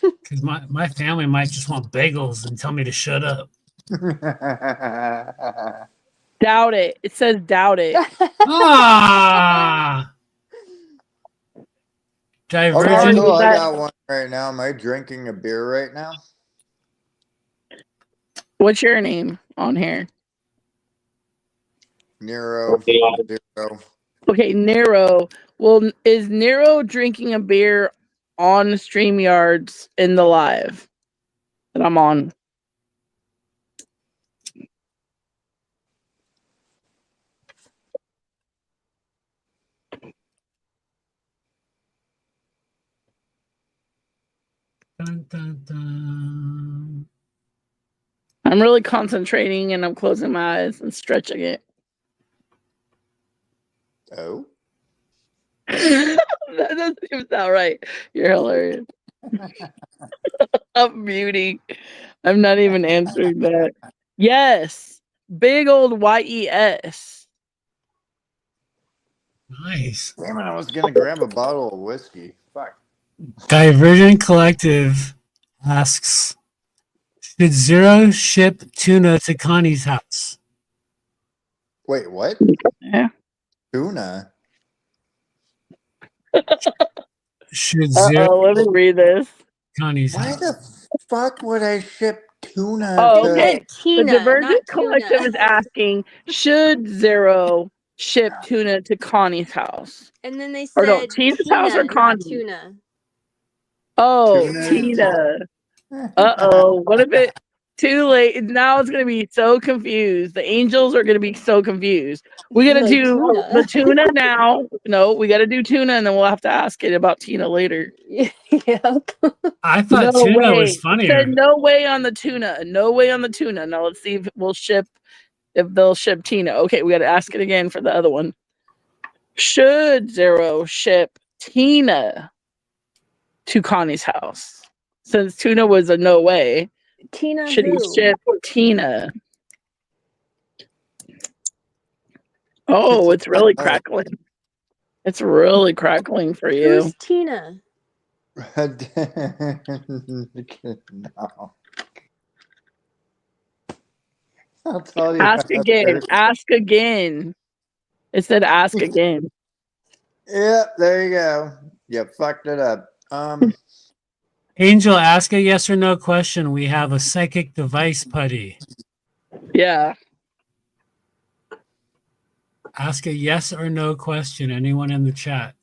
Because my family might just want bagels and tell me to shut up. Doubt it. It says doubt it. Ah! Okay, Divergent. cool. I got one right now. Am I drinking a beer right now? What's your name on here? Nero. Zero. Okay, Nero. Well, is Nero drinking a beer on StreamYards in the live that I'm on? Dun, dun, dun. I'm really concentrating and I'm closing my eyes and stretching it. Oh. That doesn't even sound right. You're hilarious. I'm muting. I'm not even answering that. Yes. Big old YES. Nice. Damn it, I was going to grab a bottle of whiskey. Fuck. Divergent Collective asks, should Zero ship tuna to Connie's house? Wait, what? Yeah. Tuna? Should Zero Let me read this. Connie's Why house? the fuck would I ship tuna Oh, to... okay. The Tina, Divergent not Collective tuna. is asking, should Zero ship tuna to Connie's house? And then they Or no, said Tina's house or Tina, not Connie? tuna. Oh, Tuna. Tina. What if it too late? Now it's gonna be so confused. The angels are gonna be so confused. We gotta Like, do tuna. the tuna now. No, we gotta do tuna, and then we'll have to ask it about Tina later. Yeah. I No thought tuna was way. It said funnier. no way on the tuna. No way on the tuna. Now let's see if they'll ship Tina. Okay, we gotta ask it again for the other one. Should Zero ship Tina to Connie's house? Since tuna was a no way. Tina Should he who? ship Tina? Oh, it's really crackling. It's really crackling for you. Who's Tina? No. I'll tell you. Ask again. Ask again. It said ask again. Yep, there you go. You fucked it up. Angel, ask a yes or no question. We have a psychic device putty. Yeah. Ask a yes or no question. Anyone in the chat?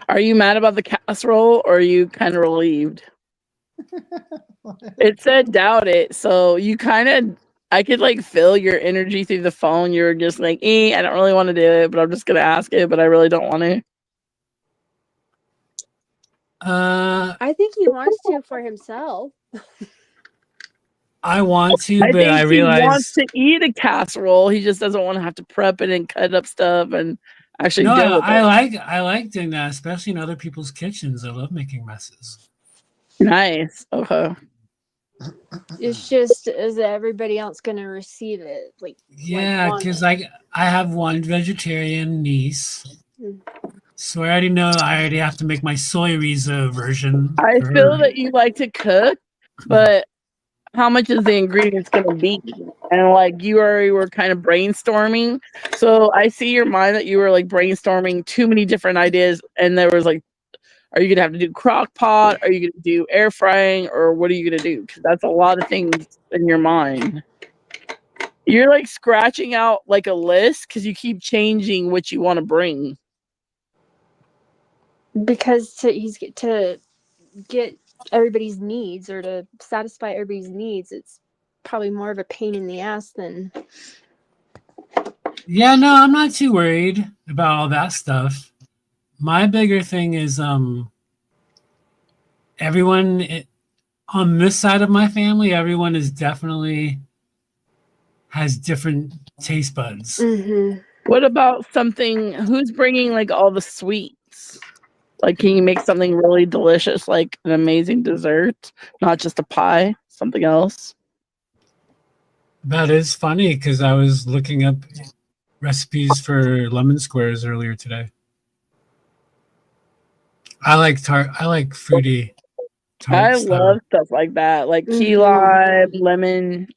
Are you mad about the casserole or are you kind of relieved? It said doubt it. So you kind of, I could like feel your energy through the phone. You're just like, I don't really want to do it, but I'm just going to ask it, but I really don't want to. I think he wants to for himself. I want to, I but think I he wants realize to eat a casserole. He just doesn't want to have to prep it and cut up stuff and actually no. deal with it. I like doing that, especially in other people's kitchens. I love making messes. Nice. Okay. It's just, is everybody else going to receive it? Yeah, because I have one vegetarian niece, so I already know I already have to make my soy riza version. I feel that you like to cook, but how much is the ingredients going to be? And like you already were kind of brainstorming. So I see your mind that you were like brainstorming too many different ideas. And there was like, are you going to have to do crock pot? Are you going to do air frying? Or what are you going to do? Because that's a lot of things in your mind. You're like scratching out like a list because you keep changing what you want to bring. Because to get everybody's needs or to satisfy everybody's needs, it's probably more of a pain in the ass than. Yeah, no, I'm not too worried about all that stuff. My bigger thing is everyone on this side of my family, everyone is definitely has different taste buds. Mm-hmm. What about something? Who's bringing like all the sweets? Like, can you make something really delicious, like an amazing dessert, not just a pie, something else? That is funny because I was looking up recipes for lemon squares earlier today. I like fruity I tart love style. stuff like that, like key lime, lemon.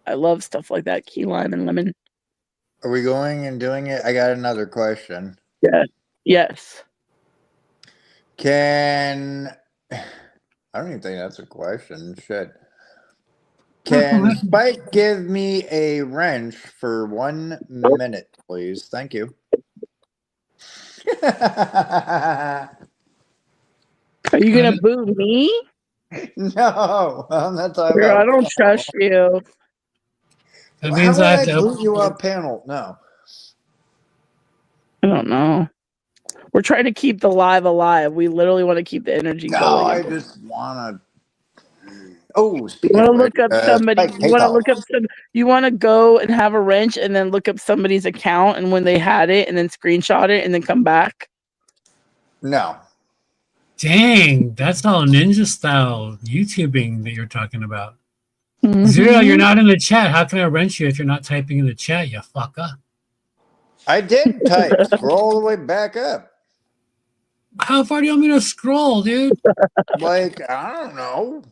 I love stuff like that, key lime and lemon. Are we going and doing it? I got another question. Yeah. Yes. Can I don't even think that's a question. Shit. Can Spike give me a wrench for 1 minute, please? Thank you. Are you gonna boo me? No, I'm not talking Girl, I about. don't trust you. That How means would I have I to. boot you off panel? No. I don't know. We're trying to keep the live alive. We literally want to keep the energy No, going. I just want to. Oh, You speaking want of to which, look up somebody. Spike, You want to PayPal. look up some. You want to go and have a wrench, and then look up somebody's account, and when they had it, and then screenshot it, and then come back. No. Dang, that's all ninja style YouTubing that you're talking about. Mm-hmm. Zero, you're not in the chat. How can I wrench you if you're not typing in the chat, you fucker? I did type. Scroll all the way back up. How far do you want me to scroll, dude? Like, I don't know.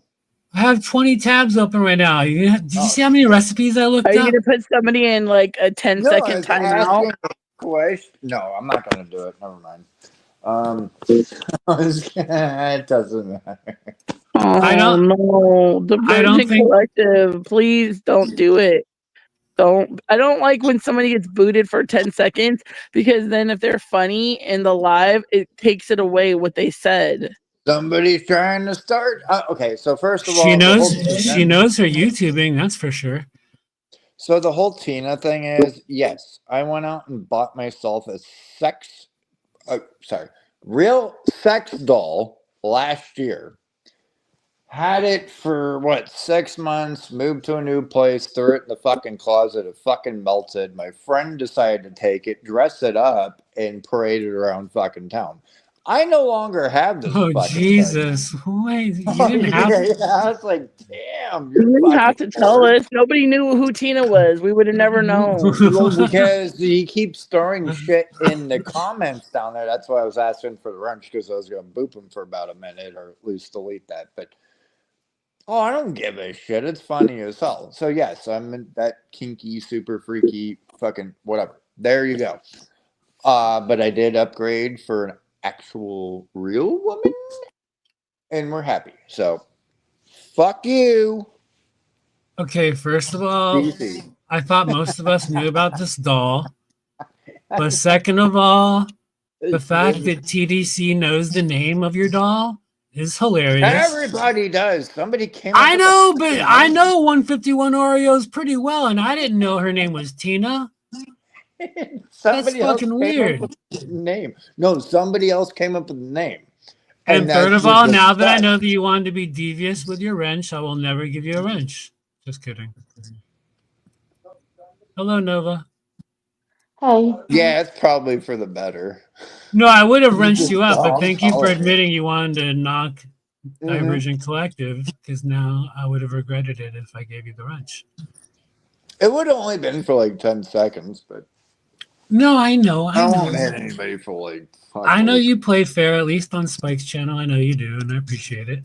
I have 20 tabs open right now. Did you see how many recipes I looked Are you up? gonna put somebody in like a 10 No, I second was timeout? asking a question. No, I'm not going to do it. Never mind. It doesn't matter. I Oh don't. no, the I don't Virgin think. Collective, please don't do it. I don't like when somebody gets booted for 10 seconds because then if they're funny in the live, it takes it away what they said. Somebody's trying to start. Okay, so first of She all, the knows. whole She knows her YouTubing. That's for sure. so the whole Tina thing is yes. I went out and bought myself a real sex doll last year. Had it for what 6 months. Moved to a new place. Threw it in the fucking closet. It fucking melted. My friend decided to take it, dress it up, and parade it around fucking town. I no longer have this Oh fucking Jesus! Wait, you didn't have. thing. Yeah, I was like, damn, You you're didn't have fucking to tell bored. us. Nobody knew who Tina was. We would have never known. Well, because he keeps throwing shit in the comments down there. That's why I was asking for the wrench because I was going to boop him for about a minute or at least delete that. But I don't give a shit. It's funny as hell. So yes, I'm in that kinky, super freaky, fucking whatever. There you go. But I did upgrade for an actual real woman, and we're happy. So fuck you. Okay, first of all, DC. I thought most of us knew about this doll. But second of all, the fact that TDC knows the name of your doll is hilarious. Everybody does. Somebody came up I with a know, but fucking I name. know 151 Oreos pretty well, and I didn't know her name was Tina. That's Somebody else fucking came up weird. with the name. No, somebody else came up with the name. And third that of was all, the now that I best. know that you wanted to be devious with your wrench, I will never give you a wrench. Just kidding. Hello, Nova. Hey. Yeah, it's probably for the better. No, I would have wrenched Just you up, but don't thank you for tolerate it. admitting you wanted to knock Mhm. Divergent Collective, because now I would have regretted it if I gave you the wrench. It would have only been for like 10 seconds, but No, I know. I won't hit anybody for like I know you play fair, at least on Spike's channel. I know you do, and I appreciate it.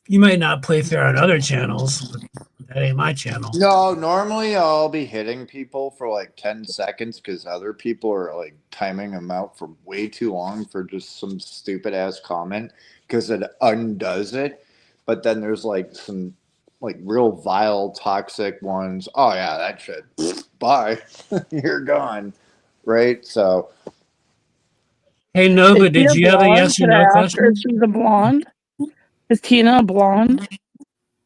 You might not play fair on other channels, but that ain't my channel. No, normally I'll be hitting people for like 10 seconds because other people are like timing them out for way too long for just some stupid ass comment because it undoes it. But then there's like some like real vile, toxic ones. Oh, yeah, that shit. Bye. You're gone. Right? So, Hey Is Nova, did Tina you have a blonde? yes or Should no I ask her if question? she's a blonde? Is Tina a blonde?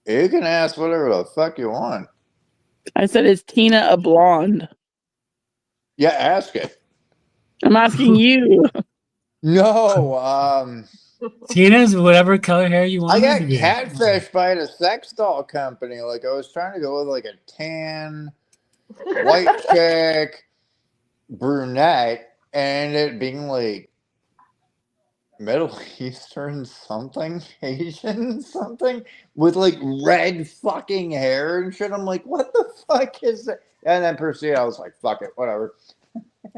you can ask whatever the fuck you want. I said, is Tina a blonde? Yeah, ask it. I'm asking you. No, Tina's whatever color hair you I want her to got be. catfished by a sex doll company. Like I was trying to go with like a tan, white chick, brunette, and it being like Middle Eastern something, Asian something, with like red fucking hair and shit. I'm like, what the fuck is that? And then proceed, I was like, fuck it, whatever.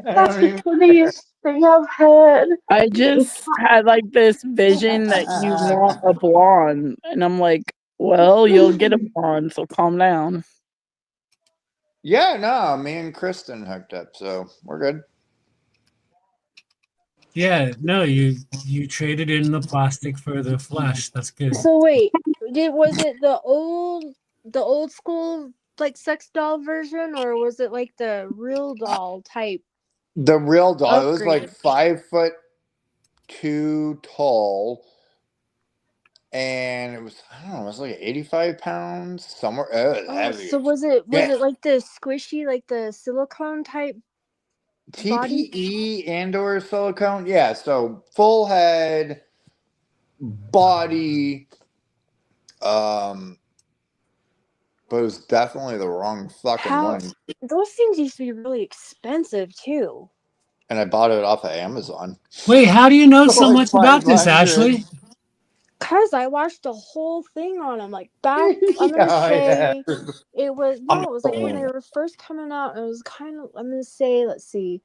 I That's don't the even. funniest thing I've heard. I just had like this vision that you want a blonde. And I'm like, well, you'll get a blonde, so calm down. Yeah, no, me and Kristen hooked up, so we're good. Yeah, no, you traded in the plastic for the flesh. That's good. So wait, was it the old school like sex doll version, or was it like the real doll type The real doll, it was like upgrade? 5'2" tall, and it was I don't know, it was like 85 pounds somewhere. It was Oh, heavy so as was shit. it like the squishy, like the silicone type body? TPE and/or silicone, yeah. So full head, body, but it was definitely the wrong fucking How one. those things used to be really expensive too. And I bought it off of Amazon Wait, how do you know for so like much about this, 500. Ashley? Cause I watched the whole thing on them. Like back, I'm gonna Yeah, say it was I'm no, it was like when they were first coming out. It was kind of I'm gonna say let's see,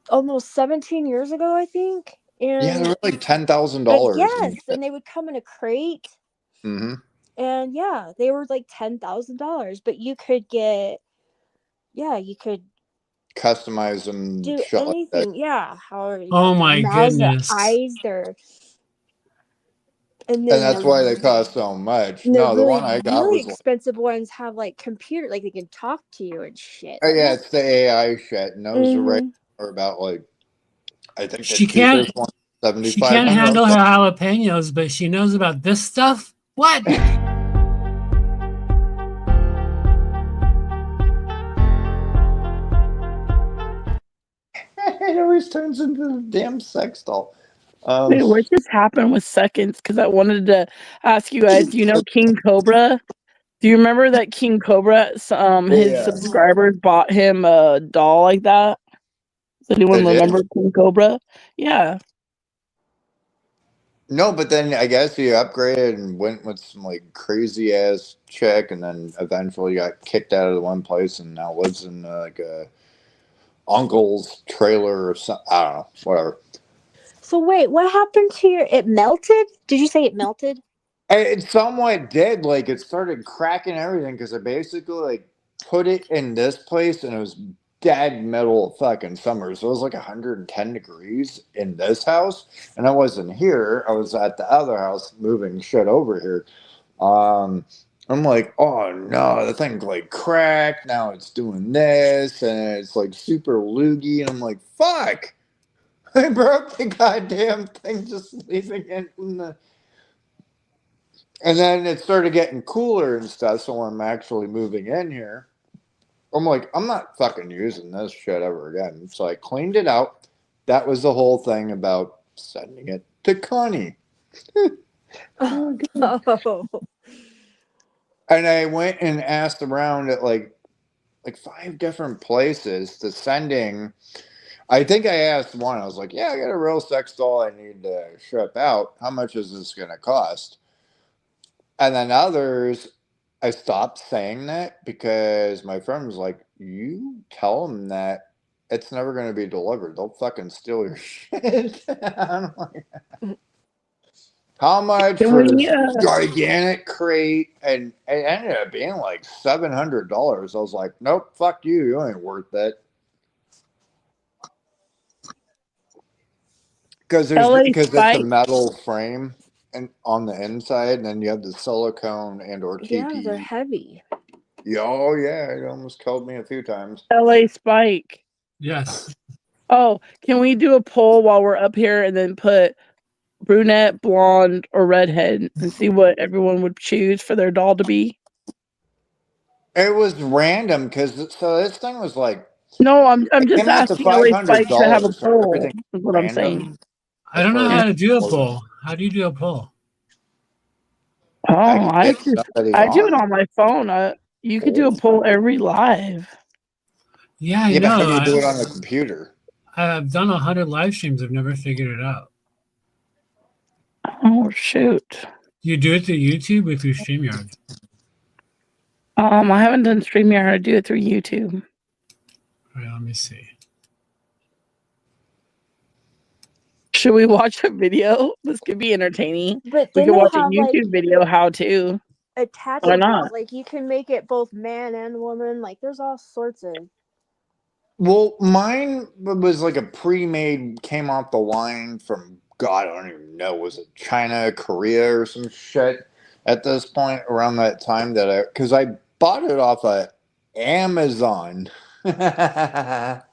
almost 17 years ago, I think. yeah, they And were like $10,000 and yes, and they would come in a crate, mm-hmm. and yeah, they were like $10,000. But you could get, yeah, you could Customize them, do shit like that. anything. Yeah, however you Oh want their my mouths, their goodness. eyes, their and And then that's why they cost so much. the No, the one I got really was like, expensive ones have like computer, like they can talk to you and shit. oh yeah, it's the AI shit, and those are right Mm-hmm. are about like I think the She can't cheapest one, she can't handle 7,500. her jalapenos, but she knows about this stuff? What? It always turns into a damn sex doll. Wait, what just happened with seconds? Because I wanted to ask you guys, do you know King Cobra? Do you remember that King Cobra, his Yeah, subscribers bought him a doll like that? Does anyone they remember did. King Cobra? Yeah. No, but then I guess he upgraded and went with some like crazy ass chick, and then eventually got kicked out of the one place, and now lives in like a uncle's trailer or something. I don't know, whatever. So wait, what happened to your? It melted? Did you say it melted? It somewhat did. Like it started cracking everything because I basically like put it in this place and it was dead middle of fucking summer. So it was like 110 degrees in this house. And I wasn't here. I was at the other house moving shit over here. Um, I'm like, oh no, the thing like cracked. Now it's doing this and it's like super loogy. And I'm like, fuck. I broke the goddamn thing just leaving it in the. And then it started getting cooler and stuff. So when I'm actually moving in here, I'm like, I'm not fucking using this shit ever again. So I cleaned it out. That was the whole thing about sending it to Connie. Oh, And I went and asked around at like 5 different places to sending. I think I asked one. I was like, "Yeah, I got a real sex doll. I need to ship out. How much is this going to cost?" And then others, I stopped saying that because my friend was like, "You tell them that it's never going to be delivered. They'll fucking steal your shit." I'm like, How much Can for we? this gigantic crate? And it ended up being like $700. I was like, nope, fuck you. You ain't worth that. Because LA it's a Spike. metal frame and on the inside, and then you have the silicone and or Yeah, they're TPE. heavy. Oh yeah, it almost killed me a few times. LA Spike. Yes. Oh, can we do a poll while we're up here and then put brunette, blonde, or redhead and see what everyone would choose for their doll to be? It was random because so this thing was like No, I'm it just came out to asking LA Spike to have a $500, so poll. everything Is was what I'm saying. random. I As don't know far how as to do a clothes. poll. How do you do a poll? Oh, I can get somebody I do it on. on my phone. You could do a poll every live. Yeah, I Yeah, but how do know. you do it on the computer? I've done 100 live streams. I've never figured it out. Oh shoot. You do it through YouTube or through StreamYard? I haven't done StreamYard. I do it through YouTube. All right, let me see. Should we watch a video? This could be entertaining. But We then could they watch a have like YouTube video how to. Why attachable. not? Like you can make it both man and woman. Like there's all sorts of. Well, mine was like a pre-made, came off the line from God, I don't even know, was it China, Korea, or some shit? At this point, around that time because I bought it off of Amazon. Wow.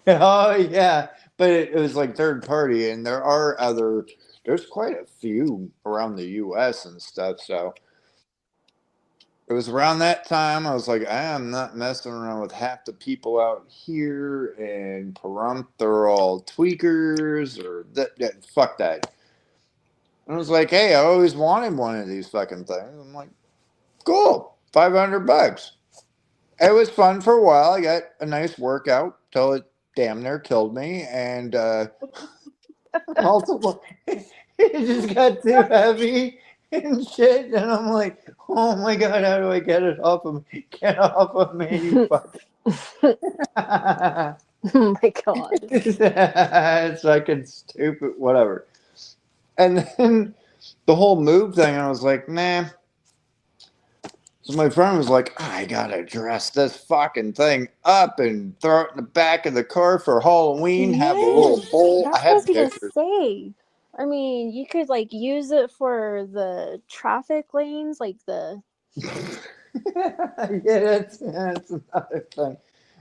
Oh yeah, but it was like third party, and there's quite a few around the U.S. and stuff. So it was around that time I was like, I am not messing around with half the people out here in Pahrump. They're all tweakers or fuck that. And I was like, hey, I always wanted one of these fucking things. I'm like, cool, $500. It was fun for a while. I got a nice workout till it damn near killed me, and multiple. It just got too heavy and shit, and I'm like, oh my god, how do I get it off of me? Get off of me, you fuck. Oh my god. It's fucking stupid, whatever. And then the whole move thing, I was like, nah. So my friend was like, I gotta dress this fucking thing up and throw it in the back of the car for Halloween, have a little Yes, bowl. I that's what I was had gonna pictures. say. I mean, you could like use it for the traffic lanes, like the. Yeah, that's another thing.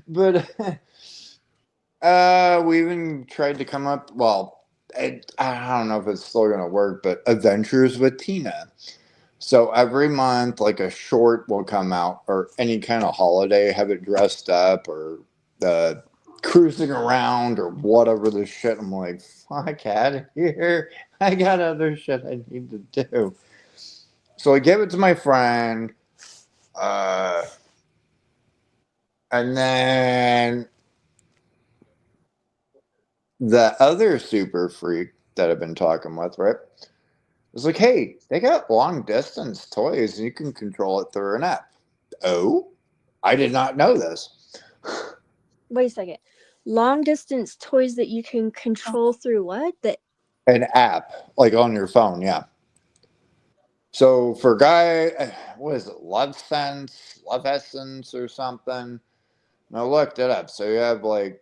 But we even tried to come up. Well, I don't know if it's still gonna work, but Adventures with Tina. So every month, like a short will come out, or any kind of holiday, have it dressed up, or cruising around, or whatever the shit. I'm like, fuck out of here. I got other shit I need to do. So I gave it to my friend. And then the other super freak that I've been talking with, right, was like, hey, they got long distance toys and you can control it through an app. Oh, I did not know this. Wait a second. Long distance toys that you can control through what? An app, like on your phone, yeah. So for what is it, Love Essence or something? And I looked it up. So you have like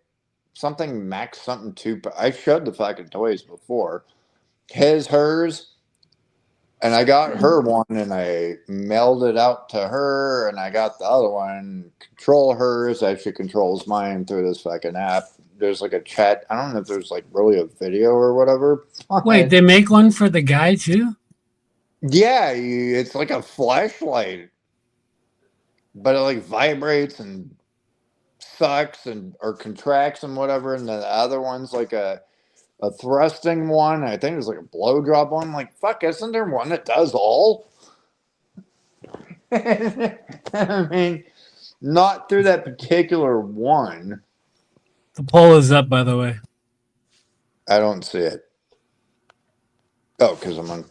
something Max something two. I showed the fucking toys before. Hers, and I got her one and I mailed it out to her, and I got the other one, control hers. Actually controls mine through this fucking app. There's like a chat. I don't know if there's like really a video or whatever. Wait, they make one for the guy too? Yeah, it's like a flashlight, but it like vibrates and sucks and or contracts and whatever. And the other one's like a thrusting one. I think it's like a blow drop one. I'm like, fuck, isn't there one that does all? I mean, not through that particular one. The poll is up, by the way. I don't see it. Oh, because I'm on.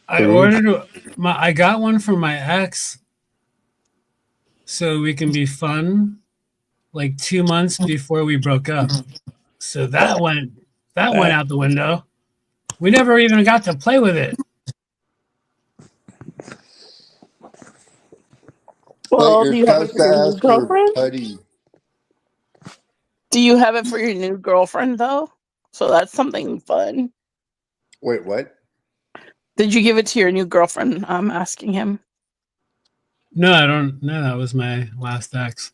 I got one for my ex so we can be fun like 2 months before we broke up. So that went out the window. We never even got to play with it. But Well, you're do you have it supposed for to your new ask for girlfriend? putty. Do you have it for your new girlfriend though? So that's something fun. Wait, what? Did you give it to your new girlfriend? I'm asking him. No, I don't. No, that was my last ex.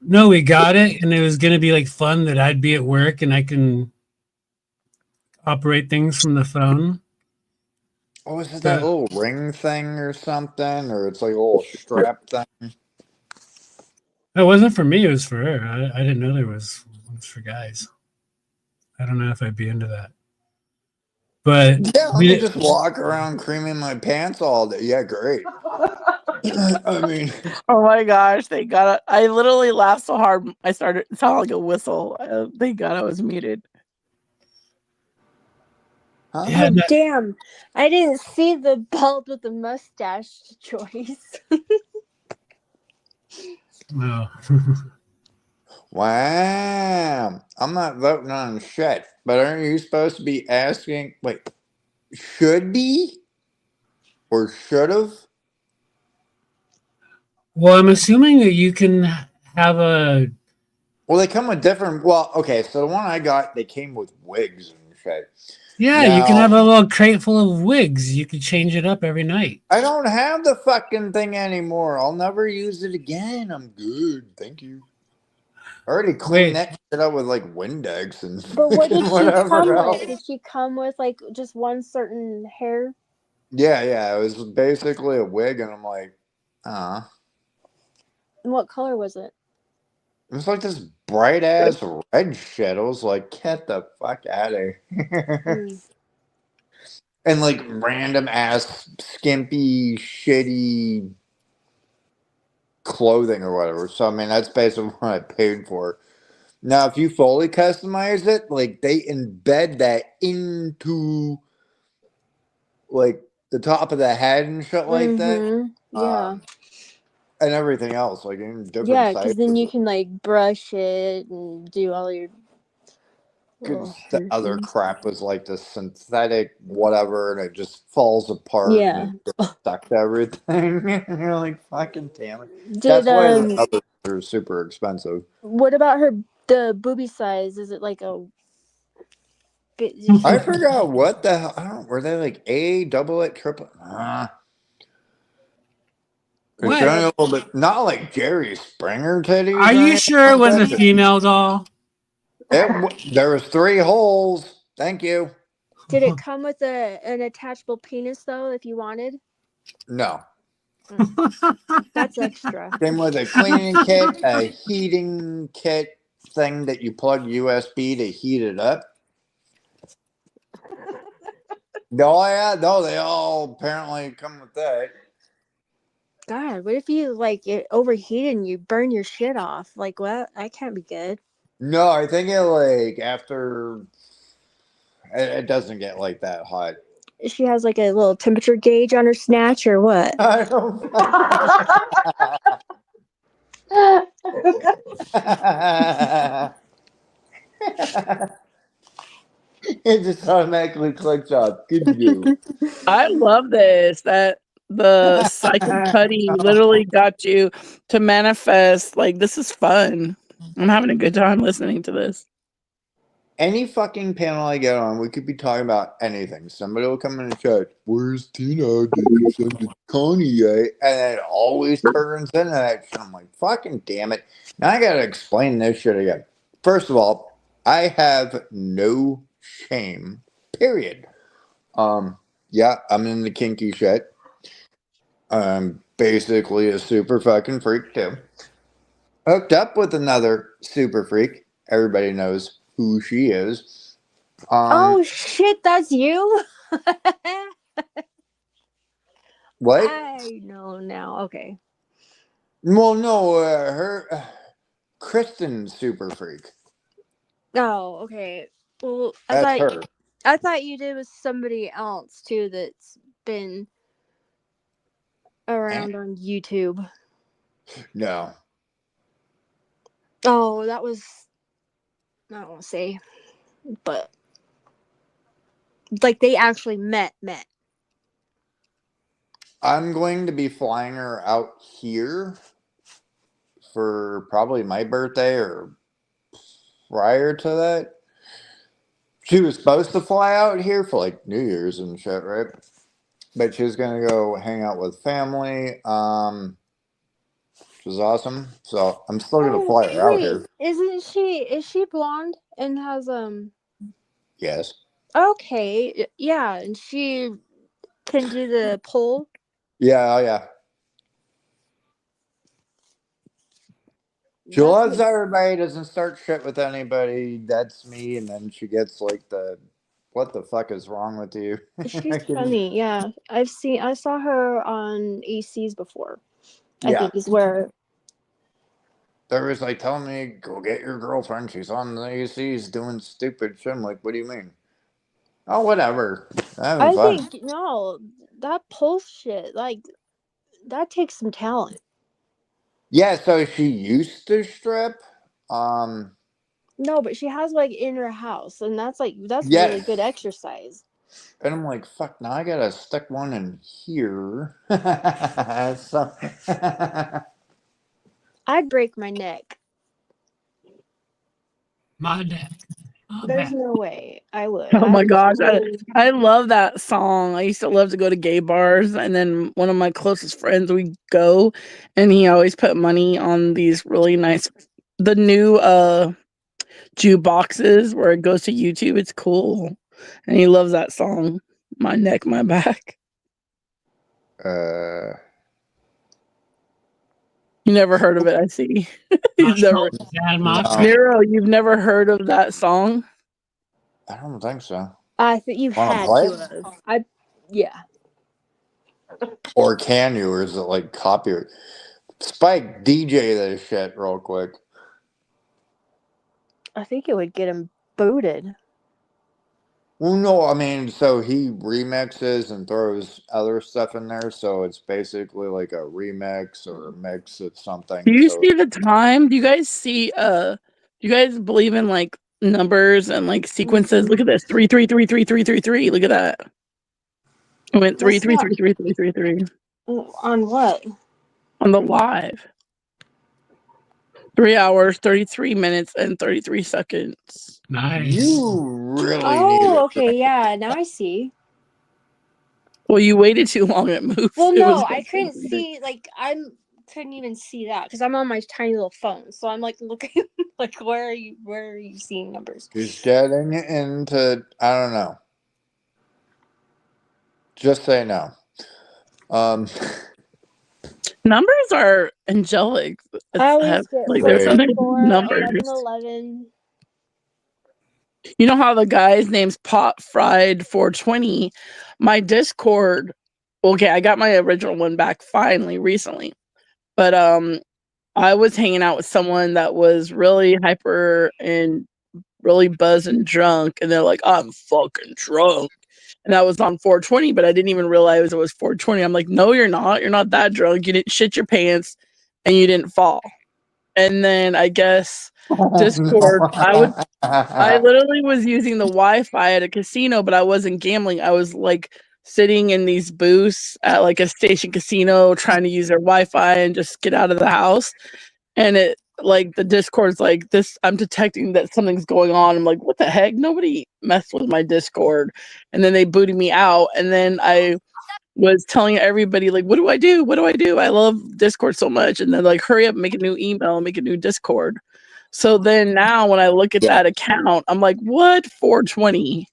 No, we got it, and it was gonna be like fun that I'd be at work and I can operate things from the phone. Oh, is it that But little ring thing or something? Or it's like a little strap thing? it wasn't for me; it was for her. I didn't know there was ones for guys. I don't know if I'd be into that. But Yeah, let me we, just walk around creaming my pants all day. Yeah, great. I mean, Oh my gosh, thank God. I literally laughed so hard. I started it sounded like a whistle. Thank God I was muted. huh? yeah, Oh no, damn! I didn't see the bald with the mustache choice. no. Wow. I'm not voting on shit. But aren't you supposed to be asking? Wait, should be? Or should have? Well, I'm assuming that you can have a. Well, they come with different. Well, okay, so the one I got, they came with wigs and shit. Yeah, you can Now, have a little crate full of wigs. You could change it up every night. I don't have the fucking thing anymore. I'll never use it again. I'm good. Thank you. I already cleaned Wait, that shit up with like Windex and But what did she whatever come with? else. Did she come with like just one certain hair? Yeah, yeah. It was basically a wig, and I'm like, ah. And what color was it? It was like this bright ass red shit. I was like, get the fuck out of here. Mm. And like random ass, skimpy, shitty clothing or whatever. So, I mean, that's basically what I paid for. Now, if you fully customize it, like they embed that into like the top of the head and shit like that. Mm-hmm. Yeah. Um, and everything else, like in different Yeah, because then sizes. you can like brush it and do all your little Because the hair other things. crap was like the synthetic whatever, and it just falls apart and Yeah. it gets stuck to everything. And you're like, fucking damn it. Did That's why the others are super expensive. what about the booby size? Is it like a bit? Did I she? forgot what the hell. I don't. Were they like A, double it, triple? It's what? only a little bit, not like Jerry Springer titties Are or you anything sure it like was a that. female doll? There was 3 holes. Thank you. Did it come with an attachable penis though? If you wanted, No. that's extra. Came with a cleaning kit, a heating kit thing that you plug USB to heat it up. No, yeah, no, they all apparently come with that. God, what if you like it overheated and you burn your shit off? Like what? That can't be good. No, I think it like after it doesn't get like that hot. She has like a little temperature gauge on her snatch or what? I don't it just automatically clicks off. Good you. I love this. That the psychic putty literally got you to manifest. Like this is fun. I'm having a good time listening to this. Any fucking panel I get on, we could be talking about anything. Somebody will come in and chat, where's Tina? Did you send it to Connie yet? And it always turns into that shit. I'm like, fucking damn it. Now I gotta explain this shit again. First of all, I have no shame. Period. Yeah, I'm into kinky shit. I'm basically a super fucking freak too. Hooked up with another super freak. Everybody knows who she is. Oh shit, that's you? What? I know now. Okay. Well, no, her, Kristen super freak. Oh, okay. Well, That's her. I thought you did with somebody else too that's been Eh? around on YouTube. No. Oh, that was I don't want to say, but like they actually met. I'm going to be flying her out here for probably my birthday or prior to that. She was supposed to fly out here for like New Year's and shit, right? But she was gonna go hang out with family. Which was awesome. So I'm still gonna Oh fly her out wait, here. is she blonde and has Yes. Okay, yeah, and she can do the pole. Yeah, oh yeah. She That's loves everybody, doesn't start shit with anybody. That's me. And then she gets like what the fuck is wrong with you? she's funny. Yeah, I saw her on ACs before. I Yeah. think is where There was like telling me, go get your girlfriend. She's on the ACs doing stupid shit. I'm like, what do you mean? Oh, whatever. Having I fun. think no, that pole shit like that takes some talent. Yeah, so she used to strip. Um, No, but she has like in her house, and that's really good yes. exercise. And I'm like, fuck, now I gotta stick one in here. So, I'd break my neck. My neck. There's no way I would. Oh my I'm gosh, too. I love that song. I used to love to go to gay bars, and then one of my closest friends, we go, and he always put money on these really nice, the new jukeboxes where it goes to YouTube. It's cool, and he loves that song. My neck, my back. uh, You never heard of it? I see. You've never, no, Nero. You've never heard of that song? I don't think so. I think you Want to had play to it? have. Yeah. Or can you? Or is it like copyright? Spike, DJ this shit real quick. I think it would get him booted. Well, no, I mean, so he remixes and throws other stuff in there, so it's basically like a remix or a mix of Do something. you So see the time? Do you guys see do you guys believe in like numbers and like sequences? Look at this. 3333333. Look at that. It went three That's three not three three three three three on what? on the live. 3 hours, 33 minutes, and 33 seconds. you really need Oh, a okay, drink. yeah. Now I see. Well, you waited too long. It moved. Well, It no, was I couldn't see. Like couldn't even see that because I'm on my tiny little phone. So I'm like looking like where are you seeing numbers? He's getting into, I don't know. Just say no. Numbers are angelic. I always get Like there's 4 something 4 numbers. 11 11. You know how the guy's name's Pot Fried 420? My Discord. Okay, I got my original one back finally recently. But I was hanging out with someone that was really hyper and really buzzed and drunk, and they're like, I'm fucking drunk. And that was on 420, but I didn't even realize it was 420. I'm like, no, you're not. You're not that drunk. You didn't shit your pants and you didn't fall. And then I guess Discord, I literally was using the Wi-Fi at a casino, but I wasn't gambling. I was like sitting in these booths at like a station casino trying to use their Wi-Fi and just get out of the house. And it like the Discord's like this, I'm detecting that something's going on. I'm like, what the heck? Nobody messed with my Discord. And then they booted me out. And then I was telling everybody, like, what do I do? What do I do? I love Discord so much. And then like, hurry up, make a new email, make a new Discord. So then now when I look at that account, I'm like, what? 420?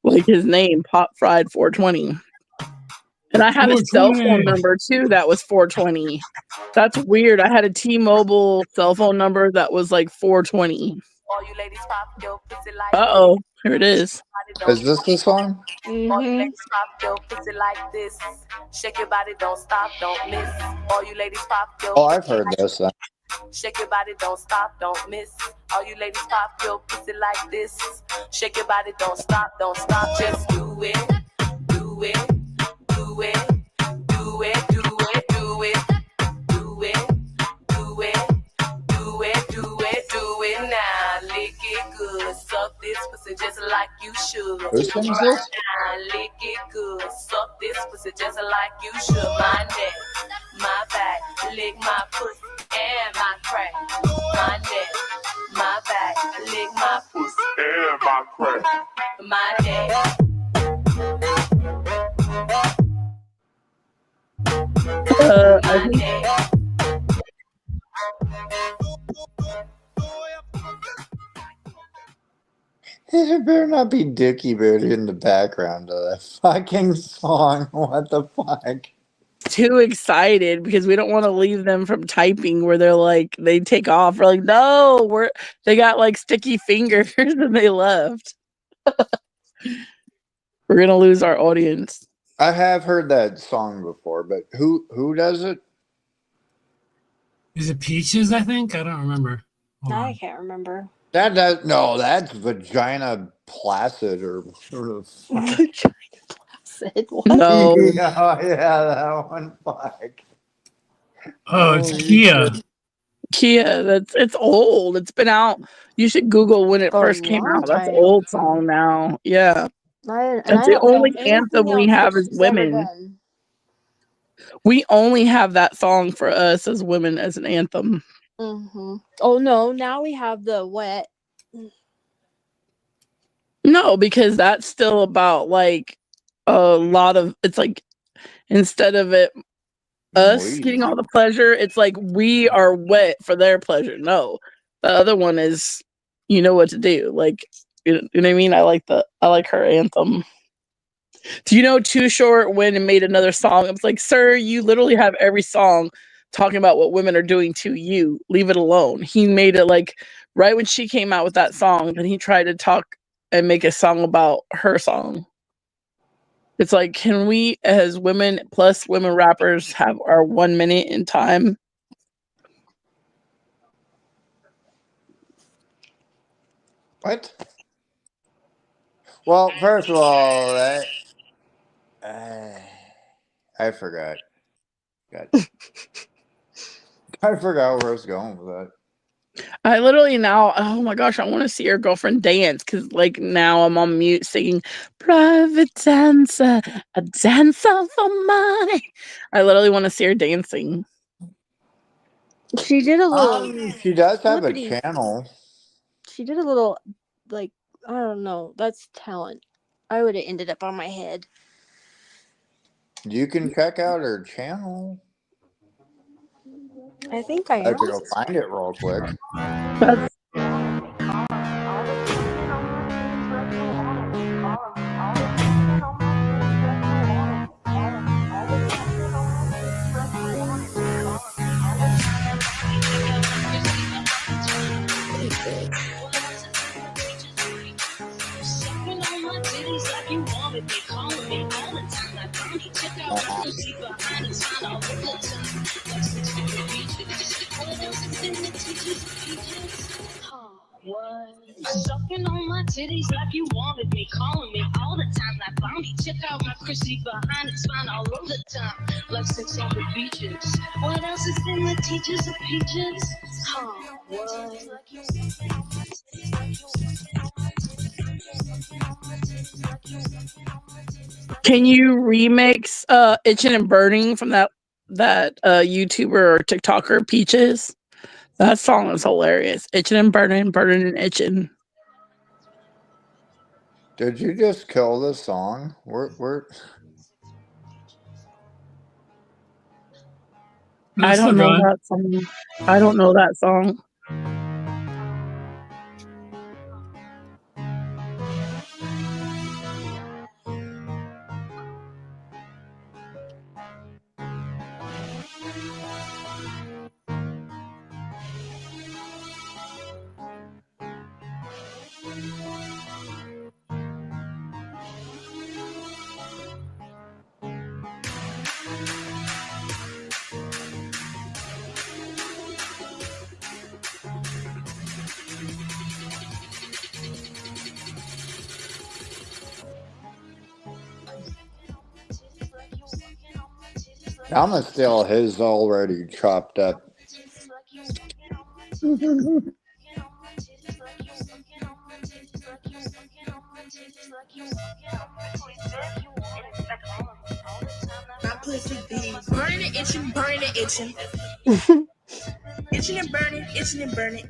Like his name, Pop Fried 420. And I had a cell phone number too that was 420. That's weird. I had a T-Mobile cell phone number that was like 420. Uh-oh, here it is. Is this the song? All you ladies pop your pussy like this. Shake your body, don't stop, don't miss. All you ladies pop your Oh, I've heard this. shake your body, don't stop, don't miss. All you ladies pop your pussy like this. Shake your body, don't stop, just do it, do it, do it, do it, do it, do it, do it, do it, do it, do it, do it now. Lick it good. Suck this pussy just like you should. Who sings this? Lick it good. Suck this pussy just like you should. My neck, my back, lick my pussy and my crack. My neck, my back, lick my pussy and my crack. My neck. I think It better not be Dickie Bear in the background of that fucking song. What the fuck? too excited because we don't want to leave them from typing where they're like they take off. We're like, no, they got like sticky fingers and they left. We're gonna lose our audience. I have heard that song before, but who does it? Is it Peaches, I think? I don't remember. I can't remember. That's Vagina Placid or Vagina Placid. What? No. yeah, that one. Fuck. Oh, it's Kia. Kia, it's old. It's been out. You should Google when it For a first came long out. That's an time. old song now. Yeah. I That's the don't know only anything anthem we else that have as she's ever women. done. We only have that song for us as women as an anthem. Mm-hmm. Oh no! Now we have the wet. No, because that's still about like a lot of. It's like instead of it us getting all the pleasure, it's like we are wet for their pleasure. No, the other one is you know what to do. Like you know what I mean. I like her anthem. Do you know Too Short went and made another song? I was like, sir, you literally have every song talking about what women are doing to you. Leave it alone. He made it like right when she came out with that song, then he tried to talk and make a song about her song. It's like, can we as women plus women rappers have our 1 minute in time? What? Well, first of all, I forgot. I forgot where I was going with that. I literally now, oh my gosh, I want to see your girlfriend dance because, like, now I'm on mute singing "Private Dancer, a dancer for money." I literally want to see her dancing. She did a little. She does have flippity. a channel. She did a little, like, I don't know. That's talent. I would have ended up on my head. You can check out her channel. I think I I have am. to go find it real quick. Sucking on my titties like you wanted me, calling me all the time like Bonnie. Check out my Chrissy behind it's fine all of the time. Like sex on the beaches. What else is in the teachers of peaches? Can you remix "Itching and Burning" from that YouTuber or TikToker Peaches? That song is hilarious. Itching and burning, burning and itching. Did you just kill the song? We're... I don't know that song. I don't know that song. I'm gonna steal his already chopped up. itching, burning and itching. Itching and burning, itching and burning.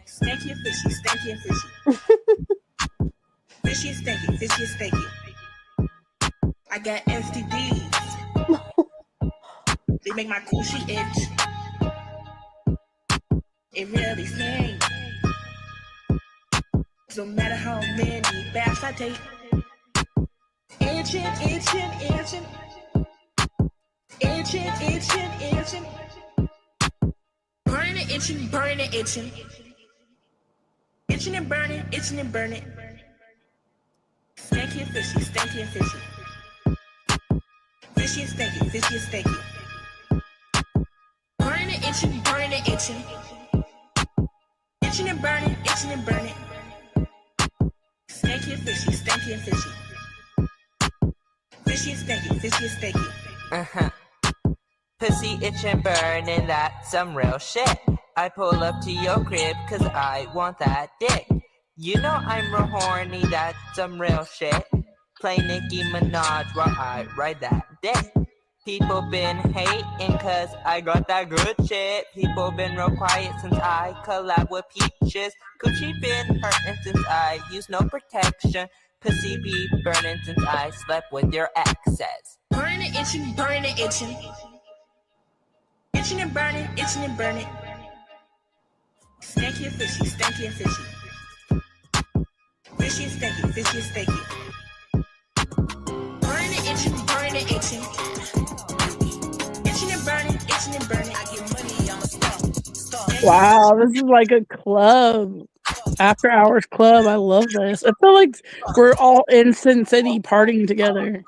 Stanky and fishy, stanky and fishy. Fishy and stanky, fishy and stanky. I got STDs. They make my coochie itch. It really stinks. No matter how many baths I take. Itching, itching, itching. Itching, itching, itching. Burning and itching, burning and itching. Itching and burning, itching and burning. Stanky and fishy, stanky and fishy. Fishy and stanky, fishy and stanky. Burning and itching, burning and itching. Itching and burning, itching and burning. Stanky and fishy, stanky and fishy. Fishy and stanky, fishy and stanky. Pussy itching, burning, that's some real shit. I pull up to your crib cause I want that dick. You know I'm real horny, that's some real shit. Play Nicki Minaj while I ride that dick. People been hating cause I got that good shit. People been real quiet since I collab with Peaches. Coochie been hurting since I use no protection. Pussy be burning since I slept with your exes. Burning and itching, burning and itching. Itching and burning, itching and burning. Stanky and fishy, stanky and fishy. Fishy and stanky, fishy and stanky. Burning and itching, burning and itching. Itching and burning, itching and burning. I get money, I'm a star. Wow, this is like a club. After hours club. I love this. I feel like we're all in Sin City partying together.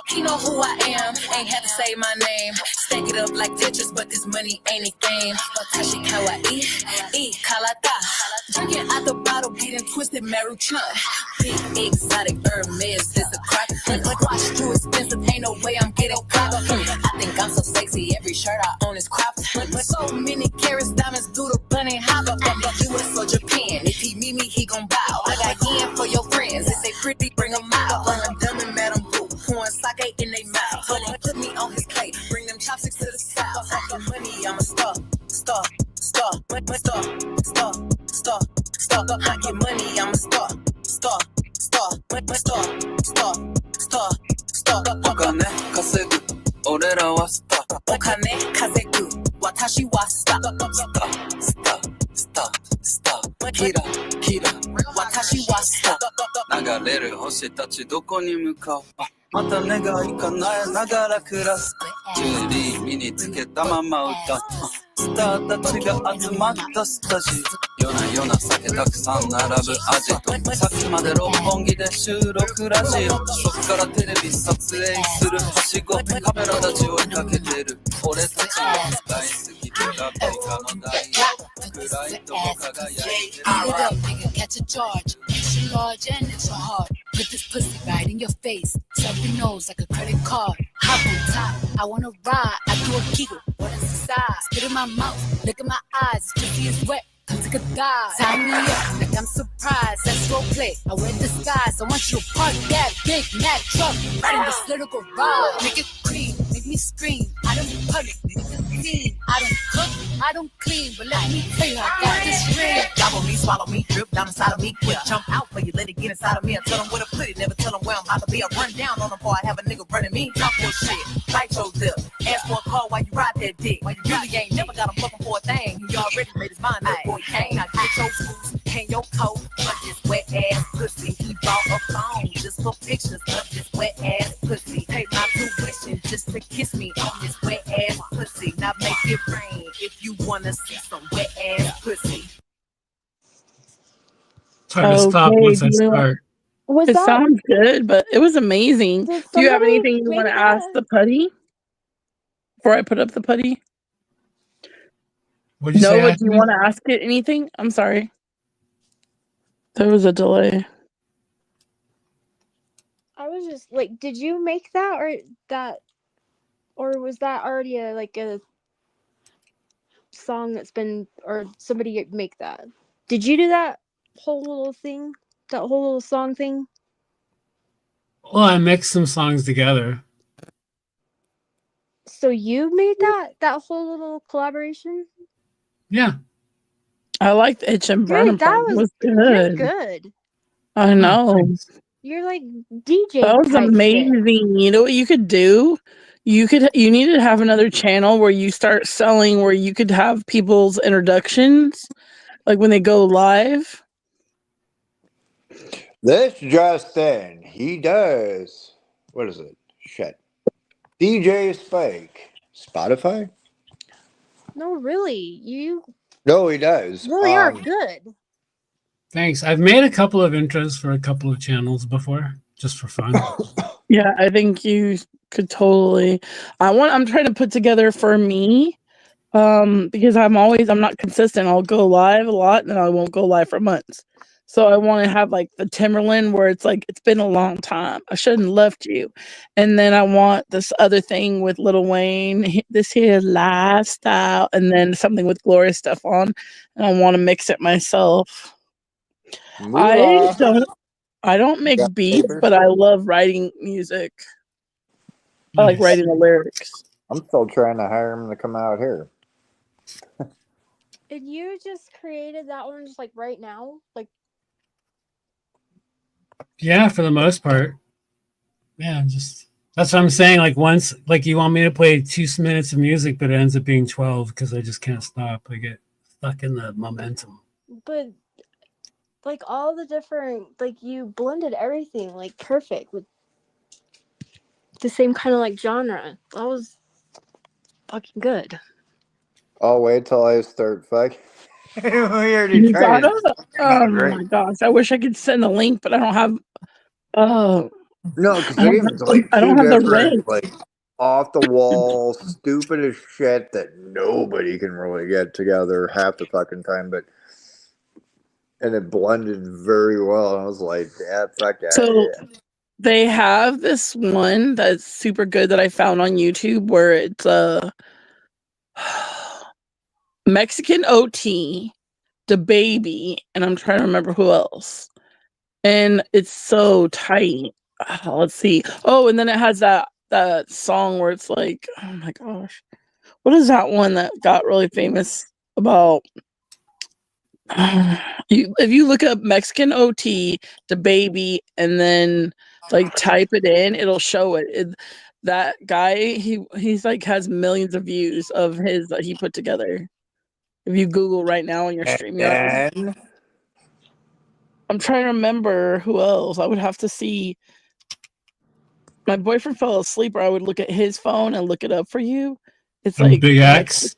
He know who I am, ain't had to say my name. Stack it up like Tetris, but this money ain't a game. Watashi kawaii, kalata. Drinking out the bottle, getting twisted, Maruchan. Big exotic Hermes, this a crack. Watch too expensive, ain't no way I'm getting caught. I think I'm so sexy, every shirt I own is cropped. So many carrots, diamonds, do the bunny hop. US for Japan, if he meet me, he gon' bow. I got yen for your friends, if they pretty, bring them out. I'm dumb and Madam Boo, pouring sake in they mouth. Put me on his plate, bring them chopsticks to the south. For money, I'm a star. I get money, I'm a star. Catch a charge, it's large and it's hard. Put this pussy right in your face, swipe your nose like a credit card. Hop on top, I wanna ride, I do a giggle. What is the size? Spit in my mouth, look in my eyes, pussy is wet. Come take a dive. Tie me up like I'm surprised. That's role play. I wear disguise. I want you to park that big Mac truck right in this little garage. Make it cream, make me scream. I don't public, make it clean. I don't cook, I don't clean. But let me tell you, I got this ring. Gobble me, swallow me, drip down inside of me. Quick jump out for you, let it get inside of me. I tell them where to put it, never tell them where I'm about to be. I run down on them before I have a nigga running me. Talk your shit, bite your lip. Ask for a call while you ride that dick. While you really ain't never got him fucking for a thing. He already made his mind up before he came. Now get your boots, hang your coat, but this wet ass pussy. He bought a phone just for pictures of this wet ass pussy. Pay my tuition just to kiss me on this wet ass pussy. Now make it rain if you wanna see some wet ass pussy. It's hard to stop once I do you- start. Was It that? sounds good, but it was amazing. Did Do you have somebody anything you make want to that? ask the putty before I put up the putty? What'd you say, Noah, do you Anthony? want to ask it anything? I'm sorry. There was a delay. I was just like, did you make that or that? Or was that already a song that's been, or somebody make that? Did you do that whole little thing? That whole little song thing? Well, I mixed some songs together. So you made that whole little collaboration? Yeah. I like the Itch and Burn part. It was You're good. good. I Oh, know. thanks. You're like That DJ was type shit. amazing. You know what you could do? You need to have another channel where you start selling, where you could have people's introductions, like when they go live. This just in, he does. What is it? Shit. DJ Spike. Spotify? No, really. You No, he does. really are good. Thanks. I've made a couple of intros for a couple of channels before, just for fun. Yeah, I think you could totally. I'm trying to put together for me, because I'm not consistent. I'll go live a lot, and then I won't go live for months. So I want to have like the Timberland, where it's like it's been a long time. I shouldn't have left you, and then I want this other thing with Lil Wayne, this here lifestyle, and then something with Gloria Stefan, and I want to mix it myself. I Moolah. don't. I don't Got make beats, papers? but I love writing music. I like Nice. writing the lyrics. I'm still trying to hire him to come out here. And you just created that one just like right now? Like, Yeah, for the most part. Yeah, just that's what I'm saying. Like once, like you want me to play 2 minutes of music, but it ends up being 12 because I just can't stop. I get stuck in the momentum. but like all the different, like you blended everything like perfect with the same kind of like genre. That was fucking good. I'll wait till I start fucking. We already You tried gotta. it. Oh Great. my gosh! I wish I could send a link, but I don't have. Uh, No, because they gave us like I two don't have the different, link. like off the wall, stupid as shit that nobody can really get together half the fucking time. But and it blended very well. I was like, yeah, fuck So yeah. they have this one that's super good that I found on YouTube, where it's Mexican OT, the baby, and I'm trying to remember who else. And it's so tight. Let's see. Oh, and then it has that song where it's like, oh my gosh, what is that one that got really famous about? If you look up Mexican OT, the baby, and then like type it in, it'll show it. That guy, he's like has millions of views of his that he put together. If you Google right now on your StreamYard. And I'm trying to remember who else. I would have to see. My boyfriend fell asleep, or I would look at his phone and look it up for you. It's From like Big X.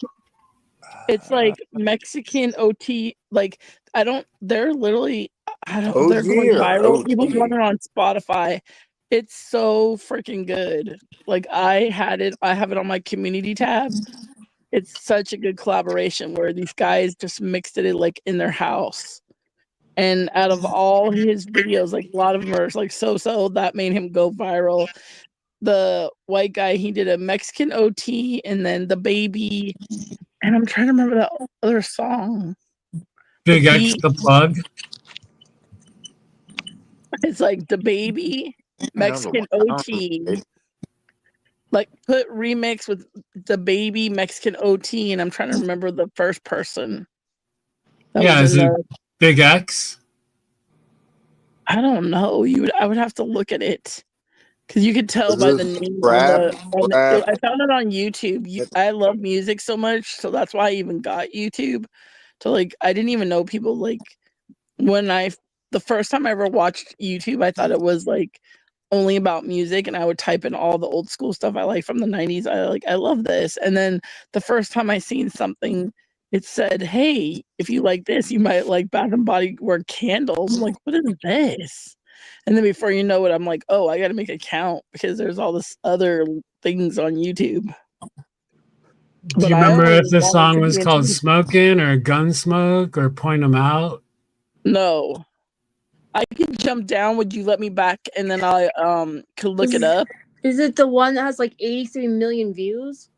It's like Mexican OT. Like I don't. They're literally. I don't. They're OG going or viral. People OT? want it on Spotify. It's so freaking good. Like I had it. I have it on my community tab. It's such a good collaboration where these guys just mixed it in, like in their house. And out of all his videos, like a lot of them are like so that made him go viral. The white guy, he did a Mexican OT, and then the baby, and I'm trying to remember that other song. The Big X beat, the plug. it's like the baby, Another Mexican one. I don't know. OT. Like put remix with the baby Mexican OT, and I'm trying to remember the first person that was Yeah, is in it the. Big X? I don't know. I would have to look at it. Because you could tell Is by the this name rap? I found it on YouTube. I love music so much, so that's why I even got YouTube. To like, I didn't even know people like when the first time I ever watched YouTube, I thought it was like only about music, and I would type in all the old school stuff I like from the 90s. I love this. And then the first time I seen something, it said, hey, if you like this, you might like Bath and Body Work candles. I'm like, what is this? And then before you know it, I'm like, oh, I got to make a count because there's all this other things on YouTube. Do But you I remember always if the wanted song to was be into called Smoking or Gunsmoke or Point 'em Out? No. I can jump down. Would you let me back? And then I could look it up. Is it the one that has like 83 million views?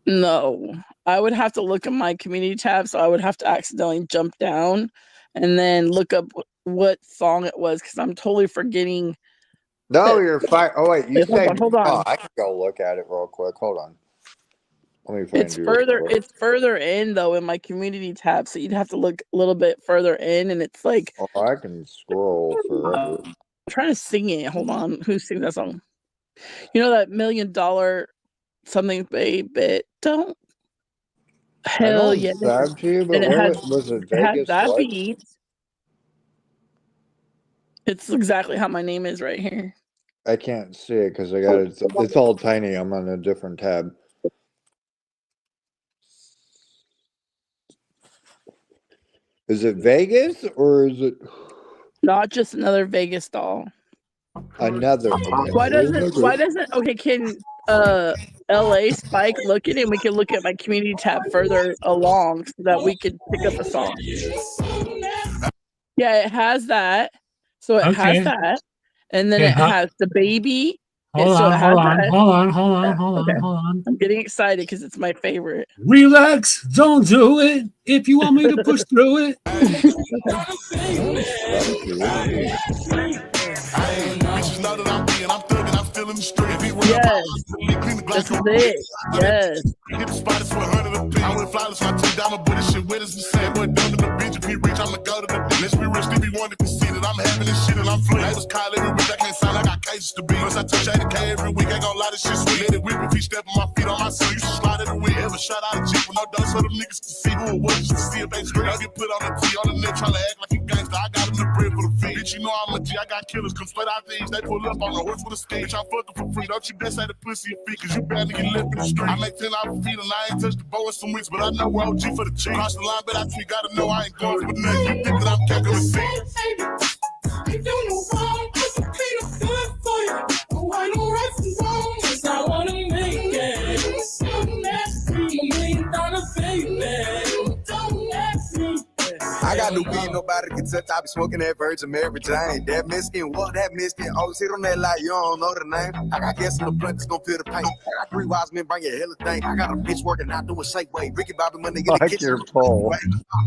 No, I would have to look at my community tab, so I would have to accidentally jump down and then look up what song it was because I'm totally forgetting. No, you're fine. Oh wait, you Wait, said hold on. I can go look at it real quick. Hold on. Let me find It's you. further. It's further in though in my community tab, so you'd have to look a little bit further in, and it's like. Oh, I can scroll forever. I'm trying to sing it. Hold on, who sings that song? You know that $1 million something, baby? Don't. Hell yeah! Stab to you, but And it has was it it has Vegas? that What? beat. It's exactly how my name is right here. I can't see it because I got it. It's all tiny. I'm on a different tab. Is it Vegas or is it Not just another Vegas doll. another? Okay. Why doesn't okay, can L.A. Spike look at it and we can look at my community tab further along so that we could pick up a song. Yeah, it has that. So it has Okay. that. And then Okay, it has the baby. Hold So on, it has hold on, that. hold on, hold on, Yeah, hold on, okay. hold on. I'm getting excited because it's my favorite. Relax, don't do it. If you want me to push through it. Yes, this is it. Yes. Hit the spot, it's 100 a piece. I went flawless, my two diamond, but this shit wet as the sand. But done to the bitch, if he reach, I'ma go to the D. Let's be real, Stevie Wonder can see that I'm having this shit and I'm fluent. I was call every week, I can't sound like I cases to be. Once I touch 80K every week, I gon' lie, this shit sweet. Let it whip if he step on my feet on my cell. You should slide it away. Ever shot out a Jeep with no dust so them niggas can see who it was. Just to see if they straight. I get put on the T on the net, trying to act like a gangster. I got him the bread for the fee. Bitch, you know I'm a G, I got killers come straight out the east. They pull up on the horse with a stick. Bitch, I'm fucking for free. Don't you dare say the pussy your feet, cause you barely get left in the street. I make 10 off feet and I ain't touched the bow in some weeks, but I know OG for the cheese. Cross the line, but I tweet, gotta know I ain't going for nothing. You think that I'm capping with seats. You don't know why, cause the pain is good for you. Oh, I know right from wrong, cause I wanna make it. Don't ask me, $1 million baby. Don't ask me. I got the weed, nobody can touch. I be smoking that Virgin Mary Jane. That Mexican, what that Mexican? Oh, sit on that like you don't know the name. I got gas in the blunt that's gonna feel the pain. I got 3 wise men bring a hell of thing. I got a bitch working out doing shake weight. Ricky Bobby money in the Like kitchen. your pole. My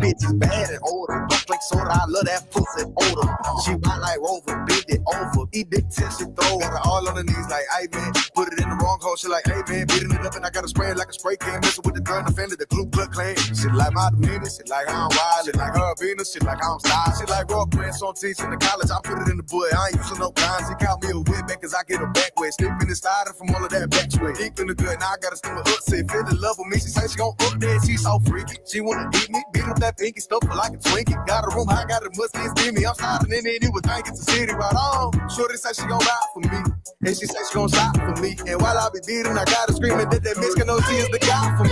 bitch is bad and older. Don't drink soda, I love that pussy older. She white like Rover, bend it over. Eat dick till she throw. Got her all on her knees like, hey man. Put it in the wrong hole, she like, hey man. Beating it up and I got to spray it like a spray can. Messing with the gun, offended the glue blood clean. Shit like my demeanor, shit like I'm wild. Shit like her Venus, shit like I'm style. Shit like rock prints on teaching the college. I put it in the boy. I ain't using no guns. He called me a whip back cause I get a back wet. Slipping and sliding from all of that back way. Deep in the good, now I got a stomach up. Say, feel the love with me. She say she gon' up there. She so freaky. She wanna eat me. Beat up that pinky stuff like a Twinkie. Got a room, I got a musty steamy. I'm sliding in it, you would think it's a city right on. Shorty say she gon' ride for me. And she say she gon' stop for me. And while I be beating, I got her screaming that Mexican OG is the guy for me.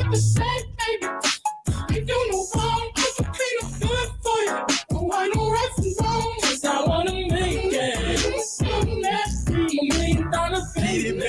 You don't know why, cause the pain is good for you. Oh, I know right from wrong, cause I wanna make it. Don't ask me, $1 million baby.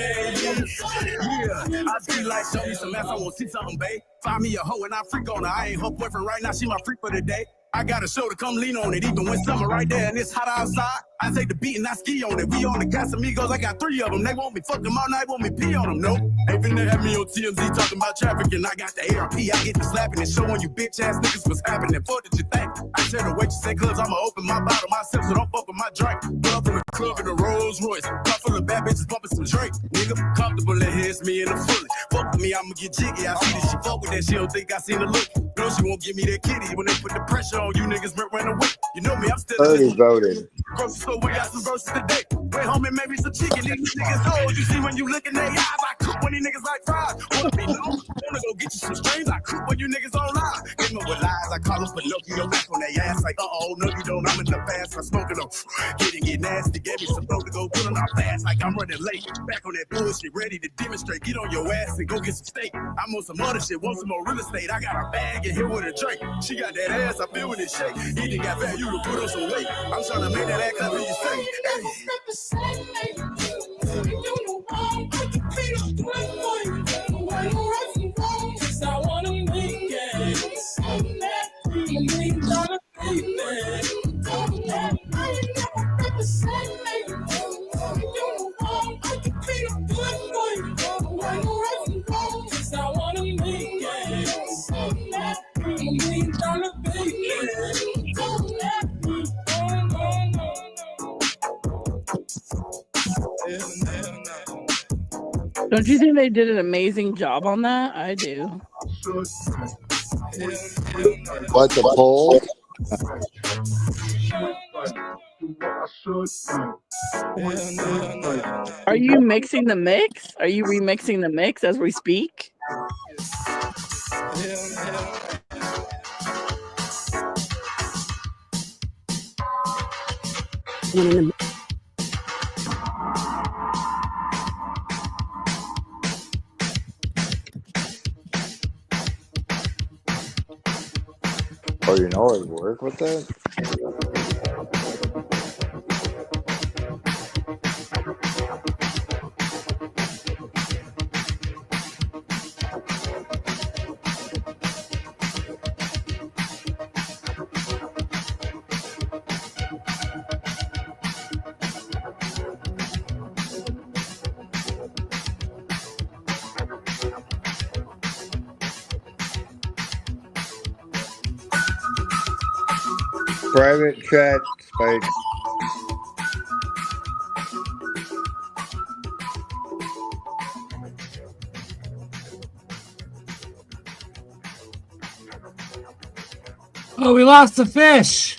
Yeah, I feel like show me some ass, I want to see something, babe. Find me a hoe and I freak on her. I ain't her boyfriend right now, she my freak for the day. I got a show to come lean on it, even when summer right there and it's hot outside. I take the beat and I ski on it. We on the Casamigos, I got 3 of them. They want me fuck them all night, want me pee on them, no. They finna have me on TMZ talking about trafficking. I got the ARP, I get the slapping and showing you bitch ass niggas what's happening. What did you think? I tell the waitress say cuz I'ma open my bottle myself, so don't fuck with my drink. Pull up in the club in a Rolls Royce, car full of bad bitches bumping some drink. Nigga, comfortable in here, it's me in the fully. Fuck with me, I'ma get jiggy. I see that she fuck with that, she don't think I seen the look. No, she won't give me that kitty when they put the pressure on you niggas run away. You know me, I'm still Already voted. grocery store, we got some verses today. Wait, homie, maybe some chicken. These niggas old. You see when you look in their eyes, I cook when these niggas like fries. Wanna be known? Wanna go get you some strings? I cook when you niggas don't lie. Get me with lies, I call them Pinocchio back on their ass like, uh-oh, no you don't. I'm in the fast, I'm smoking on. Get nasty, gave me some dope to go put on our fast like I'm running late. Back on that bullshit, ready to demonstrate. Get on your ass and go get some steak. I'm on some other shit, want some more real estate. I got a bag and here with a drink. She got that ass, I feel when it shake. Eating got value to put on some weight. I'm trying to make that act up in your face. Hey. You don't know why, cause the pain is good for you. Oh, I know right from wrong, cause I wanna make it. Don't ask me, $1 million baby. Don't ask me, I ain't never been the same, baby. You don't know why, cause the pain is good Don't you think they did an amazing job on that? I do. What, the poll? Are you mixing the mix? Are you remixing the mix as we speak? Oh, you know it'd work with that? Private chat, Spike. Oh, we lost the fish.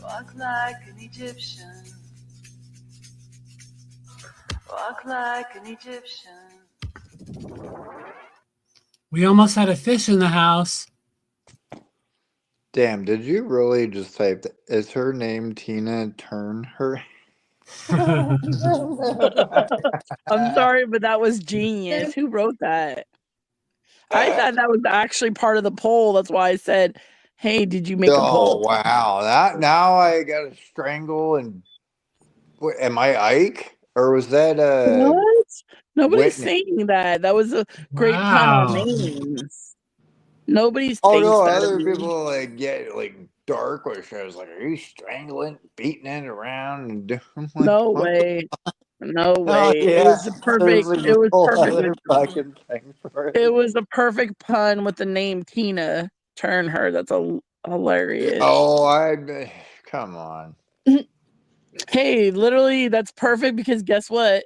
Walk like an Egyptian. Walk like an Egyptian. We almost had a fish in the house. Damn, did you really just type, is her name Tina Turner? I'm sorry, but that was genius. Who wrote that? I thought that was actually part of the poll. That's why I said, hey, did you make a Oh, poll? wow. That now I gotta strangle and. Wait, am I Ike? Or was that What? Nobody's Whitney? saying that. That was a great pun on names. Nobody Oh thinks no, that of other you. people like get like dark where I was like, are you strangling, beating it around and doing like No what? way. No Oh way. It yeah. was a There's perfect like it a was whole perfect. other fucking thing for it. It was a perfect pun with the name Tina Turner. That's hilarious. Oh, come on. Hey, literally, that's perfect because guess what?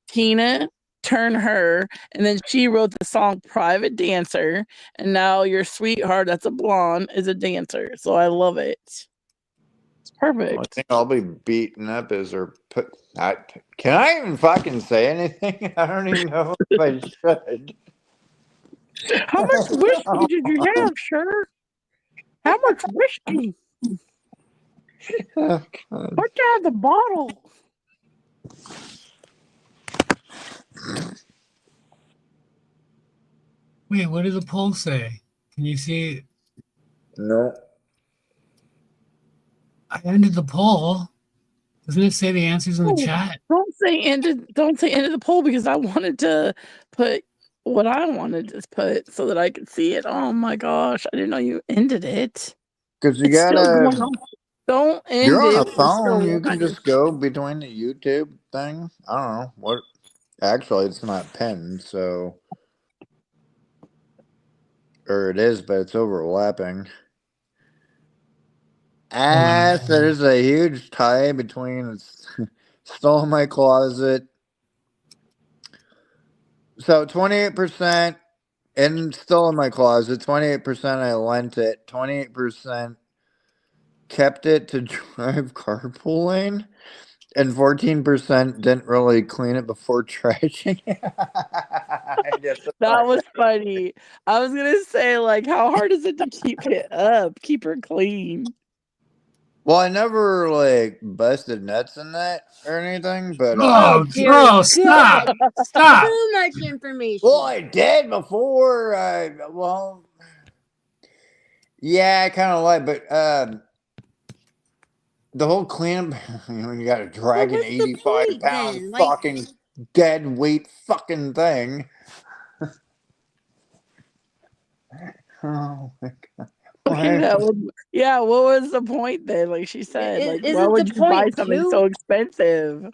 Tina Turner, and then she wrote the song Private Dancer, and now your sweetheart, that's a blonde, is a dancer. So I love it. It's I perfect. think I'll be beaten up as her put. Can I even fucking say anything? I don't even know if I should. How much whiskey did you have, sir? How much whiskey? Oh, God. Put down the bottle. Wait, what did the poll say? Can you see? No. I ended the poll. Doesn't it say the answers in the chat? Don't say end of the poll because I wanted to put what I wanted to put so that I could see it. Oh my gosh, I didn't know you ended it. Because you It's still going gotta. on. Don't end You're on it. a We're still phone. You can live. just go between the YouTube thing. I don't know what. Actually, it's not pinned, so. Or it is, but it's overlapping. Ah, so there's a huge tie between Stole in My Closet. So 28% and Still in My Closet. 28% I lent it. 28% kept it to drive carpooling. And 14% didn't really clean it before trashing it. That was funny. I was gonna say, like, how hard is it to keep it up, keep her clean? Well, I never like busted nuts in that or anything, but Oh, stop. Stop. Too much information. well, I did before. Well, yeah, I kind of like, but the whole cleanup, when you got to drag an what's the 85 point pound then? Like- fucking dead weight fucking thing. Oh my god. Okay, yeah, what was the point then? Like she said, like, Is why it would the you buy point something too? so expensive?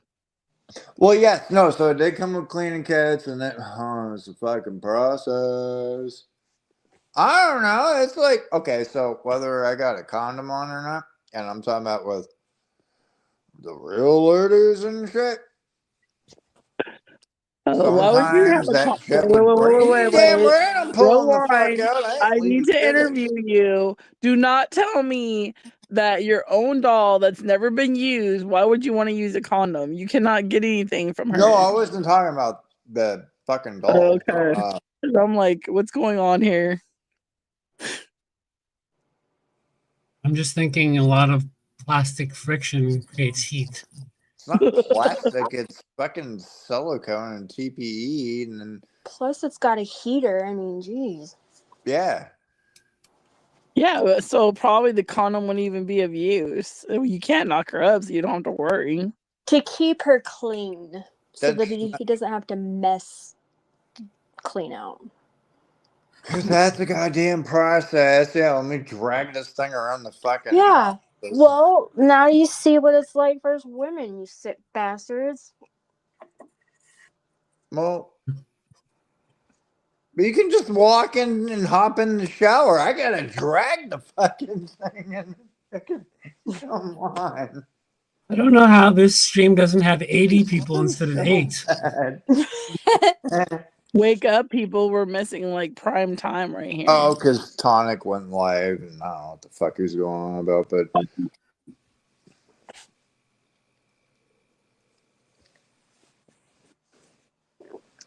Well, yes, no. So it did come with cleaning kits, and then it's a fucking process. I don't know. It's like okay, so whether I got a condom on or not, and I'm talking about with the real ladies and shit. Why would you have Sometimes a that shit wait, would wait, break. wait, You wait, damn wait. right, I'm pulling the fuck Rewind. out. I I ain't need leaving to shit in. interview you. Do not tell me that your own doll that's never been used, why would you want to use a condom? You cannot get anything from No, her. I wasn't talking about the fucking doll. Okay. I'm like, what's going on here? I'm just thinking a lot of plastic friction creates heat. It's not plastic. It's fucking silicone and TPE, and then Plus, it's got a heater. I mean, geez. yeah. Yeah, so probably the condom wouldn't even be of use. You can't knock her up, so you don't have to worry. To keep her clean, so that That's he doesn't have to mess clean out. Because that's the goddamn process. Yeah, let me drag this thing around the fucking Yeah. house. Well, now you see what it's like for us women, you sick bastards. Well, but you can just walk in and hop in the shower. I gotta drag the fucking thing in. Come on. I don't know how this stream doesn't have 80 people instead of 8. Wake up, people. We're missing like prime time right here. Oh, because Tonic went live, and I don't know what the fuck he's going on about, but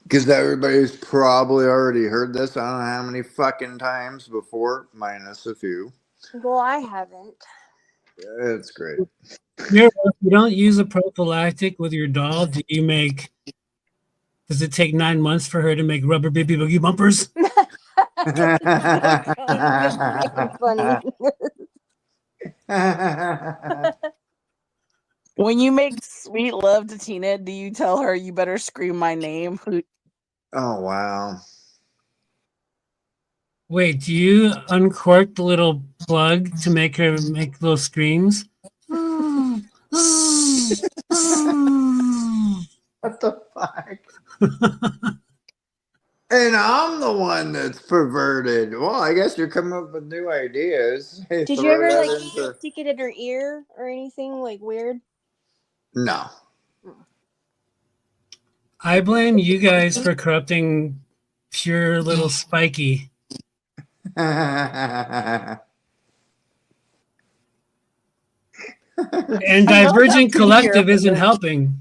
because everybody's probably already heard this. I don't know how many fucking times before, minus a few. Well, I haven't. It's great. If you don't use a prophylactic with your doll, does it take 9 months for her to make rubber baby boogie bumpers? Funny. When you make sweet love to Tina, do you tell her you better scream my name? Oh wow. Wait, do you uncork the little plug to make her make those screams? What the fuck? And I'm the one that's perverted. Well, I guess you're coming up with new ideas. Hey, Did you throw ever that like into... stick it in her ear or anything like weird? No. I blame you guys for corrupting pure little Spiky. And Divergent Collective isn't helping.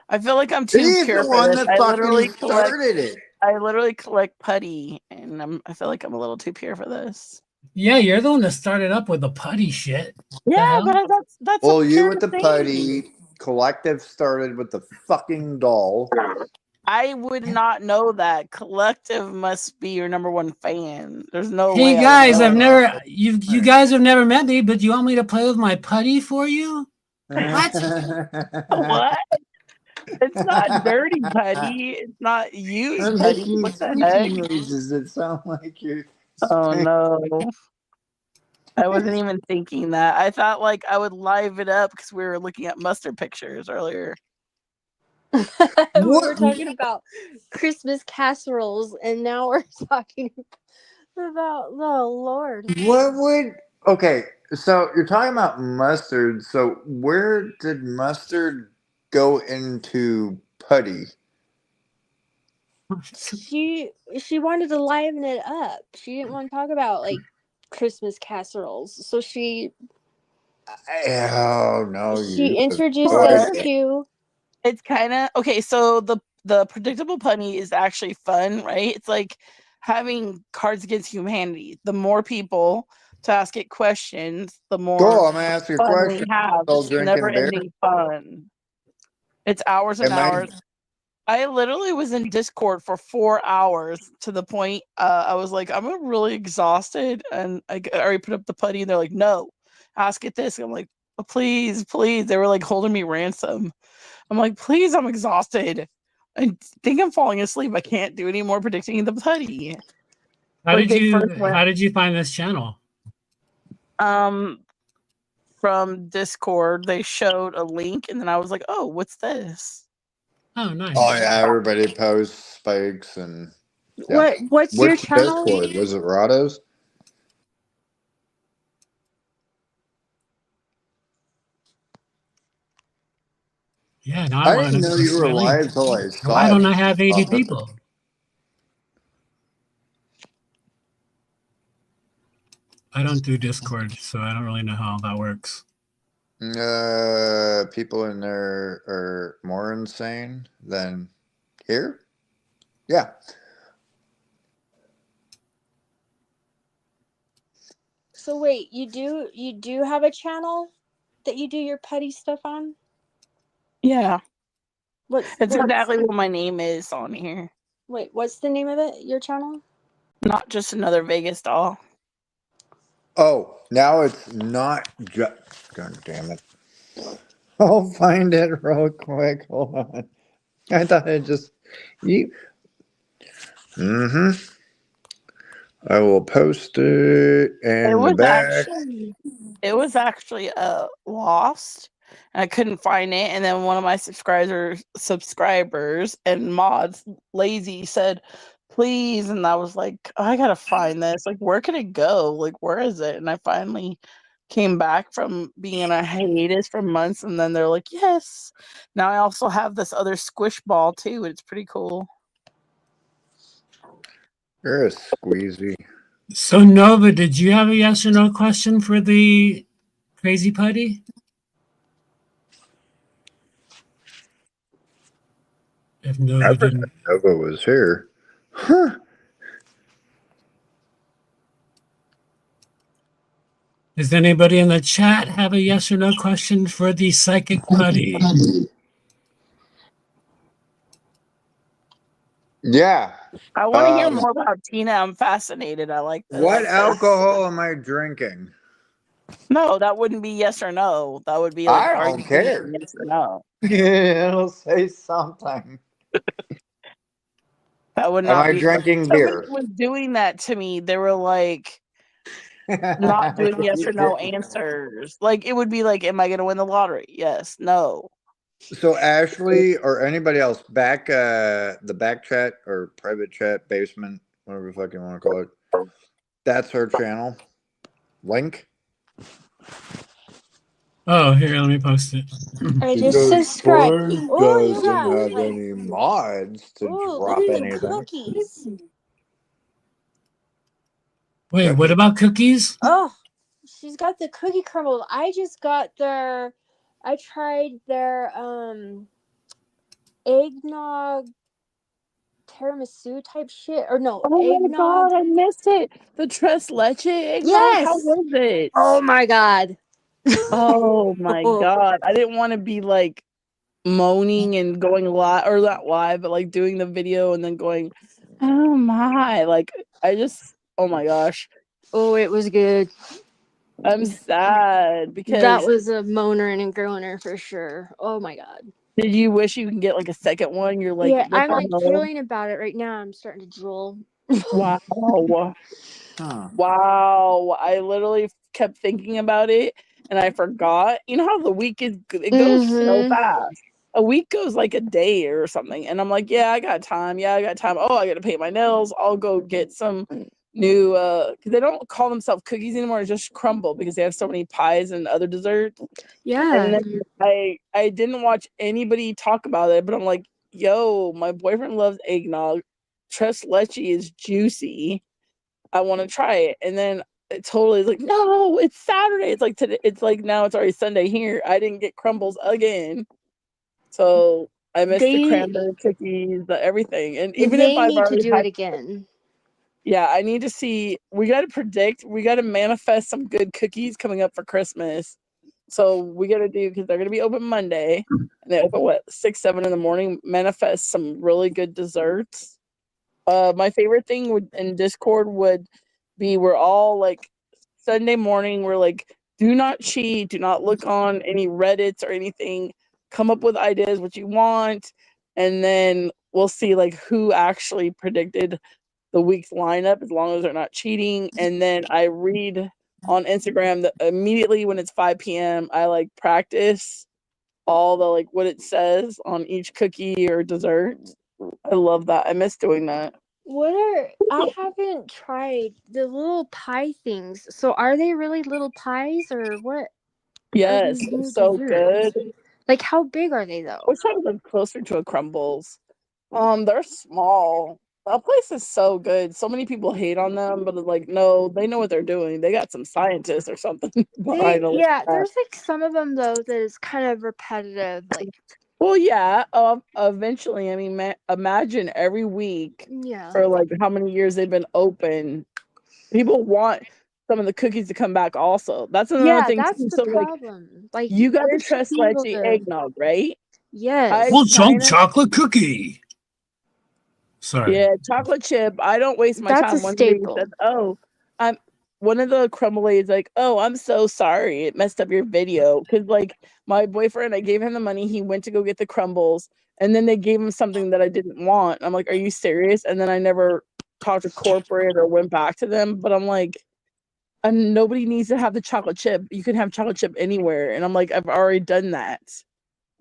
I feel like I'm too He's pure the for one this. that I fucking literally started it. I literally collect putty, and I feel like I'm a little too pure for this. Yeah, you're the one that started up with the putty shit. Yeah, but that's well, a you pure with the thing. putty. Collective started with the fucking doll. I would not know that. Collective must be your number one fan. There's no Hey way. guys, you guys have never met me, but you want me to play with my putty for you? What? What? It's not dirty putty. It's not used I'm putty. making What the heck? squeaky noises that sound like you're. Oh no. I wasn't even thinking that. I thought like I would live it up because we were looking at mustard pictures earlier. We were talking about Christmas casseroles, and now we're talking about Lord. What would okay? So you're talking about mustard. So where did mustard go into putty? She wanted to liven it up. She didn't want to talk about like Christmas casseroles, so she Oh no! she introduced us to. It's kind of okay. So the predictable punny is actually fun, right? It's like having Cards Against Humanity. The more people to ask it questions, the more Go, I'm gonna ask you a fun question. we have. Still It's drinking never beer? ending fun. It's hours and hours. I literally was in Discord for 4 hours to the point I was like, I'm really exhausted, and I already put up the putty, and they're like, no, ask it this. I'm like, oh, please, please. They were like holding me ransom. I'm like, please, I'm exhausted. I think I'm falling asleep. I can't do any more predicting the putty. How did you find this channel? From Discord, they showed a link, and then I was like, oh, what's this? Oh, nice. Oh yeah, everybody posts spikes and yeah. What's your Which channel? Discord was it? Rado's? Yeah, now I I want didn't to know you post were my link. live till I Why saw don't it. I have 80 people? I don't do Discord, so I don't really know how that works. People in there are more insane than here. Yeah. So wait, you do have a channel that you do your petty stuff on? Yeah. What's It's exactly what my name is on here. Wait, what's the name of it? Your channel? Not just another Vegas doll. Oh, now it's not just. God damn it! I'll find it real quick. Hold on. I thought it just you. Mm-hmm. I will post it in the back. It was actually lost. And I couldn't find it, and then one of my subscribers and mods, Lazy, said, "Please," and I was like, "I gotta find this. Like, where can it go? Like, where is it?" And I finally came back from being in a hiatus for months, and then they're like, "Yes." Now I also have this other squish ball too. And it's pretty cool. You're a squeezy. So Nova, did you have a yes or no question for the crazy putty? If I Nova forgot didn't, Nova was here. Huh. does anybody in the chat have a yes or no question for the psychic putty? Yeah. I want to hear more about Tina. I'm fascinated. I like this. What alcohol am I drinking? No, that wouldn't be yes or no. That would be like, I are you don't care. drinking yes or no? Yeah, it'll say something. That would Am not I be. drinking Somebody beer? was doing that to me. They were like not doing yes or no answers. Like it would be like, am I going to win the lottery? Yes, no. So Ashley or anybody else, back the back chat or private chat basement, whatever the fuck you want to call it. That's her channel. Link. Oh, here, let me post it. I just Because subscribed. Tori Oh, you doesn't got have like any mods to look drop at the anything. cookies. Wait, what about cookies? Oh, she's got the cookie crumbles. I just got I tried their eggnog tiramisu type shit, or no, Oh my eggnog. god, I missed it. The tres leche eggnog. How Yes. was it? Oh my god. Oh my god. I didn't want to be like moaning and going live, or not live, but like doing the video and then going, oh my, like I just, oh my gosh, Oh, it was good. I'm sad That because was a moaner and a groaner for sure. Oh my god. did you wish you can get like a second one? You're like, Yeah, what I'm the like hell? drooling about it right now. I'm starting to drool. Wow. Huh. Wow. I literally kept thinking about it and I forgot. You know how the week it goes so fast. A week goes like a day or something. And I'm like, yeah, I got time. Yeah, I got time. Oh, I got to paint my nails. I'll go get some new, because they don't call themselves cookies anymore. It's just crumble because they have so many pies and other desserts. And Yeah. then I didn't watch anybody talk about it, but I'm like, yo, my boyfriend loves eggnog. Tres leche is juicy. I want to try it. And then it totally is like, no, it's Saturday. It's like today. It's like now it's already Sunday here. I didn't get crumbles again. So I missed the They cranberry cookies, the everything. And even if they I've need to already do it had, again. yeah, I need to see. We got to predict. We got to manifest some good cookies coming up for Christmas. So we got to do, because they're going to be open Monday. And they open what, 6, 7 in the morning. Manifest some really good desserts. My favorite thing would in Discord would be we're all like Sunday morning, we're like, do not cheat, do not look on any Reddits or anything. Come up with ideas what you want, and then we'll see like who actually predicted the week's lineup as long as they're not cheating. And then I read on Instagram that immediately when it's 5 p.m. I like practice all the like what it says on each cookie or dessert. I love that. I miss doing that. I haven't tried the little pie things. So are they really little pies or what are Yes, these they're new so good. desserts? Like how big are they I though? wish I lived closer to a Crumbles. They're small. That place is so good. So many people hate on them, but like, no, they know what they're doing. They got some scientists or something behind all that. There's like some of them though that is kind of repetitive. Like Well, yeah. Eventually, I mean, imagine every week yeah. for like how many years they've been open. People want some of the cookies to come back. Also, that's another Yeah, thing that's too. the So, like, problem. Like you got the there should Tres be able Leche to eggnog, right? I yes. Full chunk kind of chocolate cookie. Sorry. Yeah, chocolate chip. I don't waste my That's a time. One day he staple. said, "Oh, I'm." One of the crumble is like, "Oh, I'm so sorry. It messed up your video." Because like my boyfriend, I gave him the money. He went to go get the crumbles, and then they gave him something that I didn't want. I'm like, "Are you serious?" And then I never talked to corporate or went back to them. But I'm like, and nobody needs to have the chocolate chip. You can have chocolate chip anywhere. And I'm like, I've already done that.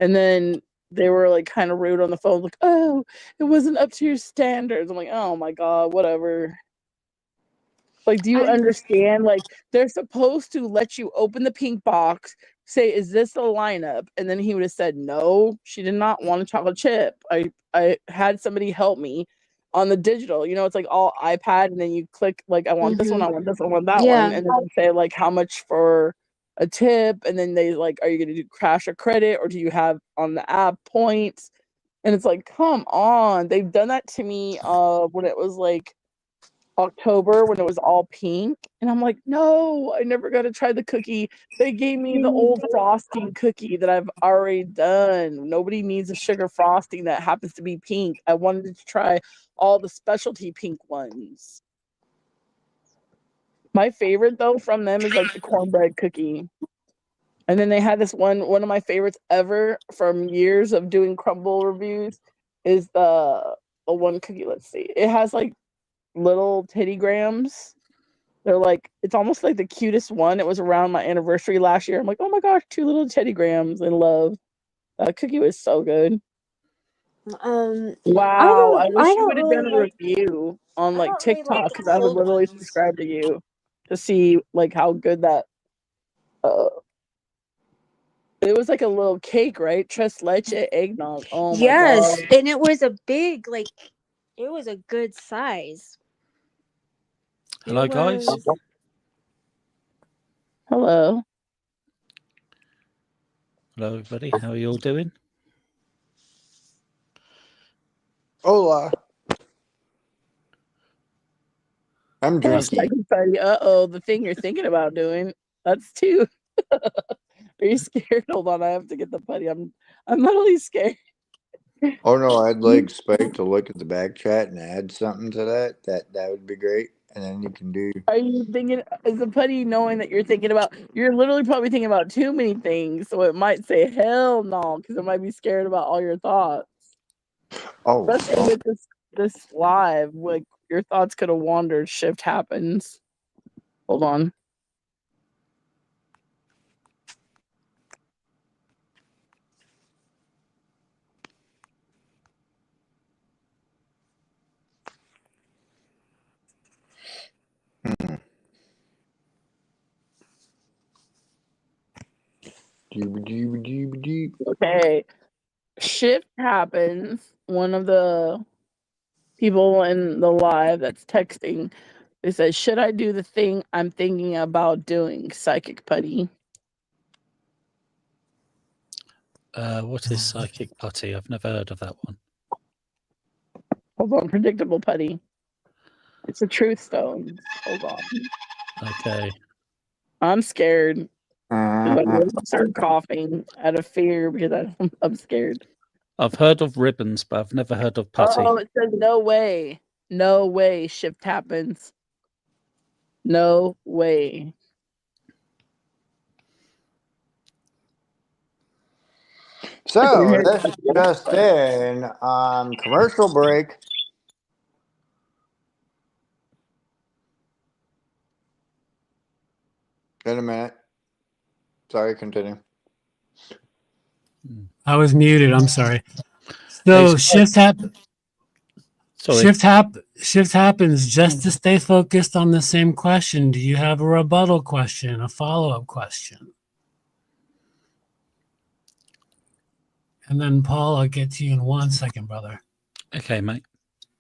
And then they were like kind of rude on the phone, like, oh, it wasn't up to your standards. I'm like, oh my God, whatever. Like, do you I understand? Like, they're supposed to let you open the pink box, say, is this the lineup? And then he would have said, no, she did not want a chocolate chip. I had somebody help me on the digital. You know, it's like all iPad, and then you click, like, I want this one, I want this one, I want that one. yeah. And then they say, like, how much for a tip? And then they, like, are you going to do cash or credit? Or do you have on the app points? And it's like, come on. They've done that to me when it was like, October when it was all pink. And I'm like, no, I never got to try the cookie. They gave me the old frosting cookie that I've already done. Nobody needs a sugar frosting that happens to be pink. I wanted to try all the specialty pink ones. My favorite though from them is like the cornbread cookie. And then they had this one of my favorites ever from years of doing crumble reviews is the one cookie. Let's see. It has like little titty grams. They're like, it's almost like the cutest one. It was around my anniversary last year. I'm like, oh my gosh, 2 little Teddy Grahams in love. That cookie was so good. Um Wow, I I wish you don't would have done really a like review on I like don't really like TikTok the because I would filled literally ones. subscribe to you to see like how good that. Uh, it was like a little cake, right? Tres leche eggnog. Oh my god. Yes, and it was a big like it was a good size. Hello, It guys. was Hello. Hello, everybody. How are you all doing? Hola. I'm drinking. Uh-oh, the thing you're thinking about doing. That's too. Are you scared? Hold on, I have to get the putty. I'm literally scared. Oh no, I'd like Spike to look at the back chat and add something to that. That would be great. And then you can do. Are you thinking is the putty knowing that you're thinking about you're literally probably thinking about too many things, so it might say hell no, because it might be scared about all your thoughts. Oh, Especially with this live, like your thoughts could have wandered, shift happens. Hold on. Okay. Shift happens. One of the people in the live that's texting, they said, should I do the thing I'm thinking about doing? Psychic putty. What is psychic putty? I've never heard of that one. Hold on, predictable putty. It's a truth stone. Hold on. Okay. I'm scared. I'm going to start coughing out of fear because I'm scared. I've heard of ribbons, but I've never heard of putty. Oh, it says no way. No way shift happens. No way. So this just in commercial break. In a minute. Sorry, continue. I was muted. I'm sorry. Hey, So shift happens just to stay focused on the same question. Do you have a rebuttal question, a follow-up question? And then Paul, I'll get to you in 1 second, brother. Okay, mate.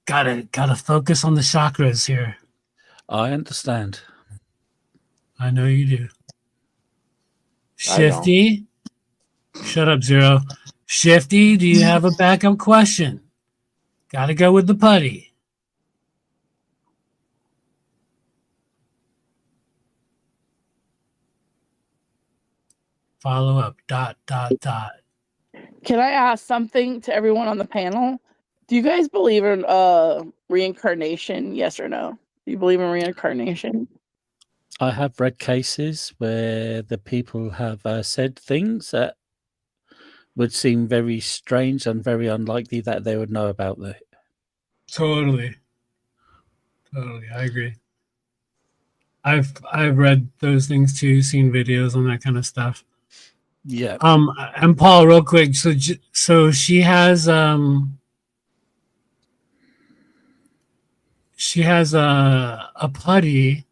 Gotta focus on the chakras here. I understand. I know you do. I don't. Shifty, shut up, Zero. Shifty, do you have a backup question? Gotta go with the putty. Follow up. ... Can I ask something to everyone on the panel? Do you guys believe in reincarnation? Yes or no? Do you believe in reincarnation? I have read cases where the people have said things that would seem very strange and very unlikely that they would know about it. Totally. I agree. I've read those things too, seen videos on that kind of stuff. Yeah. And Paul, real quick, so she has a putty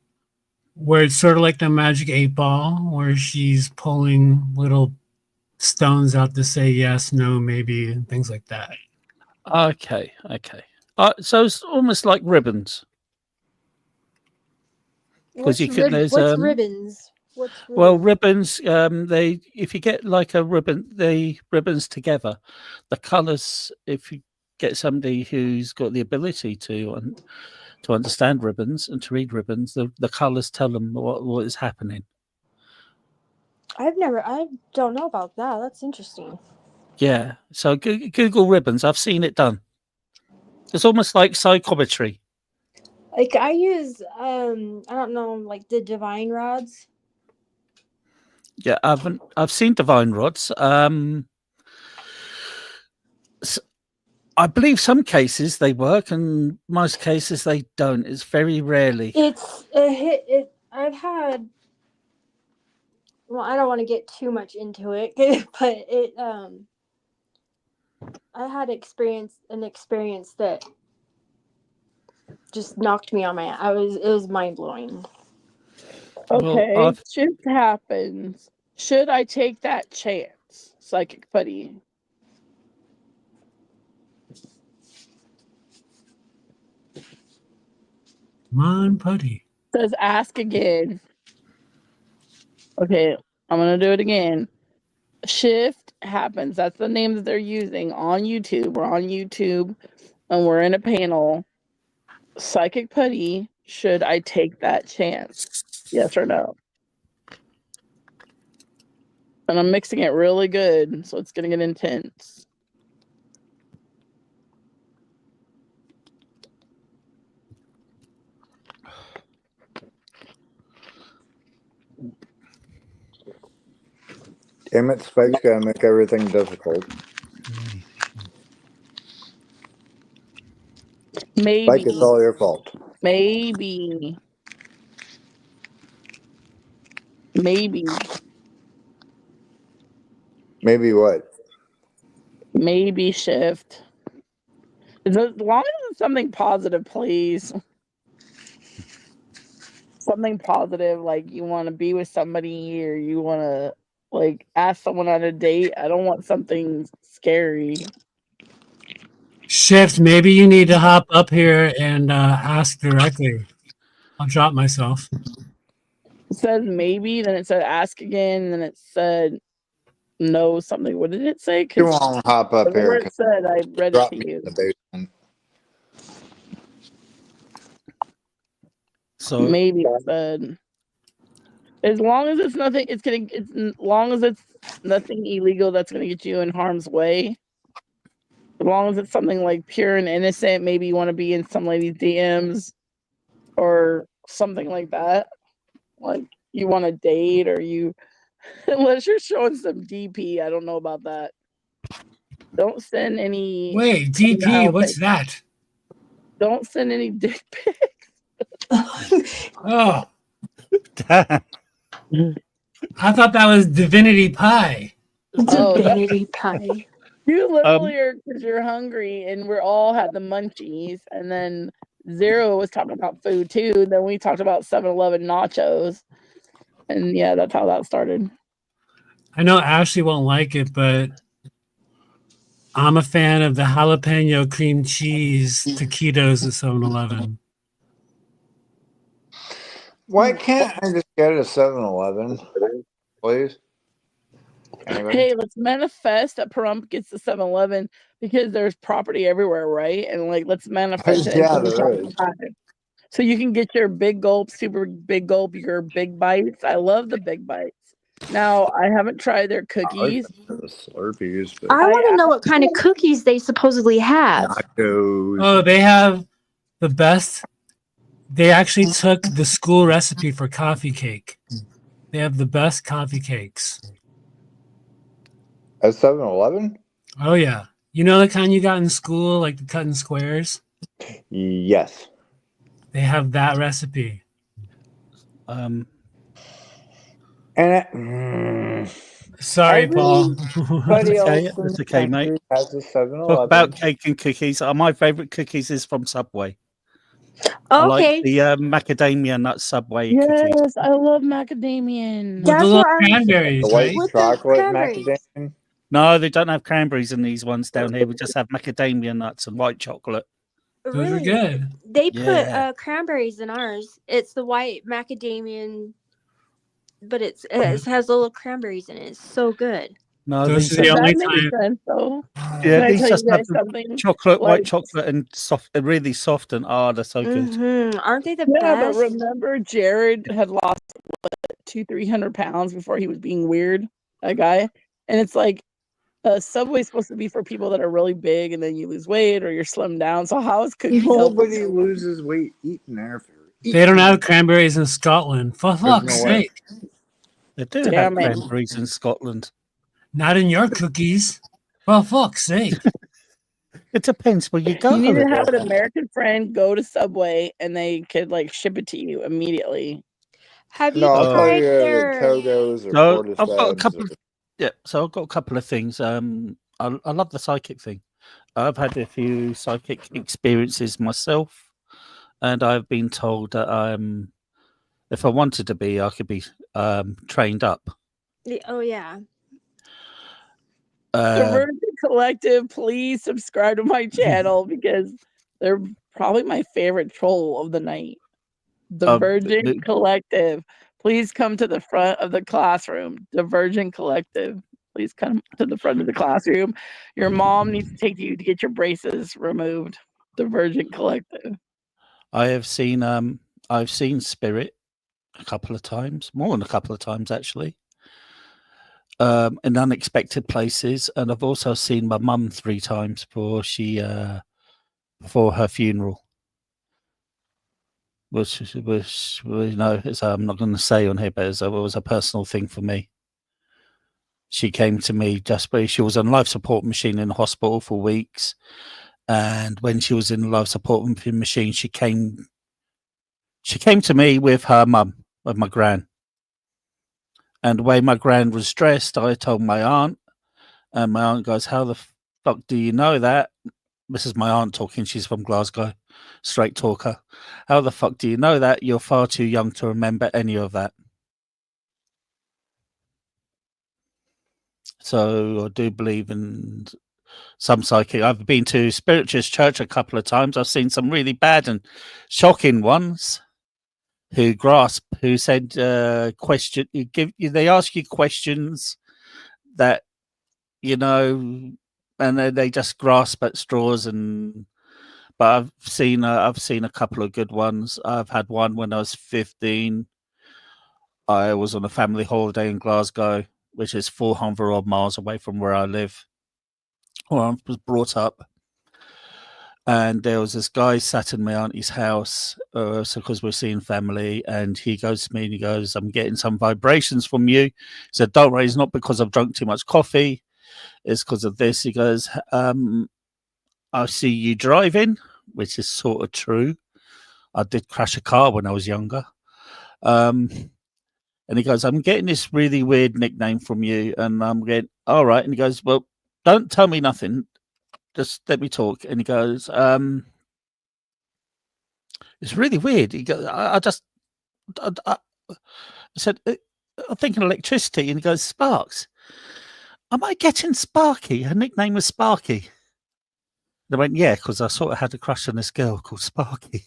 where it's sort of like the magic 8 ball, where she's pulling little stones out to say yes, no, maybe, and things like that. Okay. So it's almost like ribbons. What's You can, there's ribbons? What's ribbons? well, ribbons. They if you get like a ribbon, the ribbons together, the colours. If you get somebody who's got the ability to understand ribbons and to read ribbons, the colours tell them what is happening. I don't know about that. That's interesting. Yeah. So Google ribbons. I've seen it done. It's almost like psychometry. Like I use I don't know, like the divine rods. Yeah, I've seen divine rods. I believe some cases they work, and most cases they don't. It's very rarely. It's a hit. I've had. Well, I don't want to get too much into it, but I had an experience that just knocked me on my. It was mind blowing. Okay, Well, shift happens. Should I take that chance? Psychic putty. Come on, putty. Says ask again. Okay, I'm gonna do it again. Shift happens. That's the name that they're using on YouTube. We're on YouTube and we're in a panel. Psychic putty, should I take that chance? Yes or no? And I'm mixing it really good, so it's gonna get intense. Damn it, Spike's gotta make everything difficult. Maybe. Spike, it's all your fault. Maybe. Maybe what? Maybe shift. As long as it's something positive, please. Something positive, like you want to be with somebody or you want to like ask someone on a date. I don't want something scary. Shift, maybe you need to hop up here and ask directly. I'll drop myself. It says maybe, then it said ask again, then it said no something. What did it say? You won't hop up whatever here. it said, I read it to Me you. in the basement. So maybe it said as long as it's nothing, as long as it's nothing illegal that's gonna get you in harm's way. As long as it's something like pure and innocent, maybe you want to be in some lady's DMs or something like that. Like you want to date or you, unless you're showing some DP, I don't know about that. Don't send any. Wait, DP, what's that? Don't send any dick pics. Oh. I thought that was Divinity Pie. It's Oh, a that's vanity pie. you literally are because you're hungry, and we're all had the munchies, and then Zero was talking about food too. Then we talked about 7-Eleven nachos, and yeah, that's how that started. I know Ashley won't like it, but I'm a fan of the jalapeno cream cheese taquitos at 7-Eleven. Why can't I just get a 7-Eleven, please? Anybody? Hey, let's manifest that Pahrump gets the 7-Eleven because there's property everywhere, right? And like, let's manifest it Yeah, until we there talk is. about it. So you can get your big gulp, super big gulp, your big bites. I love the big bites. Now I haven't tried their I like cookies. the Slurpees, but I want to know what kind of cookies they supposedly have. nachos. Oh, they have the best. They actually took the school recipe for coffee cake. They have the best coffee cakes. At 7-Eleven? Oh yeah. You know the kind you got in school, like the cut in squares? Yes. They have that recipe. And it, Sorry, Paul. everybody else in That's the okay, mate. country has a Talk 7-Eleven. about cake and cookies. My favourite cookies is from Subway. I like Okay, the macadamia nut Subway cookies. Yes, I love macadamian. With the that's little what I'm cranberries, The white right? with the chocolate cranberries. macadamia. No, they don't have cranberries in these ones down here. We just have macadamia nuts and white chocolate. Those are Really, good. they put Yeah. cranberries in ours. It's the white macadamian, but it has little cranberries in it. It's so good. No, Those these are the just only That makes time. sense, though. yeah, Can I these tell just you have guys the something? chocolate, white Like, chocolate, and soft, really soft, and they're so good. Aren't they the yeah, but best? remember, Jared had lost 200-300 pounds before he was being weird. That guy, and it's like Subway's supposed to be for people that are really big, and then you lose weight or you're slimmed down. So how is cookies helping? Nobody loses weight eating their food. They don't have cranberries in Scotland. For There's fuck's no way. sake. They do have Damn it! cranberries in Scotland. Not in your cookies. For fuck's sake. It depends where you go. You need to have an American friend go to Subway, and they could like ship it to you immediately. Have you No, I'll tell tried you the their? Todos or So I've got a Portisheads. couple. Yeah, so I've got a couple of things. I love the psychic thing. I've had a few psychic experiences myself, and I've been told that if I wanted to be, I could be trained up. Oh yeah. The Uh, Virgin Collective, please subscribe to my channel because they're probably my favorite troll of the night. The Virgin Collective, please come to the front of the classroom. The Virgin Collective, please come to the front of the classroom. Your mom needs to take you to get your braces removed. The Virgin Collective. I've seen spirit a couple of times, more than a couple of times actually, in unexpected places, and I've also seen my mum 3 times before her funeral, which you know, I'm not going to say on here, but it was a personal thing for me. She came to me she was on life support machine in the hospital for weeks, and when she was in the life support machine, she came to me with her mum, with my gran. And the way my gran was dressed, I told my aunt, and my aunt goes, "How the fuck do you know that?" This is my aunt talking. She's from Glasgow, straight talker. "How the fuck do you know that? You're far too young to remember any of that." So I do believe in some psychic. I've been to Spiritualist Church a couple of times. I've seen some really bad and shocking ones who said question. They ask you questions that you know, and they just grasp at straws. But I've seen a couple of good ones. I've had one when I was 15. I was on a family holiday in Glasgow, which is 400 odd miles away from where I live, where I was brought up. And there was this guy sat in my auntie's house, so because we're seeing family, and he goes to me and he goes, "I'm getting some vibrations from you." He said, "Don't worry, it's not because I've drunk too much coffee. It's because of this." He goes, "I see you driving," which is sort of true. I did crash a car when I was younger. And he goes, "I'm getting this really weird nickname from you, and I'm getting all right. And he goes, well, don't tell me nothing. Just let me talk. And he goes, it's really weird. He goes, I said, I'm thinking electricity. And he goes, Sparks. Am I getting Sparky? Her nickname was Sparky. And I went, yeah, because I sort of had a crush on this girl called Sparky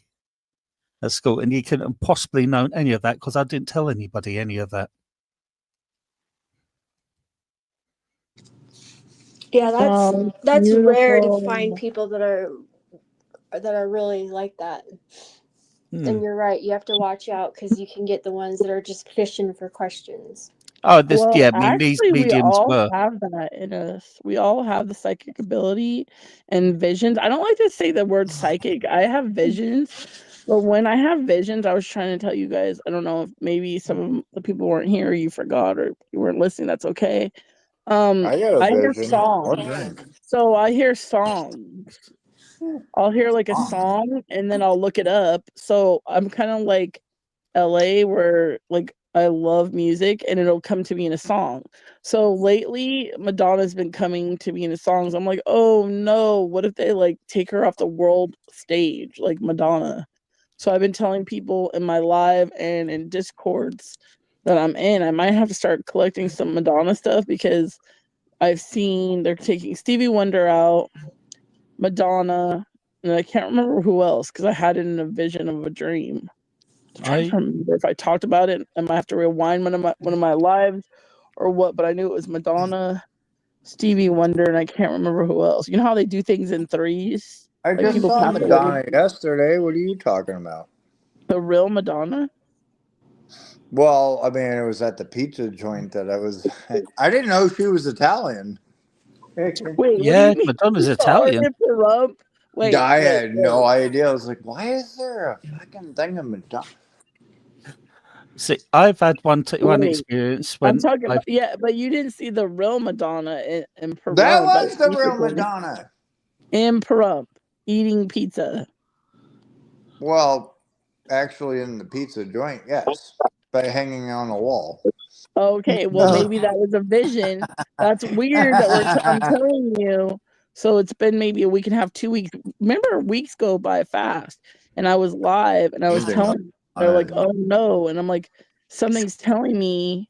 at school. And you couldn't possibly known any of that because I didn't tell anybody any of that. Yeah, that's rare to find Beautiful. people that are really like that. Hmm. And you're right, you have to watch out because you can get the ones that are just fishing for questions. Oh, this, Well, yeah, I mean, these actually, we mediums all were. have that in us. We all have the psychic ability and visions. I don't like to say the word psychic. I have visions, but when I have visions, I was trying to tell you guys, I don't know if maybe some of the people weren't here, or you forgot, or you weren't listening. That's okay. I got a I hear vision. What songs. drink? So I hear songs. I'll hear like a song and then I'll look it up. So I'm kind of like LA where like I love music and it'll come to me in a song. So lately Madonna's been coming to me in the songs. I'm like, "Oh no, what if they like take her off the world stage like Madonna?" So I've been telling people in my live and in discords that I'm in, I might have to start collecting some Madonna stuff because I've seen they're taking Stevie Wonder out, Madonna, and I can't remember who else because I had it in a vision of a dream. I'm trying to remember if I talked about it. I might have to rewind one of my lives or what, but I knew it was Madonna, Stevie Wonder, and I can't remember who else. You know how they do things in threes? I Like just people saw pass away. Madonna yesterday. What are you talking about? The real Madonna? Well, I mean, it was at the pizza joint that I was. I didn't know she was Italian. Wait, what do Yeah, you mean? Madonna's Sorry Italian. to interrupt. Wait, I wait, had wait. no idea. I was like, why is there a fucking thing of Madonna? See, I've had one Wait. experience I'm when talking I've. about yeah, but you didn't see the real Madonna in That Pahrump by was the the pizza real joint. Madonna. In Pahrump, eating pizza. Well, actually, in the pizza joint, yes, by hanging on a wall. Okay, well Oh. maybe that was a vision. That's weird that I'm telling you. So it's been maybe a week and a half, 2 weeks. Remember, weeks go by fast. And I was live and I was telling they're like, oh no. And I'm like, something's telling me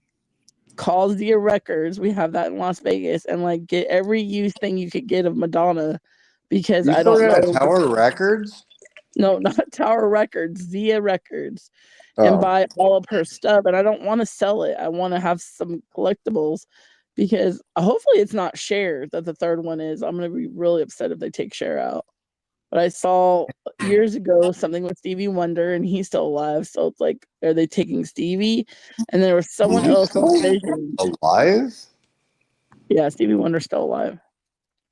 call Zia Records. We have that in Las Vegas and like get every used thing you could get of Madonna because You I still don't got know. Tower Records? No, not Tower Records, Zia Records, and Oh. buy all of her stuff. And I don't want to sell it. I want to have some collectibles because hopefully it's not Cher that the third one is. I'm going to be really upset if they take Cher out. But I saw years ago something with Stevie Wonder and he's still alive. So it's like, are they taking Stevie? And there was someone else with vision. Alive? Yeah, Stevie Wonder's still alive.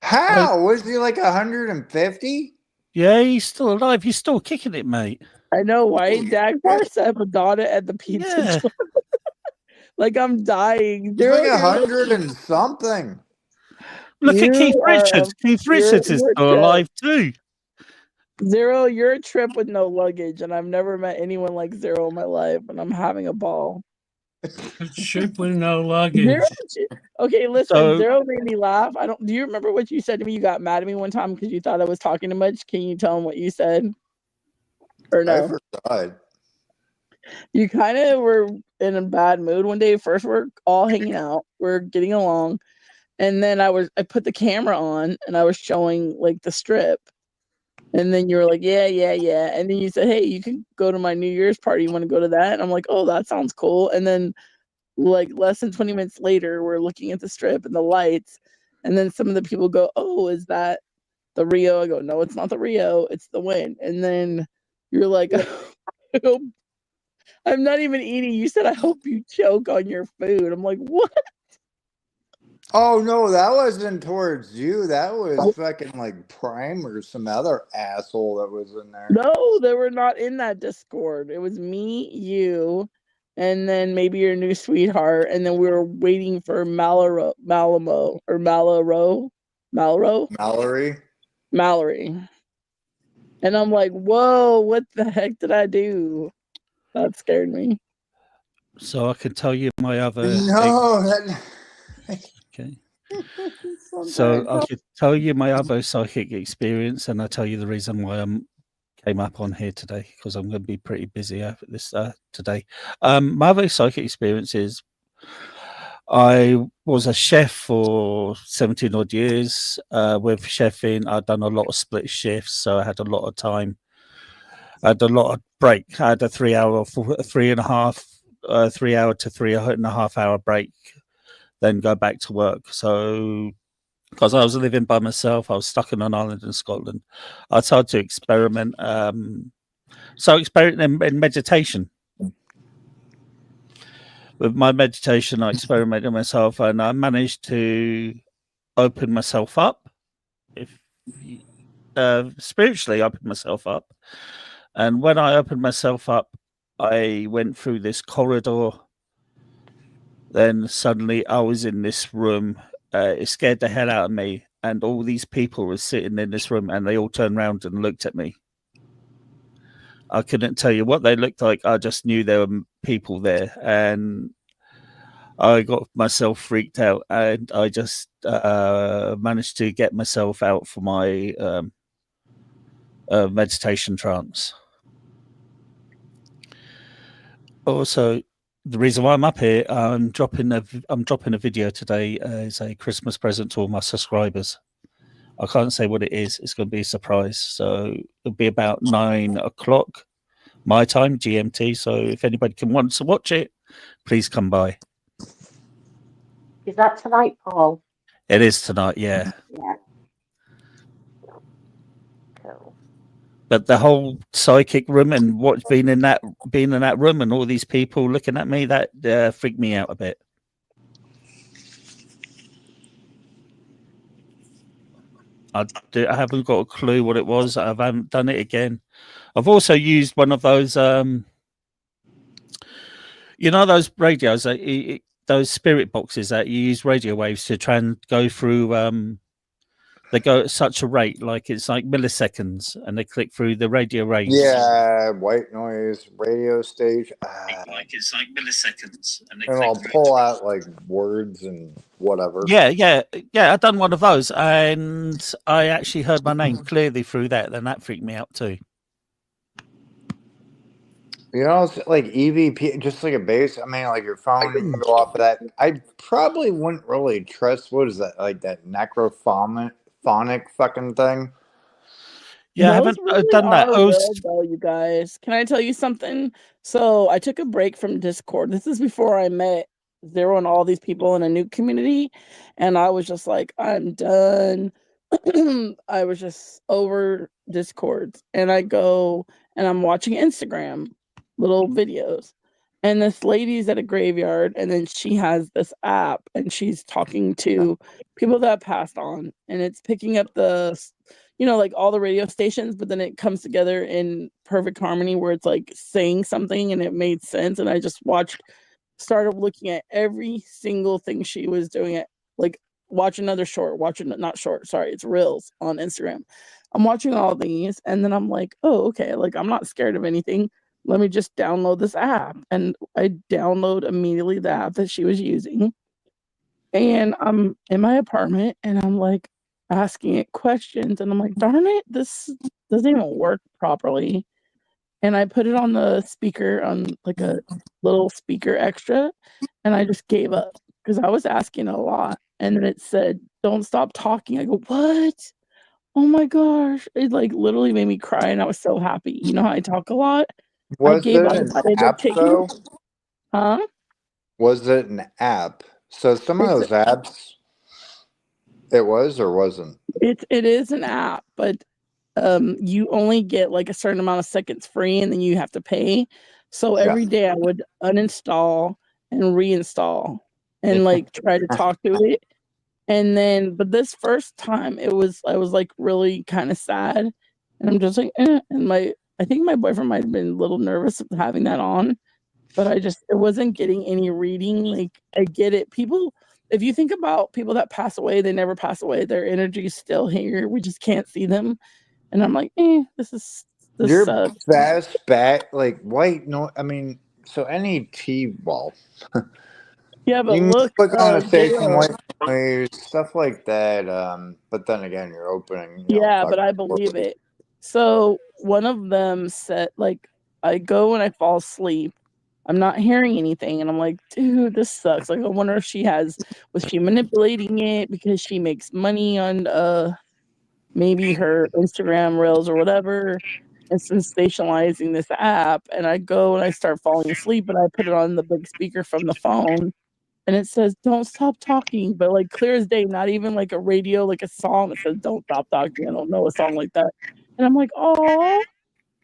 How? Was he like 150? Yeah, he's still alive. He's still kicking it, mate. I know, right? Dagmar said Madonna at the pizza Yeah. joint. Like I'm dying. He's like You're 100 and something. Look at Keith Richards. Keith Richards is you're a still trip. alive too. Zero, you're a trip with no luggage, and I've never met anyone like Zero in my life, and I'm having a ball. A trip with no Zero, luggage. okay, listen, So- Zero made me laugh. Do you remember what you said to me? You got mad at me one time because you thought I was talking too much. Can you tell him what you said? Or I no? forgot. You kind of were in a bad mood one day. First, we're all hanging out, we're getting along, and then I put the camera on and I was showing like the strip. And then you were like, yeah, yeah, yeah. And then you said, hey, you can go to my New Year's party. You want to go to that? And I'm like, oh, that sounds cool. And then, like, less than 20 minutes later, we're looking at the strip and the lights. And then some of the people go, oh, is that the Rio? I go, no, it's not the Rio. It's the Wynn. And then you're like, I'm not even eating. You said, I hope you choke on your food. I'm like, what? Oh, no, that wasn't towards you. That was fucking like Prime or some other asshole that was in there. No, they were not in that Discord. It was me, you, and then maybe your new sweetheart, and then we were waiting for Mallory. And I'm like, whoa, what the heck did I do? That scared me. So I can tell you my other. No, that. Okay. So I could tell you my other psychic experience, and I'll tell you the reason why I came up on here today, because I'm going to be pretty busy after this today. My other psychic experience is I was a chef for 17 odd years. With chefing, I'd done a lot of split shifts, so I had a lot of time. I had a lot of break. I had a 3 hour, 3.5, 3 hour to 3.5 hour break, then go back to work. So, because I was living by myself, I was stuck on an island in Scotland. I started to experiment. Experiment in meditation. With my meditation, I experimented myself, and I managed to open myself up. Spiritually, open myself up. And when I opened myself up, I went through this corridor. Then suddenly I was in this room. It scared the hell out of me. And all these people were sitting in this room, and they all turned around and looked at me. I couldn't tell you what they looked like. I just knew there were people there. And I got myself freaked out. And I just managed to get myself out for my meditation trance. Also, the reason why I'm up here, I'm dropping a video today as a Christmas present to all my subscribers. I can't say what it is. It's going to be a surprise. So it'll be about 9 o'clock my time, GMT. So if anybody wants to watch it, please come by. Is that tonight, Paul? It is tonight, yeah. Yeah. Cool. But the whole psychic room and what's being in that room and all these people looking at me, that freaked me out a bit. I haven't got a clue what it was. I haven't done it again. I've also used one of those, those radios, those spirit boxes that you use radio waves to try and go through. They go at such a rate, like it's like milliseconds, and they click through the radio waves. Yeah, white noise radio station. Like it's like milliseconds, and I'll pull out like words and whatever. Yeah. I've done one of those, and I actually heard my name clearly through that, and that freaked me out too. You know, it's like EVP, just like a base. I mean, like your phone, you can go off of that. I probably wouldn't really trust, what is that, like that necrophonic fucking thing? Yeah, I Those haven't really done that. are real, though, you guys. Can I tell you something? So I took a break from Discord. This is before I met Zero and all these people in a new community, and I was just like, I'm done. I was just over Discord, and I go and I'm watching Instagram little videos, and this lady's at a graveyard, and then she has this app, and she's talking to people that passed on, and it's picking up the like all the radio stations, but then it comes together in perfect harmony where it's like saying something and it made sense. And I just started looking at every single thing she was doing. Like watch another short, not short, sorry, it's reels on Instagram. I'm watching all these, and then I'm like, oh, okay, like I'm not scared of anything. Let me just download this app. And I download immediately the app that she was using. And I'm in my apartment, and I'm like, asking it questions, and I'm like, darn it, this doesn't even work properly. And I put it on the speaker, on like a little speaker extra, and I just gave up because I was asking a lot. And then it said, don't stop talking. I go, what? Oh my gosh. It like literally made me cry, and I was so happy. You know how I talk a lot? I Was gave it up. an I ended up app though? Huh? Was it an app? So some of those apps, it was or wasn't? It is an app, but you only get like a certain amount of seconds free, and then you have to pay. So every day I would uninstall and reinstall and like try to talk to it. And then, but this first time I was like really kind of sad, and I'm just like, and I think my boyfriend might have been a little nervous of having that on, but it wasn't getting any reading. Like I get it. People, if you think about people that pass away, they never pass away. Their energy is still here. We just can't see them. And I'm like, this You're sucks. fast back, like white no. I mean, so any T, well, Yeah, but You can look, click on a station J-Lo. white noise, stuff like that. But then again, you're opening, Yeah, but fucking I believe it. So one of them said, like, I go and I fall asleep. I'm not hearing anything, and I'm like, dude, this sucks. Like, I wonder if was she manipulating it because she makes money on maybe her Instagram reels or whatever, and sensationalizing this app. And I go and I start falling asleep, and I put it on the big speaker from the phone, and it says, "Don't stop talking," but like clear as day, not even like a radio, like a song that says, "Don't stop talking." I don't know a song like that. And I'm like, oh.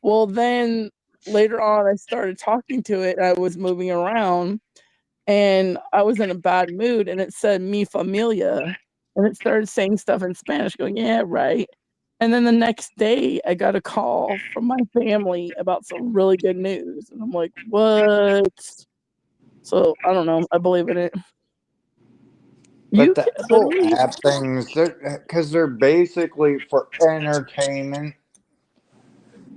Well, then later on, I started talking to it. And I was moving around, and I was in a bad mood, and it said "mi familia," and it started saying stuff in Spanish, going, "Yeah, right." And then the next day, I got a call from my family about some really good news, and I'm like, "What?" So I don't know. I believe in it. But You the can whole literally app things, because they're basically for entertainment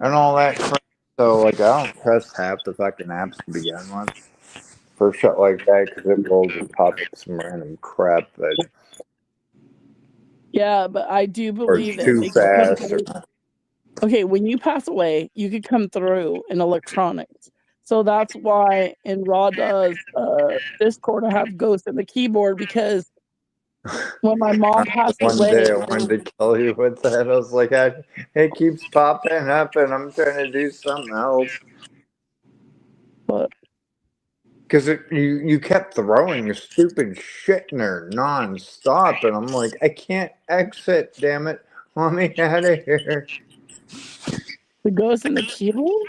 and all that crap. So, like, I don't trust half the fucking apps to begin with for shit like that, because it will just pop up some random crap that, Yeah, but I do or believe it's that too they could come fast. Or, through. Okay, when you pass away, you could come through in electronics. So that's why in Raw does Discord I have Ghost in the keyboard, because when my mom passed one away, day I wanted to kill you with that. I was like, it keeps popping up, and I'm trying to do something else. What? Because you kept throwing your stupid shit in there nonstop, and I'm like, I can't exit, damn it. Let me out of here. The Ghost in the keyboard?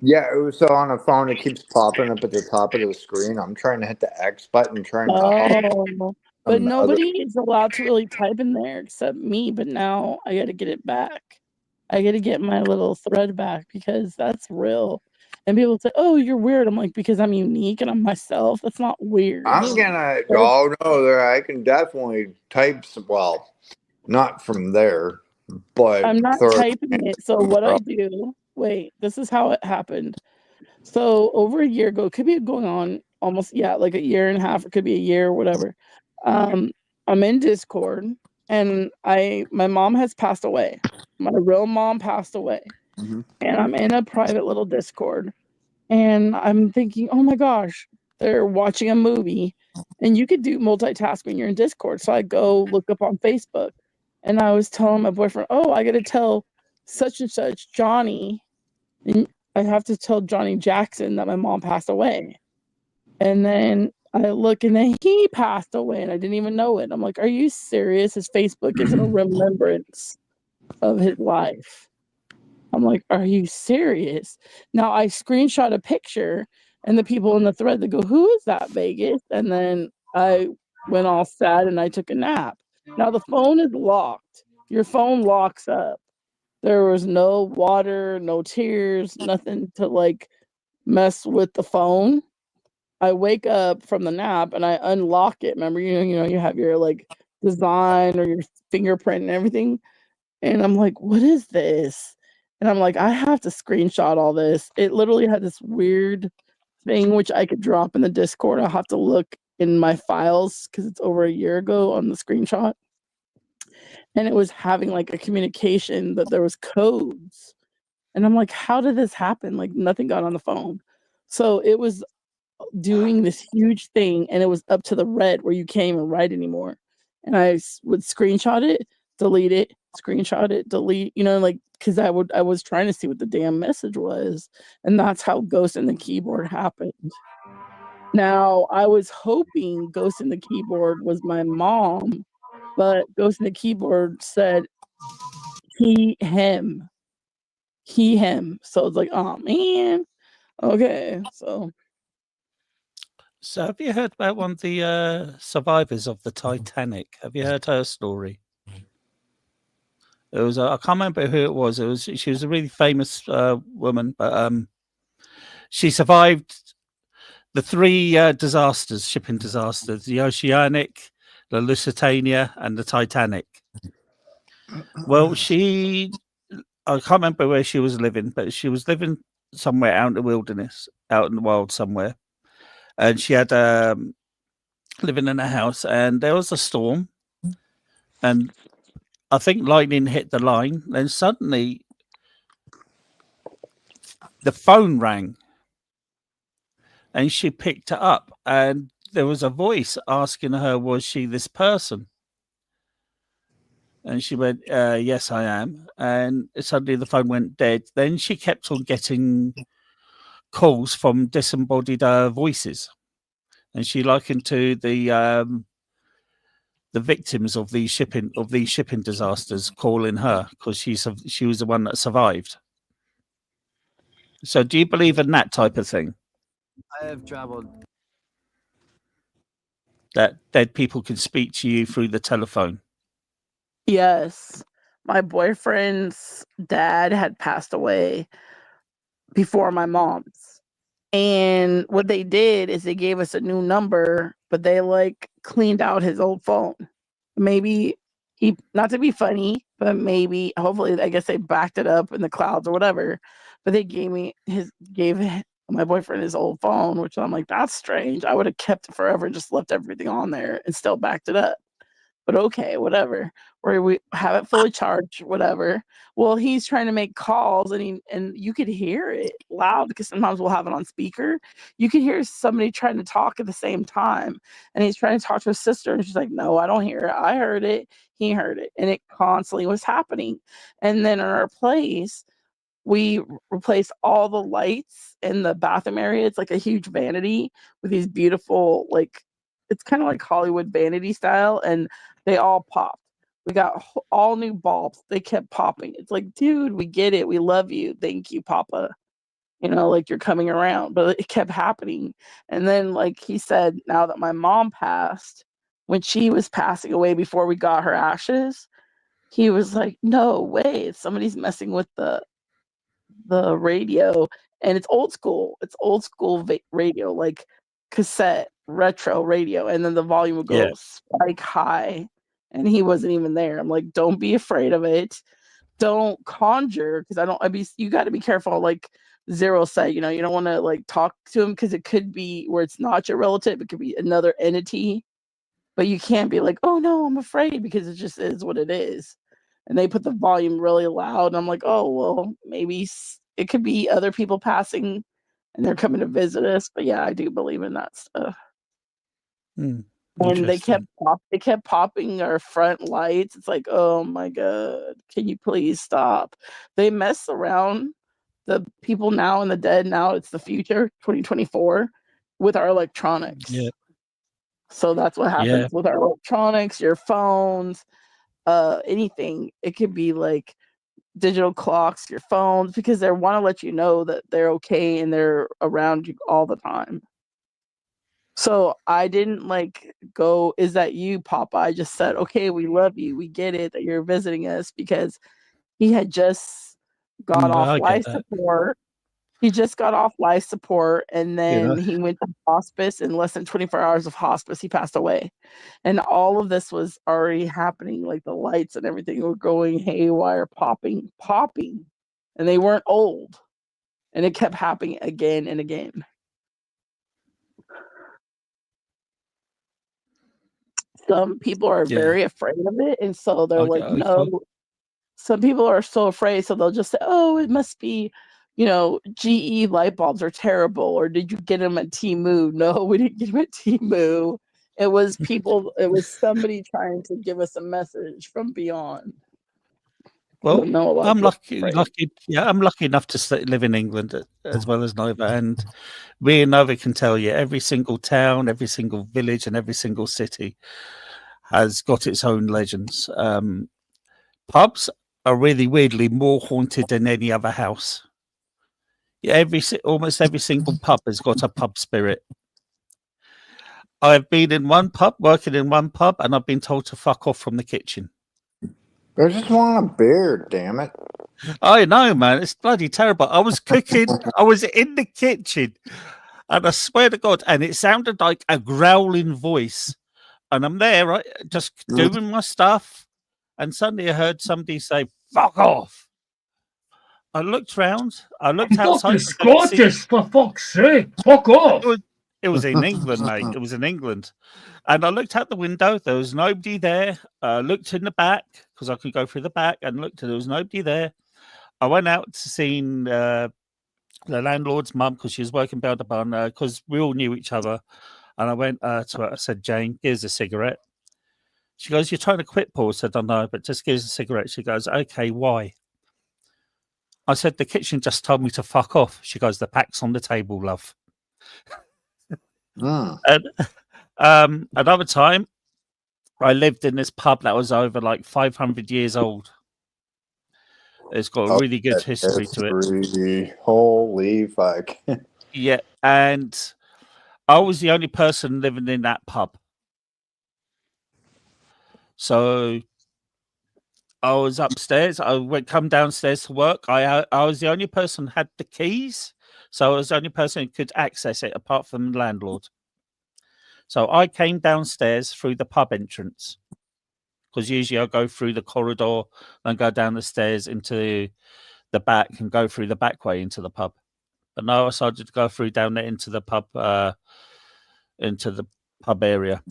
Yeah, it was so on a phone, it keeps popping up at the top of the screen. I'm trying to hit the X button, trying to hop Oh, but on the other. nobody is allowed to really type in there except me. But now I got to get it back. I got to get my little thread back, because that's real. And people say, "Oh, you're weird." I'm like, because I'm unique and I'm myself. That's not weird. I'm gonna. That's Oh no, there I can definitely type some. Well, not from there, but I'm not throw it typing it. So from what I across. do, wait, this is how it happened. So over a year ago, it could be going on almost, yeah, like a year and a half, it could be a year, whatever. Um, I'm in Discord, and my mom has passed away. My real mom passed away. And I'm in a private little Discord, and I'm thinking, oh my gosh, they're watching a movie, and you could do multitask when you're in Discord. So I go look up on Facebook, and I was telling my boyfriend, oh, I got to tell such and such Johnny, and I have to tell Johnny Jackson that my mom passed away. And then I look, and then he passed away, and I didn't even know it. I'm like, are you serious? His Facebook is a remembrance of his life. I'm like, are you serious? Now I screenshot a picture, and the people in the thread, they go, who is that, Vegas? And then I went all sad and I took a nap. Now the phone is locked. Your phone locks up. There was no water, no tears, nothing to like mess with the phone. I wake up from the nap and I unlock it. Remember, you have your like design or your fingerprint and everything. And I'm like, what is this? And I'm like, I have to screenshot all this. It literally had this weird thing which I could drop in the Discord. I'll have to look in my files because it's over a year ago on the screenshot. And it was having like a communication that there was codes. And I'm like, how did this happen? Like nothing got on the phone. So it was doing this huge thing, and it was up to the red where you can't even write anymore. And I would screenshot it, delete it, screenshot it, delete, like, because I was trying to see what the damn message was. And that's how Ghost in the Keyboard happened. Now, I was hoping Ghost in the Keyboard was my mom, but Ghost in the Keyboard said he, him, he, him. So it's like, oh man. Okay. So, have you heard about one of the survivors of the Titanic? Have you heard her story? It was I can't remember who it was. She was a really famous woman, but she survived the three shipping disasters: the Oceanic, the Lusitania, and the Titanic. Well, I can't remember where she was living, but she was living somewhere out in the wilderness, out in the wild somewhere. and she had living in a house, and there was a storm, and I think lightning hit the line. Then suddenly, the phone rang, and she picked it up, and there was a voice asking her, "Was she this person?" And she went, "Yes, I am." And suddenly the phone went dead. Then she kept on getting calls from disembodied voices, and she likened to the victims of these shipping disasters calling her because she was the one that survived. So, do you believe in that type of thing? I have traveled. That dead people can speak to you through the telephone? Yes. My boyfriend's dad had passed away before my mom's. And what they did is they gave us a new number, but they like cleaned out his old phone. Maybe he, not to be funny, but maybe hopefully I guess they backed it up in the clouds or whatever. But they gave my boyfriend his old phone, which I'm like, that's strange. I would have kept it forever and just left everything on there and still backed it up. But okay, whatever. Or we have it fully charged, whatever. Well, he's trying to make calls and you could hear it loud because sometimes we'll have it on speaker. You could hear somebody trying to talk at the same time. And he's trying to talk to his sister, and she's like, "No, I don't hear it. I heard it. He heard it." And it constantly was happening. And then in our place, we replaced all the lights in the bathroom area. It's like a huge vanity with these beautiful, like, it's kind of like Hollywood vanity style, and they all popped. We got all new bulbs. They kept popping. It's like, dude, we get it. We love you. Thank you, Papa. Like you're coming around. But it kept happening. And then, like he said, now that my mom passed, when she was passing away before we got her ashes, he was like, no way. Somebody's messing with the radio, and it's old school. It's old school radio, like cassette retro radio, and then the volume would Yeah. go spike high, and he wasn't even there. I'm like, don't be afraid of it. Don't conjure, because you got to be careful. Like Zero said, you don't want to like talk to him because it could be where it's not your relative. It could be another entity, but you can't be like, oh no, I'm afraid, because it just is what it is. And they put the volume really loud. And I'm like, oh, well, maybe it could be other people passing and they're coming to visit us. But yeah, I do believe in that stuff. And they kept popping our front lights. It's like, oh my God, can you please stop? They mess around the people now and the dead now. It's the future, 2024, with our electronics. Yeah. So that's what happens Yeah. with our electronics, your phones, anything. It could be like digital clocks, your phones, because they want to let you know that they're okay and they're around you all the time. So I didn't like go, "Is that you, Papa?" I just said, "Okay, we love you. We get it that you're visiting us," because he had just got off I get life that. support. He just got off life support, and You know? then he went to hospice. In less than 24 hours of hospice, he passed away. And all of this was already happening, like the lights and everything were going haywire, popping, and they weren't old. And it kept happening again and again. Some people are Yeah. very afraid of it, and so they're like, I "No." Some people are so afraid, so they'll just say, "Oh, it must be, GE light bulbs are terrible," or, "Did you get them at Temu?" No, we didn't get them at Temu. It was somebody trying to give us a message from beyond. Well, No, a lot of I'm people lucky. are afraid. I'm lucky enough to live in England as well as Nova, and me and Nova can tell you every single town, every single village, and every single city has got its own legends. Pubs are really weirdly more haunted than any other house. Yeah, almost every single pub has got a pub spirit. I've been in one pub, working in one pub, and I've been told to fuck off from the kitchen. I just want a beer, damn it. I know, man. It's bloody terrible. I was cooking. I was in the kitchen, and I swear to God, and it sounded like a growling voice. And I'm there, right, just doing my stuff, and suddenly I heard somebody say, "Fuck off." I looked round. I looked outside. Fucking Scottish, for fuck's sake. Fuck off. It was in England, mate. It was in England. And I looked out the window. There was nobody there. Looked in the back because I could go through the back and looked. There was nobody there. I went out to see the landlord's mum because she was working behind the barn because we all knew each other. And I went to her. I said, Jane, here's a cigarette. She goes, you're trying to quit, Paul? I said, I know, but just give us a cigarette. She goes, okay, why? I said, the kitchen just told me to fuck off. She goes, the pack's on the table, love. And another time, I lived in this pub that was over like 500 years old. It's got a Oh, really good history to it. Holy fuck. Yeah, and I was the only person living in that pub. So I was upstairs. I would come downstairs to work. I was the only person who had the keys. So I was the only person who could access it apart from the landlord. So I came downstairs through the pub entrance because usually I go through the corridor and go down the stairs into the back and go through the back way into the pub. But no, I decided to go through down there into the pub area.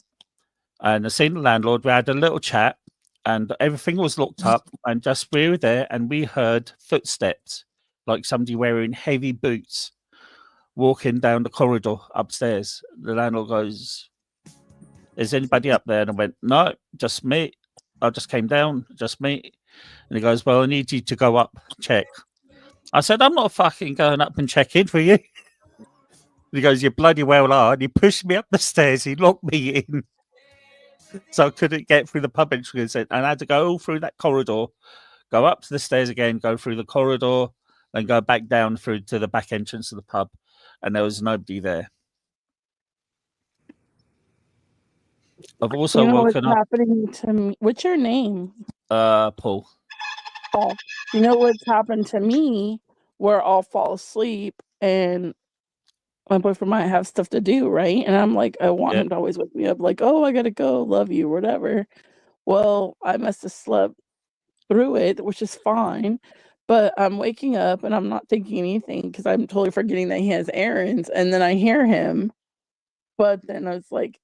And I seen the landlord. We had a little chat and everything was locked up. And just we were there and we heard footsteps, like somebody wearing heavy boots walking down the corridor upstairs. The landlord goes, is anybody up there? And I went, no, just me. I just came down, just me. And he goes, well, I need you to go up, check. I said, I'm not fucking going up and checking for you. He goes, you bloody well are. And he pushed me up the stairs. He locked me in. So I couldn't get through the pub entrance. And I had to go all through that corridor, go up to the stairs again, go through the corridor, then go back down through to the back entrance of the pub. And there was nobody there. I've also woken up. Happening to me. What's your name? Paul. Paul. You know what's happened to me? Where I'll fall asleep and my boyfriend might have stuff to do, right? And I'm like, I want him to always wake me up, like, oh, I gotta go, love you, whatever. Well, I must have slept through it, which is fine. But I'm waking up and I'm not thinking anything because I'm totally forgetting that he has errands. And then I hear him. But then I was like,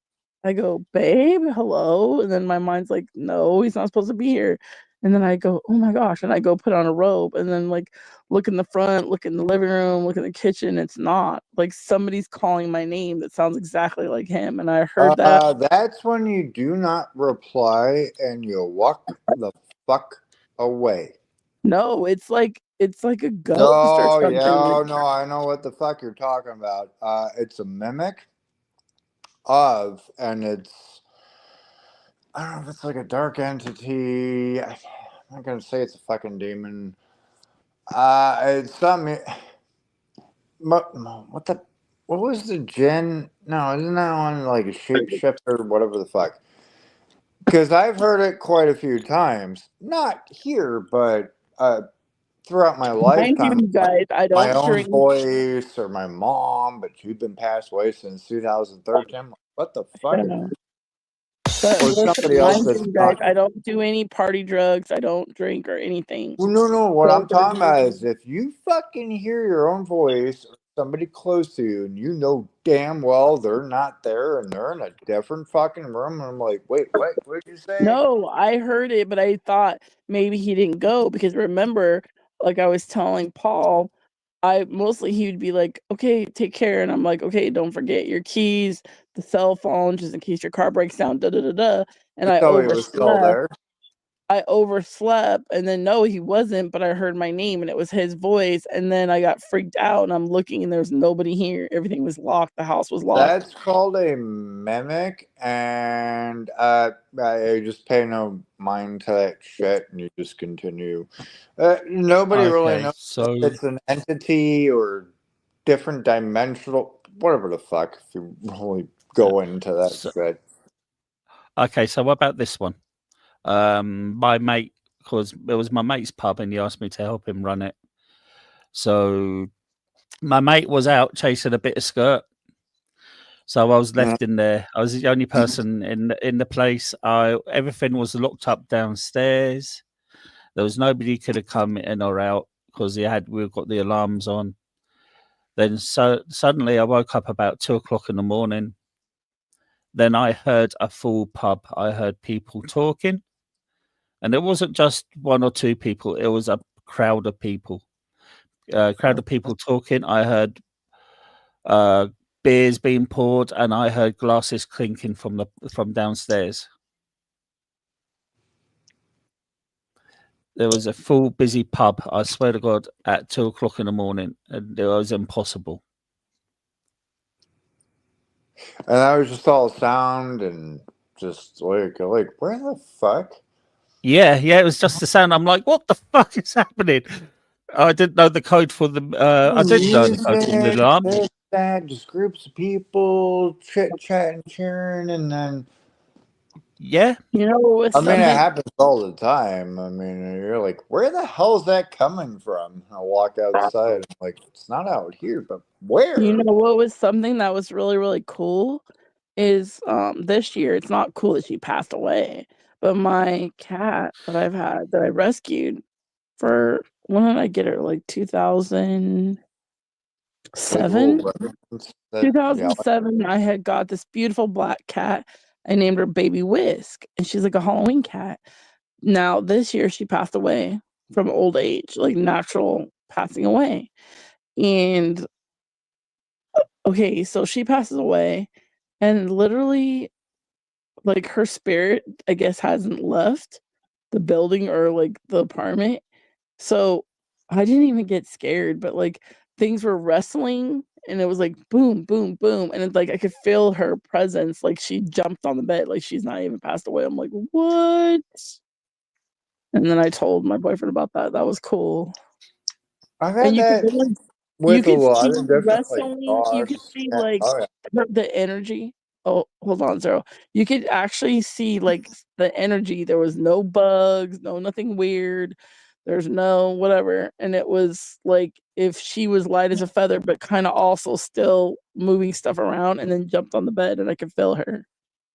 I go, babe, hello. And then my mind's like, no, he's not supposed to be here. And then I go, oh my gosh. And I go put on a robe and then like look in the front, look in the living room, look in the kitchen. It's not like somebody's calling my name that sounds exactly like him. And I heard that. That's when you do not reply and you walk the fuck away. No, it's like a ghost or Oh, something. yeah. Oh, no, I know what the fuck you're talking about. It's a mimic of, and it's, I don't know if it's like a dark entity. I'm not going to say it's a fucking demon. It's something. What was the Jinn? No, isn't that one like a shapeshifter or whatever the fuck? Because I've heard it quite a few times. Not here, but throughout my lifetime. You guys, I My don't own drink. voice or my mom, but she's been passed away since 2013. I'm like, what the fuck? But Or listen, somebody else that's you guys, talking. I don't do any party drugs. I don't drink or anything. Well, no. What I'm Those are talking about is if you fucking hear your own voice or somebody close to you and you know damn well they're not there and they're in a different fucking room, and I'm like, wait, what did you say? No, I heard it, but I thought maybe he didn't go because remember, like I was telling Paul, he would be like, okay, take care. And I'm like, okay, don't forget your keys, the cell phone, just in case your car breaks down, da da da da. And I Somebody was still there. I overslept and then no, he wasn't, but I heard my name and it was his voice. And then I got freaked out and I'm looking and there's nobody here. Everything was locked. The house was locked. That's called a mimic, and I just pay no mind to that shit, and you just continue. Nobody really knows if it's an entity or different dimensional, whatever the fuck, if you really go into that shit. Okay, so what about this one? My mate, because it was my mate's pub and he asked me to help him run it. So my mate was out chasing a bit of skirt. So I was left in there. I was the only person in the place. Everything was locked up downstairs. There was nobody could have come in or out because we've got the alarms on. Then suddenly I woke up about 2:00 in the morning. Then I heard a full pub. I heard people talking, and it wasn't just one or two people. It was a crowd of people. Talking. I heard beers being poured, and I heard glasses clinking from downstairs. There was a full busy pub, I swear to God, at 2:00 in the morning, and it was impossible. And that was just all sound and just like where the fuck? Yeah, it was just the sound. I'm like, what the fuck is happening? I didn't know the code for the. I didn't know the code for the alarm. That just groups of people chit chatting, cheering, and then. Yeah, you know, I mean, it happens all the time. I mean, you're like, where the hell is that coming from? I walk outside, I'm like, it's not out here, but where? You know what was something that was really, really cool is this year, it's not cool that she passed away, but my cat that I've had that I rescued for when did I get her? Like 2007? 2007, I had got this beautiful black cat. I named her Baby Whisk, and she's like a Halloween cat. Now, this year, she passed away from old age, like natural passing away. And okay, so she passes away, and literally, like her spirit, I guess, hasn't left the building or like the apartment. So I didn't even get scared, but like things were wrestling and it was like boom, boom, boom. And it's like I could feel her presence. Like she jumped on the bed, like she's not even passed away. I'm like, what? And then I told my boyfriend about that. That was cool. I've And had you could that really with a see lot of different wrestling. You could dogs. see like Oh yeah. the energy. Oh, hold on, Zero. You could actually see like the energy. There was no bugs, nothing weird. There's no whatever. And it was like if she was light as a feather, but kind of also still moving stuff around and then jumped on the bed and I could feel her.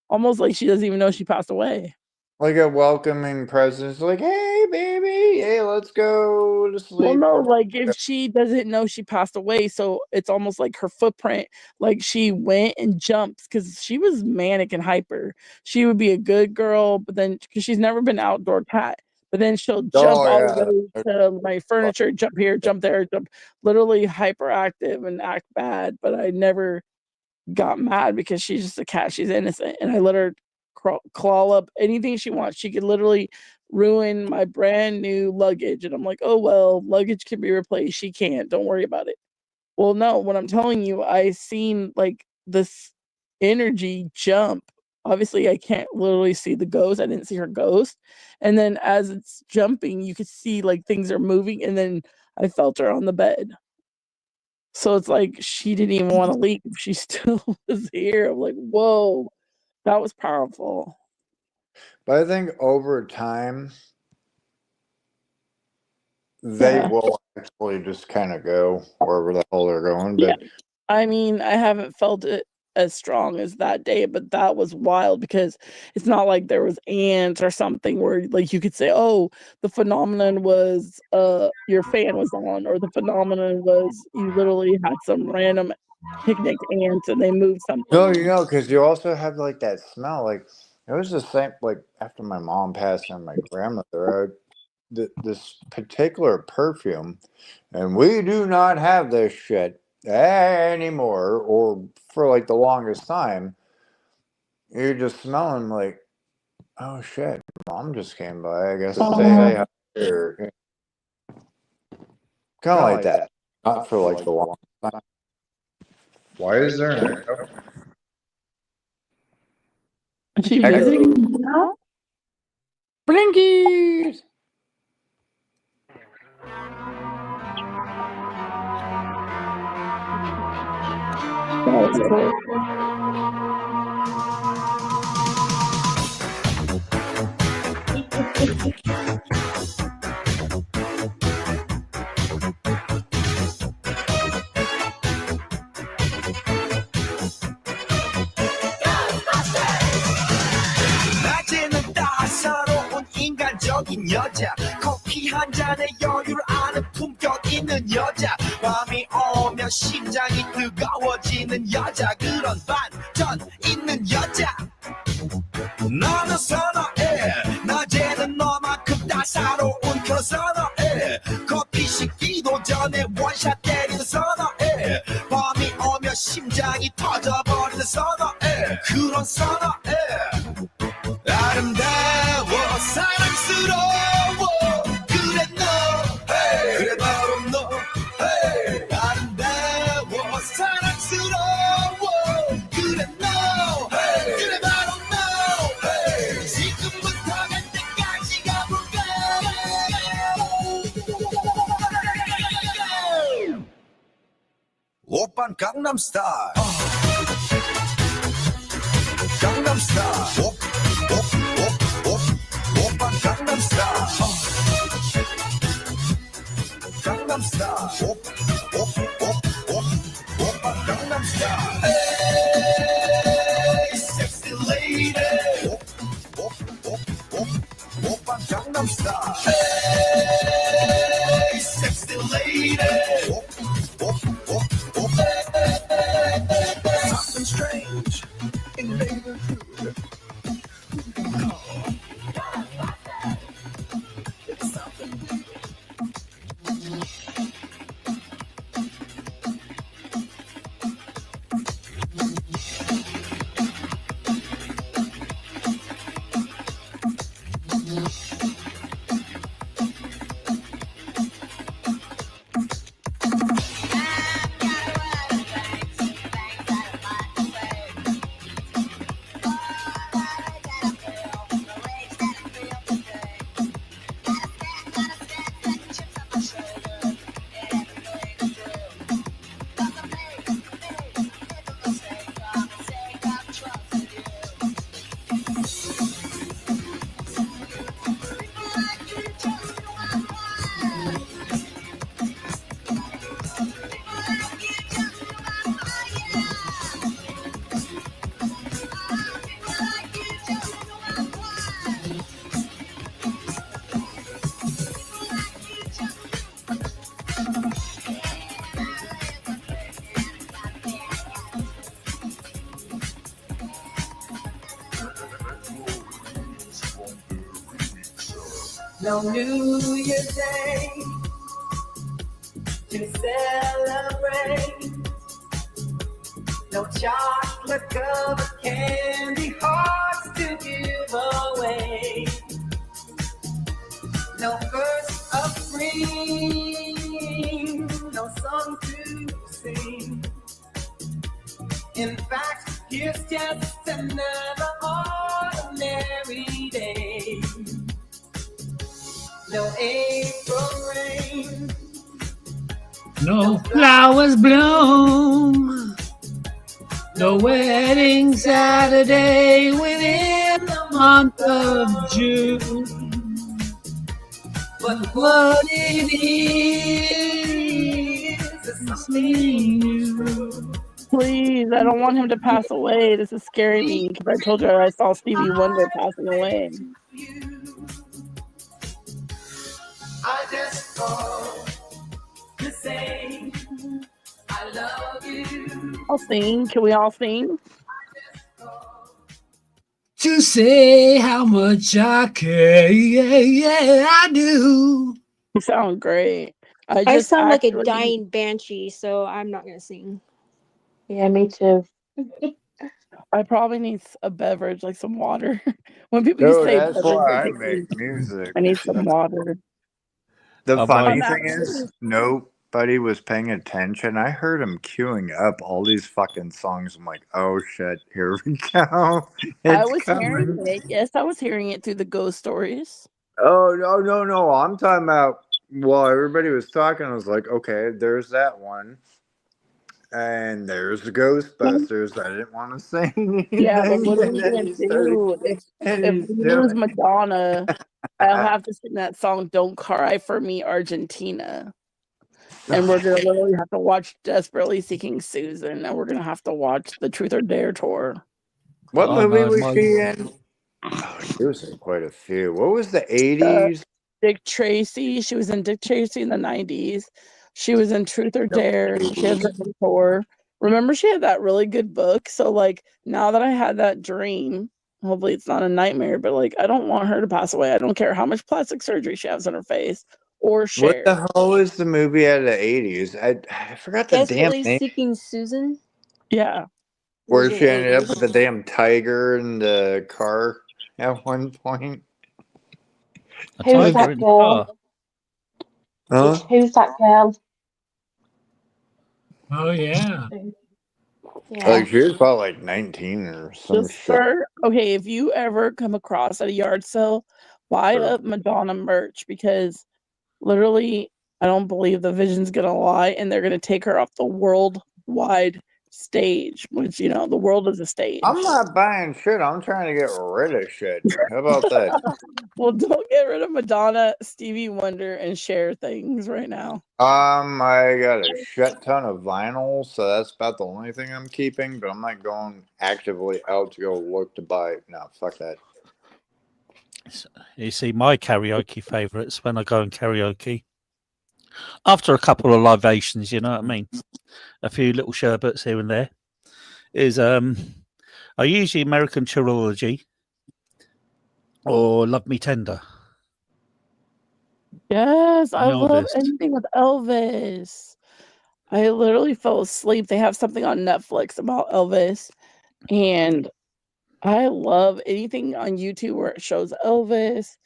Almost like she doesn't even know she passed away. Like a welcoming presence, like, hey baby, hey, let's go to sleep. Well, no, like if she doesn't know she passed away, so it's almost like her footprint, like she went and jumps because she was manic and hyper. She would be a good girl, but then because she's never been an outdoor cat, but then she'll jump all the way to my furniture, jump here, jump there, jump, literally hyperactive and act bad. But I never got mad because she's just a cat. She's innocent, and I let her claw up anything she wants. She could literally ruin my brand new luggage, and I'm like, oh well, luggage can be replaced. She can't. Don't worry about it. Well, no, what I'm telling you, I seen like this energy jump. Obviously, I can't literally see the ghost. I didn't see her ghost. And then as it's jumping, you could see like things are moving, and then I felt her on the bed. So it's like she didn't even want to leave. She still was here. I'm like, whoa, that was powerful. But I think over time, they will actually just kind of go wherever the hell they're going. But I mean, I haven't felt it as strong as that day, but that was wild because it's not like there was ants or something where like you could say, oh, the phenomenon was your fan was on, or the phenomenon was you literally had some random picnic ants and they moved something. no, because you also have like that smell. Like it was the same. Like after my mom passed and my grandmother, this particular perfume, and we do not have this shit anymore, or for like the longest time. You're just smelling like, oh shit, mom just came by. I guess to say hi. Kind of like that. Not for like the long time. Why is there an echo? Is she visiting now? Blinkies! That was cool. 낮에는 따사로운 인간적인 여자 커피 한 잔에 여유를 아는 품격 있는 여자 밤이 오면 오면 심장이 뜨거워지는 여자 그런 반전 있는 여자 나는 선어해 낮에는 너만큼 따사로운 그런 선어해 커피 식기도 전에 원샷 때리는 선어해 밤이 오면 심장이 터져버리는 선어해 그런 선어해 아름다워 사랑스러워 그래 너 hey. 그래 바로 너 hey. 아름다워 사랑스러워 그래 너 hey. 그래 바로 너 hey. 지금부터 갈 때까지 가볼까 오빤 강남스타일 강남스타일 오빤 강남스타일 강남스타일 오빤 강남스타일 Hey sexy lady 오빤 강남스타일 Hey sexy lady Something strange in the neighborhood It's something No New Year's Day to celebrate. No chocolate covered candy hearts to give away. No first of spring, no song to sing. In fact, here's just another ordinary day. No April rain. No flowers bloom. No wedding Saturday within the month of June. But what it is something new. Please, I don't want him to pass away. This is scaring me because I told you I saw Stevie Wonder passing away. I just called to say I love you. I'll sing. Can we all sing? To say how much I care, yeah, I do. You sound great. I sound like a dying banshee, so I'm not gonna sing. Yeah, me too. I probably need a beverage, like some water. When people No, say that's beverage, why it I makes me, make music. I need some water. The I'll buy funny I'm you. thing is, actually, nobody was paying attention. I heard him queuing up all these fucking songs. I'm like, oh shit, here we go. I It's was hearing coming. it. Yes, I was hearing it through the ghost stories. Oh, no, no, no. I'm talking about while everybody was talking, I was like, okay, there's that one. And there's the Ghostbusters. I didn't want to say Yeah, but anything. what are And we then gonna he started, do and if he's we doing lose Madonna? I'll have to sing that song "Don't Cry for Me, Argentina," and we're gonna literally have to watch "Desperately Seeking Susan," and we're gonna have to watch the Truth or Dare tour. What Oh movie no, was my she in? Oh, she was in quite a few. What was the Uh, 80s? Dick Tracy. She was in Dick Tracy in the 90s. She was in Truth or Dare. She has a mentor. Remember, she had that really good book. So, like, now that I had that dream, hopefully it's not a nightmare, but like, I don't want her to pass away. I don't care how much plastic surgery she has on her face or What Cher. the hell is the movie out of the 80s? I forgot the damn Desperately name. Seeking Susan. Yeah. Where she ended up with the damn tiger in the car at one point. A Who's tiger that in the car. girl? Huh? Who's that girl? Oh yeah. Yeah. Like she was probably like 19 or some Just shit. for okay, if you ever come across at a yard sale, buy up Madonna merch because literally, I don't believe the Vision's gonna lie, and they're gonna take her off the worldwide stage, which you know the world is a stage. I'm not buying shit. I'm trying to get rid of shit. How about that? Well, don't get rid of Madonna, Stevie Wonder, and Cher things right now. I got a shit ton of vinyl, so that's about the only thing I'm keeping. But I'm not going actively out to go look to buy. No, fuck that. You see, my karaoke favourites when I go and karaoke, after a couple of libations, you know what I mean? A few little sherbets here and there, is I usually American Trilogy or Love Me Tender. Yes, I love Elvis. anything with Elvis. I literally fell asleep. They have something on Netflix about Elvis, and I love anything on YouTube where it shows Elvis.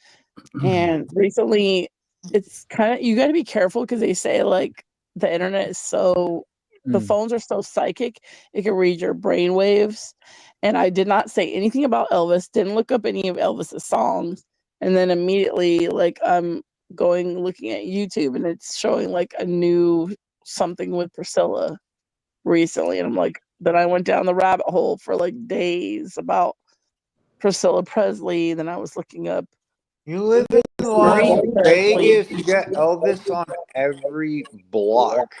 And recently, it's kind of you got to be careful because they say like the internet is so the phones are so psychic, it can read your brain waves. And I did not say anything about Elvis, didn't look up any of Elvis's songs, and then immediately like I'm going looking at YouTube and it's showing like a new something with Priscilla recently, and I'm like, then I went down the rabbit hole for like days about Priscilla Presley. Then I was looking up. You live in Las Vegas. You got Elvis on every block.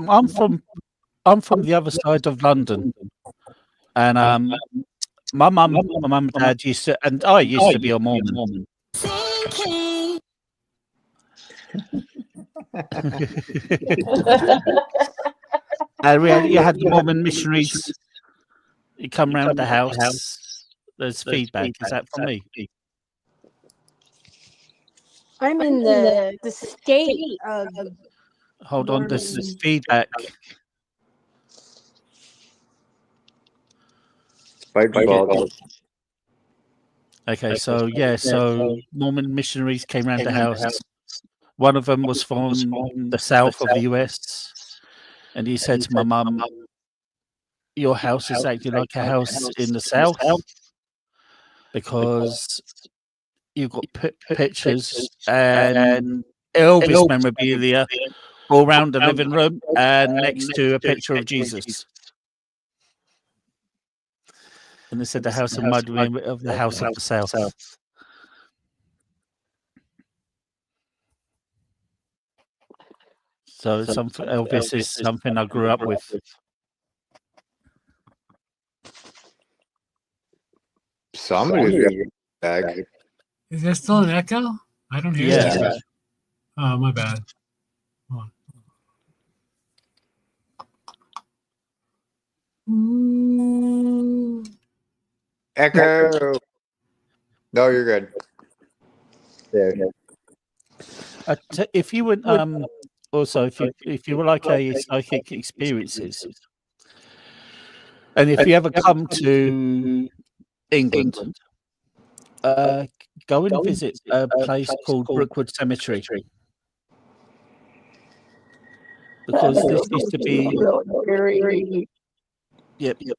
I'm from the other side of London, and my mum and dad used to, and I used to be a Mormon. And you had the Mormon missionaries. You come round the house. There's feedback. Is that from me? I'm in the state of. Hold on, this is feedback. Okay, so yeah, so Mormon missionaries came round the house. One of them was from the south of the US, and he said to my mum, "Your house is acting like a house in the south because you've got pictures and Elvis memorabilia all around the living room and next to a picture of Jesus." And they said the house reminded me of the house of the south. So something Elvis is something I grew up with. Somebody's got back. Is there still an echo? I don't hear Yeah. it. Oh, my bad. Hold on. Echo. No, you're good. There. If you would also if you were like a psychic experiences, and if you ever come to England, go and visit a place called Brookwood Cemetery, because this used to be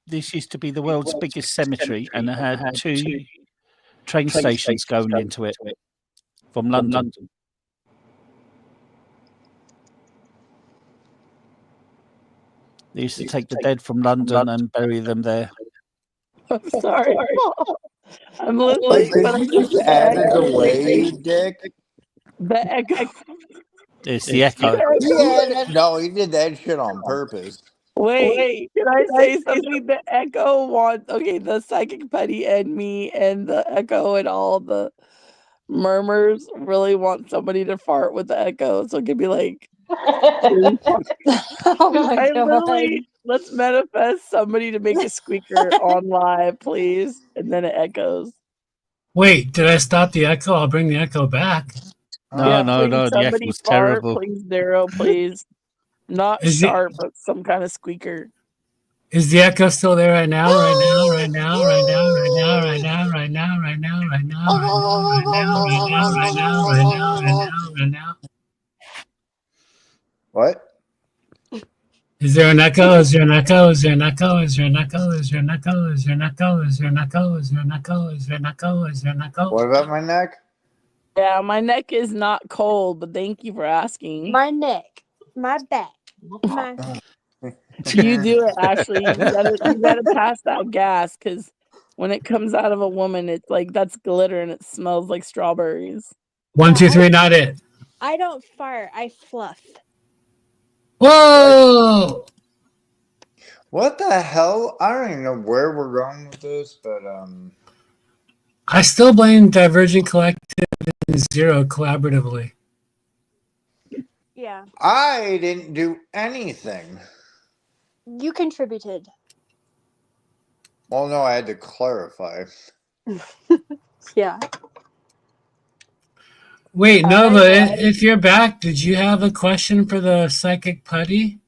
this used to be the world's biggest cemetery, and it had 2 train stations going into it from London. They used to take the dead from London and bury them there. I'm sorry. I'm listening. Like, did but you I'm just add a delay, you dick? The echo. It's the echo. No, he did that shit on purpose. Wait, can I say something? The echo wants the psychic Petty and me and the echo and all the Murmurs really want somebody to fart with the echo, so it could be like. Oh my I god. literally let's manifest somebody to make a squeaker on live, please, and then it echoes. Wait, did I stop the echo? I'll bring the echo back. Yeah, No, please, the somebody echo's fart, terrible. please, Daryl, please. Not Is it? sharp, but some kind of squeaker. Is the echo still there right now? Right now? Right now? Right now? Right now? Right now? Right now? Right now? Right now? Right now? Right now? Right now? Right now? Right now? Right now? Right now? What? Is there an echo? Is there an echo? Is there an echo? Is there an echo? Is there an echo? Is there an echo? Is there an echo? Is there an echo? Is there an echo? Is there an echo? What about my neck? Yeah, my neck is not cold, but thank you for asking. My neck, my back, my. You do it, Ashley. You gotta pass that gas because when it comes out of a woman, it's like that's glitter and it smells like strawberries. 1, 2, 3, not it. I don't fart. I fluff. Whoa! What the hell? I don't even know where we're going with this, but I still blame Divergent Collective and Zero collaboratively. Yeah. I didn't do anything. You contributed. Well, no, I had to clarify. Yeah. Wait, Nova, if you're back, did you have a question for the psychic putty?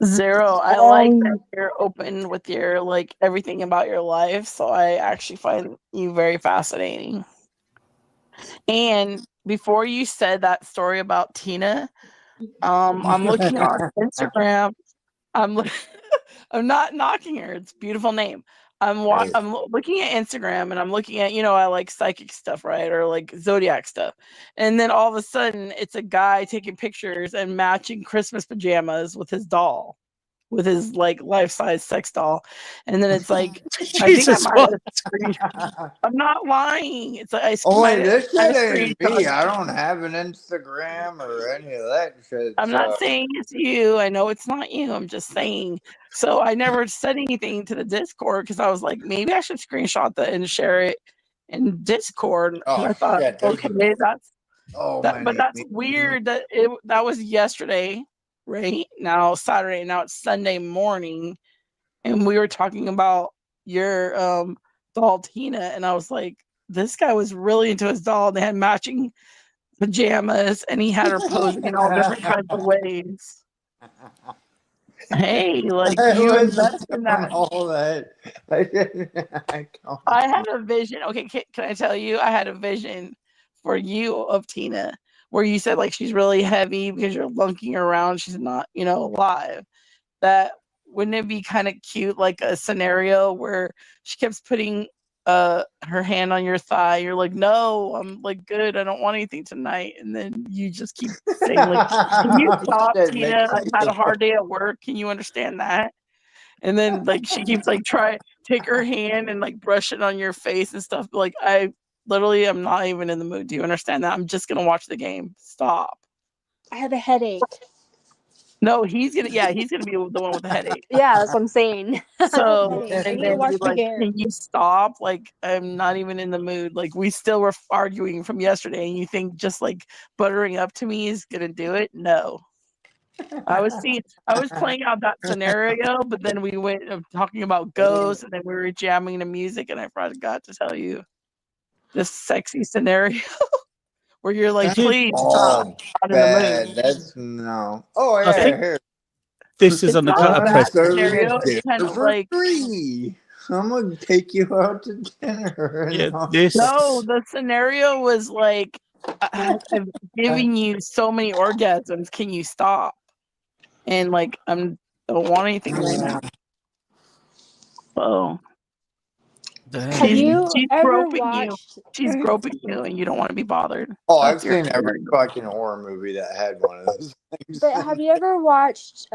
Zero. I like that you're open with your like everything about your life, so I actually find you very fascinating. And before you said that story about Tina, I'm looking on Instagram. I'm not knocking her. It's a beautiful name. I'm looking at Instagram and I'm looking at, I like psychic stuff, right? Or like zodiac stuff. And then all of a sudden it's a guy taking pictures and matching Christmas pajamas with his doll, with his like life-size sex doll. And then it's like I think I Jesus, might what? have screenshot. I'm not lying. It's like Oh, might wait, this have shit ain't me. screenshot. I don't have an Instagram or any of that shit. I'm not saying it's you. I know it's not you. I'm just saying. So I never said anything to the Discord because I was like, maybe I should screenshot that and share it in Discord. Because Oh I thought, shit! okay, that's Oh that, but my that's weird that that was yesterday, right? Now Saturday, now it's Sunday morning, and we were talking about your doll Tina, and I was like, this guy was really into his doll. They had matching pajamas and he had her posing in all different kinds of ways. Hey, like I you wasn't invest in doing that. all that. I had a vision. Okay, can I tell you? I had a vision for you of Tina where you said like she's really heavy because you're lunking her around. She's not, alive. That wouldn't it be kind of cute, like a scenario where she keeps putting her hand on your thigh, you're like, no, I'm like good, I don't want anything tonight, and then you just keep saying like, can you stop, Shit Tina? makes I've had a hard day at work, can you understand that? And then like she keeps like take her hand and like brush it on your face and stuff, like I literally am not even in the mood. Do you understand that? I'm just gonna watch the game. Stop. I have a headache. No, he's gonna be the one with the headache. Yeah, that's what I'm saying. So, I and need to then watch be the like, game. can you stop? Like, I'm not even in the mood. Like, we still were arguing from yesterday, and you think just like buttering up to me is gonna do it? No. I was playing out that scenario, but then we went talking about ghosts, and then we were jamming the music, and I forgot to tell you this sexy scenario where you're like, please stop. I'm not in the bad. mood. That's no. Oh I yeah, think here. this is It's on the not a cut I'm bad press. serving scenario. It's kind dinner of for like free. I'm gonna take you out to dinner. And Yeah, I'll no, the scenario was like, I'm giving you so many orgasms. Can you stop? And like, don't want anything right now. So Have you she's ever groping you. watched? She's groping you, and you don't want to be bothered. Oh, I've That's your seen every scenario. fucking horror movie that had one of those things. But have you ever watched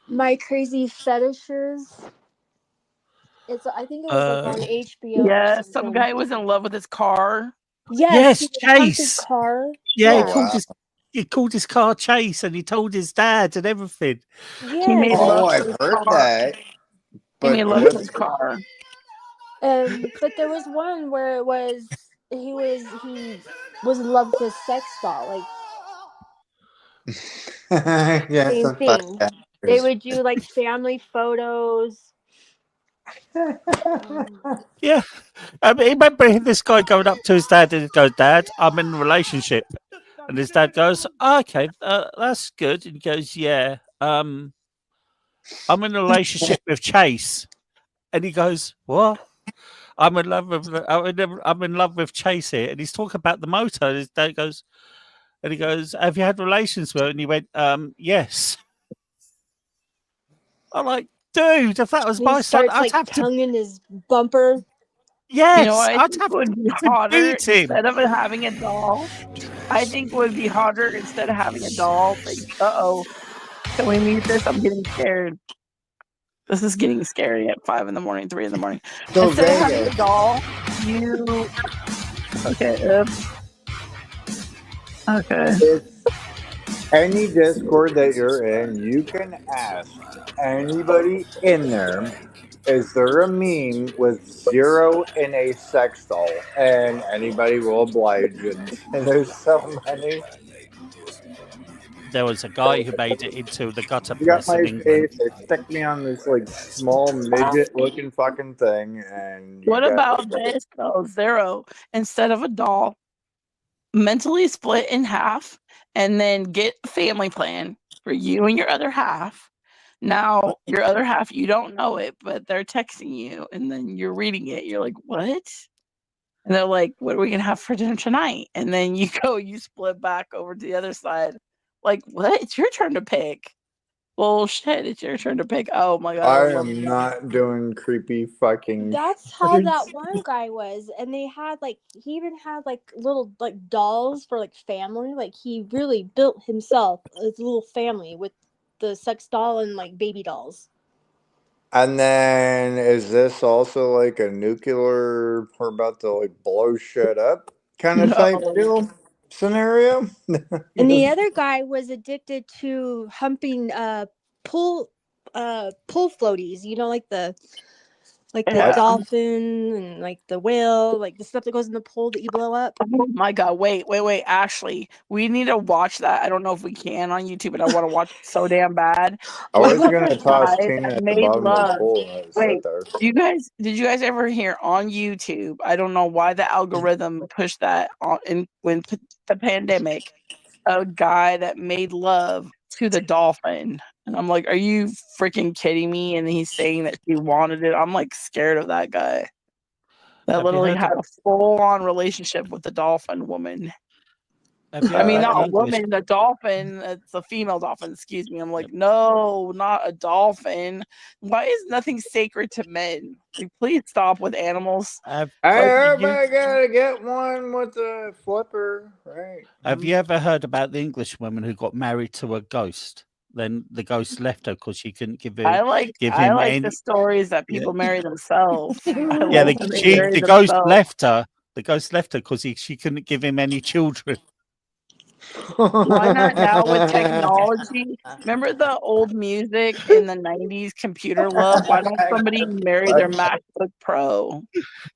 My Crazy Fetishes? I think it was like on HBO or Yeah, some something. guy was in love with his car. Yes, Yes, he would hunt his Chase. car. Yeah, Yeah. he called his car Chase, and he told his dad and everything. He made Yes. love Oh, to I've his heard car. that. He made But love to what? his car. But there was one where he was in love with his sex doll. Like Yeah, same sometimes thing. that They is. would do like family photos. Yeah. I mean, remember this guy going up to his dad and he goes, "Dad, I'm in a relationship." And his dad goes, "Oh, okay, that's good." And he goes, "Yeah, I'm in a relationship with Chase." And he goes, "What?" I'm in love with Chase here. And he's talking about the motor. And his dad goes, and he goes, "Have you had relations with her?" And he went, "Yes." I'm like, dude, if that was And he my son, starts I'd like have to, tonguing his bumper. You know yes, what I I'd think have would be to hotter beat him. instead of having a doll? I think would be hotter instead of having a doll. Like, uh-oh, can we mute this? I'm getting scared. This is getting scary at 5 in the morning, 3 in the morning. So Instead of having a Vegas, doll, you okay, oops. Okay. it's any Discord that you're in, you can ask anybody in there, is there a meme with zero in a sex doll? And anybody will oblige. And there's so many. There was a guy who made it into the gutter You got press in my England. face, they stick me on this like small midget looking fucking thing, and you What got about this though? Zero. Instead of a doll, mentally split in half and then get a family plan for you and your other half. Now, your other half, you don't know it, but they're texting you and then you're reading it. You're like, what? And they're like, what are we going to have for dinner tonight? And then you go, you split back over to the other side. Like, what? It's your turn to pick. Well, shit, it's your turn to pick. Oh my God, I I would love am that. not doing creepy fucking That's how that one guy was, and they had like he even had like little like dolls for like family. Like he really built himself a little family with the sex doll and like baby dolls. And then is this also like a nuclear, we're about to like blow shit up kind of type No. deal scenario? And the other guy was addicted to humping pull pull floaties. You know, like the Yeah. dolphin and like the whale, like the stuff that goes in the pool that you blow up. Oh my God. Wait. Ashley, we need to watch that. I don't know if we can on YouTube, but I want to watch it so damn bad. I What was about the gonna toss guy Tina that at the made bottom of the love? pool and let it sit Wait, there. did you guys ever hear on YouTube? I don't know why the algorithm pushed that on the pandemic, a guy that made love to the dolphin. And I'm like, are you freaking kidding me? And he's saying that she wanted it. I'm like scared of that guy. That Have you literally heard? had a full-on relationship with the dolphin woman. Have you I heard mean, about not the a English? woman, a dolphin. It's a female dolphin, excuse me. I'm like, no, not a dolphin. Why is nothing sacred to men? Like, please stop with animals. Have Hey, Like, you everybody gotta get one with a flipper, right? have you ever heard about the English woman who got married to a ghost? Then the ghost left her because she couldn't give I him like the any. stories that Yeah, people marry themselves. I yeah. like when they marry The ghost themselves. left her. The ghost left her because she couldn't give him any children. Why not now with technology? Remember the old music in the 90s, Computer Love? Why don't somebody marry their MacBook Pro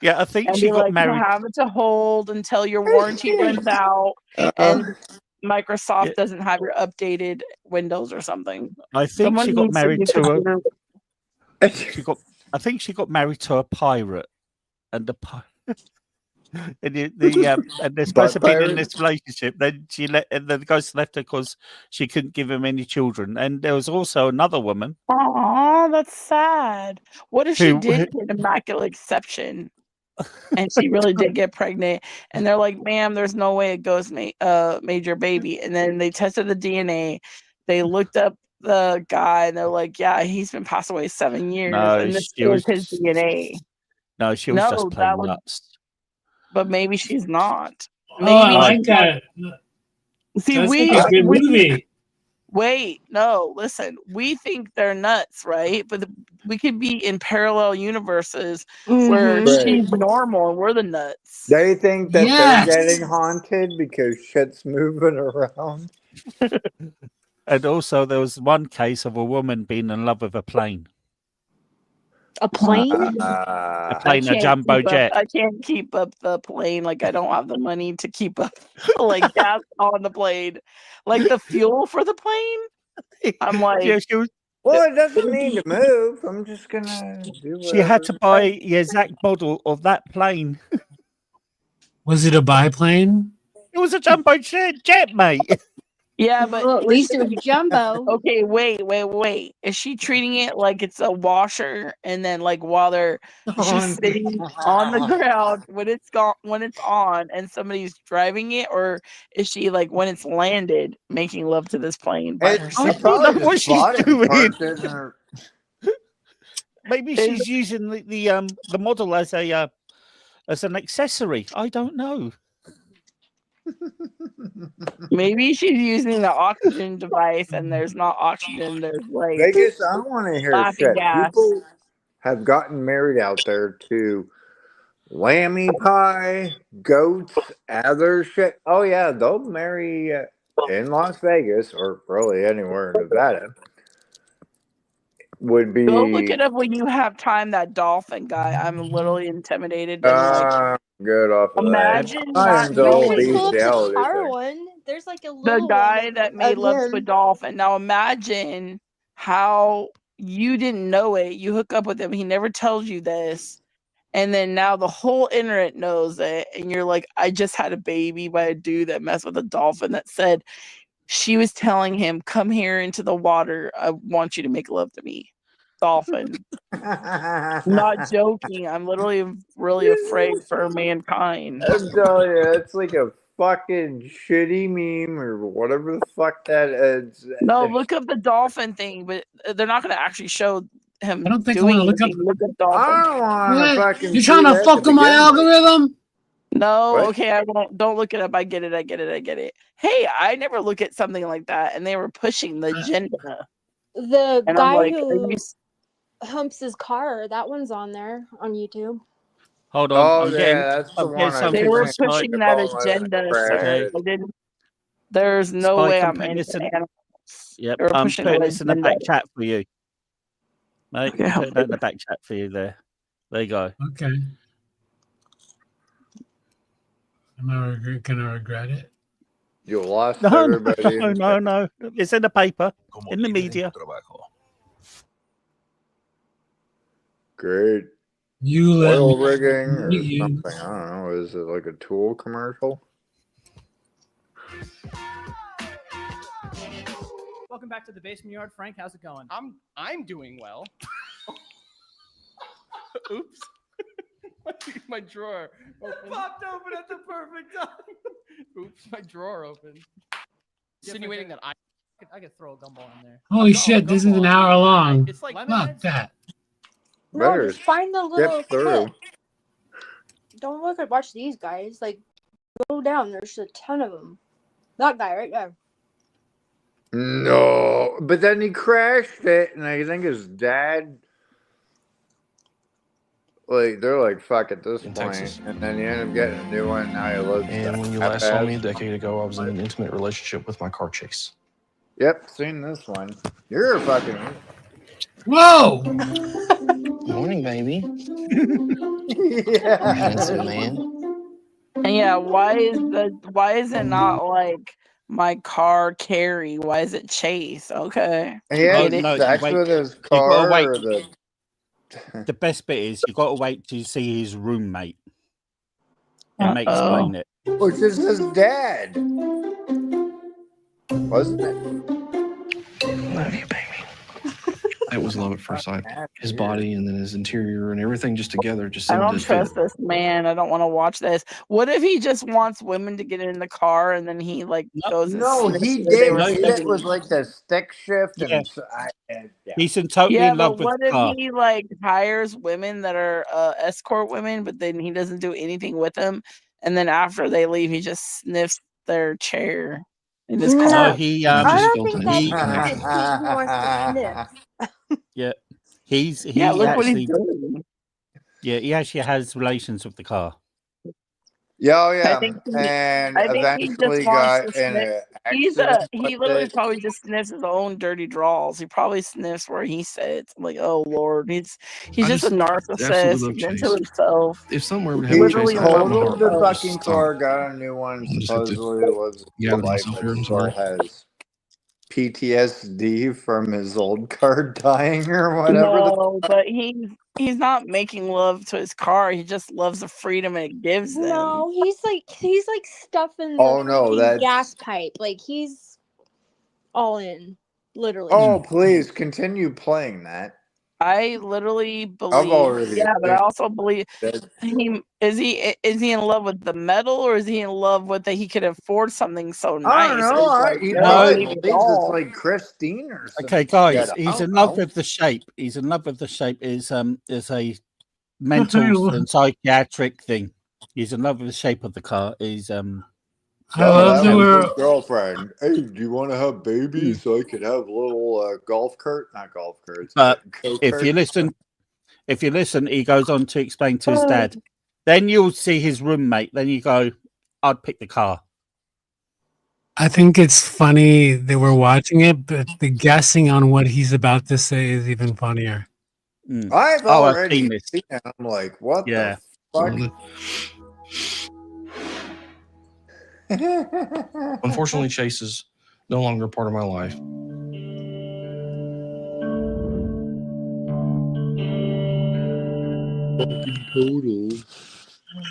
Yeah, I think and she be got like, you married. have it to hold until your warranty runs out and Yeah, Microsoft doesn't have your updated Windows or something? I think Someone she got needs to married do to a. computer. She got. I think she got married to a pirate, and and they're supposed to Butt have been in pirate? this relationship. Then and the ghost left her because she couldn't give him any children. And there was also another woman Aw, that's sad. What if she who, did get immaculate exception and she really did get pregnant and they're like, ma'am, there's no way a ghost made your baby. And then they tested the DNA. They looked up the guy and they're like, yeah, he's been passed away 7 years no, and this is his DNA. she was just No, that plain would, nuts. but maybe she's not. Oh, I Maybe I like she's like, that. see, That's like a good we movie. wait, no, listen, we think they're nuts, right? But we could be in parallel universes where Mm-hmm. Right. she's normal and we're the nuts. They think that they're Yes. getting haunted because shit's moving around. and also there was one case of a woman being in love with a plane. A plane? A I plane, a can't jumbo keep up. jet. I can't keep up the plane. Like I don't have the money to keep up. Like gas on the plane, like the fuel for the plane. I'm like, Yeah, she was. Well, it doesn't need to move. I'm just gonna do She had whatever. to buy the exact model of that plane. Was it a biplane? It was a jumbo jet, mate. yeah, but Well, at least it was jumbo. okay, wait. Is she treating it like it's a washer, and then like while she's sitting on the ground when it's on, and somebody's driving it, or is she like when it's landed making love to this plane by She herself? probably what just she's bought it and doing. parked it in her. Maybe she's using the model as an accessory. I don't know. Maybe she's using the oxygen device, and there's not oxygen. There's like Vegas, I want to hear laughing shit. gas. People have gotten married out there to lammy pie, goats, other shit. Oh yeah, they'll marry in Las Vegas or really anywhere in Nevada. Would be Go look it up when you have time. That dolphin guy, I'm literally intimidated and like. good off of Imagine that. not Mine's all knowing Pull up the bestiality car thing. one. There's like a the little guy one that made of love to a him. dolphin. Now imagine how you didn't know it. You hook up with him. He never tells you this. And then now the whole internet knows it. And you're like, I just had a baby by a dude that messed with a dolphin that said she was telling him, come here into the water. I want you to make love to me. Dolphin. Not joking. I'm literally really afraid for mankind. I'm telling you, it's like a fucking shitty meme or whatever the fuck that is. No, look up the dolphin thing, but they're not going to actually show him I don't think I doing want to look up. anything. Look up dolphin. I don't want to What? fucking. You're see trying to that fuck with my begin with. algorithm? No, What? okay, I won't. Don't look it up. I get it. Hey, I never look at something like that, and they were pushing the agenda. The And I'm guy like, who humps his car, that one's on there on YouTube. Hold on. Oh I'm yeah, getting. that's the I'm one getting I something they were from Skype. pushing that agenda, sir. I didn't. There's no way I'm putting this into in. animals. Yep, They were I'm pushing putting that this in the agenda. back chat for you, mate. Okay, I'm putting that in the back chat for you there. There you go. Okay. Can I regret it? You lost No, everybody. no. It's in the paper, in the media. Great. You let Oil me rigging or you. something. I don't know. Is it like a tool commercial? Welcome back to the basement yard, Frank. How's it going? I'm doing well. Oops. my drawer popped open at the perfect time. Oops, my drawer opened. Insinuating that I could throw a gumball in there. Holy shit, this is an hour long. It's like Fuck that. No, Better just find the little skip through. clip. Don't watch these guys. Like, go down. There's a ton of them. That guy right there. No, but then he crashed it, and I think his dad. Like they're like fuck at this point, Texas. and then you end up getting a new one. Now he lives. And when you last saw me a decade ago, I was in an intimate relationship with my car chase. Yep, seen this one. You're a fucking. Whoa! Morning, baby. Yeah. Handsome man. And yeah, why is it not like my car Carrie? Why is it Chase? Okay. He had Get it? sex with his You gotta car. wait. Or the The best bit is you got to wait to see his roommate. It may Uh-oh. explain it. which is his dad, wasn't it? Love you, baby. It was love at first sight. His body and then his interior and everything just together just I seemed don't to fit. trust this man. I don't want to watch this. What if he just wants women to get in the car and then he like goes and No, sniffs he where they did. were It sitting? was like the stick shift, Yeah. and yeah. He's totally Yeah, in love but with what the if car. he like hires women that are escort women, but then he doesn't do anything with them, and then after they leave, he just sniffs their chair in his No, car? No, he I just don't felt think an that's instant the connection. kid he wants to sniff. yeah. He Yeah, look what actually he's doing. he actually has relations with the car. Yeah, oh, I yeah. think And I think he just eventually wants got to in sniff. an accident with He literally it. probably just sniffs his own dirty draws. He probably sniffs where he sits. I'm like, oh Lord, he's I just a just absolutely narcissist. love He's into Chase. himself. If something were ever to He happen to Chase, Literally I'd cut loves my heart. totaled the himself. Just fucking stop. car, got a new one, and I just have to supposedly lives his gather life, myself but here. he I'm still sorry. has PTSD from his old car dying or whatever the No, but he's not making love to his car. He just loves the freedom it gives them. No, he's like stuffing the Oh, no, freaking that's... gas pipe. Like he's all in, literally. Oh, please, continue playing that. I literally I've believe, already yeah, but I seen also believe that. is he in love with the metal, or is he in love with that he could afford something so I don't nice? know. It's like He I don't No. probably believe it at believes it's all. like Christine or something. Okay, guys, I he's don't in love know. with the shape. He's in love with the shape. Is a mental and psychiatric thing. He's in love with the shape of the car. He's I Oh, love that that was we're. his girlfriend. Hey, do you want to have babies so I could have little golf cart? Not golf carts, But but go if you karts. listen, he goes on to explain to his dad. Then you'll see his roommate. Then you go, I'd pick the car. I think it's funny that we're watching it, but the guessing on what he's about to say is even funnier. I've Oh, I've already seen this. seen it. I'm like, what Yeah. the fuck? Unfortunately, Chase is no longer a part of my life. Total.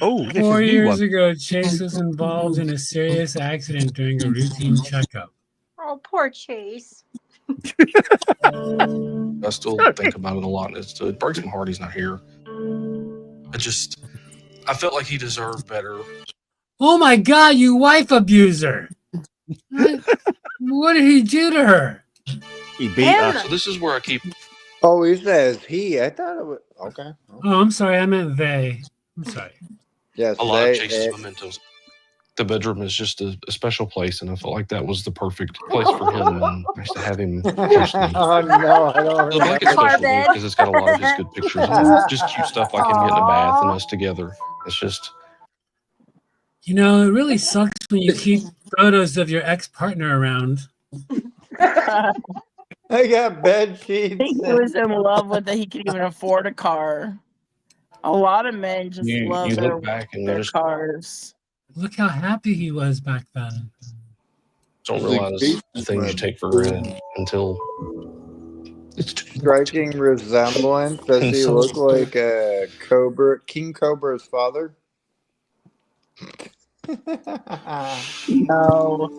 Oh, this 4 is a new years one. ago, Chase was involved in a serious accident during a routine checkup. Oh, poor Chase. I still think about it a lot. It breaks my heart he's not here. I felt like he deserved better. Oh my God, you wife abuser! What did he do to her? He beat her. So this is where I keep. Oh, he says he. I thought it was okay. Oh, I'm sorry. I meant they. I'm sorry. Yes, A lot of Chase's mementos. The bedroom is just a special place, and I felt like that was the perfect place for him. And nice to have him close to me. Oh no, I don't. The blanket's special to me because it's got a lot of his good pictures and just cute stuff like him getting a bath and us together. It's just. You know, it really sucks when you keep photos of your ex-partner around. I got bed sheets. I think he was in love with that he could even afford a car. A lot of men just love You their, look back and you their just cars. Look how happy he was back then. don't realize the things you take for granted until it's striking resemblance. Does he so- look like a Cobra, King Cobra's father? No.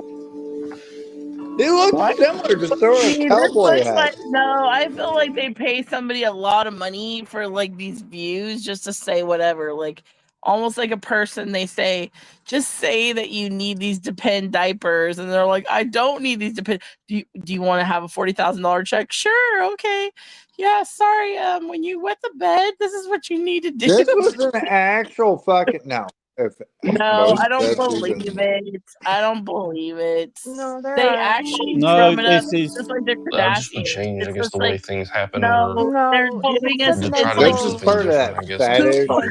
He looks similar to Sora's See, this cowboy looks hat. like no. I feel like they pay somebody a lot of money for like these views just to say whatever. Like almost like a person they say, just say that you need these Depend diapers, and they're like, I don't need these Depend. Do you want to have a $40,000 check? Sure, okay. Yeah, sorry. When you wet the bed, this is what you need to do. This was an actual fucking no. If No, most I don't that's believe even- it. I don't believe it. No, there They are. actually No, drum it up this is just like the I just would Kardashians. change, I It's guess, just the way like things happen. no, No, they're doing it's us. To try It's to like make This is something part of different, that I guess. fat Is age. fucking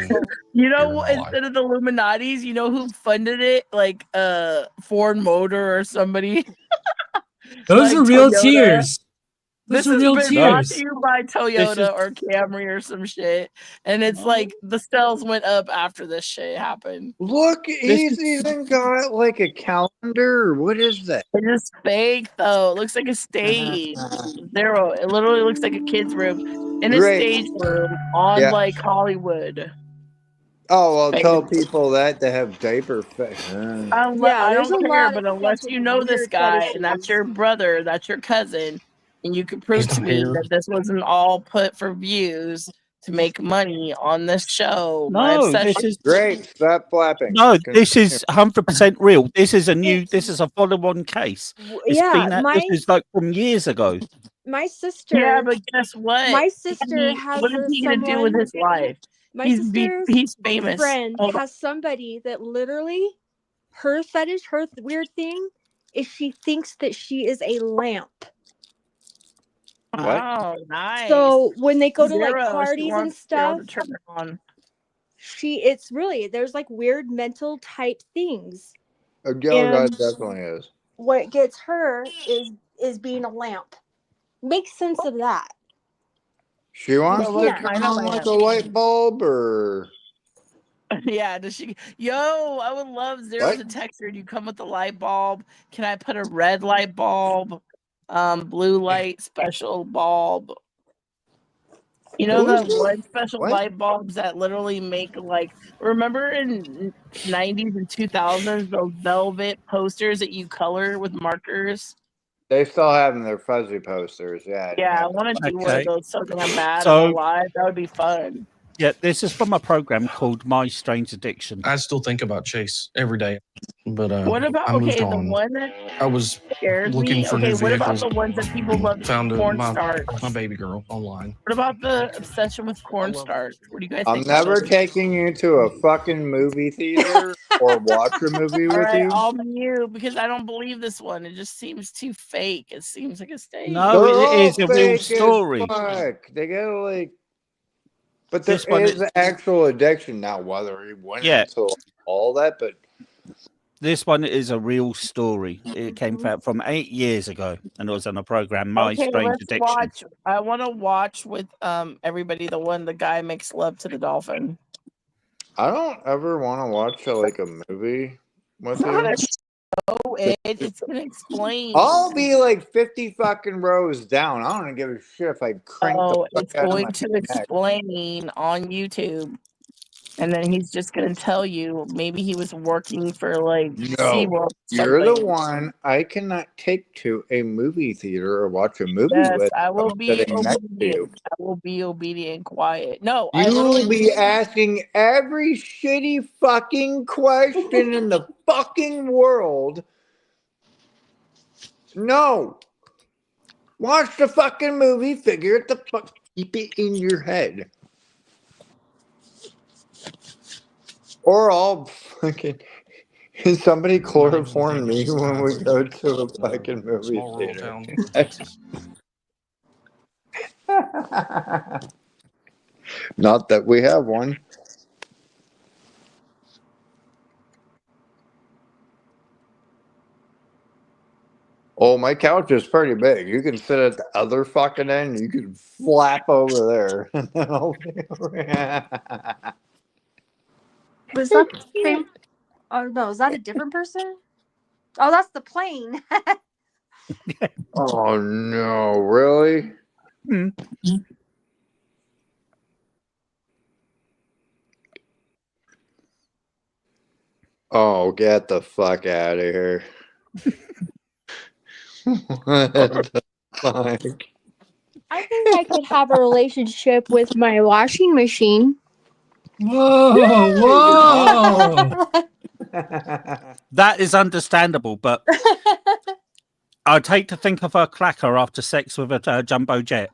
you here in know, my life. instead of the Illuminati's, you know who funded it? Like Ford Motor or somebody. Those Like are real Toyota. tears. This Those are has real been brought to tears. you by This Toyota is or Camry or some shit. And it's like the sales went up after this shit happened. Look, this he's is even got like a calendar. What is that? It is fake though. It looks like a stage. Zero. It literally looks like a kid's room in a Great. stage room on Yeah. like Hollywood. Oh, well, Fake. tell people that to have diaper fit. Yeah, I there's don't a care, lot but of unless fucking you know this weird guy fetishes. and that's your brother, that's your cousin, and you can prove He's to not me here. that this wasn't all put for views to make money on this show. My no. obsession. This is Great. Stop flapping. no. This Continue. is 100% real. This is a new. It's This is a follow-on case. It's yeah, been at. This is like from years ago. my sister. Yeah, but guess what? My sister has What is he gonna do with someone. his life? My sister's He's famous. friend Hold on. has somebody that literally her fetish, her weird thing is she thinks that she is a lamp. What? Oh, nice. So when they go to like Zero, she parties and wants Zero to stuff, turn it on. it's really, there's like weird mental type things. A yellow guy definitely is. What gets her is being a lamp. Makes sense of that. She wants what to kind turn of on like lamp? a light bulb, or Yeah, does she? Yo, I would love Zero what? to text her. Do you come with the light bulb? Can I put a red light bulb? Blue light special bulb. You know the one special What? light bulbs that literally make like, remember in 90s and 2000s those velvet posters that you color with markers? They still have them. Their fuzzy posters. Yeah. Yeah, I want to do one of Okay. those so damn bad in So- real life. That would be fun. Yeah, this is from a program called My Strange Addiction. I still think about Chase every day, but What about I moved the on. one that I was scares looking me? for Okay, new what about vehicles. the ones that people love? Found Cornstarch. my baby girl online. What about the obsession with cornstarch? What do you guys I'm think about never those? taking you to a fucking movie theater or watch a movie All with right, you. I'll mute because I don't believe this one. It just seems too fake. It seems like a stage. No, They're it all is a real fake as story. fuck. They gotta like, but there This one is is- actual addiction now. Whether he went into all that, but This one is a real story. It came out from 8 years ago, and it was on a program, My Okay, Strange let's Addiction. watch. I want to watch with everybody the guy makes love to the dolphin. I don't ever want to watch like a movie with It's not you. a show, it's gonna explain. I'll be like 50 fucking rows down. I don't give a shit if I crank Oh, the it's fuck out of going my to neck. explain on YouTube. And then he's just gonna tell you maybe he was working for like No, SeaWorld. you're the something. one I cannot take to a movie theater or watch a movie Yes, with. I will I'm be sitting next to you. obedient. I will be obedient and quiet. No, I You will literally be asking every shitty fucking question in the fucking world. No. Watch the fucking movie, figure it the fuck, keep it in your head. Or I'll fucking, can somebody chloroform me when we go to a fucking movie Small rural theater? town in Texas. Not that we have one. Oh, my couch is pretty big. You can sit at the other fucking end. You can flap over there. And then I'll be over. Was that the same? Oh no, is that a different person? Oh, that's the plane. Oh no, really? Oh, get the fuck out of here. What the fuck? I think I could have a relationship with my washing machine. Whoa, whoa. That is understandable, but I'd hate to think of her clacker after sex with a jumbo jet.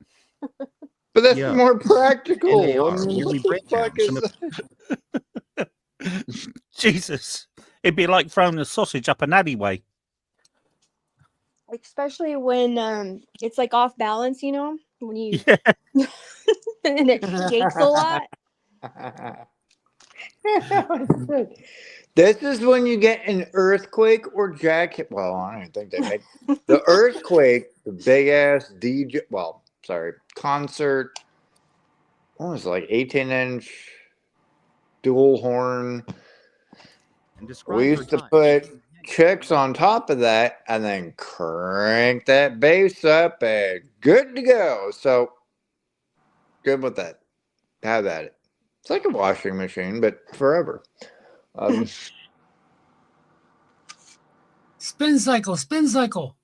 But that's Yeah. more practical. And they I are mean, yearly what the fuck is that? Jesus. It'd be like throwing a sausage up an alleyway. Especially when it's like off balance, you know, when you Yeah. and it shakes a lot. This is when you get an earthquake or jacket. Well, I don't even think they make the earthquake, the big ass DJ. Well, sorry, concert. What was it, like 18-inch dual horn? We used to put chicks on top of that and then crank that bass up and good to go. So good with that. Have at it. It's like a washing machine, but forever. Spin cycle, spin cycle.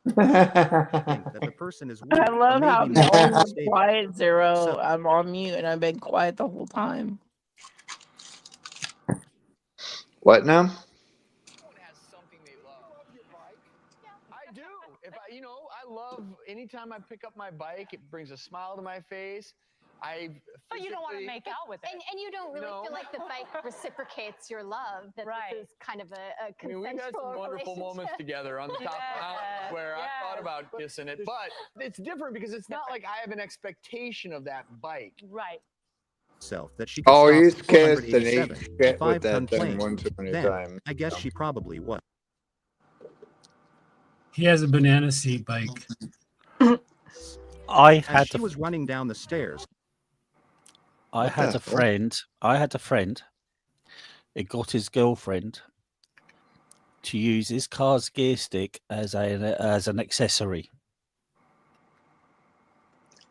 That the person is weak I or love how maybe I'm the only mentally one unstable. quiet, Zero. I'm on mute and I've been quiet the whole time. What now? I do. If I, I love anytime I pick up my bike, it brings a smile to my face. But you don't want to make out with it. And you don't really feel like the bike reciprocates your love. That Right. this is kind of a I mean, we've had some wonderful moments together on the top of the mountain where I've thought about kissing it, but it's different because it's not like I have an expectation of that bike. Right. that she could Oh, stop he's kissed and ate 487, shit with 5-ton that thing plane. one too many Then, times. I guess she probably was. He has a banana seat bike. I As had she was running down the stairs. I What had the a hell? friend. I had a friend. It got his girlfriend to use his car's gear stick as an accessory.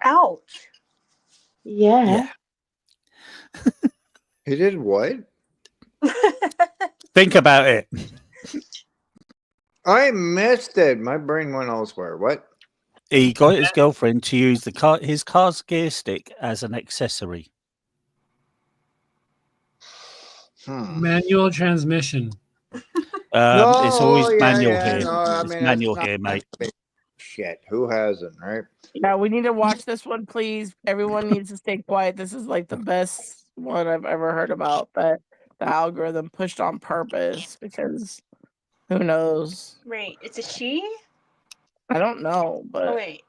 Ouch. Yeah. Yeah. He did what? Think about it. I missed it. My brain went elsewhere. What? He got his girlfriend to use his car's gear stick as an accessory. Manual transmission. It's always yeah, manual yeah. here. No, I It's mean manual that's here, not mate. shit. Who hasn't, right? Yeah, we need to watch this one, please. Everyone needs to stay quiet. This is like the best one I've ever heard about that the algorithm pushed on purpose because who knows? Wait, it's a she? I don't know, but Oh, wait.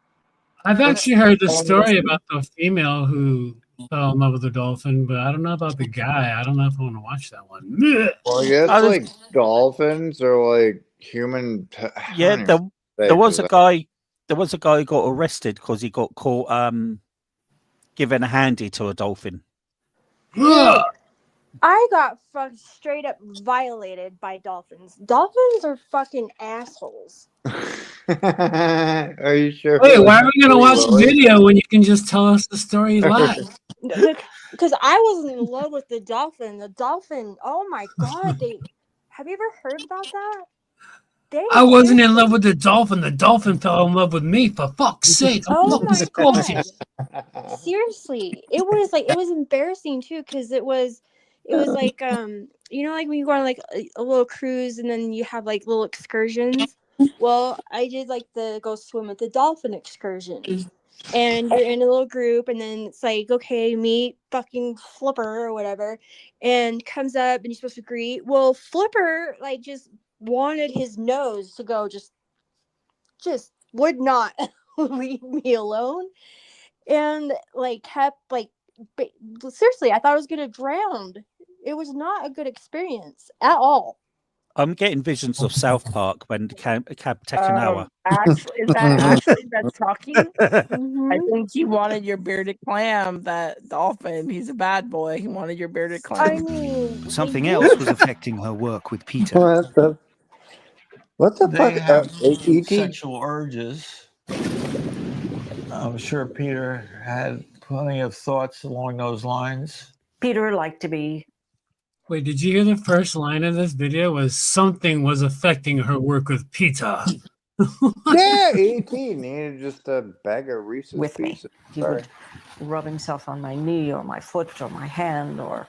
I've actually heard the story about the female who fell in love with the dolphin, but I don't know about the guy. I don't know if I want to watch that one. Well, I guess like dolphins are like human. Yeah, there was a guy. There was a guy who got arrested because he got caught giving a handy to a dolphin. Dude, I got straight up violated by dolphins. Dolphins are fucking assholes. Are you sure? Wait, why are we gonna watch the video when you can just tell us the story live? Because I wasn't in love with the dolphin. The dolphin, oh my god, have you ever heard about that? I wasn't in love with the dolphin. The dolphin fell in love with me. For fuck's sake! I'm Oh fucking my squatting. god. Seriously. It was embarrassing too, because it was like you know, like when you go on like a little cruise and then you have like little excursions. Well, I did like the go swim with the dolphin excursion. And you're in a little group, and then it's like, okay, meet fucking Flipper or whatever, and comes up and you're supposed to greet. Well, Flipper like just wanted his nose to go, just would not leave me alone, and like kept like seriously, I thought I was gonna drown. It was not a good experience at all. I'm getting visions of South Park when the cab take an hour. Ashley, is that Ashley that's talking? Mm-hmm. I think he wanted your bearded clam, that dolphin. He's a bad boy. He wanted your bearded clam. I mean, Something else was affecting her work with Peter. What the They fuck? have E.T.? sexual urges. I'm sure Peter had plenty of thoughts along those lines. Peter liked to be. Wait, did you hear the first line of this video? Was something was affecting her work with Peter. Yeah, E.T. needed just a bag of Reese's With me. Pieces. He Sorry. would rub himself on my knee or my foot or my hand or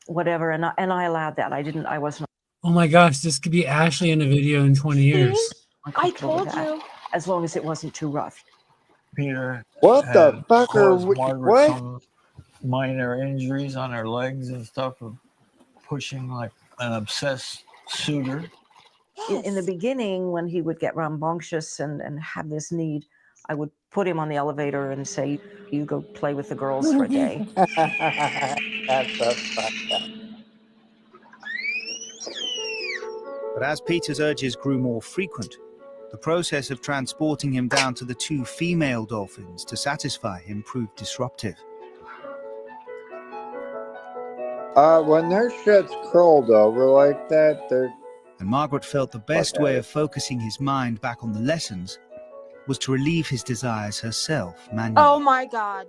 whatever, and I allowed that. I wasn't. Oh my gosh, this could be Ashley in a video in 20 years. I told you. As long as it wasn't too rough. Peter What the had fuck are caused we? Margaret What? some minor injuries on her legs and stuff of pushing like an obsessed suitor. In the beginning, when he would get rambunctious and have this need, I would put him on the elevator and say, you go play with the girls for a day. That's the fuck up. But as Peter's urges grew more frequent, the process of transporting him down to the two female dolphins to satisfy him proved disruptive. When their shit's curled over like that, they're. And Margaret felt the best way of focusing his mind back on the lessons was to relieve his desires herself manually. Oh my god.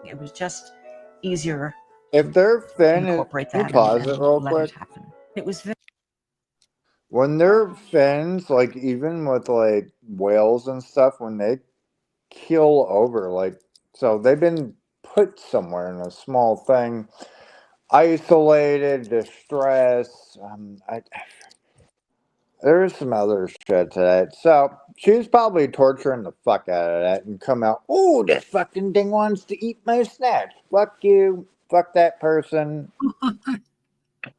It was just easier. If their fin is. Incorporate Can you that pause and it real let quick? it happen. It was very. When their fins, like even with like whales and stuff, when they keel over, like, so they've been put somewhere in a small thing, isolated, distress. There's some other shit to that. So she's probably torturing the fuck out of that and come out, oh, this fucking thing wants to eat my snacks. Fuck you. Fuck that person.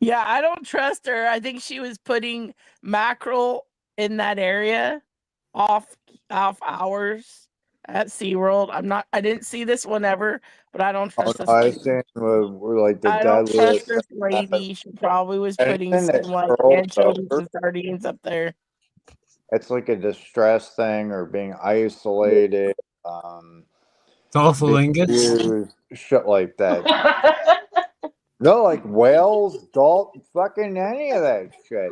Yeah, I don't trust her. I think she was putting mackerel in that area off hours at SeaWorld. I didn't see this one ever, but I don't Oh, trust no, this I lady. seen we're like the I don't trust deadliest. this lady. She probably was putting Anything some that like curls anchovies over, and sardines up there. it's like a distress thing or being isolated. Being Dolphalingus. used, shit like that. No, like whales, fucking any of that shit.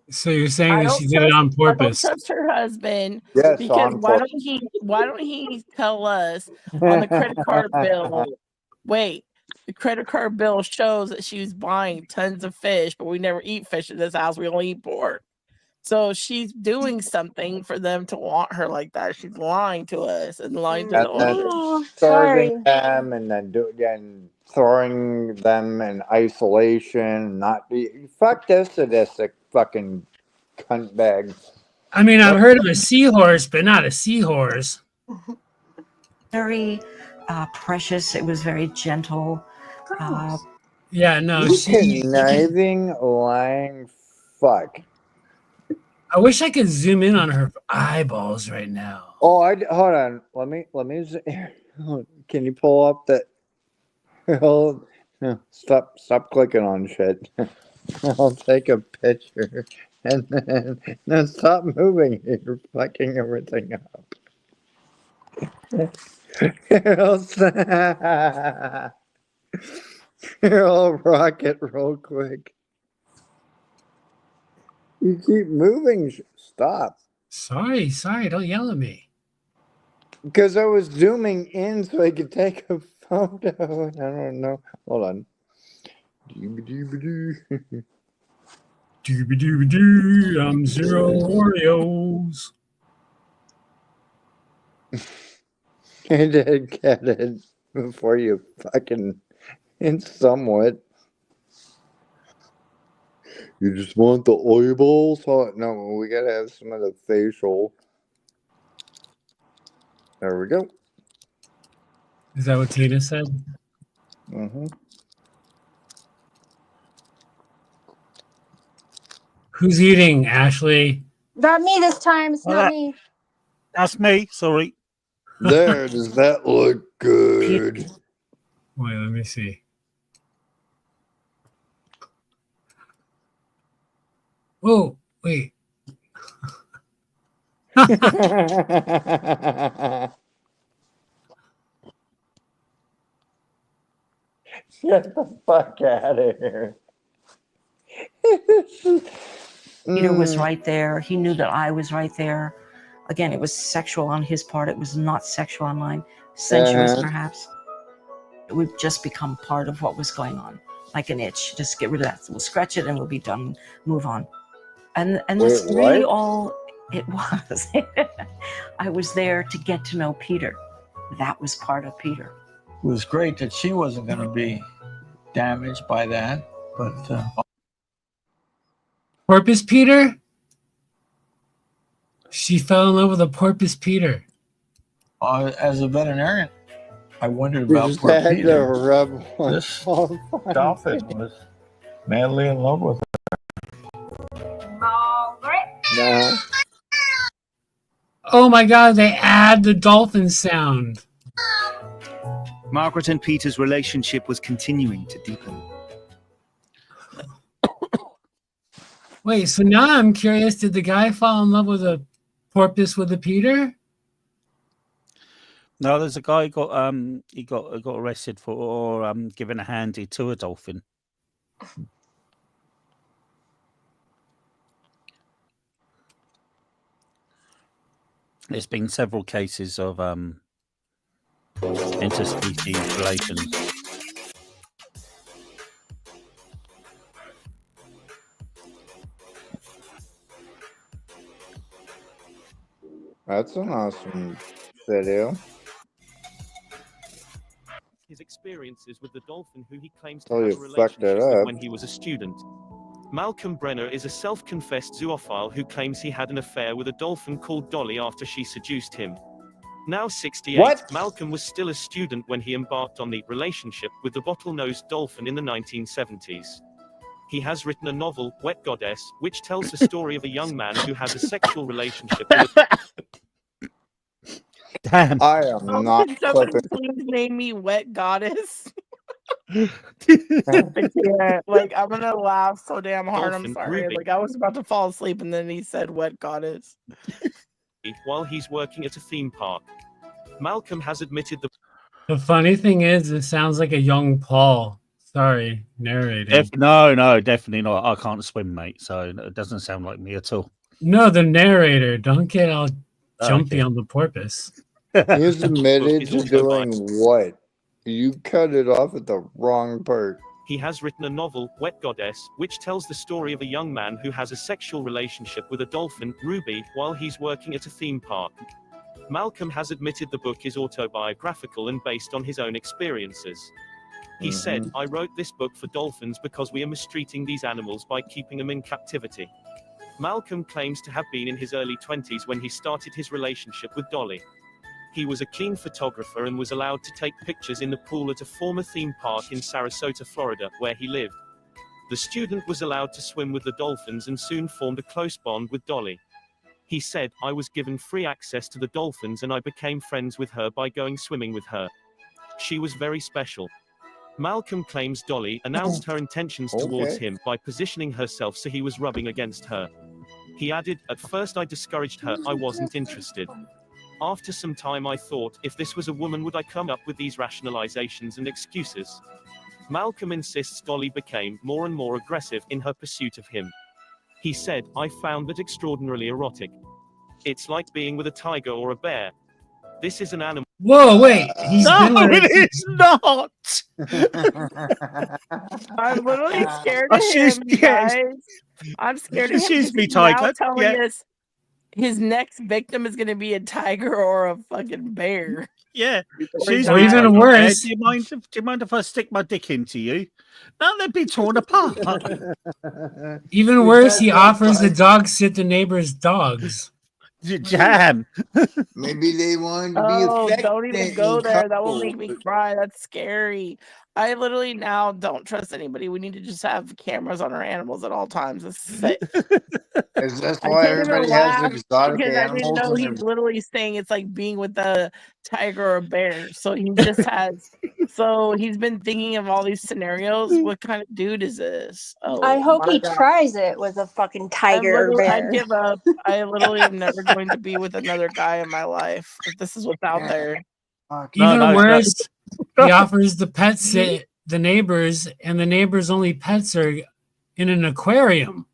So you're saying that she did it on I don't purpose? trust her husband Yes, because on why purpose. don't he tell us on the credit card bill? Wait, the credit card bill shows that she was buying tons of fish, but we never eat fish at this house. We only eat pork. So she's doing something for them to want her like that. She's lying to us and lying to And the then owners. serving them and then throwing them in isolation. Not be fuck this sadistic fucking cunt bag. I mean, I've heard of a seahorse, but not a seahorse. Very precious. It was very gentle. Yeah, no, You she. conniving, lying fuck. I wish I could zoom in on her eyeballs right now. Oh, hold on. Let me. Can you pull up that? Hold. No, stop clicking on shit. I'll take a picture and then stop moving. You're fucking everything up. Here, I'll rock it real quick. You keep moving. Stop. Sorry, don't yell at me. Because I was zooming in so I could take a photo. I don't know. Hold on. Doobie-doobie-doo, I'm Zero Oreos. I did get it before you fucking. It's somewhat. You just want the eyeballs? Oh, no, we gotta have some of the facial. There we go. Is that what Tina said? Mm-hmm. Who's eating, Ashley? Not me this time. It's not me. That's me. Sorry. There, does that look good? Wait, let me see. Whoa, wait. Get the fuck out of here. Peter was right there. He knew that I was right there. Again, it was sexual on his part. It was not sexual on mine. Sensuous, perhaps. It would just become part of what was going on, like an itch. Just get rid of that. We'll scratch it and we'll be done. Move on. And that's Wait, really what? all it was. I was there to get to know Peter. That was part of Peter. It was great that she wasn't going to be damaged by that, but Porpoise Peter? She fell in love with a Porpoise Peter. as a veterinarian, I wondered You about just poor had to Peter. rub one This off. dolphin was madly in love with her. No. Oh my god, they add the dolphin sound. Margaret and Peter's relationship was continuing to deepen. Wait, so now I'm curious, did the guy fall in love with a porpoise with a Peter? No, there's a guy who got arrested for giving a handy to a dolphin. There's been several cases of interspecies relations. That's an awesome video. His experiences with the dolphin who he claims to Oh, have you a fucked it relationship with up. when he was a student. Malcolm Brenner is a self-confessed zoophile who claims he had an affair with a dolphin called Dolly after she seduced him. Now 68, What? Malcolm was still a student when he embarked on the relationship with the bottlenose dolphin in the 1970s. He has written a novel, Wet Goddess, which tells the story of a young man who has a sexual relationship with Damn. I am not Can somebody clipping. please name me Wet Goddess? I can't. Like, I'm gonna laugh so damn hard. I'm Dolphin sorry. Ruby. Like, I was about to fall asleep, and then he said Wet Goddess. while he's working at a theme park. Malcolm has admitted The funny thing is, it sounds like a young Paul. Sorry, narrating. No, definitely not. I can't swim, mate, so it doesn't sound like me at all. No, the narrator. Don't get all jumpy Okay. on the porpoise. He's admitted to doing what? You cut it off at the wrong part. he has written a novel, Wet Goddess, which tells the story of a young man who has a sexual relationship with a dolphin, Ruby, while he's working at a theme park. Malcolm has admitted the book is autobiographical and based on his own experiences. He said, I wrote this book for dolphins because we are mistreating these animals by keeping them in captivity. Malcolm claims to have been in his early 20s when he started his relationship with Dolly. He was a keen photographer and was allowed to take pictures in the pool at a former theme park in Sarasota, Florida, where he lived. The student was allowed to swim with the dolphins and soon formed a close bond with Dolly. He said, I was given free access to the dolphins and I became friends with her by going swimming with her. She was very special. Malcolm claims Dolly announced her intentions towards him by positioning herself so he was rubbing against her. He added, at first I discouraged her, I wasn't interested. After some time I thought, if this was a woman would I come up with these rationalizations and excuses? Malcolm insists Dolly became more and more aggressive in her pursuit of him. He said, I found that extraordinarily erotic. It's like being with a tiger or a bear. This is an animal. Whoa, wait. He's been with it is not. I'm literally scared of him, you guys. I'm scared of him Excuse because me, he's now Tiger. telling Yeah. us his next victim is going to be a tiger or a fucking bear. Yeah. Before he Excuse dies. me, even Tiger. worse. Do you mind if I stick my dick into you? No, they'd be torn apart. Even worse, he offers to dog sit the neighbor's dogs. Jam. Maybe they wanted to be Oh, affectionate. don't even go and there. That will couple. make me cry. That's scary. I literally now don't trust anybody. We need to just have cameras on our animals at all times. That's sick. Is this I why can't even everybody laugh has exotic because I didn't animals? know in he's their- literally saying it's like being with a tiger or a bear. So he just has. So he's been thinking of all these scenarios. What kind of dude is this? Oh, I hope my he God. tries it with a fucking tiger or I bear. give up. I literally am never going to be with another guy in my life. If this is what's out there. Even worse, he offers to pet sit the neighbors, and the neighbors' only pets are in an aquarium.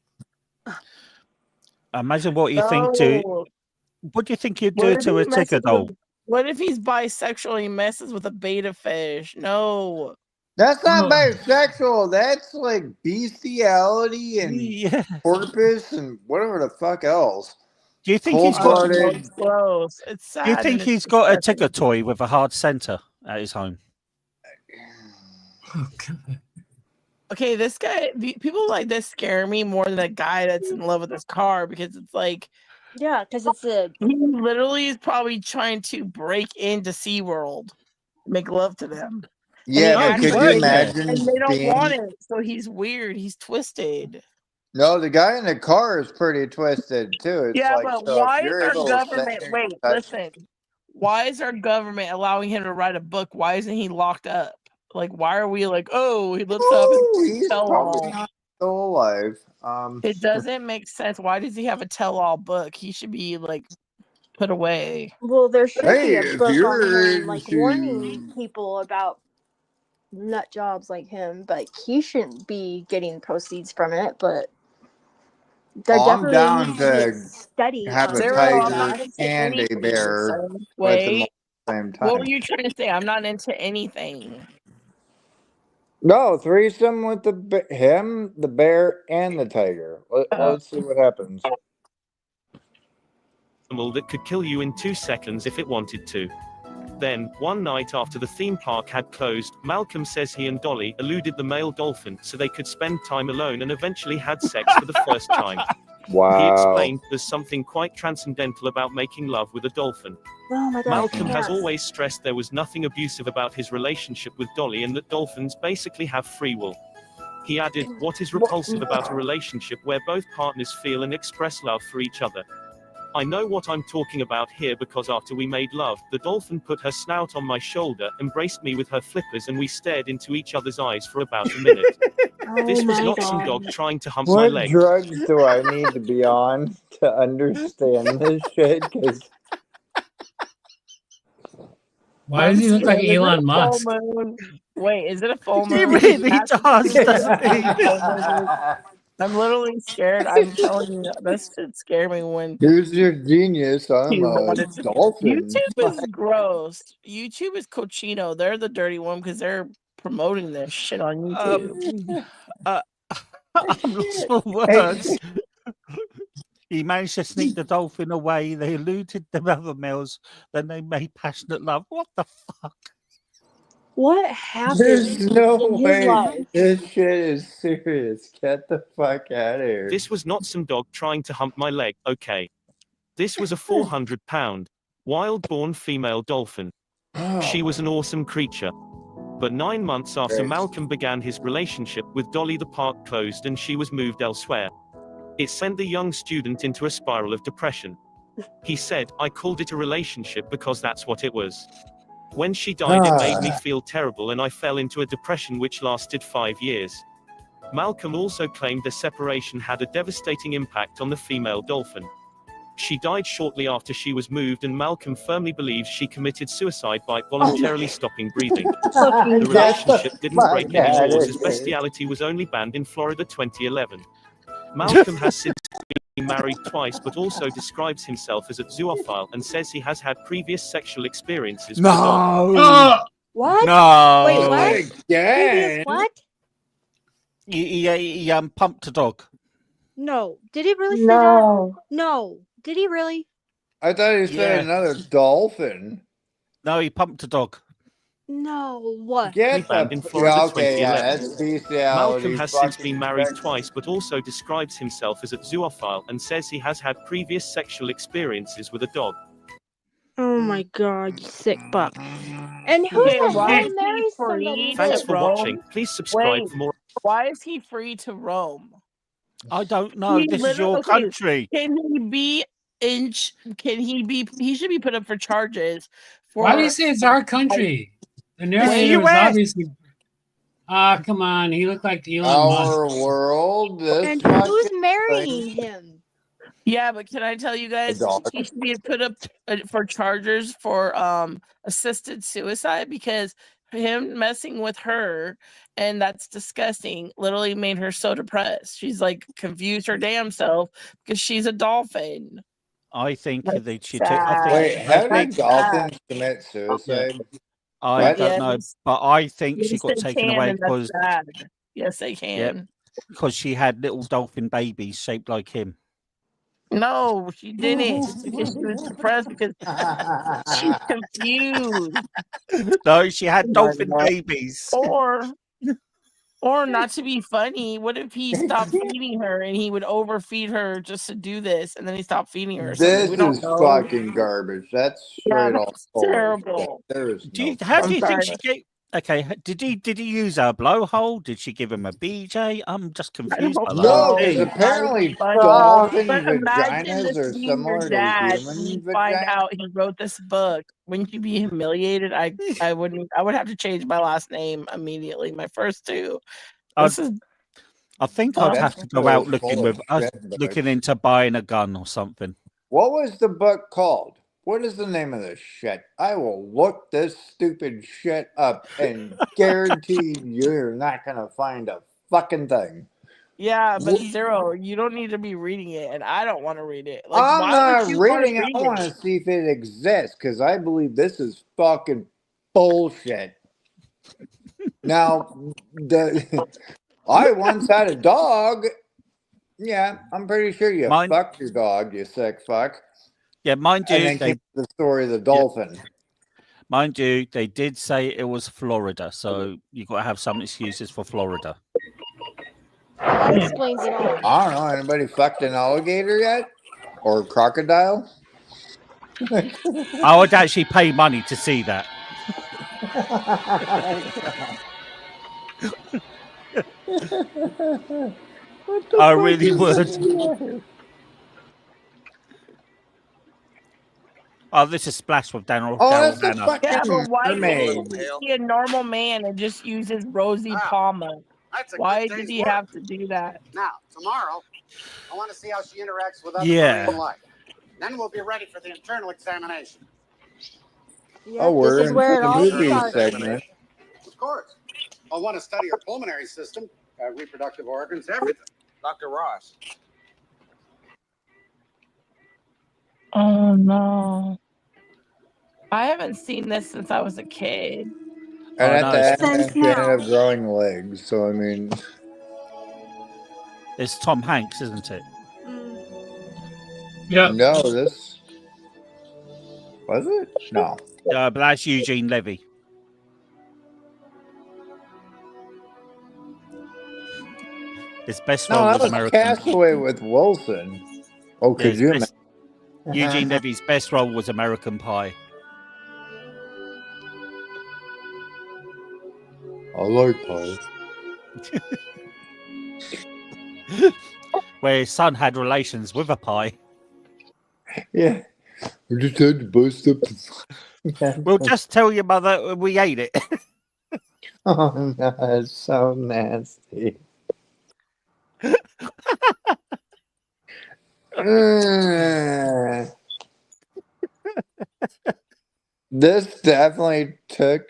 Imagine what you think to. What do you think you'd do What if to he a tiger messes doll? with- What if he's bisexual? He messes with a beta fish. No. That's not bisexual. That's like bestiality and porpoise and whatever the fuck else. Do you think he's got? Cold-blooded. It's gross. It's sad. Do you think he's got a ticker toy with a hard center at his home? Okay, this guy, people like this scare me more than a guy that's in love with his car because it's like, yeah, because it's a. He literally is probably trying to break into SeaWorld, make love to them. Yeah, but could you imagine And they don't being? want it, so he's weird. He's twisted. No, the guy in the car is pretty twisted too. It's Yeah, like, but so if why is you're our able to government? sit Wait, touch- listen. Why is our government allowing him to write a book? Why isn't he locked up? Like, why are we like, oh, he looks up and He's tell probably all? not still alive. It doesn't make sense. Why does he have a tell-all book? He should be like put away. Well, there should Hey, be a if book on you're him, like into- warning people about nut jobs like him, but he shouldn't be getting proceeds from it. But there I'm definitely down needs to be a to study have on a that. tiger and a anything, bear so with them wait. all at the same What time. were you trying to say? I'm not into anything. No, threesome with him, the bear, and the tiger. Let's see what happens. Animal that could kill you in 2 seconds if it wanted to. Then, one night after the theme park had closed, Malcolm says he and Dolly eluded the male dolphin so they could spend time alone and eventually had sex for the first time. Wow. He explained there's something quite transcendental about making love with a dolphin. Oh my God, Malcolm I has can't. always stressed there was nothing abusive about his relationship with Dolly and that dolphins basically have free will. He added, "What is repulsive about a relationship where both partners feel and express love for each other? I know what I'm talking about here because after we made love, the dolphin put her snout on my shoulder, embraced me with her flippers, and we stared into each other's eyes for about a minute. This was my not some dog God. trying to hump my What leg." drugs do I need to be on to understand this shit? Because Why does he look like Elon Musk? Wait, is it a full He moon? really That's does, true. doesn't he? I'm literally scared. I'm telling you, this should scare me when here's your genius. I'm he a wanted to. dolphin. YouTube is gross. YouTube is cochino. They're the dirty one because they're promoting this shit on YouTube. I'm lost for words. He managed to sneak the dolphin away. They eluded the other males. Then they made passionate love. What the fuck? What happened There's no in his way life? this shit is serious. Get the fuck out of here. This was not some dog trying to hump my leg, okay? This was a 400-pound, wild-born female dolphin. She was an awesome creature. But 9 months after Malcolm began his relationship with Dolly, the park closed and she was moved elsewhere. It sent the young student into a spiral of depression. He said, "I called it a relationship because that's what it was. When she died, it made me feel terrible and I fell into a depression which lasted 5 years." Malcolm also claimed the separation had a devastating impact on the female dolphin. She died shortly after she was moved, and Malcolm firmly believes she committed suicide by voluntarily stopping breathing. The relationship didn't break any laws as bestiality was only banned in Florida 2011. Malcolm has since been married twice but also describes himself as a zoophile and says he has had previous sexual experiences with a dog. What? No. Wait, what? Previous what? He pumped a dog. No. Did he really say that? No. Did he really? I thought he said Yeah. another dolphin. No, he pumped a dog. No. What? Get Banned the in Florida yeah, okay, yeah, 2011. that's bestiality. Malcolm has since fucking been married sex. twice but also describes himself as a zoophile and says he has had previous sexual experiences with a dog. Oh my God, you sick fuck. And who Okay, the why hell is he marries free somebody to Thanks for roam? watching. Please subscribe Wait, for more. why is he free to roam? I don't know. He This is your literally- country. Can he be in? Can he be? He should be put up for charges. For Why do you say it's our country? The narrator was obviously. Ah, come on. He looked like Elon Musk. Our world. This And fucking who's marrying him? Yeah, but can I tell you guys, he should be put up for charges for assisted suicide because him messing with her, and that's disgusting, literally made her so depressed. She's like confused her damn self because she's a dolphin. I think That's that she sad. took. Wait, how I did think dolphins commit suicide? I What? don't know, but I think she Yes, got they taken can, away and that's because sad. Yes, they can. because she had little dolphin babies shaped like him. No, she didn't. It's because she was depressed because she's confused. No, she had dolphin Or- babies. Or not to be funny, what if he stopped feeding her and he would overfeed her just to do this, and then he stopped feeding her or something? This We don't is know. fucking garbage. That's Yeah, straight off. that's terrible. There is Do you, no. how I'm do you think sorry. she gave? Okay, did he use her blowhole? Did she give him a BJ? I'm just confused by the No, whole because thing. apparently But dolphin imagine vaginas this are being your similar to dad. human You find vaginas. out he wrote this book. Wouldn't you be humiliated? I wouldn't. I would have to change my last name immediately. My first two. This is. I think I'd have to go out looking full of with us, shit, looking but- into buying a gun or something. What was the book called? What is the name of this shit? I will look this stupid shit up and guarantee you're not gonna find a fucking thing. Yeah, but Zero, you don't need to be reading it, and I don't want to read it. I'm why not would you wanna reading it. read I want to see if it exists because I believe this is fucking bullshit. Now, I once had a dog. Yeah, I'm pretty sure you fucked your dog, you sick fuck. Yeah, mind you, And then came the story of the dolphin. Mind you, they did say it was Florida, so you got to have some excuses for Florida. That explains it all. I don't know. Anybody fucked an alligator yet? Or crocodile? I would actually pay money to see that. I really would. Oh, this is Splash with Daryl that's the Hannah. Yeah, but fucking why mermaid. couldn't he be a normal man and just use his rosy palma? That's a Why good did day's he work. have to do that? Now, tomorrow, I want to see how she interacts with other Yeah. marine life. Then we'll be ready for the internal examination. Oh, we're this is in where it the all movie started. segment. Of course. I'll want to study her pulmonary system, reproductive organs, everything. Dr. Ross. Oh no. I haven't seen this since I was a kid. And Oh, at no, the it's- end, she ended up growing legs. So, I mean, It's Tom Hanks, isn't it? Yeah. no, this was it? No. But that's Eugene Levy. His best role No, that was was American. Castaway with Wilson. Oh, Yeah, could his you best- imagine? Eugene Levy's best role was American Pie. I like pie. Where his son had relations with a pie. Yeah. We just had to bust up the. We'll just tell your mother we ate it. Oh, no, it's so nasty. This definitely took.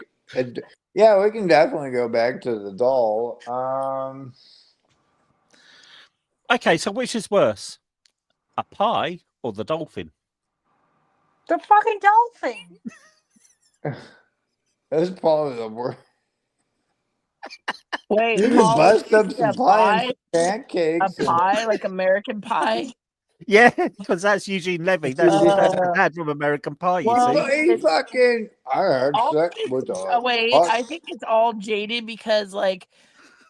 Yeah, we can definitely go back to the doll. Okay, so which is worse? A pie or the dolphin? The fucking dolphin. That's probably the worst. Wait, You can Paul, bust up a some pie and some a pancakes. pie like American Pie. Yeah, because that's Eugene Levy. That's the dad from American Pie, you well, see. He fucking. I had all sex with a. wait, I think it's all jaded because, like,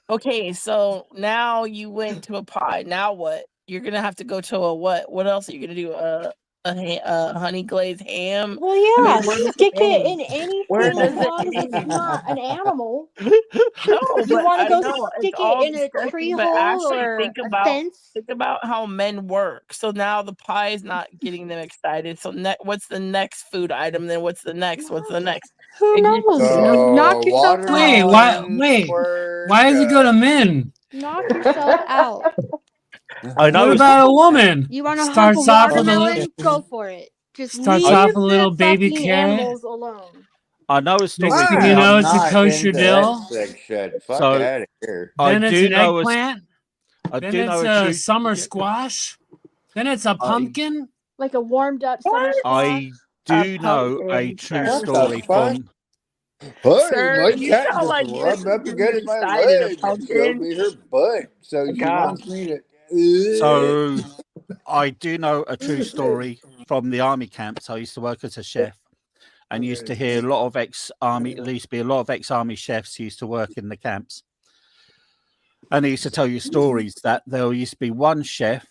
okay, so now you went to a pie. Now what? You're gonna have to go to a what? What else are you gonna do? A honey glazed ham? Well, yeah, where does stick it end? in Where anything as does it long as it's end? not an animal. No, You but want to I go know it's stick all it in a tree disgusting. But hole actually, or a fence? think about how men work. So now the pie is not getting them excited. So what's the next food item? Then what's the next? What's the next? Who It knows? just- Knock yourself Wait, out. why does it go to men? Knock yourself out. I know. What about a woman? You want to hump a Starts off with watermelon? Go for it. Just starts leave off a little the baby fucking carrot. animals alone. I know a story. Next thing from you the know, I'm it's a not kosher into dill. that sick shit. Fuck So, out of here. I Then it's do an know a- eggplant. I Then do it's know a a true. summer squash. Then it's a pumpkin. Like a warmed up summer squash. I do know a true sir. story from. Hey, Sir, my you cat sound just like this rubbed is up getting you against my excited. A leg and showed pumpkin. me her butt. So she God. wants me to. So, I do know a true story from the army camps. I used to work as a chef, and used to hear a lot of ex-army. There used to be a lot of ex-army chefs who used to work in the camps, and they used to tell you stories that there used to be one chef,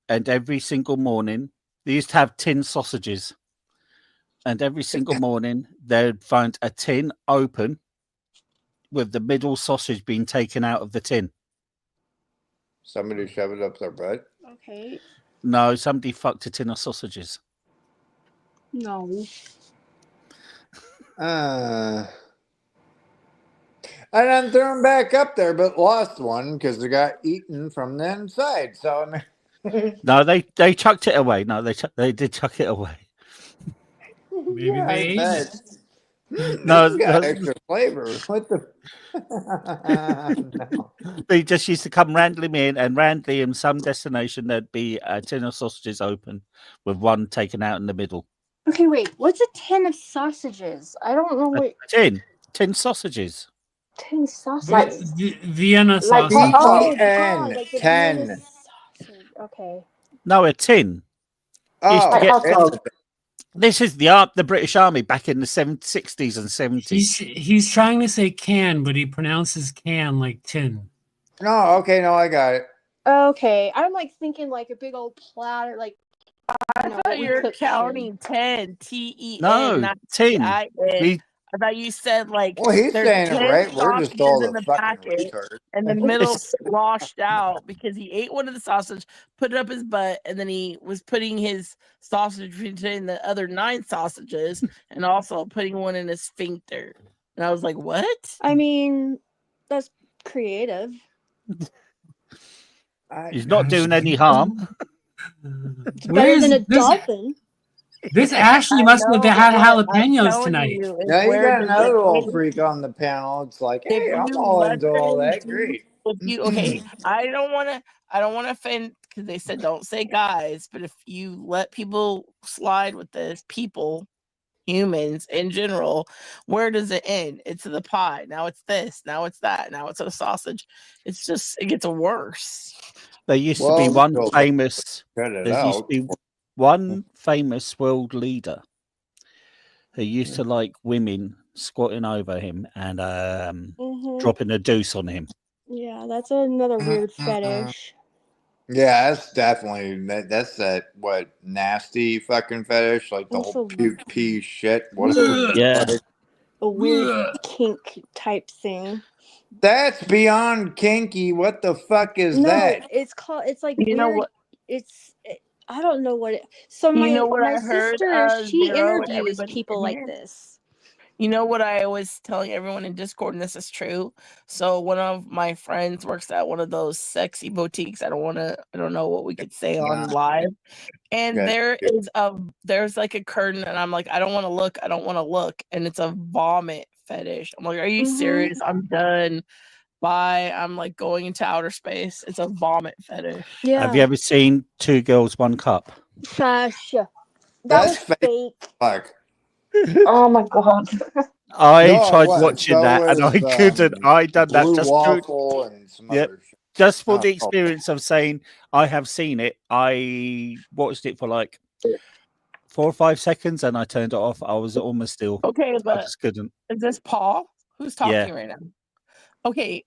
and every single morning they used to have tin sausages, and every single morning they'd find a tin open, with the middle sausage being taken out of the tin. Somebody shoved it up their butt. Okay. No, somebody fucked a tin of sausages. No. And then threw them back up there, but lost one because they got eaten from the inside. So I mean, No, they chucked it away. No, they did chuck it away. Maybe yeah, they I ate bet. it. No, This got extra flavor. What the? No. They just used to come randomly in, and randomly in some destination there'd be a tin of sausages open with one taken out in the middle. Okay, wait. What's a tin of sausages? I don't know what Tin sausages. tin sausages. Vienna Like sausage. oh, T-E-N, like the 10. Vienna sausage. Okay. No, a tin. Used to get- This is the British Army back in the 60s and 70s. He's trying to say can, but he pronounces can like tin. No, okay, no, I got it. Okay, I'm like thinking like a big old platter, like. I thought you were counting 10. TEN. No, not tin. TIN. I thought you said like Well, he's there's saying it 10 right. We're just sausages all in the the fucking packet retards. and the middle sloshed out because he ate one of the sausage, put it up his butt, and then he was putting his sausage between the other 9 sausages and also putting one in his sphincter. And I was like, what? I mean, that's creative. He's not doing any harm. It's better than a dolphin. This Ashley I must have know, had but I'm jalapenos telling tonight. you, it's Now you where got does another it little end? freak on the panel. It's like, If hey, I'm you all let into all them that. do, Great. if you okay, I don't want to offend because they said don't say guys, but if you let people slide with this, people, humans in general, where does it end? It's the pie. Now it's this. Now it's that. Now it's a sausage. It's just it gets worse. There used to be Well, one you'll famous. cut it There used to out. be one famous world leader who used to like women squatting over him and dropping a deuce on him. Yeah, that's another weird fetish. Yeah, that's definitely that's that what nasty fucking fetish, like the Also, whole puke pee shit. What also is it? Yeah. Like? a weird kink type thing. That's beyond kinky. What the fuck is No, that? it's called. It's like You know weird. what? I don't know what it. So You know what my I heard, sister, she Zero, and interviews everybody people in like here? this. You know what I was telling everyone in Discord, and this is true. So one of my friends works at one of those sexy boutiques. I don't know what we could say on live. And Yeah. there's like a curtain, and I'm like, I don't want to look, I don't want to look, and it's a vomit fetish. I'm like, are you serious? I'm done. Bye. I'm like going into outer space. It's a vomit fetish. Have you ever seen Two Girls, One Cup? Sasha. That That's was fake. Fuck. Oh my god. I No, it tried was. watching So that and I was couldn't. I done that Blue just to, Waffle and some yep, other shit. just for Oh, the experience of saying I have seen it. I watched it for like 4 or 5 seconds and I turned it off. I was almost still. Okay, I but just couldn't. is this Paul? Who's Yeah. talking right now? Okay,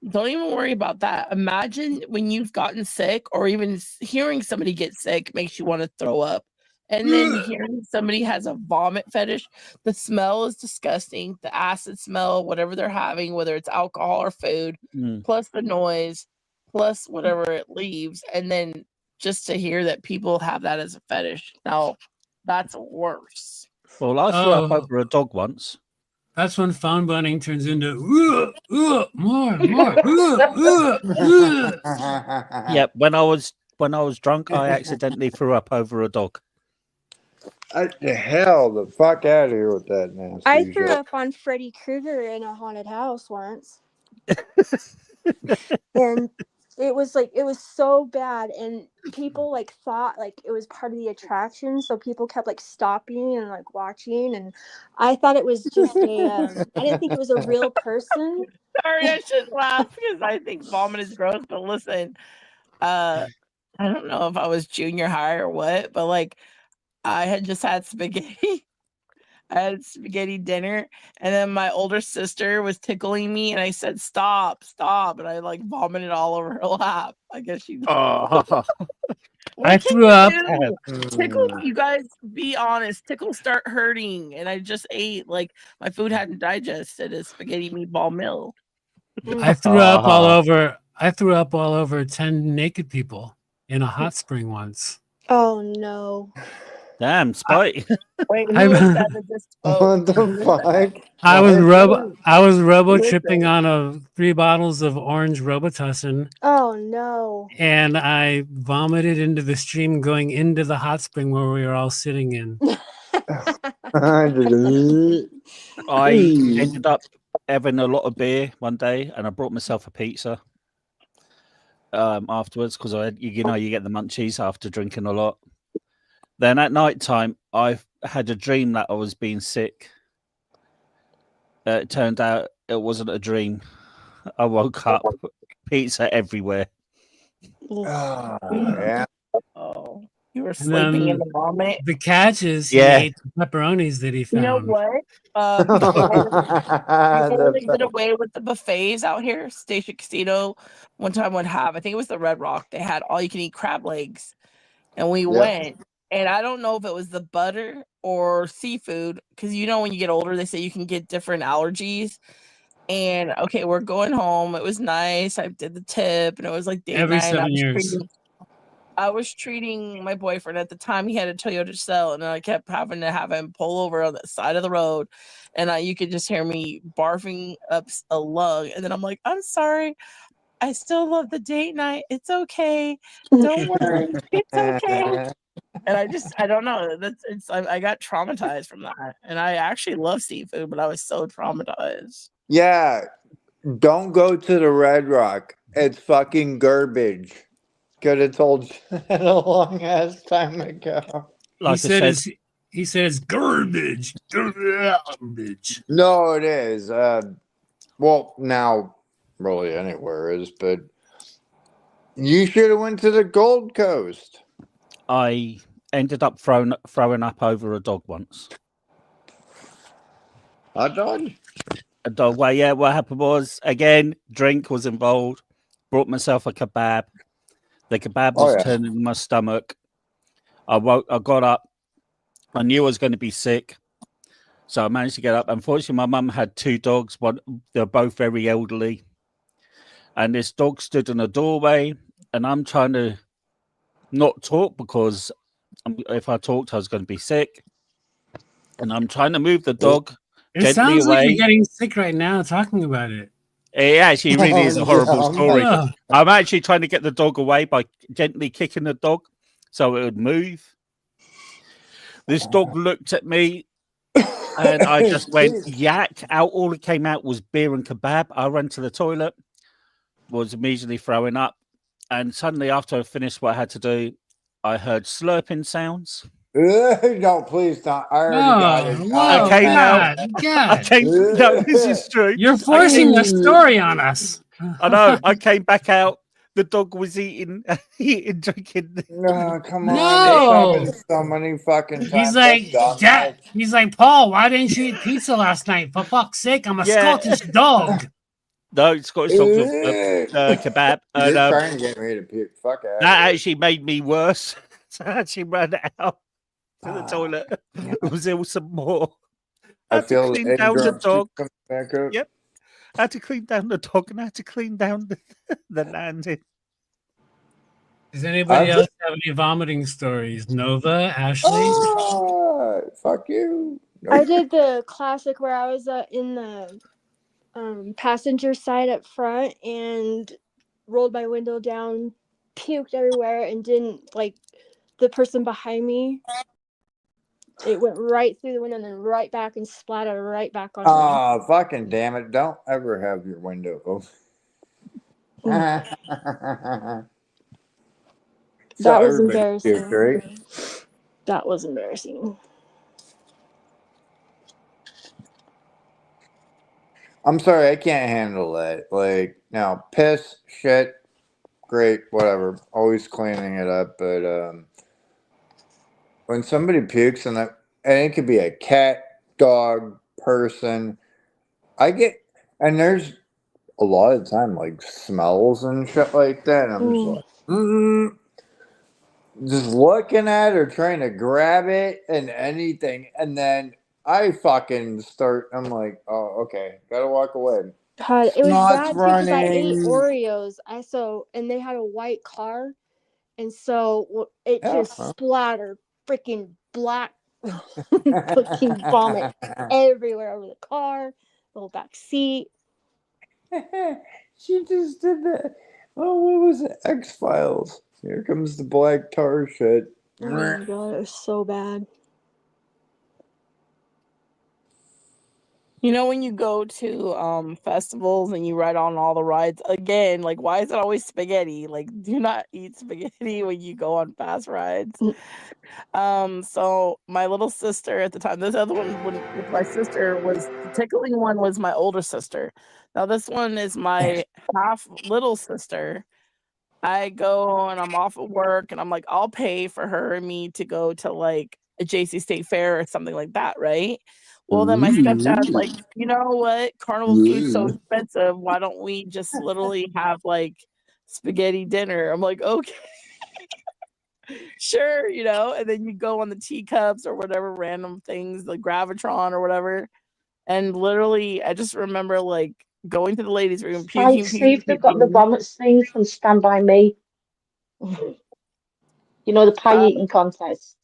don't even worry about that. Imagine when you've gotten sick or even hearing somebody get sick makes you want to throw up. And then hearing somebody has a vomit fetish, the smell is disgusting. The acid smell, whatever they're having, whether it's alcohol or food, plus the noise, plus whatever it leaves. And then just to hear that people have that as a fetish. Now, that's worse. Well, I threw up over a dog once. That's when phone bunning turns into more. Yep, when I was drunk, I accidentally threw up over a dog. The hell, the fuck out of here with that nasty I shit. threw up on Freddy Krueger in a haunted house once. And it was so bad, and people like thought like it was part of the attraction, so people kept like stopping and like watching, and I thought it was just I didn't think it was a real person. Sorry, I shouldn't laugh because I think vomit is gross. But listen, I don't know if I was junior high or what, but like I had just had spaghetti. I had spaghetti dinner, and then my older sister was tickling me, and I said, "Stop, stop!" And I like vomited all over her lap. I guess she. Oh. What I can threw you up. do? Tickle, you guys be honest. Tickles start hurting, and I just ate like my food hadn't digested a spaghetti meatball meal. I threw up all over. I threw up all over 10 naked people in a hot spring once. Oh no. Damn, Spite. Wait, I- who is that that just spoke? What the Who is that? fuck? I was What? robo Who is tripping it? on 3 bottles of orange Robitussin, Oh no. and I vomited into the stream going into the hot spring where we were all sitting in. I ended up having a lot of beer one day, and I brought myself a pizza afterwards because you get the munchies after drinking a lot. Then at night time, I had a dream that I was being sick. It turned out it wasn't a dream. I woke up, pizza everywhere. Yeah. Oh, you were And sleeping in then the vomit. the catch is he Yeah. ate the pepperonis that he You know found. what? Before they did away with the buffets out here, Station Casino one time would have, I think it was the Red Rock, they had all you can eat crab legs. And we went And I don't know if it was the butter or seafood, because when you get older, they say you can get different allergies. And okay, we're going home. It was nice. I did the tip, and it was like date Every night. 7 years. I was treating my boyfriend at the time. He had a Toyota Cell, and I kept having to have him pull over on the side of the road, and you could just hear me barfing up a lung. And then I'm like, I'm sorry. I still love the date night. It's okay. Don't worry. It's okay. And I don't know. I got traumatized from that. And I actually love seafood, but I was so traumatized. Yeah, don't go to the Red Rock. It's fucking garbage. Could have told you that a long ass time ago. He said it's garbage. Garbage. No, it is. Well, now really anywhere is, but you should have went to the Gold Coast. I ended up throwing up over a dog once. A dog? A dog. Well, yeah. What happened was, again, drink was involved. Brought myself a kebab. The kebab was turning in my stomach. I got up. I knew I was going to be sick, so I managed to get up. Unfortunately, my mum had 2 dogs. They're both very elderly, and this dog stood in a doorway, and I'm trying to not talk because if I talked, I was going to be sick. And I'm trying to move the dog It gently sounds like away. you're getting sick right now talking about it. It actually really is a horrible story. Yeah. I'm actually trying to get the dog away by gently kicking the dog so it would move. This dog looked at me and I just went yak out. All that came out was beer and kebab. I ran to the toilet, was immediately throwing up. And suddenly, after I finished what I had to do, I heard slurping sounds. No, please don't. I already got it. Whoa, I came out. God. No, this is true. You're forcing a story on us. I know. I came back out. The dog was eating, drinking. No, come on. No. It's happened so many fucking times. He's like, Dad. He's like, Paul, why didn't you eat pizza last night? For fuck's sake, I'm a Scottish dog. No, Scottish dogs kebab. You're And, trying to get me to puke. Fuck out. that actually made me worse. So I actually ran out to the toilet. It was ill some more. I had to clean down the dog. Yep. I had to clean down the dog and I had to clean down the landing. Does anybody else have any vomiting stories? Nova, Ashley? Fuck you. I did the classic where I was in the passenger side up front and rolled my window down, puked everywhere, and didn't like the person behind me. It went right through the window and then right back and splattered right back on me. Oh, fucking damn it. Don't ever have your window open. That was embarrassing. Right? That was embarrassing. I'm sorry, I can't handle that. Like, now, piss, shit, great, whatever. Always cleaning it up, but when somebody pukes and it could be a cat, dog, person, and there's a lot of the time like smells and shit like that, and I'm just like, just looking at it or trying to grab it and anything, and then I fucking start. I'm like, oh, okay, gotta walk away. God, it was bad too because I ate running. Oreos. And they had a white car, and so it just splattered freaking black fucking vomit everywhere over the car, the whole back seat. She just did that. Oh, what was it? X-Files. Here comes the black tar shit. Oh my god, it was so bad. You know, when you go to festivals and you ride on all the rides, again, like, why is it always spaghetti? Like, do not eat spaghetti when you go on fast rides. So my little sister at the time, this other one with my sister was the tickling one was my older sister. Now this one is my half little sister. I go and I'm off of work and I'm like, I'll pay for her and me to go to like a JC State Fair or something like that, right? Well, then my stepdad's like, you know what? Carnival food's so expensive. Why don't we just literally have like spaghetti dinner? I'm like, okay. Sure, and then you go on the teacups or whatever random things, the gravitron or whatever. And literally, I just remember like going to the ladies' room, Say, puking, see puking, if they've got the puking. vomit thing from Stand By Me. The pie eating contest.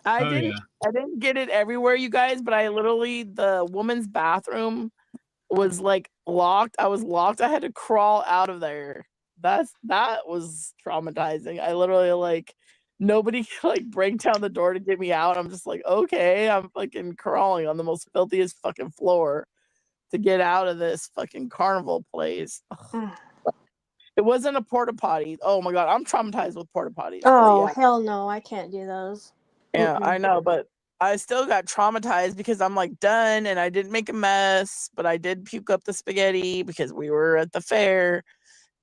I Oh didn't yeah. I didn't get it everywhere, you guys, but I literally the woman's bathroom was like locked. I was locked. I had to crawl out of there. That was traumatizing. I literally like nobody could like break down the door to get me out. I'm just like, okay, I'm fucking crawling on the most filthiest fucking floor to get out of this fucking carnival place. It wasn't a porta potty. Oh my god, I'm traumatized with porta potties. But Oh, yeah. hell no, I can't do those. Yeah, I Mm-mm. know, but I still got traumatized because I'm like done and I didn't make a mess, but I did puke up the spaghetti because we were at the fair.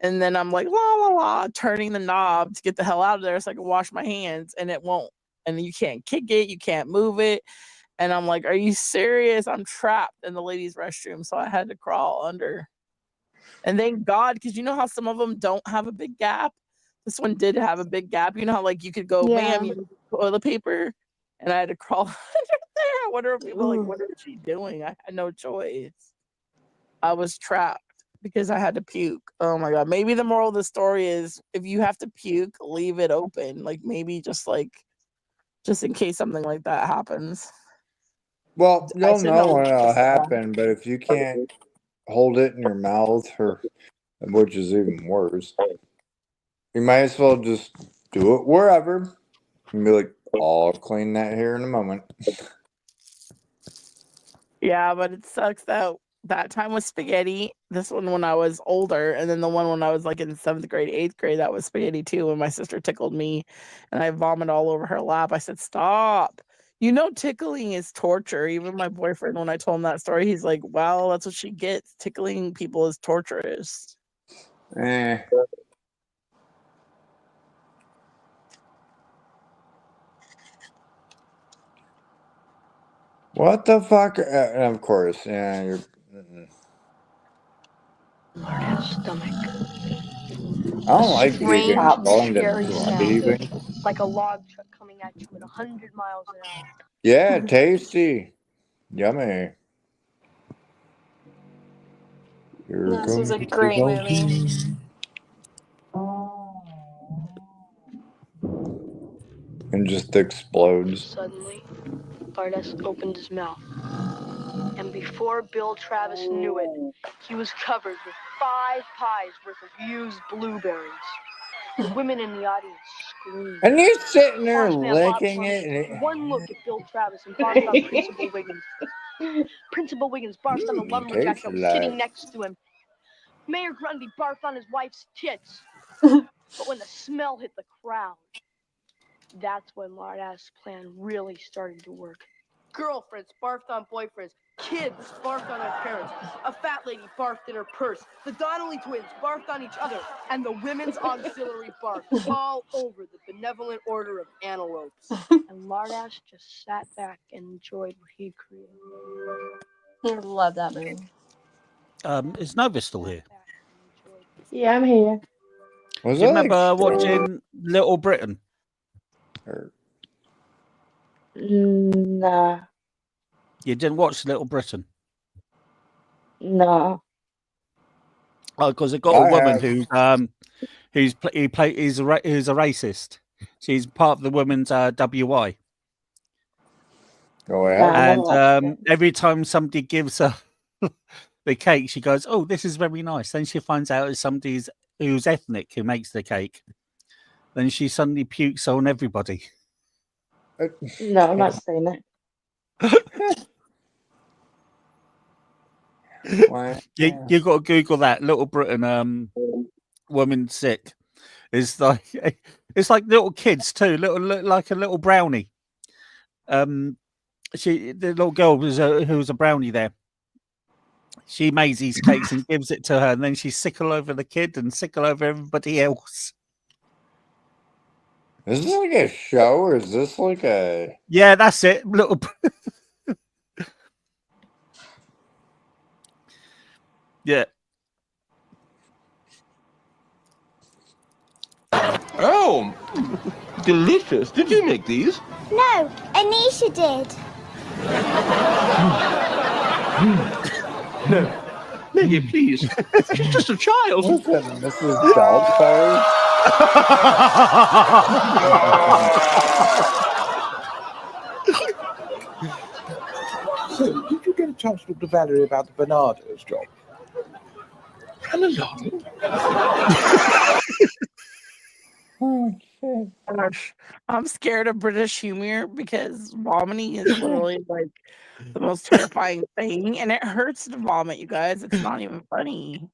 And then I'm like, la la la, turning the knob to get the hell out of there so I can wash my hands, and it won't. And you can't kick it, you can't move it. And I'm like, are you serious? I'm trapped in the ladies' restroom. So I had to crawl under. And thank God, because you know how some of them don't have a big gap? This one did have a big gap. You know how, like, you could go, ma'am, Yeah. you need toilet paper? And I had to crawl under there. I wonder if people are like, Ooh. what is she doing? I had no choice. I was trapped because I had to puke. Oh my God. Maybe the moral of the story is if you have to puke, leave it open. Like, maybe just in case something like that happens. Well, I you'll said know no. when I it'll said no. happen, but if you can't hold it in your mouth, or which is even worse, you might as well just do it wherever and be like, I'll clean that here in a moment. Yeah, but it sucks that time was spaghetti. This one when I was older, and then the one when I was like in 7th grade, 8th grade, that was spaghetti too. When my sister tickled me, and I vomited all over her lap. I said, "Stop." Tickling is torture. Even my boyfriend, when I told him that story, he's like, "Well, that's what she gets. Tickling people is torturous." Eh. What the fuck? And of course, yeah, you're. Stomach. I don't like that you're getting Strange, called into scary bloody sound, even. like a log truck coming at you at 100 miles an hour. Yeah, tasty. Yummy. Here This is comes a the great movie. dolphin. And just explodes. Suddenly, Bardes opened his mouth. And before Bill Travis knew it, he was covered with 5 pies worth of used blueberries. The women in the audience screamed. And you're sitting there Horseman Bob licking Clemens it. took one look at Bill Travis and barfed on Principal Wiggins. Principal Wiggins barfed on the lumberjack that was sitting next to him. Mayor Grundy barfed on his wife's tits. But when the smell hit the crowd, that's when Lardass' plan really started to work. Girlfriends barfed on boyfriends. Kids barfed on their parents. A fat lady barfed in her purse. The Donnelly twins barfed on each other. And the women's auxiliary barfed all over the benevolent order of antelopes. And Lardass just sat back and enjoyed what he'd created. I love that movie. Is Nova still here? Yeah, I'm here. Was Do you that like remember watching Little Britain? Nah, You didn't watch Little Britain? nah. Oh, because it got a I woman have. who's he's a racist. She's part of the women's WI. Go ahead. Nah, I never watched And every time somebody gives her the cake, she goes, "Oh, this is very nice." Then she finds out it's somebody's who's ethnic who makes the cake. Then she suddenly pukes on everybody. No, I'm not saying that. You got to Google that Little Britain woman sick. It's like little kids too, like a little brownie. The little girl who was a brownie there. She makes these cakes and gives it to her, and then she's sick all over the kid and sick all over everybody else. Is this like a show or is this like a? Yeah, that's it. Little. Yeah. Oh, delicious. Did you make these? No, Anisha did. No. Maggie, please. She's just a child. Listen, Mrs. Doubtfire. So, did you get a chance to talk to Valerie about the Bernardo's job? Run along. Gosh, I'm scared of British humor because vomiting is literally like the most terrifying thing, and it hurts to vomit, you guys. It's not even funny.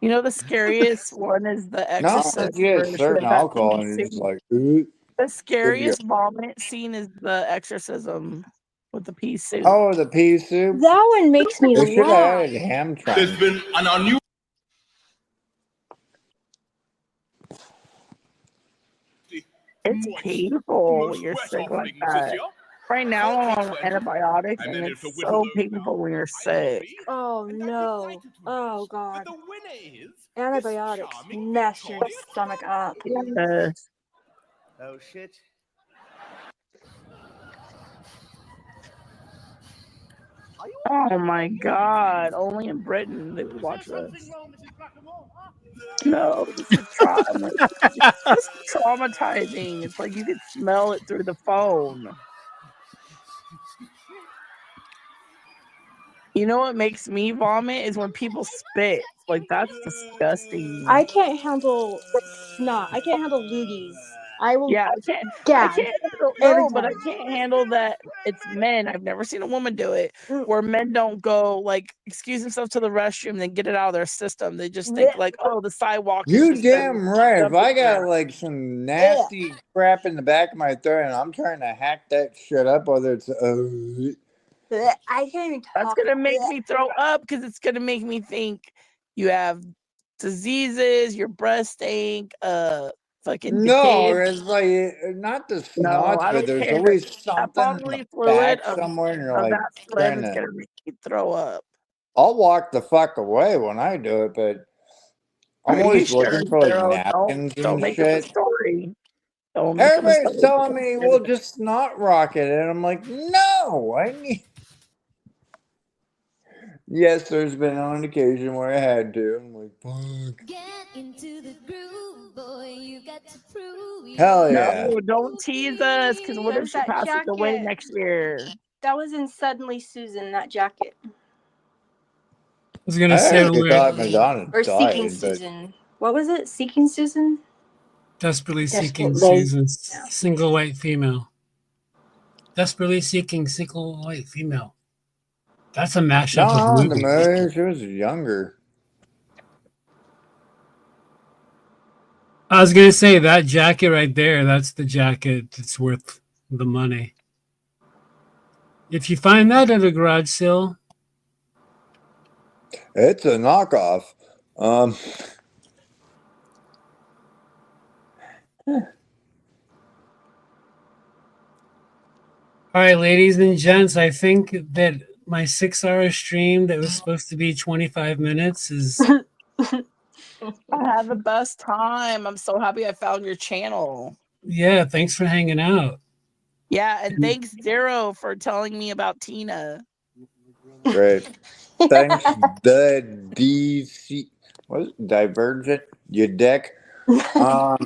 You know, the scariest one is the No, Exorcist you get version certain of that alcohol pea and you're just soup. like, ooh. The Good to go. scariest vomit scene is the exorcism with the pea soup. Oh, the pea soup. That one makes me They should have laugh. added ham There's trunk. been an unusual. It's painful when you're sick like that. Right now, I'm on antibiotics, and it's so painful when you're sick. Oh no. Oh god. Antibiotics mess your stomach up. Yes. Oh shit. Oh my god. Only in Britain they would watch this. No, this is trauma. This is traumatizing. It's like you could smell it through the phone. You know what makes me vomit is when people spit. Like that's disgusting. I can't handle snot. I can't handle loogies. I will Yeah, I gag can't handle every no, but I time. can't handle that it's men. I've never seen a woman do it where men don't go like excuse themselves to the restroom then get it out of their system. They just think like, oh, the sidewalk is You just better. damn right. If Dump I it got there. like some nasty crap in the back of my throat and I'm trying to hack that shit up, whether it's I can't even That's talk. gonna make me throw up because it's gonna make me think you have diseases, your breath stink, fucking no, decayed. it's like not the No, snots, I but don't there's care. always That something in the bodily fluid back somewhere, and you're of like that phlegm trying is to. gonna make you throw up. I'll walk the fuck away when I do it, but I'm Are you always sure, looking for like Daryl? napkins Don't and make up a shit. story. Don't make up a Everybody's story. telling me, well, just snot rocket it. And I'm like, no, I need. Yes, there's been on occasion where I had to. I'm like, fuck. Hell yeah. No, don't tease us, because what if There's she that passes away jacket. next year? That was in Suddenly Susan, that jacket. I was gonna I say actually we're thought Madonna Or Seeking died, but Susan. What was it? Seeking Susan? desperately seeking Desperately. Susan's single white female. Desperately seeking single white female. That's a mashup of no, in the movies. movie she was younger. I was gonna say that jacket right there, that's the jacket that's worth the money. If you find that at a garage sale, It's a knockoff. all right, ladies and gents, I think that my 6 hour stream that was supposed to be 25 minutes is I had the best time. I'm so happy I found your channel. yeah, thanks for hanging out. Yeah, and thanks, Zero, for telling me about Tina. Great. Thanks, the DC. What is it? Divergent? You dick. How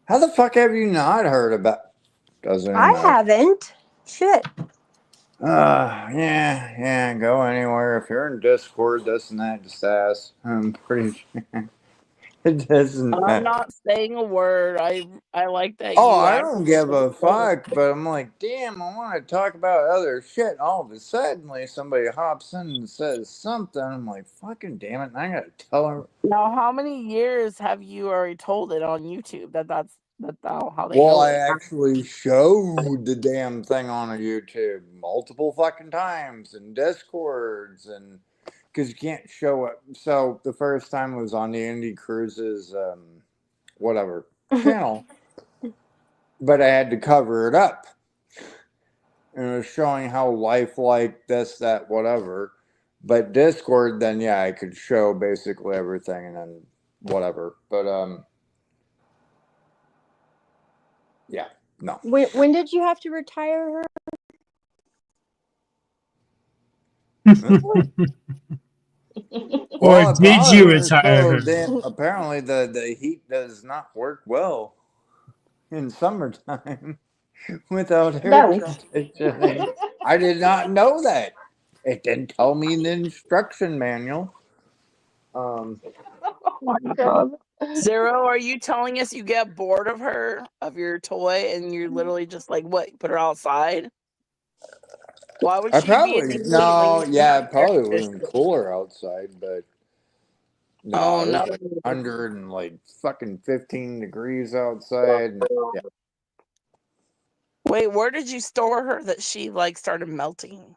the fuck have you not heard about? Doesn't I matter. haven't. Shit. Yeah. Go anywhere. If you're in Discord, this and that, just ask. I'm pretty sure it doesn't I'm matter. not saying a word. I like that Oh, you I actually don't give a support. fuck, but I'm like, damn, I want to talk about other shit. All of a sudden, somebody hops in and says something. I'm like, fucking damn it. And I got to tell her. Now, how many years have you already told it on YouTube that's how they Well, know I it? actually showed the damn thing on YouTube multiple fucking times in Discords, and because you can't show it. So the first time was on the Indie Cruises, whatever channel, but I had to cover it up. And it was showing how lifelike this, that, whatever. But Discord, then yeah, I could show basically everything and then whatever. But Yeah, no. When did you have to retire her? Or did you apparently retire her? apparently the heat does not work well in summertime without air No. conditioning. I did not know that. It didn't tell me in the instruction manual. Oh my God. Zero, are you telling us you get bored of her, of your toy, and you're literally just like, what, put her outside? Why would I she be in probably the heat no, when you yeah, have it air probably would have been conditioning? cooler outside, but no, Oh, it no. was like 100 and like fucking 15 degrees outside. And, yeah. Wait, where did you store her that she like started melting?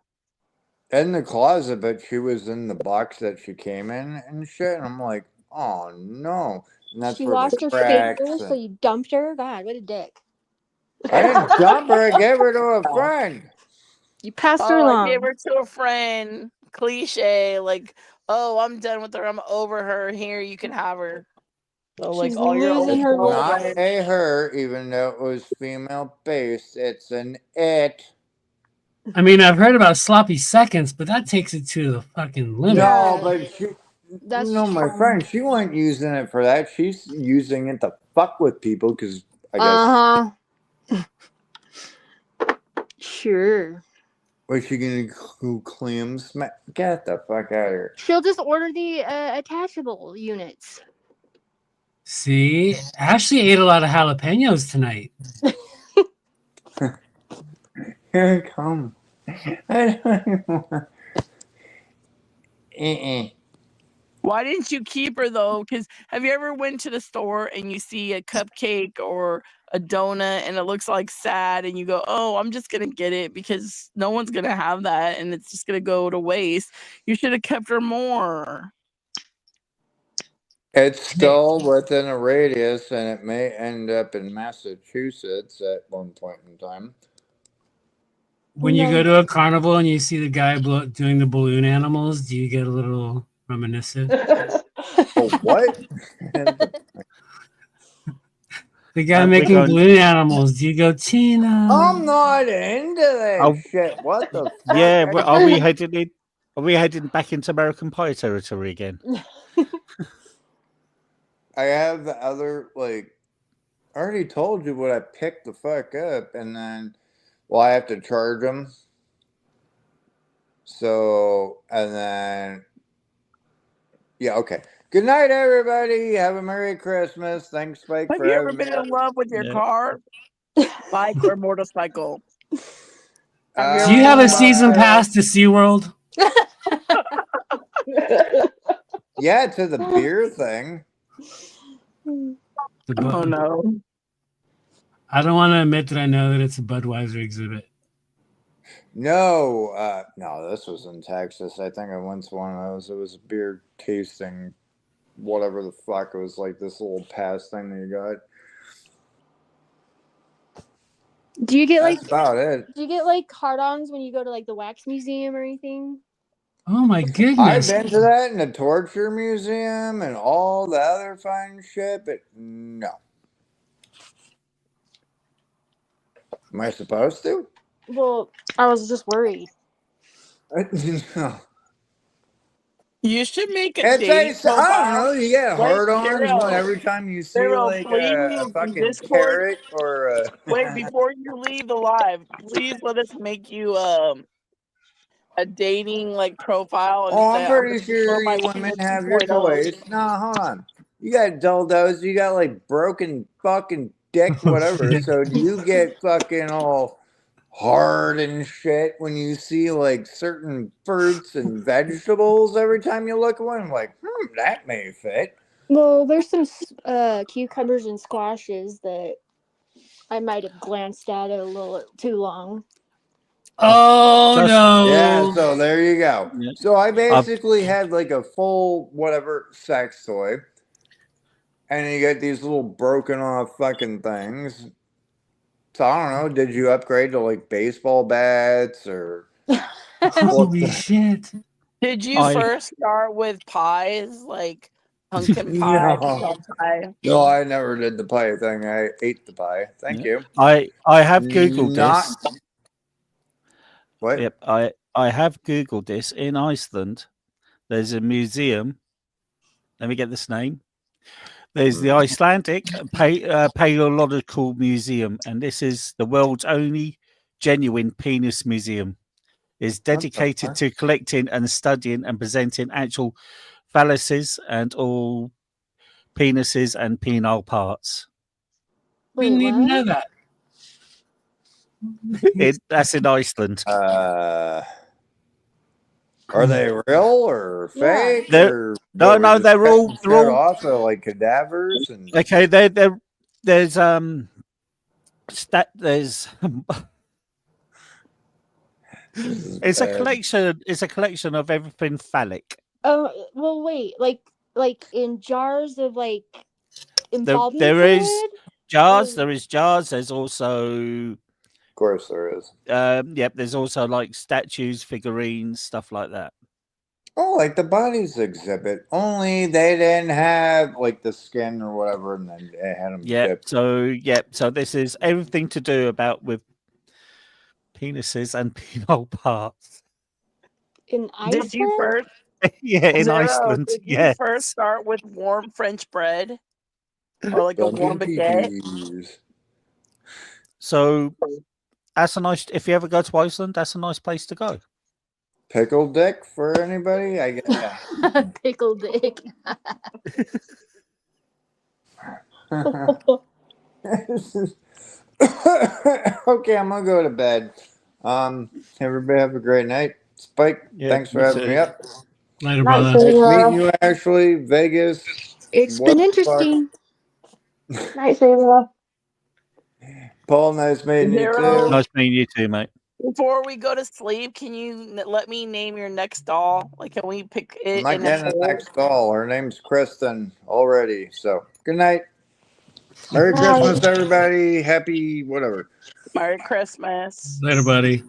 In the closet, but she was in the box that she came in and shit. And I'm like, oh no. And that's She where the lost her cracks fingers, so and you dumped her? God, what a dick. I didn't dump her, I gave her to a friend. You passed her Oh, I gave along. her to a friend. Cliche, like, oh, I'm done with her. I'm over her. Here, you can have her. So, like, She's all your losing old her Not mind. girlfriends. a her, even though it was female based. It's an it. I mean, I've heard about sloppy seconds, but that takes it to the fucking limit. No, Yeah, but she that's no, my true. friend, she wasn't using it for that. She's using it to fuck with people because I guess Uh-huh. Sure. was she gonna go clam smack? Get the fuck out of here. She'll just order the attachable units. See, Ashley ate a lot of jalapenos tonight. Here it comes. I don't even want. Why didn't you keep her though? Because have you ever went to the store and you see a cupcake or a donut and it looks like sad and you go, oh, I'm just gonna get it because no one's gonna have that and it's just gonna go to waste. You should have kept her more. It's still within a radius, and it may end up in Massachusetts at one point in time. When you go to a carnival and you see the guy doing the balloon animals, do you get a little reminiscent? Oh, what? The guy We're making going. balloon animals. Do you go, Tina? I'm not into that Oh, shit. What the fuck? yeah. Are we heading in? Are we heading back into American Pie territory again? I have the other, like, I already told you what I picked the fuck up, and then, well, I have to charge them. So, and then, yeah, okay. Good night, everybody. Have a Merry Christmas. Thanks, Spike, Have for you ever having me. been in love with your Yeah. car, bike, or motorcycle? Have you Do you ever have been a in love, season girl? pass to SeaWorld? Yeah, to the beer thing. Oh no. I don't want to admit that I know that it's a Budweiser exhibit. No, no, this was in Texas. I think I went to one of those. It was a beer tasting, whatever the fuck. It was like this little pass thing that you got. Do you get That's about it. Do you get like card-ons when you go to like the wax museum or anything? Oh my I've goodness. been to that in the torture museum and all the other fun shit, but no. Am I supposed to? Well, I was just worried. No. You should make a It's dating I don't profile. know. You get Wait, hard-ons when Daryl. every time you see Daryl, like please a in fucking Discord. carrot or a. Wait, before you leave the live, please let us make you a dating like profile and Oh, I'm say I'm pretty gonna explore sure my you women penis have your 2.0. toys. No, hold on. You got dildos. You got like broken fucking dick, Oh, whatever. shit. So do you get fucking all hard and shit when you see like certain fruits and vegetables every time you look at one? I'm like, that may fit. Well, there's some cucumbers and squashes that I might have glanced at it a little too long. Oh Just Yeah, no. so there you go. yeah. So I basically had like a full whatever sex toy. And you get these little broken off fucking things. So I don't know, did you upgrade to like baseball bats or Holy shit. Did you first start with pies? Like, Pumpkin pie, No. pecan pie. No, I never did the pie thing. I ate the pie. Thank you. I have Googled Not this. what? Yep, I have Googled this. In Iceland, there's a museum. Let me get this name. There's the Icelandic Paleological Museum, and this is the world's only genuine penis museum. It's dedicated fuck? to collecting and studying and presenting actual phalluses and all penises and penile parts. We didn't even know that. That's in Iceland. Are they real or Yeah. fake? They're- Or no, what, we're no, just they're all cutting shit off, so like cadavers and okay. There's there's it's a bad. collection. It's a collection of everything phallic. Oh, well, wait, like in jars of like embalming There is fluid. jars. There is jars. There's also, Of course, there is. Yep. There's also like statues, figurines, stuff like that. Oh, like the bodies exhibit. Only they didn't have like the skin or whatever, and then they had them Yep. dipped. So this is everything to do with penises and penile parts. In Iceland? Did you first? Yeah, in Zero, Iceland. did you Yes. first start with warm French bread or like a warm baguette? So that's a nice. If you ever go to Iceland, that's a nice place to go. Pickled dick for anybody? I guess. Yeah. Pickled dick. Okay, I'm gonna go to bed. Everybody have a great night. Spike, Yeah, thanks for you having too. me up. Later, Nice brother. seeing Nice you. meeting you, Ashley. Vegas. It's What been the fuck? interesting. Nice seeing you. Paul, nice meeting you Zero. too. Nice meeting you too, mate. Before we go to sleep, can you let me name your next doll? Like, can we pick I'm it not in a getting the poll? next call. Her name's Kristen already. So good night. Merry Night. Christmas, everybody. Happy whatever. Merry Christmas. Later, buddy.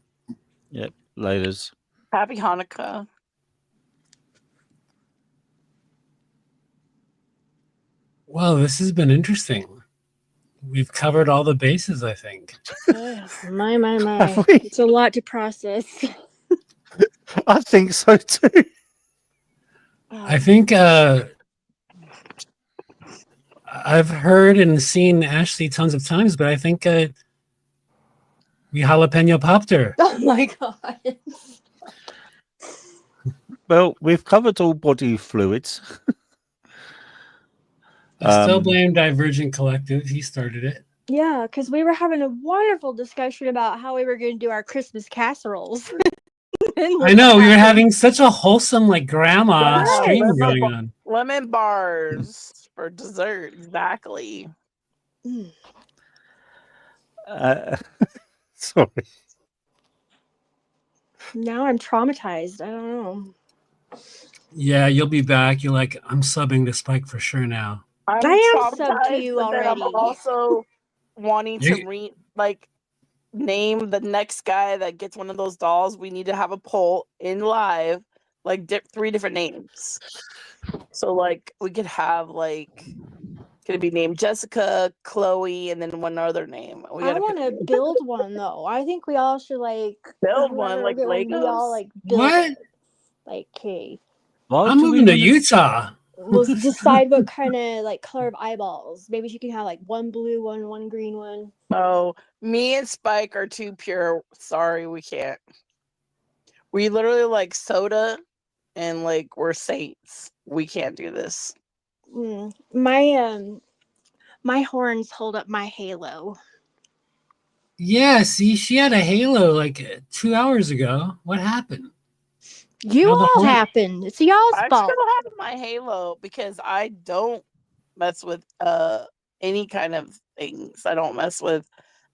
Yep. Laters. Happy Hanukkah. Well, this has been interesting. We've covered all the bases, I think. My. Have we? It's a lot to process. I think so too. I think I've heard and seen Ashley tons of times, but I think we jalapeno popped her. Oh my god. Well, we've covered all body fluids. I still blame Divergent Collective. He started it. Yeah, because we were having a wonderful discussion about how we were going to do our Christmas casseroles. I know, we were having such a wholesome, like, grandma stream going on. Lemon bars for dessert. Exactly. Sorry. Now I'm traumatized. I don't know. Yeah, you'll be back. You're like, I'm subbing to Spike for sure now. I am subbed to you but then I'm already. also wanting to You- name the next guy that gets one of those dolls. We need to have a poll in live, like 3 different names. So like we could have could it be named Jessica, Chloe, and then one other name. We I gotta want to build one though. I think we all should build one like we all Legos. build What? it. Like, okay. I'm moving to Utah. We'll decide what kind of color of eyeballs. Maybe she can have one blue one, one green one. Oh, me and Spike are too pure. Sorry, we can't. We literally like soda and we're saints. We can't do this. My horns hold up my halo. Yeah, see, she had a halo 2 hours ago. What happened? You Now the all horn- happened. It's y'all's I fault. still have my halo because I don't mess with any kind of things. I don't mess with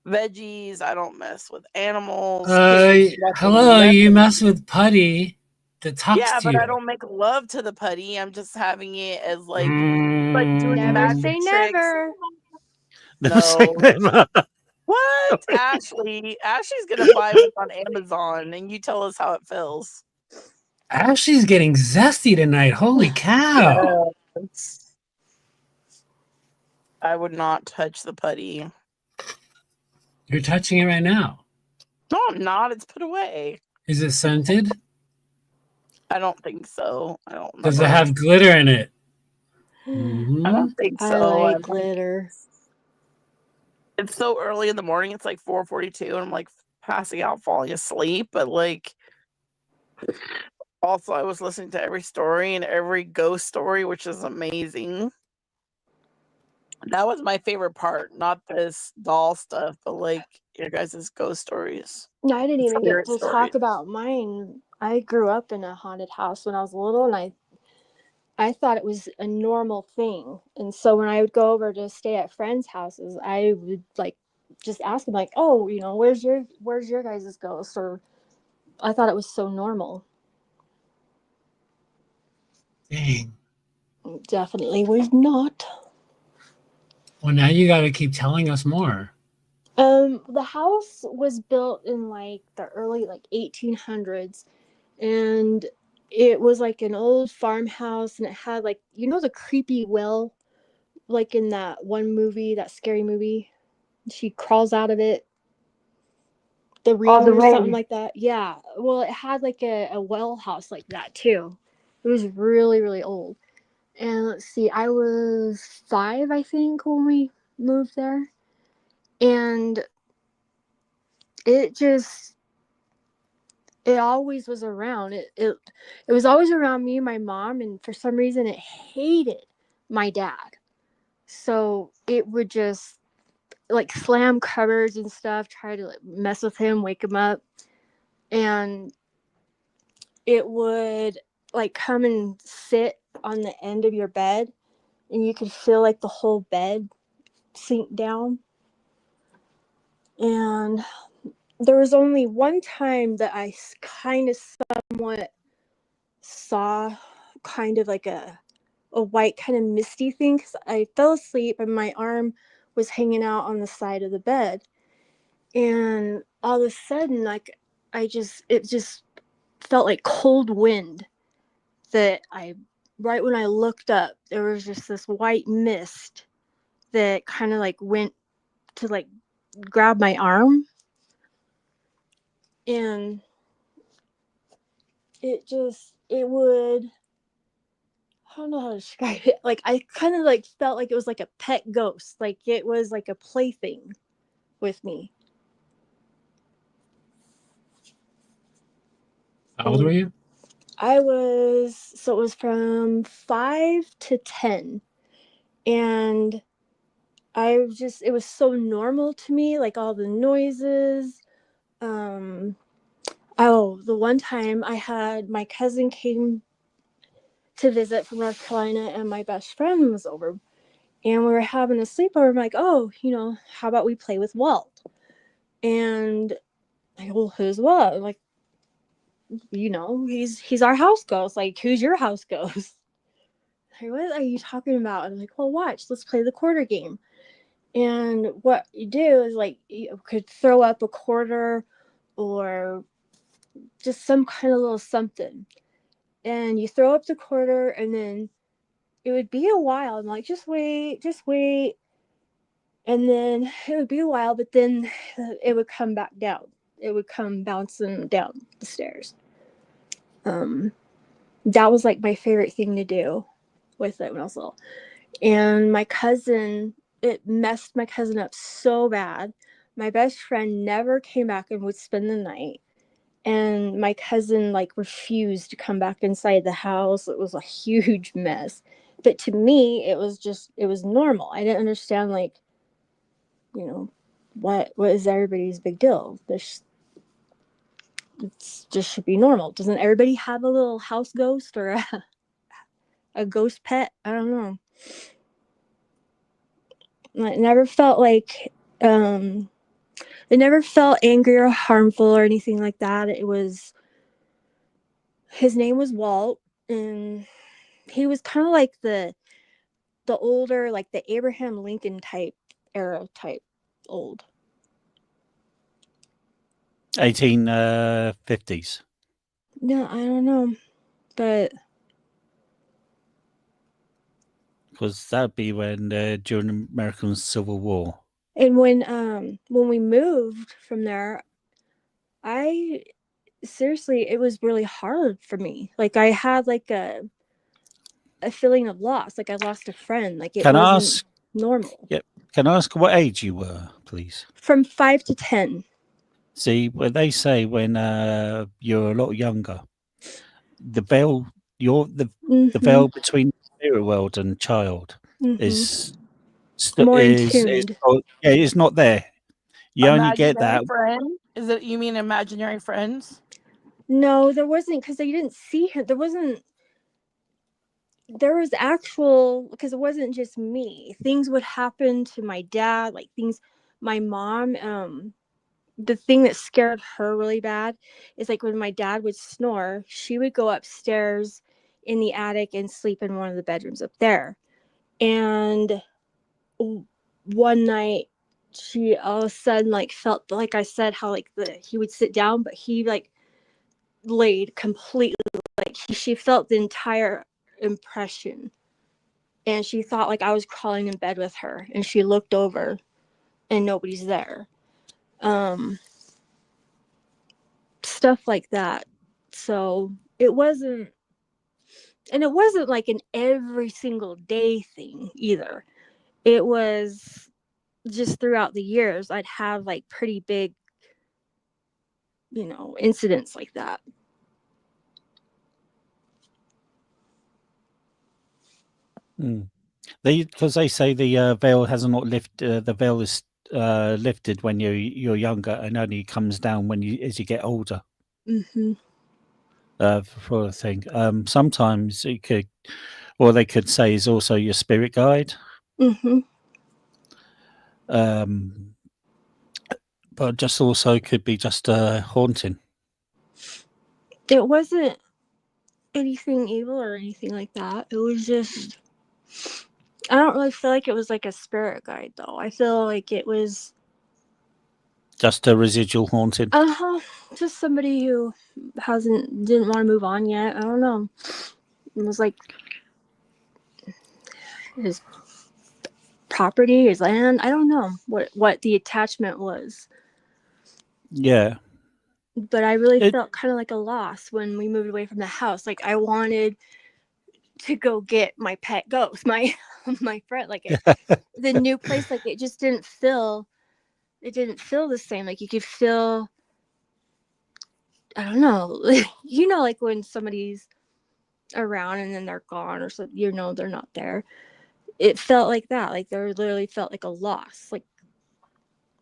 veggies. I don't mess with animals. Hello, you mess with Putty that talks Yeah, to but you. I don't make love to the putty. I'm just having it as doing Never magic say tricks. never. Never say never. What? Ashley's gonna buy one on Amazon and you tell us how it feels. Ashley's getting zesty tonight. Holy cow. I would not touch the putty. You're touching it right now. No, I'm not. It's put away. Is it scented? I don't think so. I don't remember. Does it have glitter in it? I Mhm. don't think I so. like glitter. It's so early in the morning. It's like 4:42, and I'm like passing out, falling asleep. But like, also, I was listening to every story and every ghost story, which is amazing. That was my favorite part, not this doll stuff, but like your guys' ghost stories. No, I didn't even get Spirit to stories. talk about mine. I grew up in a haunted house when I was little, and I thought it was a normal thing. And so when I would go over to stay at friends' houses, I would like just ask them like, "Oh, you know, where's your guys' ghost?" Or I thought it was so normal. Dang. Definitely was not. Well, now you got to keep telling us more. The house was built in like the early like 1800s, and it was like an old farmhouse, and it had like, you know, the creepy well, like in that one movie, that scary movie. She crawls out of it. The Ring The or something Ring. like that. Yeah. Well, it had like a well house like that too. It was really, really old. And let's see, I was 5, I think, when we moved there. And it just it always was around. It was always around me and my mom, and for some reason it hated my dad. So it would just like slam cupboards and stuff, try to like mess with him, wake him up. And it would like come and sit on the end of your bed, and you could feel like the whole bed sink down. And there was only one time that I kind of somewhat saw kind of like a white kind of misty thing, because I fell asleep and my arm was hanging out on the side of the bed, and all of a sudden like it just felt like cold wind, that I right when I looked up, there was just this white mist that kind of like went to like grab my arm, and it would, I don't know how to describe it. Like I kind of like felt like it was like a pet ghost, like it was like a plaything with me. How old were you? It was from 5 to 10, and it was so normal to me, like all the noises. The one time I had my cousin came to visit from North Carolina, and my best friend was over, and we were having a sleepover. I'm like, oh, you know, how about we play with Walt? And I go, well, who's Walt? I'm like, you know, he's our house ghost. Like, who's your house ghost? Like, what are you talking about? I'm like, well, watch, let's play the quarter game. And what you do is like you could throw up a quarter or just some kind of little something. And you throw up the quarter, and then it would be a while. I'm like, just wait, just wait. And then it would be a while, but then it would come back down. It would come bouncing down the stairs. That was like my favorite thing to do with it when I was little. And it messed my cousin up so bad. My best friend never came back and would spend the night. And my cousin like refused to come back inside the house. It was a huge mess. But to me, it was normal. I didn't understand, like, you know, what is everybody's big deal? It's just should be normal. Doesn't everybody have a little house ghost or a ghost pet? I don't know. It never felt like it never felt angry or harmful or anything like that. His name was Walt, and he was kind of like the older, like the Abraham Lincoln type era type old. 1850s. No, I don't know, but because that would be when during the American Civil War. And when we moved from there, I seriously, it was really hard for me. Like I had like a feeling of loss, like I lost a friend, like it Can I wasn't ask? normal. Yep. Can I ask what age you were, please? From 5 to 10. See, when they say when you're a lot younger, the veil, the veil between spirit world and child is More is intuned. yeah, it's not there. You only get Imaginary that. friend? Is it, you mean imaginary friends? No, there wasn't, because I didn't see him. There was actual, because it wasn't just me. Things would happen to my dad, like things, my mom, the thing that scared her really bad is like when my dad would snore, she would go upstairs in the attic and sleep in one of the bedrooms up there. And one night she all of a sudden like felt, like I said, how like he would sit down, but he like laid completely, like she felt the entire impression, and she thought like I was crawling in bed with her, and she looked over and nobody's there. Stuff like that. So it wasn't like an every single day thing either. It was just throughout the years I'd have like pretty big, incidents like that. Because they say the veil has not lifted. The veil is lifted when you're younger, and only comes down when as you get older. Mm-hmm. For a thing. Sometimes it could, or they could say, is also your spirit guide. Mm-hmm. But just also could be just haunting. It wasn't anything evil or anything like that. It was just, I don't really feel like it was like a spirit guide though. I feel like it was Just a residual haunting. just somebody who didn't want to move on yet. I don't know. It was like his property, his land. I don't know what the attachment was. Yeah. But I really felt kind of like a loss when we moved away from the house. Like I wanted to go get my pet ghost, my friend. Like the new place, like it just didn't feel. It didn't feel the same. Like you could feel. I don't know. Like when somebody's around and then they're gone, or so they're not there. It felt like that. Like there literally felt like a loss. Like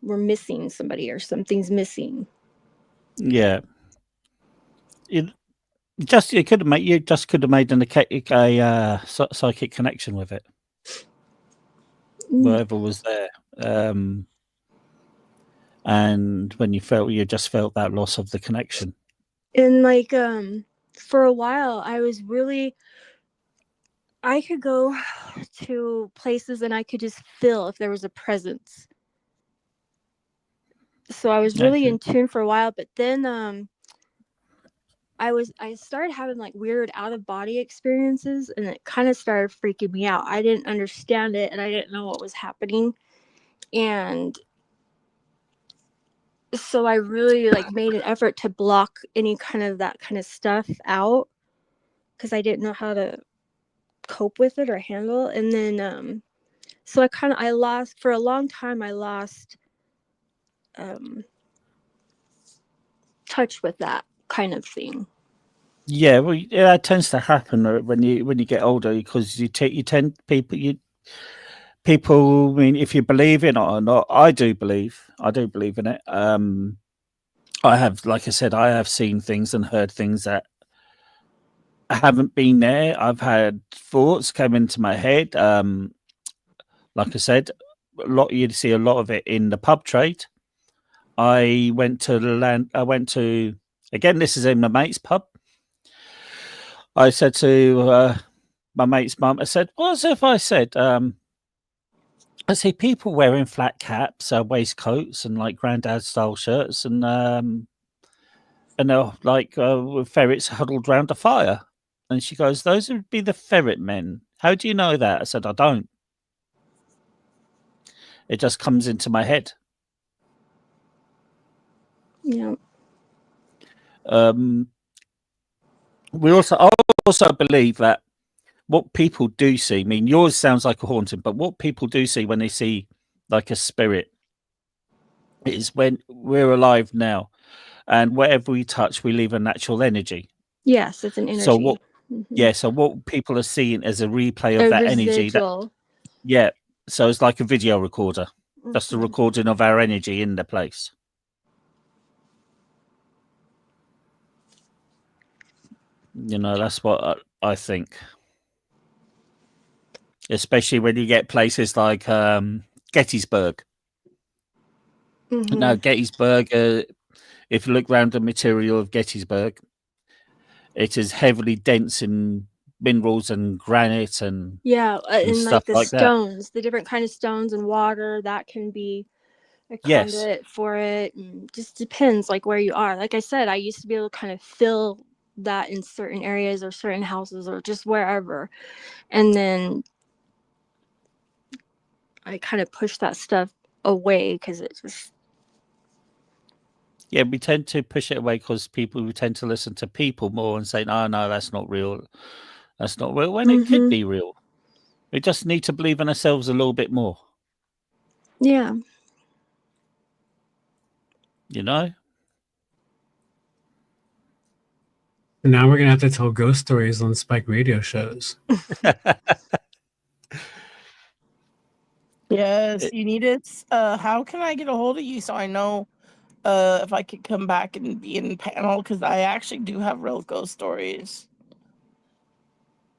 we're missing somebody or something's missing. Yeah. It could have made a psychic connection with it. Whatever was there. And when you just felt that loss of the connection. And like for a while I could go to places and I could just feel if there was a presence. So I was really in tune for a while, but then I started having like weird out of body experiences, and it kind of started freaking me out. I didn't understand it and I didn't know what was happening. And so I really like made an effort to block any kind of that kind of stuff out, because I didn't know how to cope with it or handle. And then so I lost for a long time. I lost touch with that kind of thing. Yeah, well, that tends to happen when you get older, because people. I mean, if you believe in it or not, I do believe in it. I have, like I said, I have seen things and heard things that I haven't been there. I've had thoughts come into my head. Like I said, you'd see a lot of it in the pub trade. I went to again. This is in my mate's pub. I said to my mate's mum, I said, "What if I said, I see people wearing flat caps, waistcoats, and like granddad style shirts, and they're like with ferrets huddled round a fire." And she goes, "Those would be the ferret men How do you know that? I said, I don't. It just comes into my head. Yeah. I also believe that what people do see, I mean, yours sounds like a haunting, but what people do see when they see like a spirit is when we're alive now, and whatever we touch, we leave a natural energy. Yes, it's an So energy. what? Mhm. Yeah. So what people are seeing as a replay of A that energy. That residual. yeah. So it's like a video recorder. That's the Mhm. recording of our energy in the place. You know, that's what I think. Especially when you get places like Gettysburg. Now, Mhm. Gettysburg, if you look around the material of Gettysburg, it is heavily dense in minerals and granite and Yeah, and stuff like the like that. stones, the different kind of stones and water that can be a Yes. conduit for it, and just depends like where you are. Like I said, I used to be able to kind of feel that in certain areas or certain houses or just wherever, and then I kind of push that stuff away because it just Yeah, we tend to push it away because we tend to listen to people more and say, "Oh no, that's not real. That's not real." When it could Mhm. be real, we just need to believe in ourselves a little bit more. Yeah. You know. And now we're gonna have to tell ghost stories on Spike radio shows. Yes, you need it. How can I get a hold of you so I know if I could come back and be in the panel? Because I actually do have real ghost stories.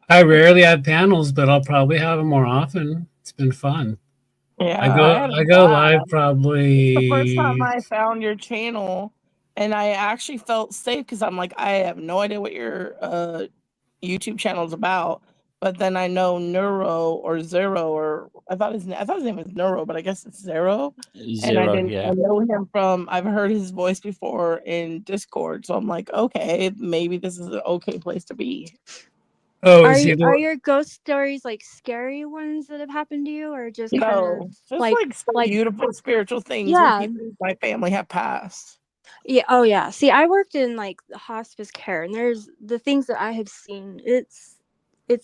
I rarely have panels, but I'll probably have them more often. It's been fun. Yeah, I I go had a I go live blast. It's the first time probably. I found your channel, and I actually felt safe because I'm like, I have no idea what your YouTube channel is about. But then I know Neuro or Zero, or I thought his name was Neuro, but I guess it's Zero. And I Zero, didn't. I yeah. know him from. I've heard his voice before in Discord, so I'm like, okay, maybe this is an okay place to be. Oh, are is you he are the your ghost stories like scary ones that have happened to you, or just kind of No, just like some like beautiful spiritual things where yeah. people in my family have passed. Yeah, oh yeah. See, I worked in like the hospice care, and there's the things that I have seen. It's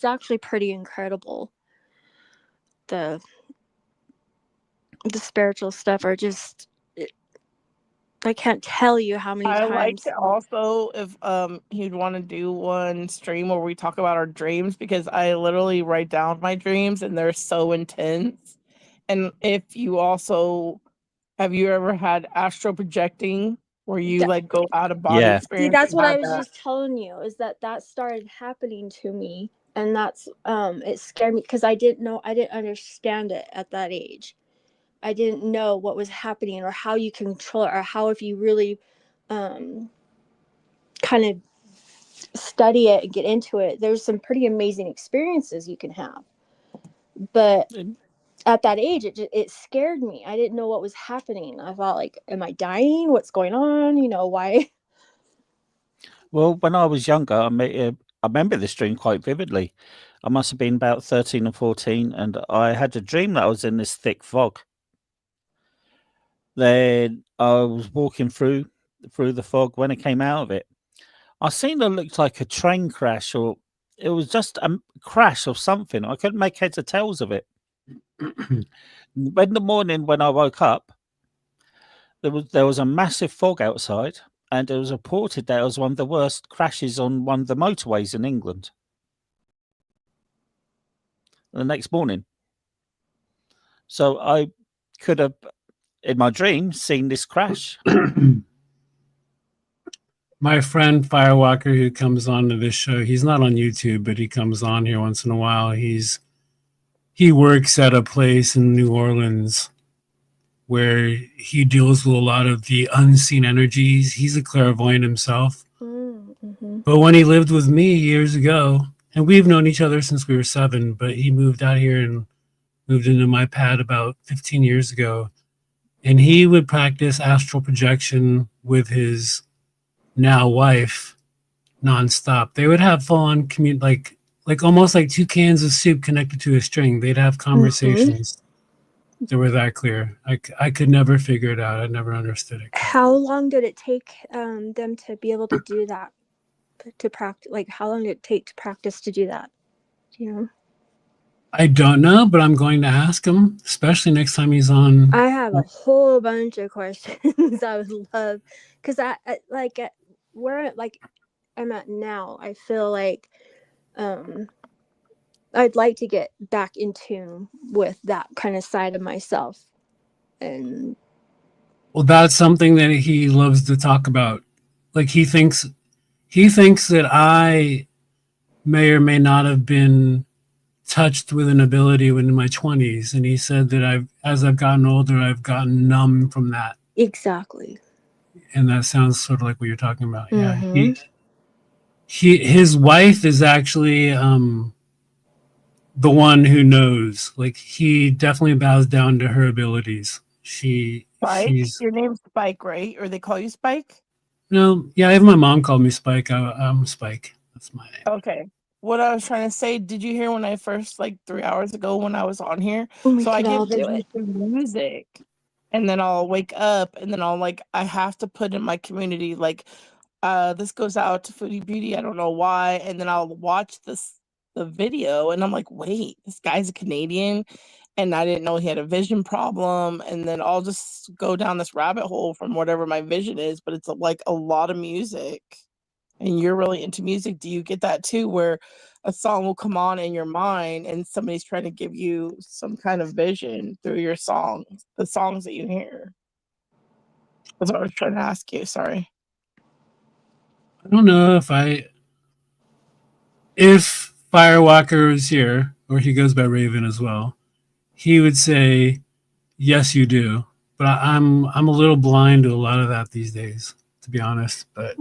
actually pretty incredible. The the spiritual stuff are just I can't tell you how many I like times. to also if you'd want to do one stream where we talk about our dreams, because I literally write down my dreams and they're so intense. And if you also have you ever had astral projecting where you That- like go out of body Yeah. See, experience? that's You what I had was that. just telling you is that started happening to me, and that's it scared me because I didn't understand it at that age. I didn't know what was happening or how you control it or how if you really kind of study it and get into it, there's some pretty amazing experiences you can have. But at that age, it scared me. I didn't know what was happening. I thought like, am I dying? What's going on? Why? Well, when I was younger, I remember this dream quite vividly. I must have been about 13 or 14, and I had a dream that I was in this thick fog. Then I was walking through the fog. When I came out of it, I seen it looked like a train crash, or it was just a crash of something. I couldn't make heads or tails of it. In the morning when I woke up, there was a massive fog outside, and it was reported that it was one of the worst crashes on one of the motorways in England. The next morning, so I could have, in my dream, seen this crash. My friend Firewalker, who comes on to this show, he's not on YouTube, but he comes on here once in a while. He works at a place in New Orleans where he deals with a lot of the unseen energies. He's a clairvoyant himself. Mm-hmm. But when he lived with me years ago, and we've known each other since we were 7, but he moved out here and moved into my pad about 15 years ago. And he would practice astral projection with his now wife nonstop. They would have full on like almost like two cans of soup connected to a string. They'd have conversations that were that clear. I could never figure it out. I never understood it. How long did it take them to be able to do that? To practice, like how long did it take to practice to do that? Do you know? I don't know, but I'm going to ask him, especially next time he's on. I have a whole bunch of questions I would love, because I like where like I'm at now. I feel like I'd like to get back in tune with that kind of side of myself, and Well, that's something that he loves to talk about. Like he thinks that I may or may not have been touched with an ability when in my 20s, and he said that as I've gotten older, I've gotten numb from that. exactly. And that sounds sort of like what you're talking about. Yeah. Mhm. His wife is actually the one who knows. Like he definitely bows down to her abilities. Spike? She's Your name's Spike, right? Or they call you Spike? no, yeah, I have my mom called me Spike. I'm Spike. That's my name. Okay. What I was trying to say, did you hear when I first, like 3 hours ago when I was on here? We So I can all get do busy it. through music, and then I'll wake up, and then I'll like I have to put in my community like this goes out to Foodie Beauty. I don't know why. And then I'll watch the video and I'm like, wait, this guy's a Canadian and I didn't know he had a vision problem. And then I'll just go down this rabbit hole from whatever my vision is, but it's like a lot of music. And you're really into music. Do you get that too, where a song will come on in your mind and somebody's trying to give you some kind of vision through your songs, the songs that you hear? That's what I was trying to ask you. Sorry. I don't know if Firewalker is here, or he goes by Raven as well, he would say, yes, you do. But I'm a little blind to a lot of that these days, to be honest. But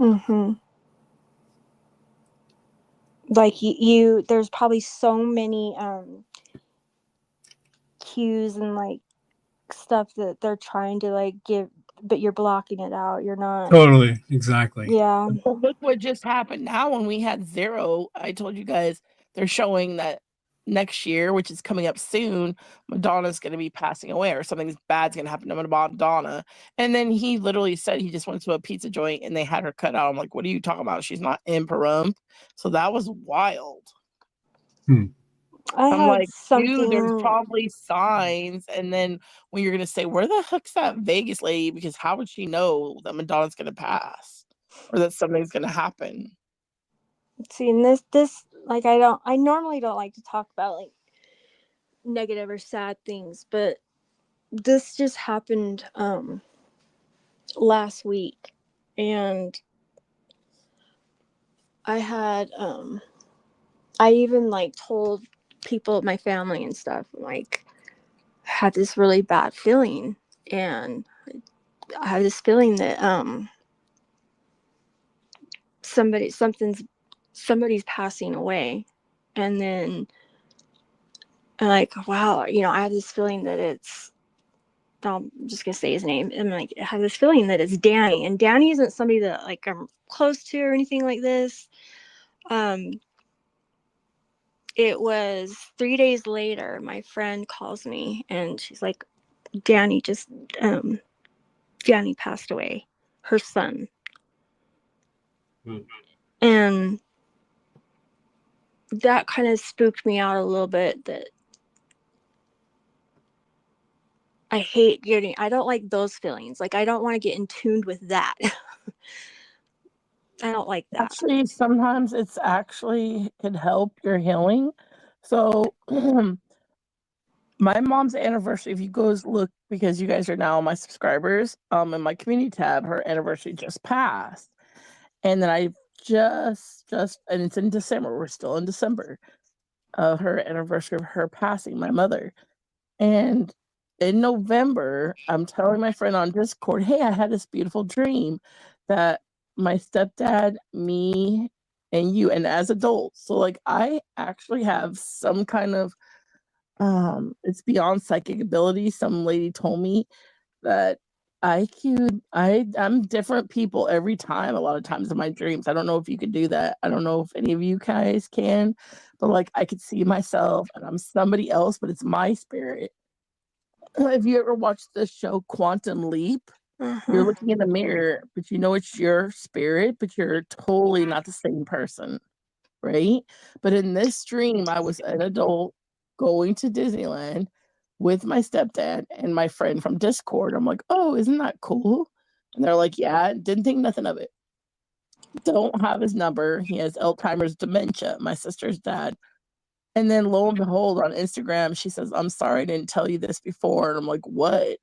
like you there's probably so many cues and like stuff that they're trying to like give, but you're blocking it out. You're not. totally, exactly. Yeah. Well, look what just happened now when we had zero. I told you guys they're showing that next year, which is coming up soon, Madonna's going to be passing away or something bad's going to happen to Madonna. And then he literally said he just went to a pizza joint and they had her cut out. I'm like, what are you talking about? She's not in Pahrump. So that was wild. I I'm had like, dude, there's something. probably signs. And then when you're going to say, where the heck's that Vegas lady? Because how would she know that Madonna's going to pass or that something's going to happen? See, and this like I normally don't like to talk about like negative or sad things, but this just happened last week, and I had I even like told people, my family and stuff, like had this really bad feeling, and I have this feeling that somebody's passing away. And then I'm like, wow, I have this feeling that I'm just gonna say his name. I'm like, I have this feeling that it's Danny, and Danny isn't somebody that like I'm close to or anything like this. It was 3 days later, my friend calls me and she's like, Danny passed away, her son. And that kind of spooked me out a little bit, that I don't like those feelings. Like, I don't want to get in tuned with that. I don't like that. Actually, sometimes it's actually can help your healing. So my mom's anniversary, if you guys look, because you guys are now my subscribers, in my community tab, her anniversary just passed. And then I just and it's in December. We're still in December of her anniversary of her passing, my mother. And in November, I'm telling my friend on Discord, hey, I had this beautiful dream that my stepdad, me, and you, and as adults. So like I actually have some kind of it's beyond psychic ability. Some lady told me that I'm different people every time, a lot of times in my dreams. I don't know if you could do that. I don't know if any of you guys can, but like I could see myself and I'm somebody else, but it's my spirit. Have you ever watched the show Quantum Leap? You're looking in the mirror, but you know it's your spirit, but you're totally not the same person, right? But in this dream, I was an adult going to Disneyland with my stepdad and my friend from Discord. I'm like, oh, isn't that cool? And they're like, yeah, didn't think nothing of it. Don't have his number. He has Alzheimer's dementia, my sister's dad. And then lo and behold, on Instagram, she says, I'm sorry I didn't tell you this before. And I'm like, what?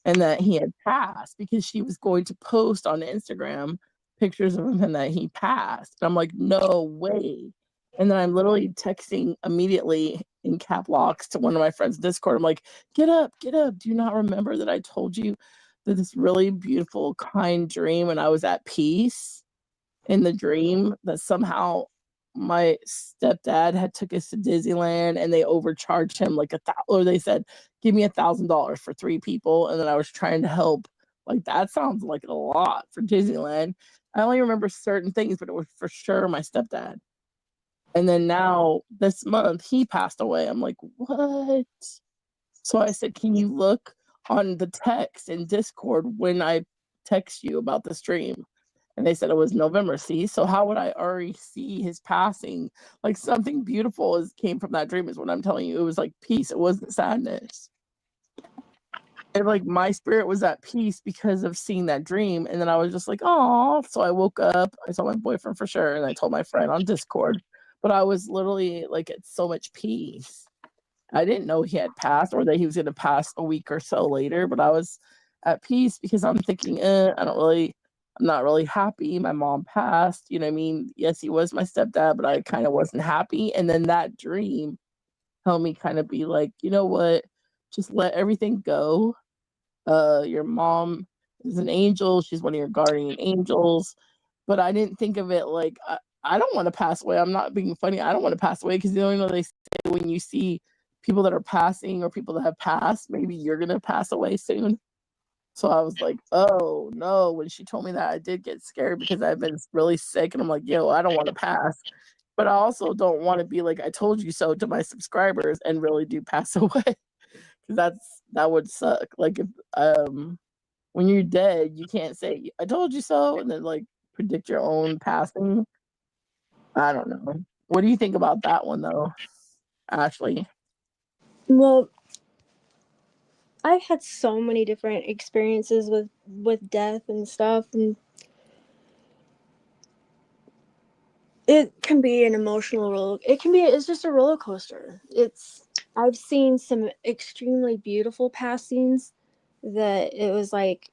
And that he had passed because she was going to post on Instagram pictures of him and that he passed. And I'm like, no way. And then I'm literally texting immediately in cap locks to one of my friends' Discord. I'm like, get up, get up. Do you not remember that I told you that this really beautiful, kind dream and I was at peace in the dream that somehow my stepdad had took us to Disneyland and they overcharged him like or they said, give me $1,000 for 3 people. And then I was trying to help. Like that sounds like a lot for Disneyland. I only remember certain things, but it was for sure my stepdad. And then now this month he passed away. I'm like, what? So I said, can you look on the text in Discord when I text you about this dream? And they said it was November. See, so how would I already see his passing? Like something beautiful came from that dream is what I'm telling you. It was like peace. It wasn't sadness. And like my spirit was at peace because of seeing that dream. And then I was just like, oh. So I woke up. I saw my boyfriend for sure. And I told my friend on Discord. But I was literally like at so much peace. I didn't know he had passed or that he was going to pass a week or so later. But I was at peace because I'm thinking, I'm not really happy. My mom passed. You know what I mean? Yes, he was my stepdad, but I kind of wasn't happy. And then that dream helped me kind of be like, you know what? Just let everything go. Your mom is an angel. She's one of your guardian angels. But I didn't think of it like, I don't want to pass away. I'm not being funny. I don't want to pass away because you know they say when you see people that are passing or people that have passed, maybe you're going to pass away soon. So I was like, oh no. When she told me that, I did get scared because I've been really sick and I'm like, yo, I don't want to pass. But I also don't want to be like, I told you so to my subscribers and really do pass away. Because that would suck. Like if when you're dead, you can't say, I told you so, and then like predict your own passing. I don't know. What do you think about that one though, Ashley? Well, I've had so many different experiences with death and stuff, and it can be an emotional it's just a roller coaster. I've seen some extremely beautiful passings that it was like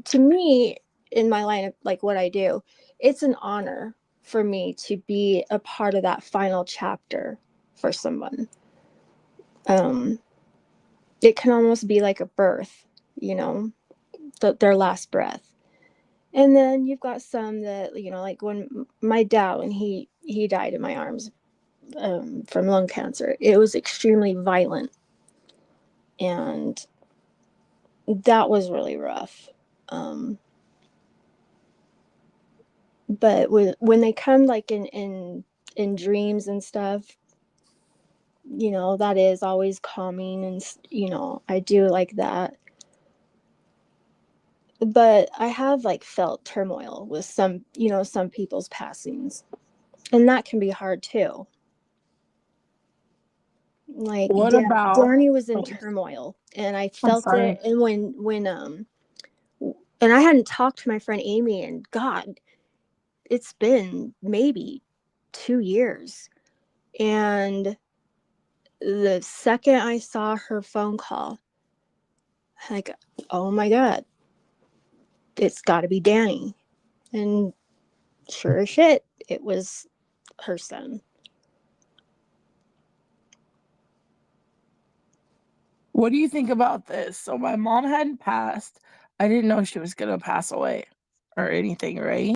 to me in my line of like what I do, it's an honor for me to be a part of that final chapter for someone. It can almost be like a birth, you know, their last breath. And then you've got some that, you know, like when my dad, when he died in my arms from lung cancer, it was extremely violent. And that was really rough. But when they come like in dreams and stuff, you know, that is always calming. And, you know, I do like that. But I have like felt turmoil with some, you know, some people's passings. And that can be hard too. Like What about Danny was in turmoil and I I'm felt sorry. it. And when and I hadn't talked to my friend Amy, and God, it's been maybe 2 years. And the second I saw her phone call, like, oh my God, it's got to be Danny. And sure as shit, it was her son. What do you think about this? So my mom hadn't passed. I didn't know she was gonna pass away or anything, right?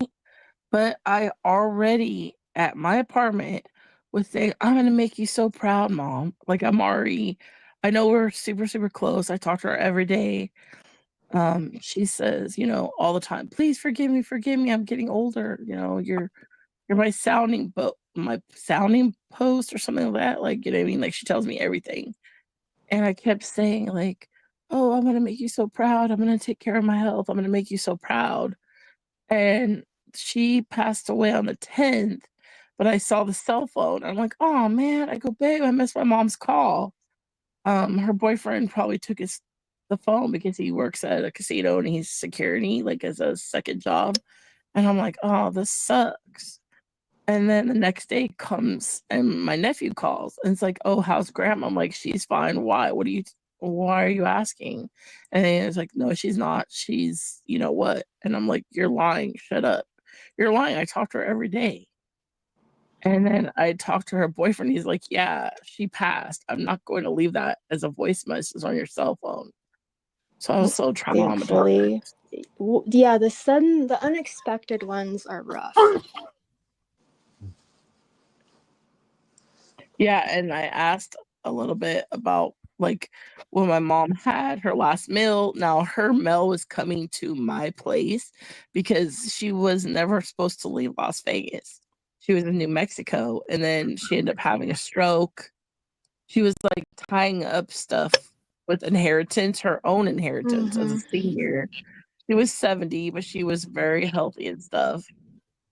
But I already at my apartment was saying, I'm gonna make you so proud, mom. Like I know we're super, super close. I talk to her every day. She says, all the time, please forgive me, I'm getting older, you're my sounding post or something like that, like, you know what I mean? Like, she tells me everything. And I kept saying, like, "Oh, I'm gonna make you so proud, I'm gonna take care of my health, I'm gonna make you so proud." And she passed away on the 10th, but I saw the cell phone, I'm like, "Oh, man." I go, "Babe, I missed my mom's call." Her boyfriend probably took the phone because he works at a casino and he's security, like, as a second job, and I'm like, "Oh, this sucks." And then the next day comes and my nephew calls and it's like, "Oh, how's grandma?" I'm like, "She's fine. Why? Why are you asking?" And then it's like, "No, she's not. She's you know what?" And I'm like, "You're lying. Shut up. You're lying. I talk to her every day." And then I talked to her boyfriend. He's like, "Yeah, she passed. I'm not going to leave that as a voice message on your cell phone." So I was so traumatized. Thankfully, yeah, the unexpected ones are rough. Yeah, and I asked a little bit about, like, when my mom had her last meal. Now her mail was coming to my place because she was never supposed to leave Las Vegas. She was in New Mexico, and then she ended up having a stroke. She was, like, tying up stuff with inheritance, her own inheritance as a Mhm. senior. She was 70, but she was very healthy and stuff.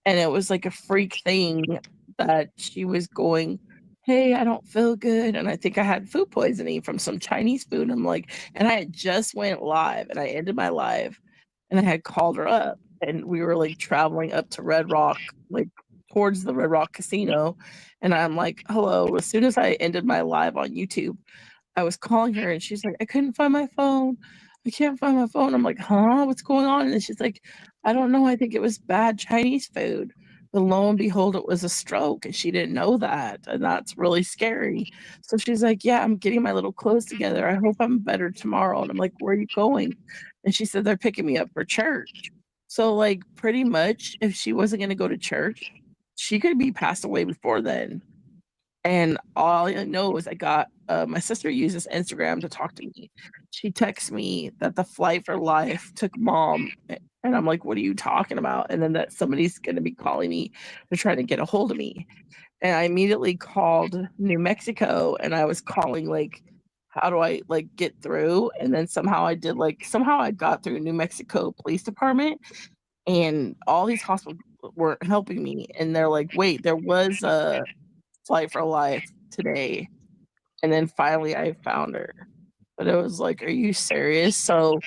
And it was like a freak thing that she was going, "Hey, I don't feel good, and I think I had food poisoning from some Chinese food." I'm like, and I had just went live, and I ended my live, and I had called her up, and we were, like, traveling up to Red Rock, like, towards the Red Rock Casino, and I'm like, "Hello." As soon as I ended my live on YouTube, I was calling her and she's like, "I couldn't find my phone. I can't find my phone." I'm like, "Huh? What's going on?" And then she's like, "I don't know. I think it was bad Chinese food." But lo and behold, it was a stroke and she didn't know that. And that's really scary. So she's like, "Yeah, I'm getting my little clothes together. I hope I'm better tomorrow." And I'm like, "Where are you going?" And she said, "They're picking me up for church." So, like, pretty much, if she wasn't going to go to church, she could be passed away before then. And all I know is I got my sister uses Instagram to talk to me. She texts me that the Flight for Life took mom, and I'm like, "What are you talking about?" And then that somebody's gonna be calling me to try to get a hold of me. And I immediately called New Mexico and I was calling, like, how do I, like, get through? And then somehow I got through New Mexico Police Department, and all these hospitals weren't helping me. And they're like, "Wait, there was a Flight for Life today." And then finally I found her. But it was like, "Are you serious?" So,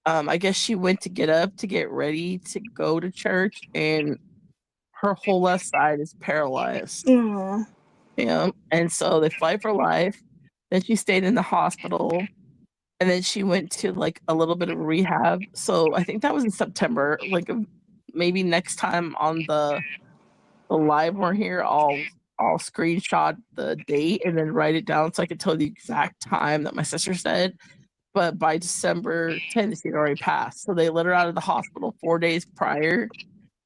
I guess she went to get up to get ready to go to church, and her whole left side is paralyzed. Aw. And so they Flight for Life, then she stayed in the hospital, and then she went to, like, a little bit of rehab. So I think that was in September, like, maybe next time on the live we're here, I'll screenshot the date and then write it down so I can tell the exact time that my sister said. But by December 10th, she'd already passed. So they let her out of the hospital 4 days prior.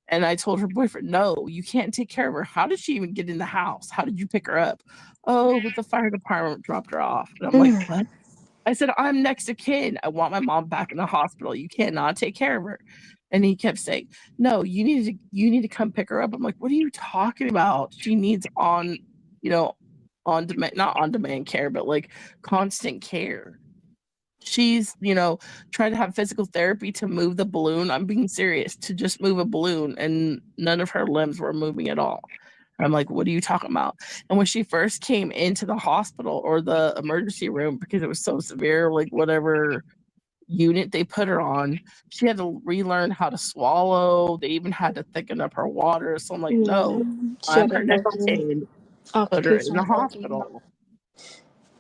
And I told her boyfriend, "No, you can't take care of her. How did she even get in the house? How did you pick her up?" "Oh, with the fire department dropped her off." And I'm like, "What?" I said, "I'm next of kin. I want my mom back in the hospital. You cannot take care of her." And he kept saying, "No, you need to come pick her up." I'm like, "What are you talking about? She needs on demand, not on demand care, but, like, constant care." She's, tried to have physical therapy to move the balloon. I'm being serious, to just move a balloon, and none of her limbs were moving at all. I'm like, "What are you talking about?" And when she first came into the hospital or the emergency room because it was so severe, like, whatever unit they put her on, she had to relearn how to swallow. They even had to thicken up her water. So I'm like, Yeah. "No, She I'm had to her go next through kid. Put her in the occupational therapy. hospital."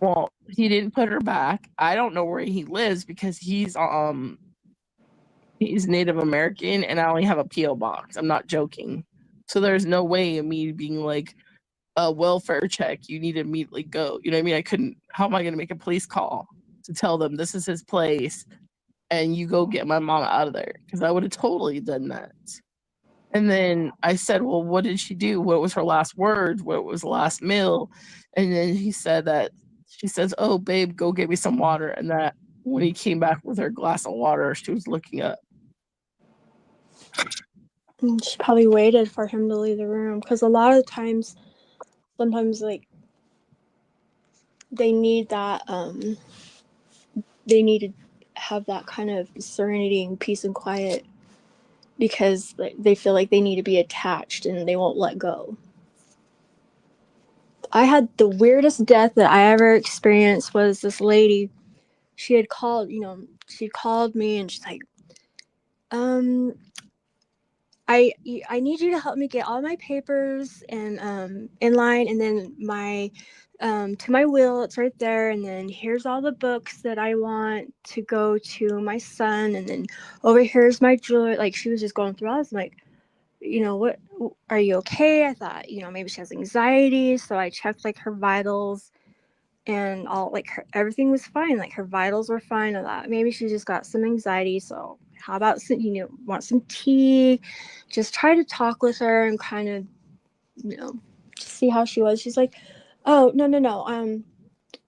Well, he didn't put her back. I don't know where he lives because he's Native American and I only have a PO box. I'm not joking. So there's no way of me being like, "A welfare check, you need to immediately go." You know what I mean? I couldn't. How am I going to make a police call to tell them this is his place and you go get my mom out of there? Because I would have totally done that. And then I said, "Well, what did she do? What was her last words? What was the last meal?" And then he said that she says, "Oh, babe, go get me some water." And that When he came back with her glass of water, she was looking up. And she probably waited for him to leave the room, because a lot of times, sometimes like they need that they need to have that kind of serenity and peace and quiet, because they feel like they need to be attached and they won't let go. I had the weirdest death that I ever experienced. Was this lady, she had called, she called me and she's like, I need you to help me get all my papers and in line, and then my to my will, it's right there, and then here's all the books that I want to go to my son, and then over here's my jewelry. Like, she was just going through all this. I'm like, what, are you okay? I thought, maybe she has anxiety, so I checked like her vitals, and all, like, everything was fine. Like, her vitals were fine. I thought maybe she just got some anxiety, so how about some, want some tea? Just try to talk with her and kind of, just see how she was. She's like, oh, no.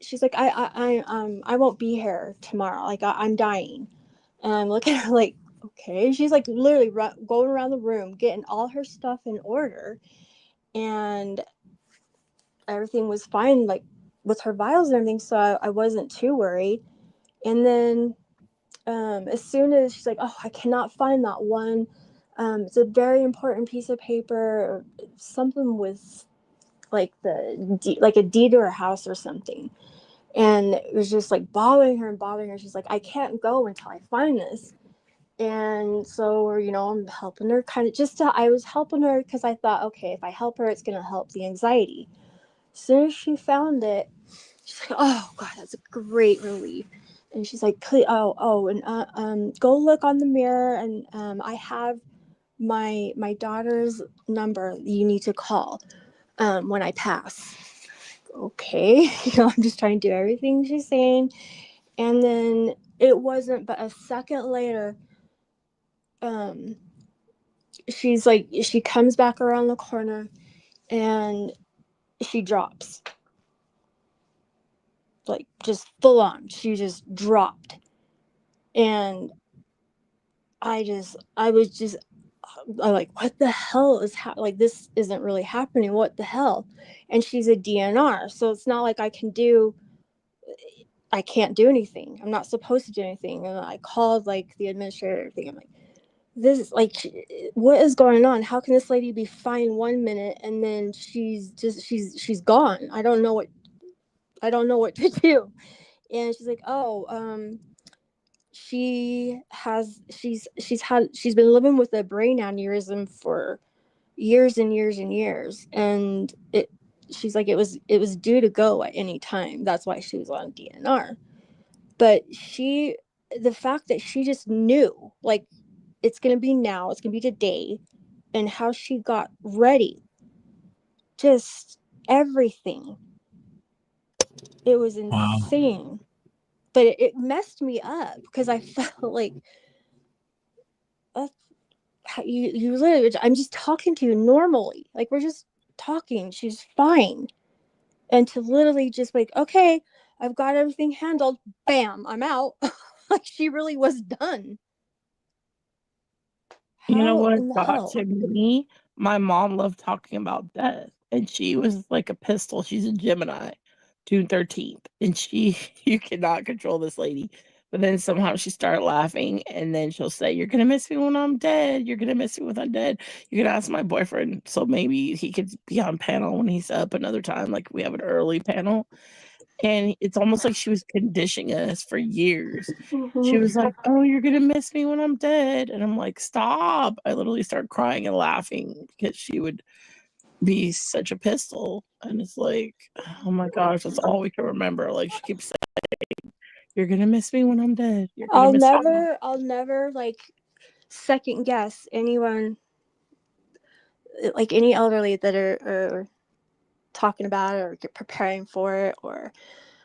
She's like, I won't be here tomorrow. Like, I'm dying. And I'm looking at her like, okay. She's like literally going around the room, getting all her stuff in order. And everything was fine, like, with her vials and everything. So I wasn't too worried. And then as soon as she's like, oh, I cannot find that one. It's a very important piece of paper, or something with like like a deed to her house or something. And it was just like bothering her. She's like, I can't go until I find this. And so, I'm helping her, kind of I was helping her because I thought, okay, if I help her, it's going to help the anxiety. As soon as she found it, she's like, oh God, that's a great relief. And she's like, and go look on the mirror, and I have my daughter's number you need to call when I pass. Okay. I'm just trying to do everything she's saying. And then it wasn't but a second later, she's like, she comes back around the corner and she drops. Like, just full on. She just dropped. And I'm like, what the hell is like, this isn't really happening. What the hell? And she's a DNR, so it's not like I can't do anything. I'm not supposed to do anything. And I called like the administrator thing. I'm like, this is like, what is going on? How can this lady be fine 1 minute and then she's gone? I don't know what to do. And she's like, oh, she's been living with a brain aneurysm for years and years and years, and she's like, it was due to go at any time. That's why she was on DNR. But the fact that she just knew, like, it's gonna be now, it's gonna be today, and how she got ready, just everything, it was insane. Wow. But it messed me up because I felt like, you literally, I'm just talking to you normally, like, we're just talking, she's fine, and to literally just like, okay, I've got everything handled, bam, I'm out. Like, she really was done. You know How what in the got hell? to me? My mom loved talking about death, and she was like a pistol. She's a Gemini, June 13th, and you cannot control this lady. But then somehow she started laughing, and then she'll say, "You're gonna miss me when I'm dead. You're gonna miss me when I'm dead." You can ask my boyfriend, so maybe he could be on panel when he's up another time. Like, we have an early panel. And it's almost like she was conditioning us for years. She was like, "Oh, you're gonna miss me when I'm dead." And I'm like, "Stop." I literally started crying and laughing because she would be such a pistol. And it's like, oh my gosh, that's all we can remember. Like, she keeps saying, "You're gonna miss me when I'm dead. You're gonna miss me." I'll never like second guess anyone, like any elderly that are talking about it or preparing for it. Or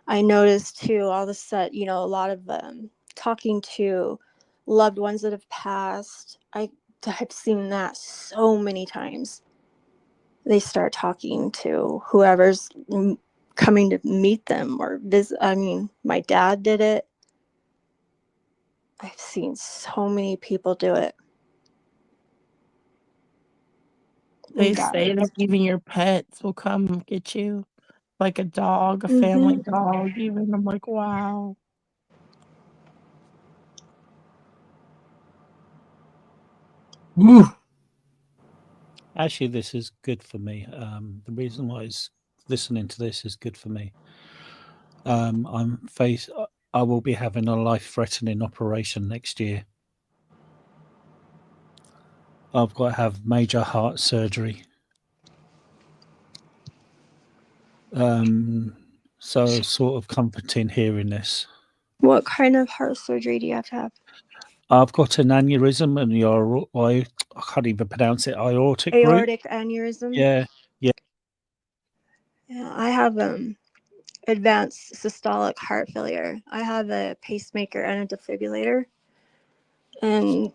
I noticed too, all of a sudden, a lot of talking to loved ones that have passed. I've seen that so many times. They start talking to whoever's coming to meet them or visit. I mean, my dad did it. I've seen so many people do it. They say that even your pets will come get you, like a dog, a family dog. Even I'm like, wow. Actually, this is good for me. The reason why listening to this is good for me. I will be having a life-threatening operation next year. I've got to have major heart surgery. So sort of comforting hearing this. What kind of heart surgery do you have to have? I've got an aneurysm and I can't even pronounce it. Aortic root. Aortic aneurysm. Yeah. Yeah, I have advanced systolic heart failure. I have a pacemaker and a defibrillator, and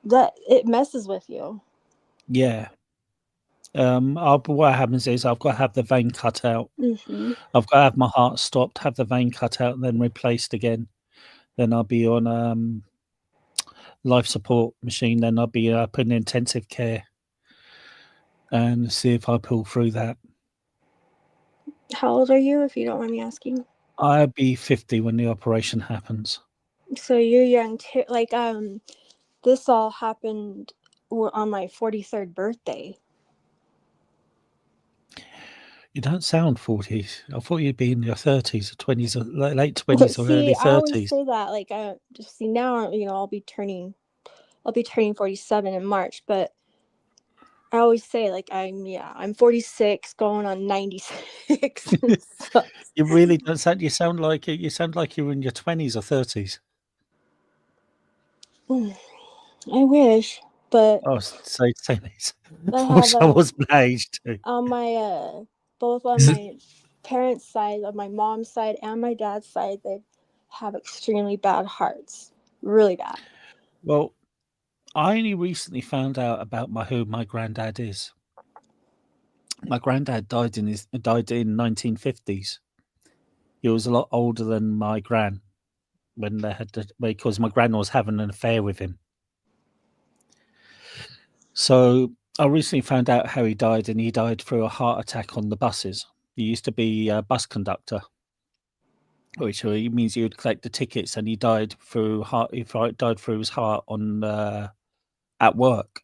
that it messes with you. Yeah. What happens is I've got to have the vein cut out. I've got to have my heart stopped, have the vein cut out, and then replaced again. Then I'll be on life support machine. Then I'll be up in intensive care and see if I pull through that. How old are you, if you don't mind me asking? I'll be 50 when the operation happens. So you're young too. Like this all happened on my 43rd birthday. You don't sound 40. I thought you'd be in your 30s or 20s or late 20s or early 30s. I always say that. Like just see now, I'll be turning 47 in March, but I always say like I'm 46 going on 96. You really don't sound. You sound like you're in your 20s or 30s. I wish, but Oh, say this. I I wish have I was my age too. on my both on my parents' side, on my mom's side and my dad's side, they have extremely bad hearts, really bad. Well, I only recently found out about who my granddad is. My granddad died in 1950s. He was a lot older than my gran when they had because my gran was having an affair with him. So I recently found out how he died, and he died through a heart attack on the buses. He used to be a bus conductor, which means he would collect the tickets, and he died through his heart on at work.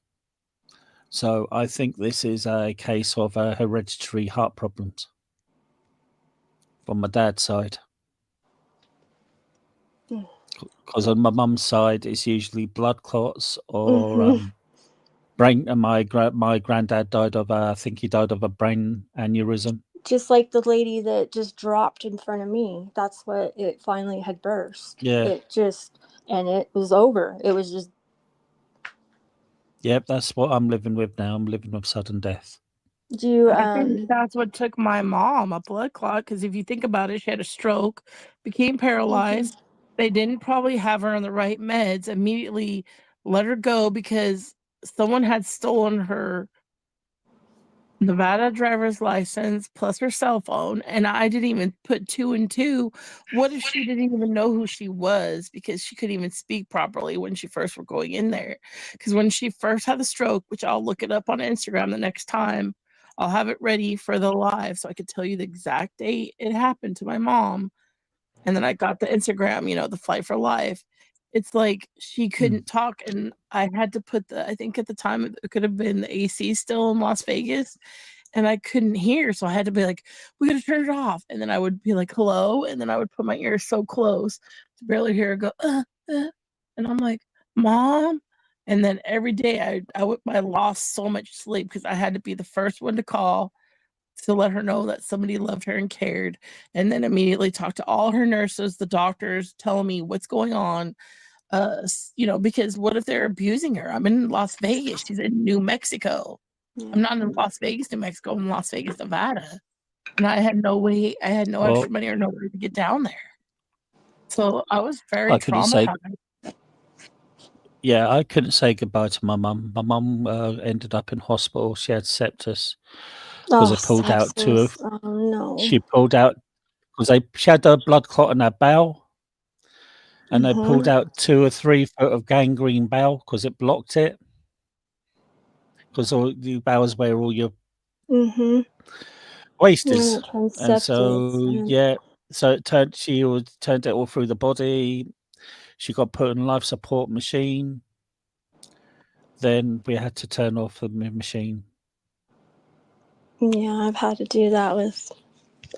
So I think this is a case of hereditary heart problems from my dad's side. Because on my mum's side, it's usually blood clots or brain. And my granddad died of I think he died of a brain aneurysm. Just like the lady that just dropped in front of me. That's what it finally had burst. Yeah. And it was over. It was just. Yep, that's what I'm living with now. I'm living with sudden death. Do you I think that's what took my mom, a blood clot, because if you think about it, she had a stroke, became paralyzed. They didn't probably have her on the right meds, immediately let her go because someone had stolen her Nevada driver's license plus her cell phone, and I didn't even put 2 and 2. What if she didn't even know who she was because she couldn't even speak properly when she first were going in there? Because when she first had the stroke, which I'll look it up on Instagram the next time, I'll have it ready for the live so I could tell you the exact date it happened to my mom. And then I got the Instagram, the Flight for Life. It's like she couldn't talk, and I had to put I think at the time it could have been the AC still in Las Vegas, and I couldn't hear, so I had to be like, "We gotta turn it off." And then I would be like, "Hello," and then I would put my ear so close to barely hear her go, and I'm like, "Mom." And then every day I lost so much sleep because I had to be the first one to call to let her know that somebody loved her and cared, and then immediately talk to all her nurses, the doctors, telling me what's going on. Because what if they're abusing her? I'm in Las Vegas. She's in New Mexico. I'm not in Las Vegas, New Mexico. I'm in Las Vegas, Nevada. And I had no way, I had no extra money or no way to get down there. So I was very traumatized. Yeah, I couldn't say goodbye to my mum. My mum ended up in hospital. She had sepsis because they pulled out two of. Oh no! She pulled out because she had a blood clot in her bowel, And they pulled out 2 or 3 foot of gangrene bowel because it blocked it. Because all the bowels where all your waste is. And so, yeah, so it turned it all through the body. She got put in life support machine. Then we had to turn off the machine. Yeah, I've had to do that with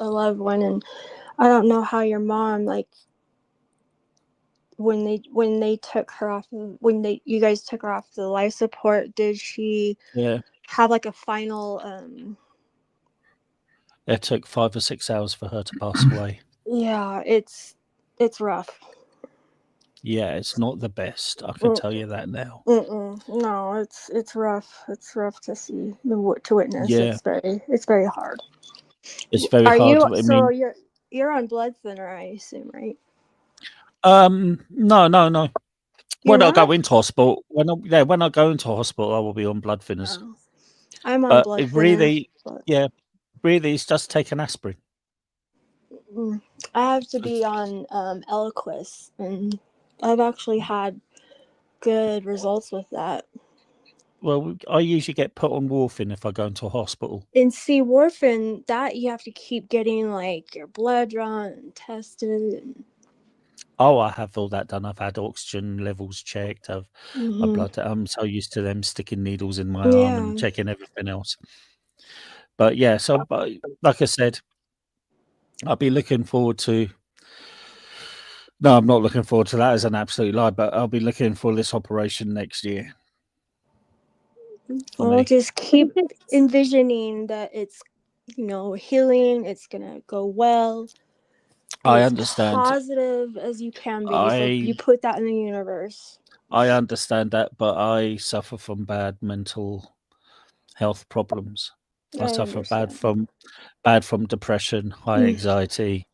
a loved one, and I don't know how your mom, like, when they took her off, you guys took her off the life support, did she have like a final It took 5 or 6 hours for her to pass away. Yeah, it's rough. Yeah, it's not the best. I can tell you that now. No, it's rough. It's rough to see, to witness. Yeah. It's very hard. It's very Are hard. you I so mean, you're on blood thinner, I assume, right? no. You're When I go not? into hospital, when I go into hospital, I will be on blood thinners. Oh. I'm on But blood it thinner. really, But really, it's just take an aspirin. I have to be on Eliquis, and I've actually had good results with that. Well, I usually get put on warfarin if I go into a hospital. And see, warfarin, that you have to keep getting like your blood drawn and tested. And Oh, I have all that done. I've had oxygen levels checked. My blood. I'm so used to them sticking needles in my arm and checking everything else. But yeah, so like I said, I'll be looking forward to. No, I'm not looking forward to that as an absolute lie, but I'll be looking for this operation next year. I'll just keep envisioning that it's, healing. It's gonna go well. I As understand. positive as you can be. So you put that in the universe. I understand that, but I suffer from bad mental health problems. I suffer bad from depression, high anxiety,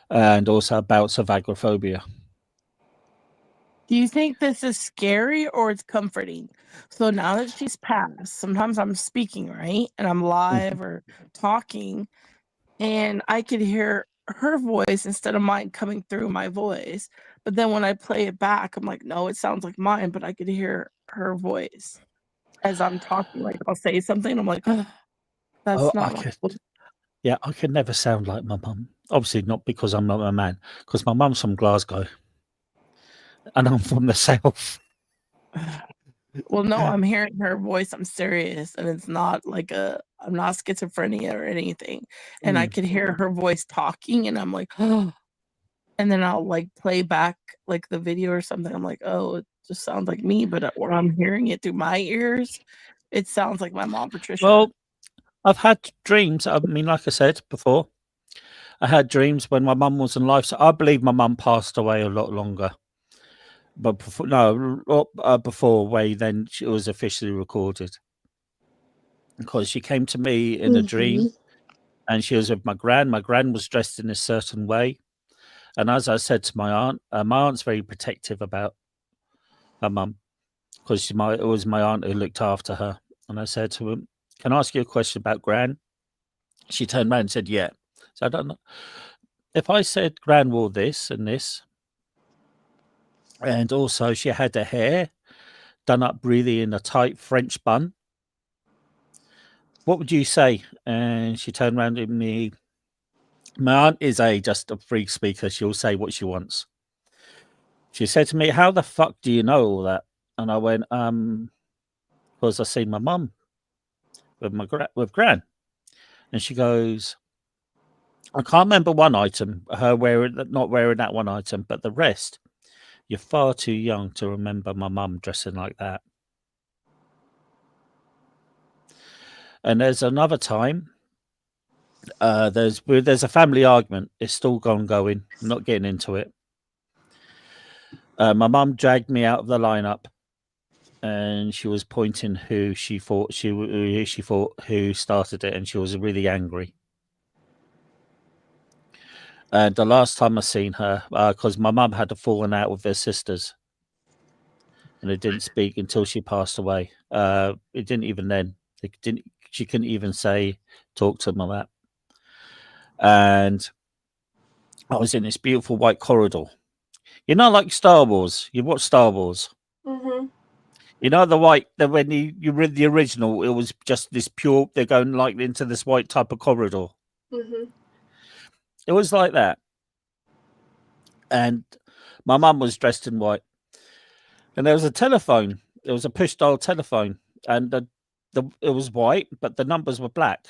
and also bouts of agoraphobia. Do you think this is scary or it's comforting? So now that she's passed, sometimes I'm speaking, right? And I'm live or talking, and I could hear her voice instead of mine coming through my voice. But then when I play it back, I'm like, no, it sounds like mine, but I could hear her voice as I'm talking. Like, I'll say something, I'm like, that's not my voice. Yeah, I could never sound like my mum. Obviously, not because I'm not a man, because my mum's from Glasgow and I'm from the south. Well, no, I'm hearing her voice. I'm serious, and it's not like I'm not schizophrenia or anything. And I could hear her voice talking, and I'm like, oh. And then I'll like play back like the video or something. I'm like, oh, it just sounds like me, but when I'm hearing it through my ears, it sounds like my mom, Patricia. Well, I've had dreams. I mean, like I said before, I had dreams when my mum was in life. So I believe my mum passed away a lot longer. But before way then she was officially recorded. Because she came to me in a dream and she was with my gran. My gran was dressed in a certain way. And as I said to my aunt's very protective about her mum because it was my aunt who looked after her. And I said to him, can I ask you a question about gran? She turned around and said, yeah. So I don't know. If I said gran wore this and this, and also she had her hair done up really in a tight French bun, what would you say? And she turned around to me. My aunt is just a free speaker. She'll say what she wants. She said to me, how the fuck do you know all that? And I went, because I seen my mum with gran. And she goes, I can't remember one item, her not wearing that one item, but the rest, you're far too young to remember my mum dressing like that. And there's another time, there's a family argument. It's still going. I'm not getting into it. My mum dragged me out of the lineup, and she was pointing who she thought who started it, and she was really angry. And the last time I seen her, because my mum had a falling out with her sisters, and they didn't speak until she passed away. It didn't even then. She couldn't even talk to them or that. And I was in this beautiful white corridor. You know, like Star Wars. You watch Star Wars. Mhm. You know when you read the original, it was just this pure. They're going like into this white type of corridor. Mhm. It was like that, and my mum was dressed in white, and there was a telephone. It was a push dial telephone, and it was white, but the numbers were black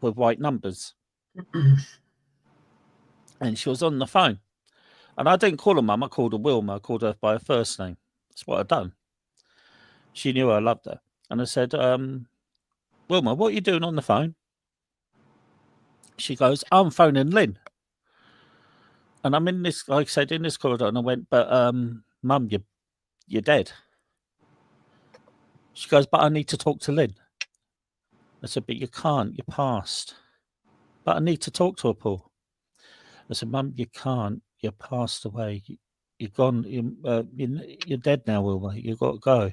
with white numbers. And she was on the phone, and I didn't call her mum. I called her Wilma. I called her by her first name. That's what I'd done. She knew I loved her, and I said, "Wilma, what are you doing on the phone?" She goes, "I'm phoning Lynn." And I'm in this, like I said, in this corridor, and I went, "But Mum, you're dead." She goes, "But I need to talk to Lynn." I said, "But you can't. You're past." "But I need to talk to her, Paul." I said, "Mum, you can't. You're passed away. You're gone. You're dead now, Wilma. You've got to go."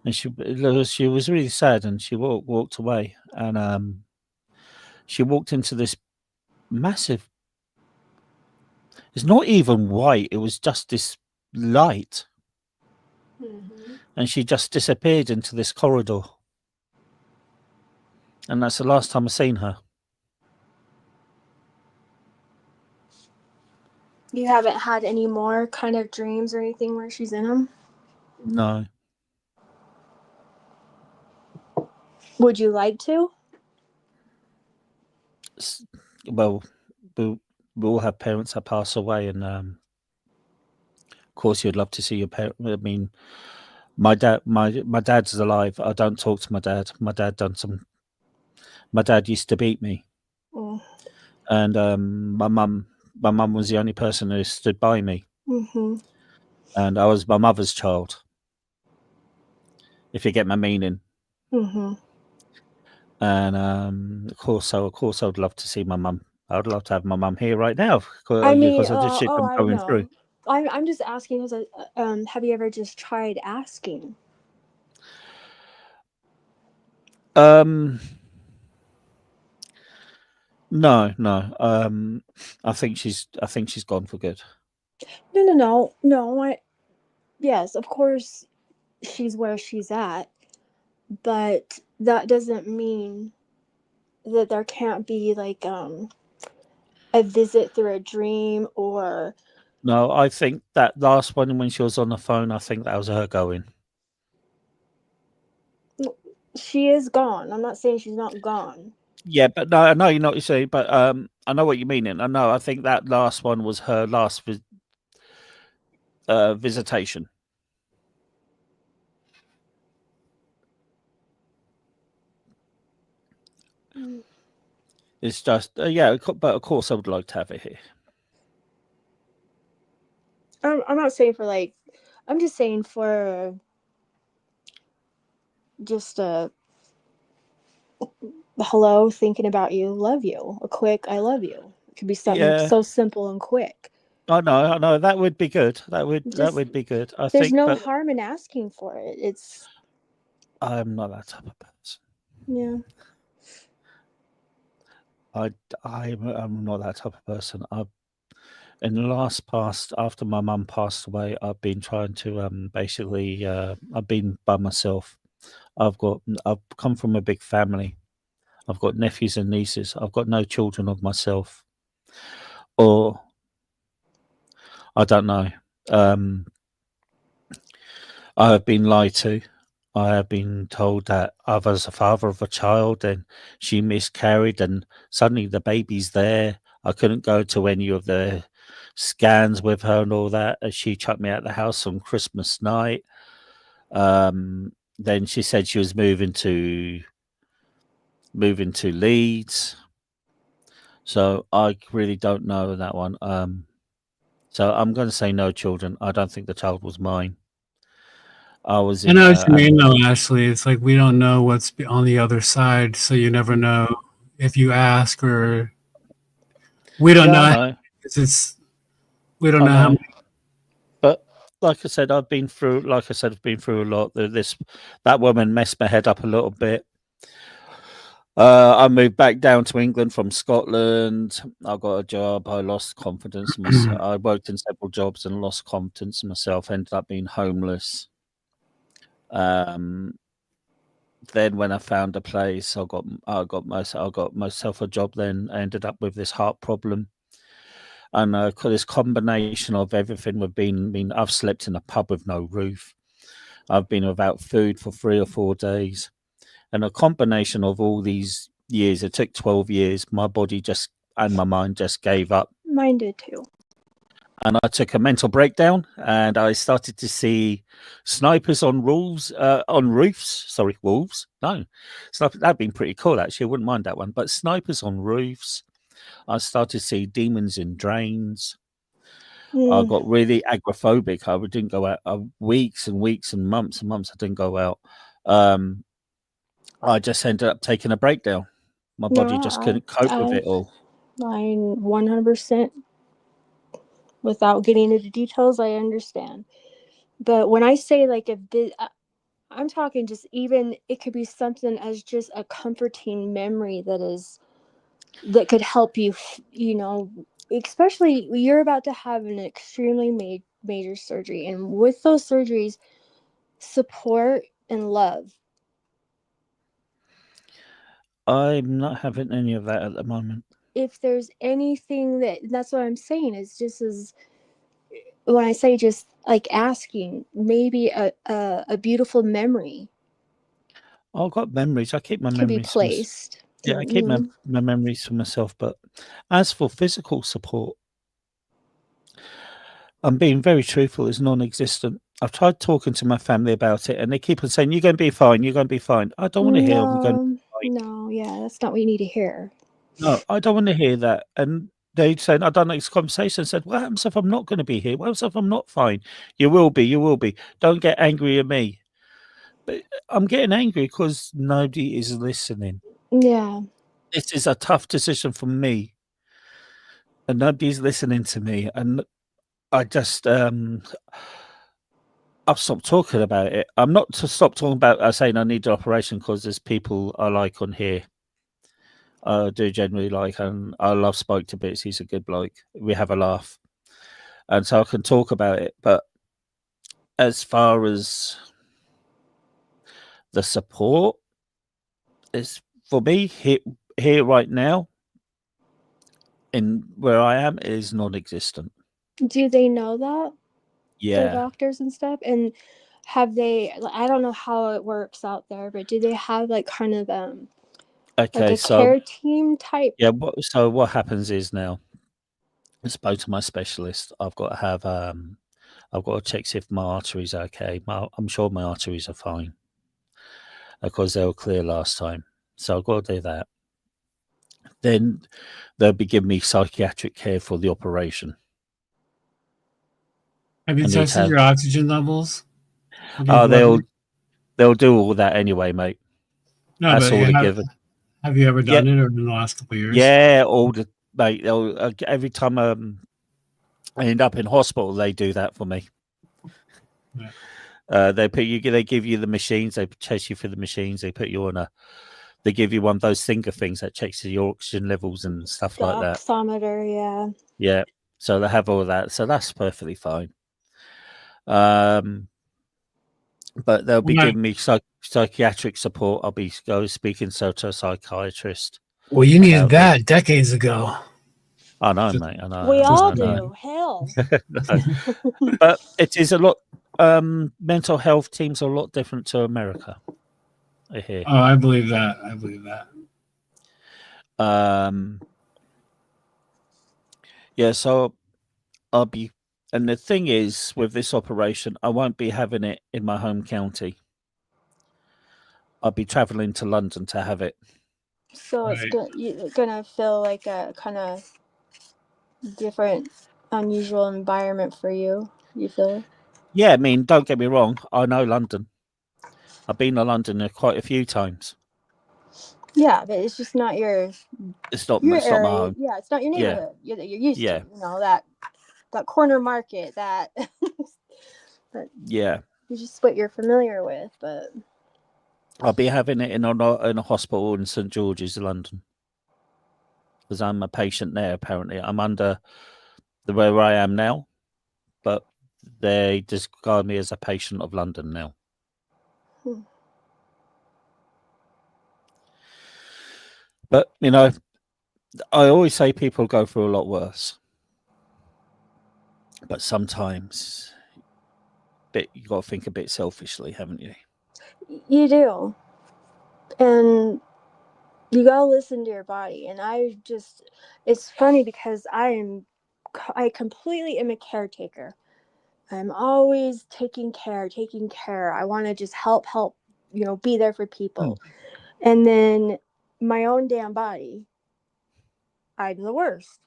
And she was really sad, and she walked away, and she walked into this massive. It's not even white. It was just this light. And she just disappeared into this corridor. And that's the last time I've seen her. You haven't had any more kind of dreams or anything where she's in them? No. Would you like to? Well, we all have parents that pass away, and of course you'd love to see your parent. I mean, my dad's alive. I don't talk to my dad. My dad used to beat me. Mm. And my mum was the only person who stood by me. Mm-hmm. And I was my mother's child, if you get my meaning. Mm-hmm. And of course I would love to see my mum. I would love to have my mum here right now I mean, because of the shit I'm I going through. know. I'm just asking because have you ever just tried asking? No. I think she's gone for good. No. Yes, of course, she's where she's at, but that doesn't mean that there can't be like a visit through a dream or. No, I think that last one when she was on the phone, I think that was her going. She is gone. I'm not saying she's not gone. Yeah, but no, I know you're not saying, but I know what you mean. And I know, I think that last one was her last visitation. Mm. It's just, yeah, but of course I would like to have it here. I'm not saying for like, I'm just saying for just a hello, thinking about you, love you, a quick I love you. It could be something so simple and quick. I know, that would be good. That would be good. I There's think, no but harm in asking for it. It's. I'm not that type of person. Yeah. I'm not that type of person. In the past, after my mum passed away, I've been trying to basically I've been by myself. I've come from a big family. I've got nephews and nieces. I've got no children of myself. Or I don't know. I have been lied to. I have been told that I was the father of a child and she miscarried and suddenly the baby's there. I couldn't go to any of the scans with her and all that. And she chucked me out of the house on Christmas night. Then she said she was moving to Leeds. So I really don't know that one. So I'm going to say no children. I don't think the child was mine. I know what you mean, though, Ashley. It's like we don't know what's on the other side, so you never know if you ask or we don't know. We don't know how many. But like I said, I've been through a lot. That woman messed my head up a little bit. I moved back down to England from Scotland. I got a job. I lost confidence in myself. I worked in several jobs and lost confidence in myself. Ended up being homeless. Then when I found a place, I got myself a job. Then I ended up with this heart problem, and this combination of everything. I've slept in a pub with no roof. I've been without food for 3 or 4 days. And a combination of all these years, it took 12 years, my body and my mind just gave up. Mine did too. And I took a mental breakdown and I started to see snipers on roofs. Sorry, wolves. No, that'd been pretty cool, actually. I wouldn't mind that one. But snipers on roofs. I started to see demons in drains. I got really agoraphobic. I didn't go out weeks and weeks and months. I didn't go out. I just ended up taking a breakdown. My body just couldn't cope with it all. Mine 100%. Without getting into details, I understand. But when I say like I'm talking just even it could be something as just a comforting memory that could help you, especially you're about to have an extremely major surgery, and with those surgeries, support and love. I'm not having any of that at the moment. If there's anything that's what I'm saying is just as when I say just like asking, maybe a beautiful memory I've got memories. I keep my can be memories. placed. Yeah, I keep my memories for myself. But as for physical support, I'm being very truthful, it's non-existent. I've tried talking to my family about it, and they keep on saying, "You're going to be fine. You're going to be fine." I don't want to hear I'm going to be fine. No, yeah, that's not what you need to hear. No, I don't want to hear that. And they said, I done this conversation, said, "What happens if I'm not going to be here? What happens if I'm not fine?" You will be. You will be. Don't get angry at me. But I'm getting angry because nobody is listening. Yeah. This is a tough decision for me, and nobody's listening to me. And I just, I've stopped talking about it. I'm not to stop talking about saying I need the operation because there's people I like on here. I do generally like, and I love Spike to bits. He's a good bloke. We have a laugh, and so I can talk about it. But as far as the support is for me here right now, in where I am, is non-existent. Do they know that? The Yeah. doctors and stuff? And have they, I don't know how it works out there, but do they have like kind of like Okay. a So care team type? yeah. So what happens is now, I spoke to my specialist. I've got to have I've got to check if my arteries are okay. I'm sure my arteries are fine because they were clear last time. So I've got to do that. Then they'll be giving me psychiatric care for the operation. Have you tested your oxygen levels? Oh, they'll do all that anyway, mate. No, That's but all they're given. have you ever done it or in the last couple of years? Yeah, all the mate. Every time I end up in hospital, they do that for me. Yeah. They give you the machines. They test you for the machines. They put you on they give you one of those finger things that checks your oxygen levels and stuff The like that. oximeter, yeah. Yeah. So they have all that. So that's perfectly fine. But they'll be giving me psychiatric support. I'll be speaking to a psychiatrist. Well, you needed that decades ago. I know, mate. I know. We all I know. do. Hell. No. But it is a lot. Mental health teams are a lot different to America. I hear. Oh, I believe that. I believe that. Yeah. So I'll be. And the thing is, with this operation, I won't be having it in my home county. I'll be traveling to London to have it. So it's gonna feel like a kind of different, unusual environment for you. You feel? Yeah, I mean, don't get me wrong. I know London. I've been to London quite a few times. Yeah, but it's just not your. It's not your my area. home. Yeah, it's not your Yeah. neighborhood. You're used Yeah. to. That corner market. That. Yeah. It's just what you're familiar with, but. I'll be having it in a hospital in St George's, London, because I'm a patient there. Apparently, I'm under where I am now, but they discard me as a patient of London now. Hmm. But I always say people go through a lot worse, but sometimes, you got to think a bit selfishly, haven't you? You do, and you gotta listen to your body. And it's funny because I completely am a caretaker. I'm always taking care. I want to just help, be there for people. And then my own damn body, I'm the worst.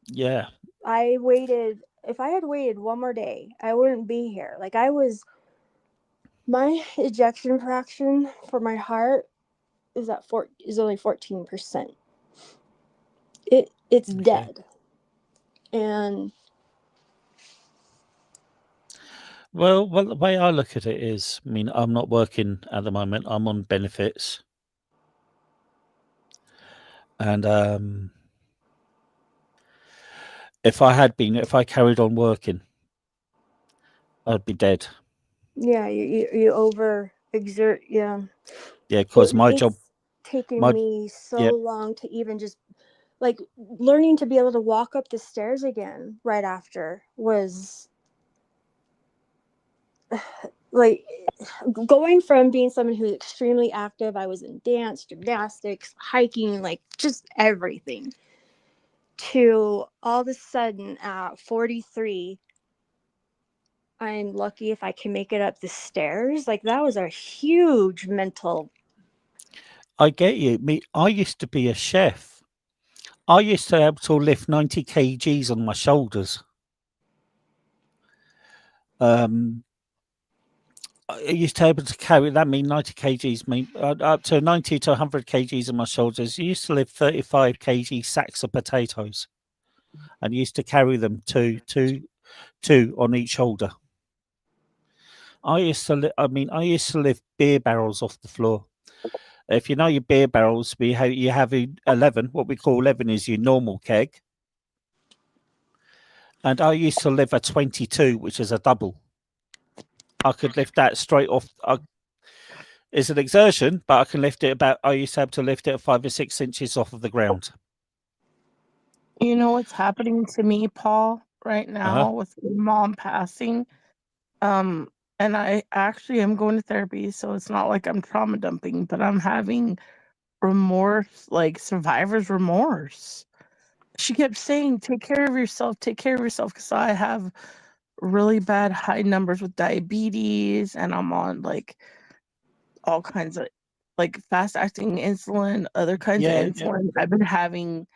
Yeah. If I had waited one more day, I wouldn't be here. My ejection fraction for my heart is only 14%. It's dead. And well, the way I look at it is, I'm not working at the moment. I'm on benefits, and if I carried on working, I'd be dead. yeah, you overexert. Yeah. Yeah, because my job, It's taken me so yeah, long to even just learning to be able to walk up the stairs again right after was going from being someone who's extremely active. I was in dance, gymnastics, hiking, just everything, to all of a sudden at 43, I'm lucky if I can make it up the stairs. That was a huge mental. I get you. I used to be a chef. I used to be able to lift 90 kgs on my shoulders. I used to be able to carry, that mean 90 kgs, up to 90 to 100 kgs on my shoulders. I used to lift 35 kg sacks of potatoes and used to carry them two on each shoulder. I used to lift beer barrels off the floor. If you know your beer barrels, you have 11. What we call 11 is your normal keg. And I used to lift a 22, which is a double. I could lift that straight off. It's an exertion, but I can lift it I used to have to lift it 5 or 6 inches off of the ground. You know what's happening to me, Paul, right now with mom passing? And I actually am going to therapy, so it's not like I'm trauma dumping, but I'm having remorse, survivor's remorse. She kept saying, take care of yourself, because I have really bad high numbers with diabetes, and I'm on all kinds of fast acting insulin, other kinds of insulin. I've been having,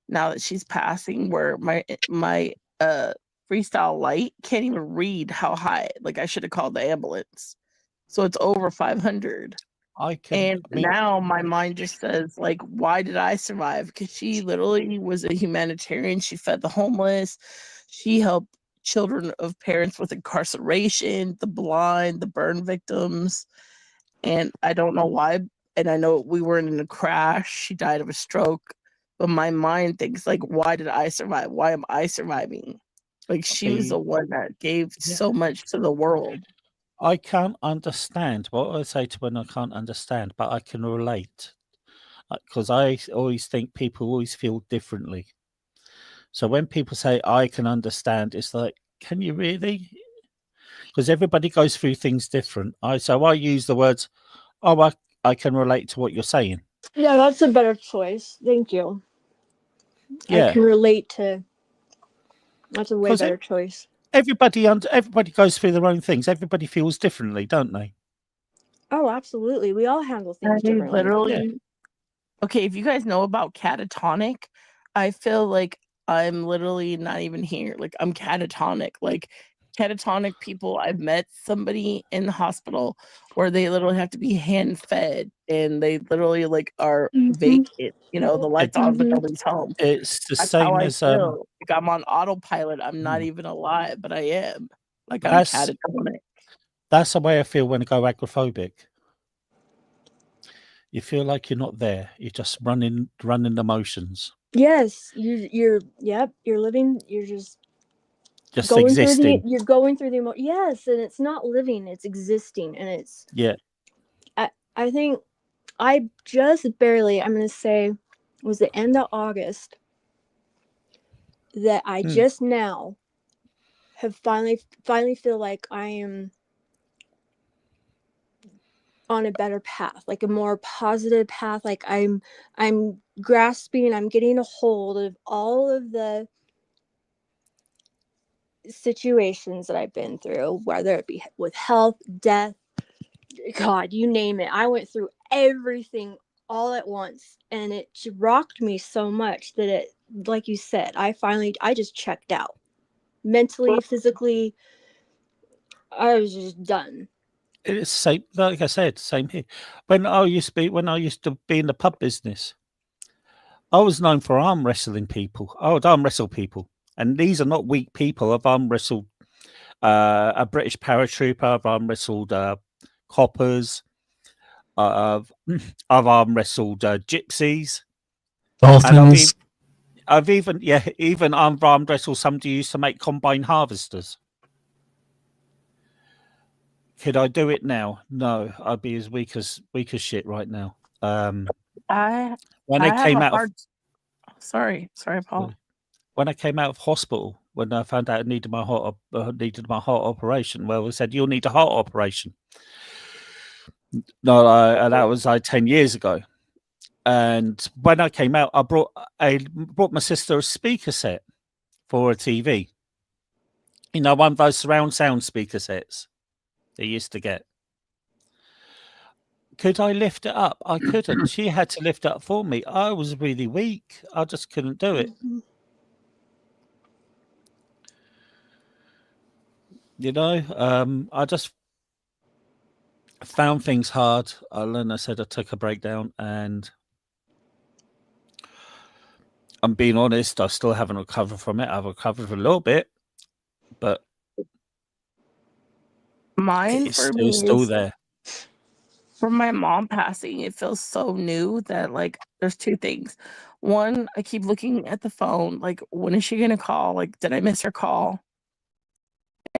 now that she's passing, where my freestyle light can't even read how high. I should have called the ambulance. So it's over 500. Now my mind just says, why did I survive? Because she literally was a humanitarian. She fed the homeless. She helped children of parents with incarceration, the blind, the burn victims. And I don't know why. And I know we weren't in a crash. She died of a stroke. But my mind thinks, why did I survive? Why am I surviving? She was the one that gave so much to the world. I can't understand what I say to when I can't understand, but I can relate because I always think people always feel differently. So when people say I can understand, it's like, can you really? Because everybody goes through things different. So I use the words, I can relate to what you're saying. Yeah, that's a better choice. Thank you. Yeah. I can relate to. That's a way better choice. Everybody goes through their own things. Everybody feels differently, don't they? Oh, absolutely. We all handle things differently. Literally. Okay, if you guys know about catatonic, I feel like I'm literally not even here. I'm catatonic. Catatonic people, I've met somebody in the hospital where they literally have to be hand fed and they literally are vacant. The lights on, but nobody's home. It's the That's same how I as feel. I'm on autopilot. I'm not even alive, but I am. I'm That's catatonic. That's the way I feel when I go agoraphobic. You feel like you're not there. You're just running the motions. Yes, you're living. You're just Just existing. You're going through the yes, and it's not living. It's existing, and it's. Yeah. I think I just barely. I'm gonna say, was the end of August that I just now have finally feel like I am on a better path, like a more positive path. Like I'm grasping, I'm getting a hold of all of the situations that I've been through, whether it be with health, death, God, you name it. I went through everything all at once, and it rocked me so much that it, like you said, I just checked out mentally, physically. I was just done. It's same, like I said, same here. When I used to be in the pub business, I was known for arm wrestling people. I would arm wrestle people, and these are not weak people. I've arm wrestled a British paratrooper. I've arm wrestled coppers. I've arm wrestled gypsies. Dolphins. And I've even arm wrestled somebody who used to make combine harvesters. Could I do it now? No, I'd be as weak as shit right now. When I came out sorry, Paul. When I came out of hospital, when I found out I needed my heart operation, well, they said you'll need a heart operation. No, and that was like 10 years ago. And when I came out, I brought my sister a speaker set for a TV. You know, one of those surround sound speaker sets they used to get. Could I lift it up? I couldn't. She had to lift it up for me. I was really weak. I just couldn't do it. Mm-hmm. You know, I just found things hard. And I said I took a breakdown, and I'm being honest, I still haven't recovered from it. I've recovered a little bit, but Mine for me it's still is there. from my mom passing. It feels so new that like there's two things. One, I keep looking at the phone, like when is she gonna call? Like, did I miss her call?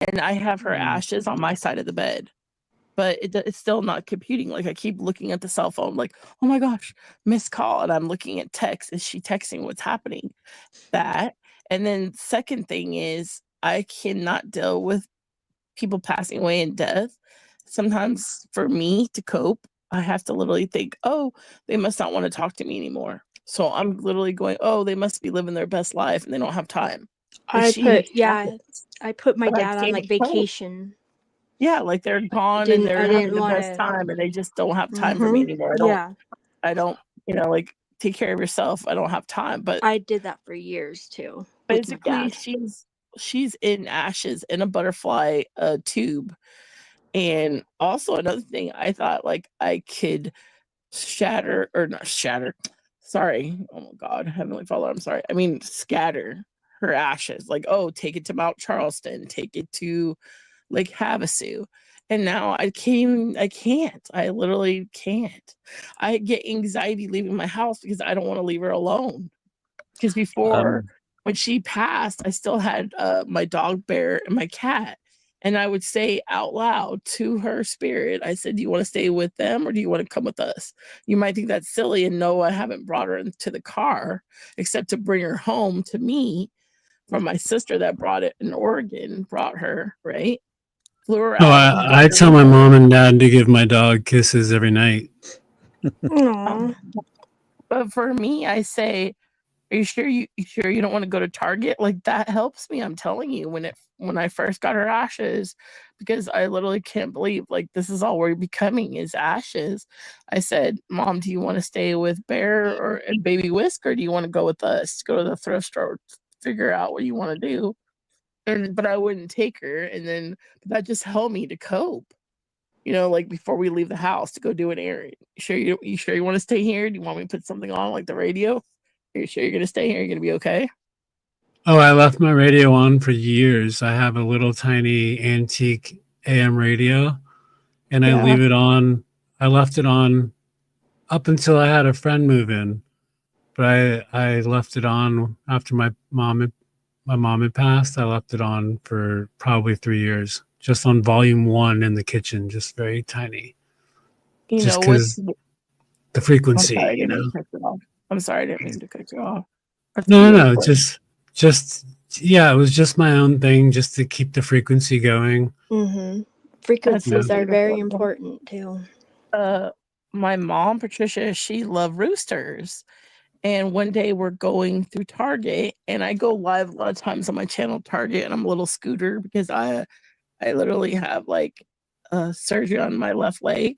And I have her ashes on my side of the bed, but it's still not computing. Like I keep looking at the cell phone, like, oh my gosh, missed call, and I'm looking at text. Is she texting? What's happening? That, and then second thing is I cannot deal with people passing away and death. Sometimes for me to cope, I have to literally think, oh, they must not want to talk to me anymore. So I'm literally going, oh, they must be living their best life and they don't have time. I put my But I dad on can't like cope. vacation. Yeah, like they're gone and Didn't they're I having didn't the want best to. time and they just don't have time for me anymore. I don't, like take care of yourself. I don't have time. But I did that for years too. With my basically, dad. she's in ashes in a butterfly tube. And also another thing, I thought like I could shatter or not shatter. Sorry. Oh my God, Heavenly Father, I'm sorry. I mean scatter her ashes. Like, oh, take it to Mount Charleston, take it to Lake Havasu. And now I can't. I literally can't. I get anxiety leaving my house because I don't want to leave her alone. Because before when she passed, I still had my dog Bear and my cat. And I would say out loud to her spirit, I said, do you want to stay with them or do you want to come with us? You might think that's silly. And no, I haven't brought her into the car except to bring her home to me from my sister that brought it in Oregon, brought her, right? Flew her No, out. I tell my mom and dad to give my dog kisses every night. But for me, I say, are you sure you don't want to go to Target? Like that helps me. I'm telling you, when I first got her ashes, because I literally can't believe like this is all we're becoming is ashes. I said, Mom, do you want to stay with Bear or Baby Whisk, or do you want to go with us? Go to the thrift store, figure out what you want to do. But I wouldn't take her, and then that just helped me to cope. Like before we leave the house to go do an errand. You sure you want to stay here? Do you want me to put something on like the radio? Are you sure you're gonna stay here? You're gonna be okay? Oh, I left my radio on for years. I have a little tiny antique AM radio, and I Yeah. leave it on. I left it on up until I had a friend move in, but I left it on after my mom had passed. I left it on for probably 3 years, just on volume 1 in the kitchen, just very tiny. You Just know what's? because the I'm sorry, I frequency, didn't mean to cut you off. I'm sorry, I didn't mean to cut you off. That's No, no, no, beautiful. just yeah, it was just my own thing, just to keep the frequency going. Mm-hmm. That's Frequencies so are very beautiful. important too. My mom, Patricia, she loved roosters. And one day we're going through Target, and I go live a lot of times on my channel Target, and I'm a little scooter because I literally have like surgery on my left leg,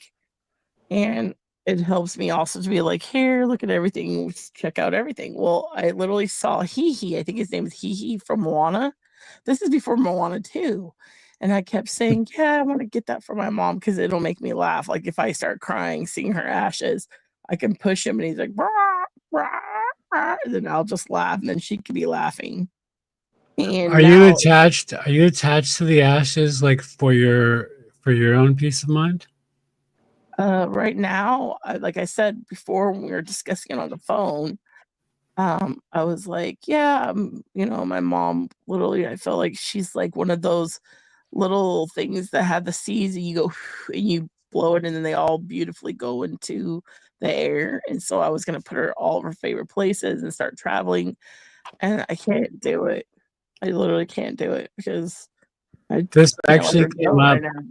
and it helps me also to be like, here, look at everything, check out everything. Well, I literally saw Hee, I think his name is Hee from Moana. This is before Moana 2. And I kept saying, yeah, I want to get that for my mom because it'll make me laugh. Like if I start crying, seeing her ashes, I can push him and he's like, "Rah, rah, rah," and then I'll just laugh and then she could be laughing. And Are you now, attached? Are you attached to the ashes, like for your own peace of mind? right now, like I said before when we were discussing it on the phone, I was like, yeah, my mom literally, I feel like she's like one of those little things that have the seeds and you go and you blow it and then they all beautifully go into the air. And so I was gonna put her all of her favorite places and start traveling. And I can't do it. I literally can't do it because I This can't let actually her came go up. right now.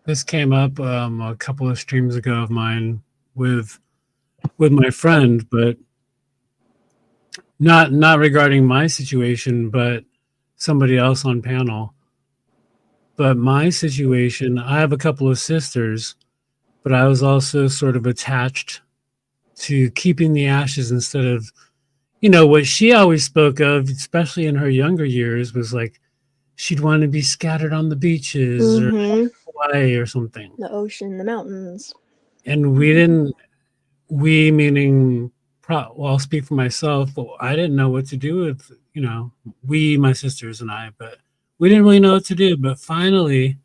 This came up a couple of streams ago of mine with my friend, but not regarding my situation, but somebody else on panel. But my situation, I have a couple of sisters, but I was also sort of attached to keeping the ashes instead of, what she always spoke of, especially in her younger years, was like she'd want to be scattered on the beaches or Mm-hmm. Hawaii or something. The ocean, the mountains. And we didn't, we meaning, well, I'll speak for myself, but I didn't know what to do with, we, my sisters and I, but we didn't really know what to do. But finally,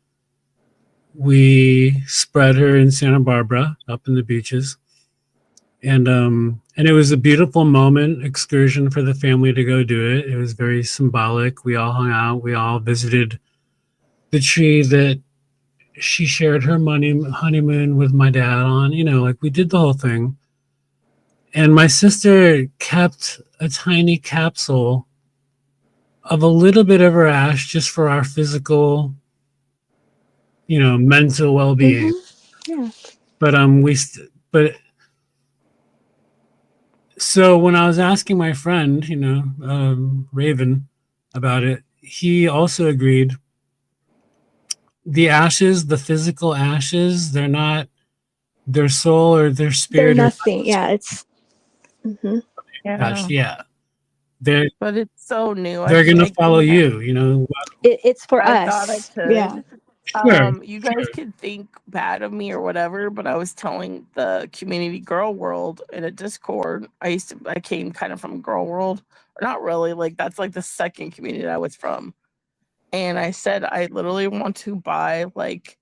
we spread her in Santa Barbara up in the beaches. And it was a beautiful moment, excursion for the family to go do it. It was very symbolic. We all hung out. We all visited the tree that she shared her honeymoon with my dad on. Like we did the whole thing. And my sister kept a tiny capsule of a little bit of her ash just for our physical, mental well-being. Yeah. But but so when I was asking my friend, Raven, about it, he also agreed. The ashes, the physical ashes, they're not their soul or their They're spirit or nothing. Yeah, it's. Mm-hmm. ash. Yeah. Yeah, they're But it's so new. they're gonna follow you. It's for I thought I us. Yeah. could. Sure, You guys could think bad of me or whatever, but I was telling the community girl world in a Discord. I came kind of from girl world, or not really. Like that's like the second community that I was from, and I said I literally want to buy like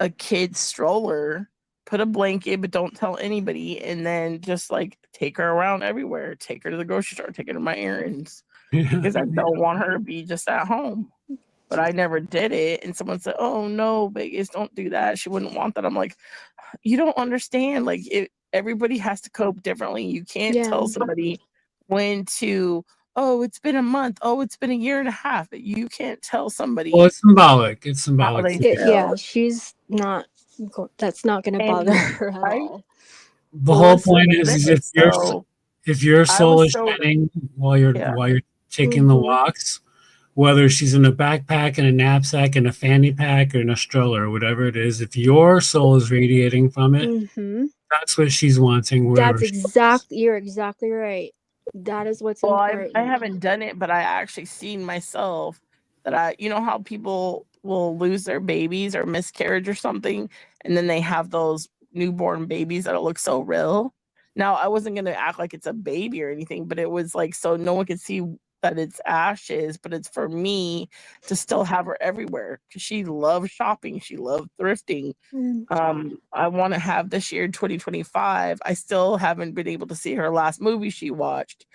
a kid's stroller, put a blanket, but don't tell anybody, and then just like take her around everywhere, take her to the grocery store, take her to my errands, because I don't want her to be just at home. But I never did it. And someone said, "Oh no, Vegas, don't do that. She wouldn't want that." I'm like, you don't understand. Like, everybody has to cope differently. You can't Yeah. tell somebody when to. Oh, it's been a month. Oh, it's been a year and a half. You can't tell Well, somebody it's symbolic. It's how symbolic they to me. feel. Yeah, she's not. That's not going to bother And her at I all. The well, whole listen point to is this. So if your I soul was is so shining while you're yeah. taking the Mm-hmm. walks, whether she's in a backpack, in a knapsack, in a fanny pack, or in a stroller, or whatever it is, if your soul is radiating from it, Mm-hmm. that's what she's wanting wherever That's she goes. you're exactly right. That is what's Well, I important. haven't done it, but I actually seen myself that you know how people will lose their babies or miscarriage or something, and then they have those newborn babies that look so real. Now, I wasn't gonna act like it's a baby or anything, but it was like so no one could see that it's Ash's, but it's for me to still have her everywhere because she loves shopping. She loves thrifting. I want to have this year, 2025. I still haven't been able to see her last movie she watched,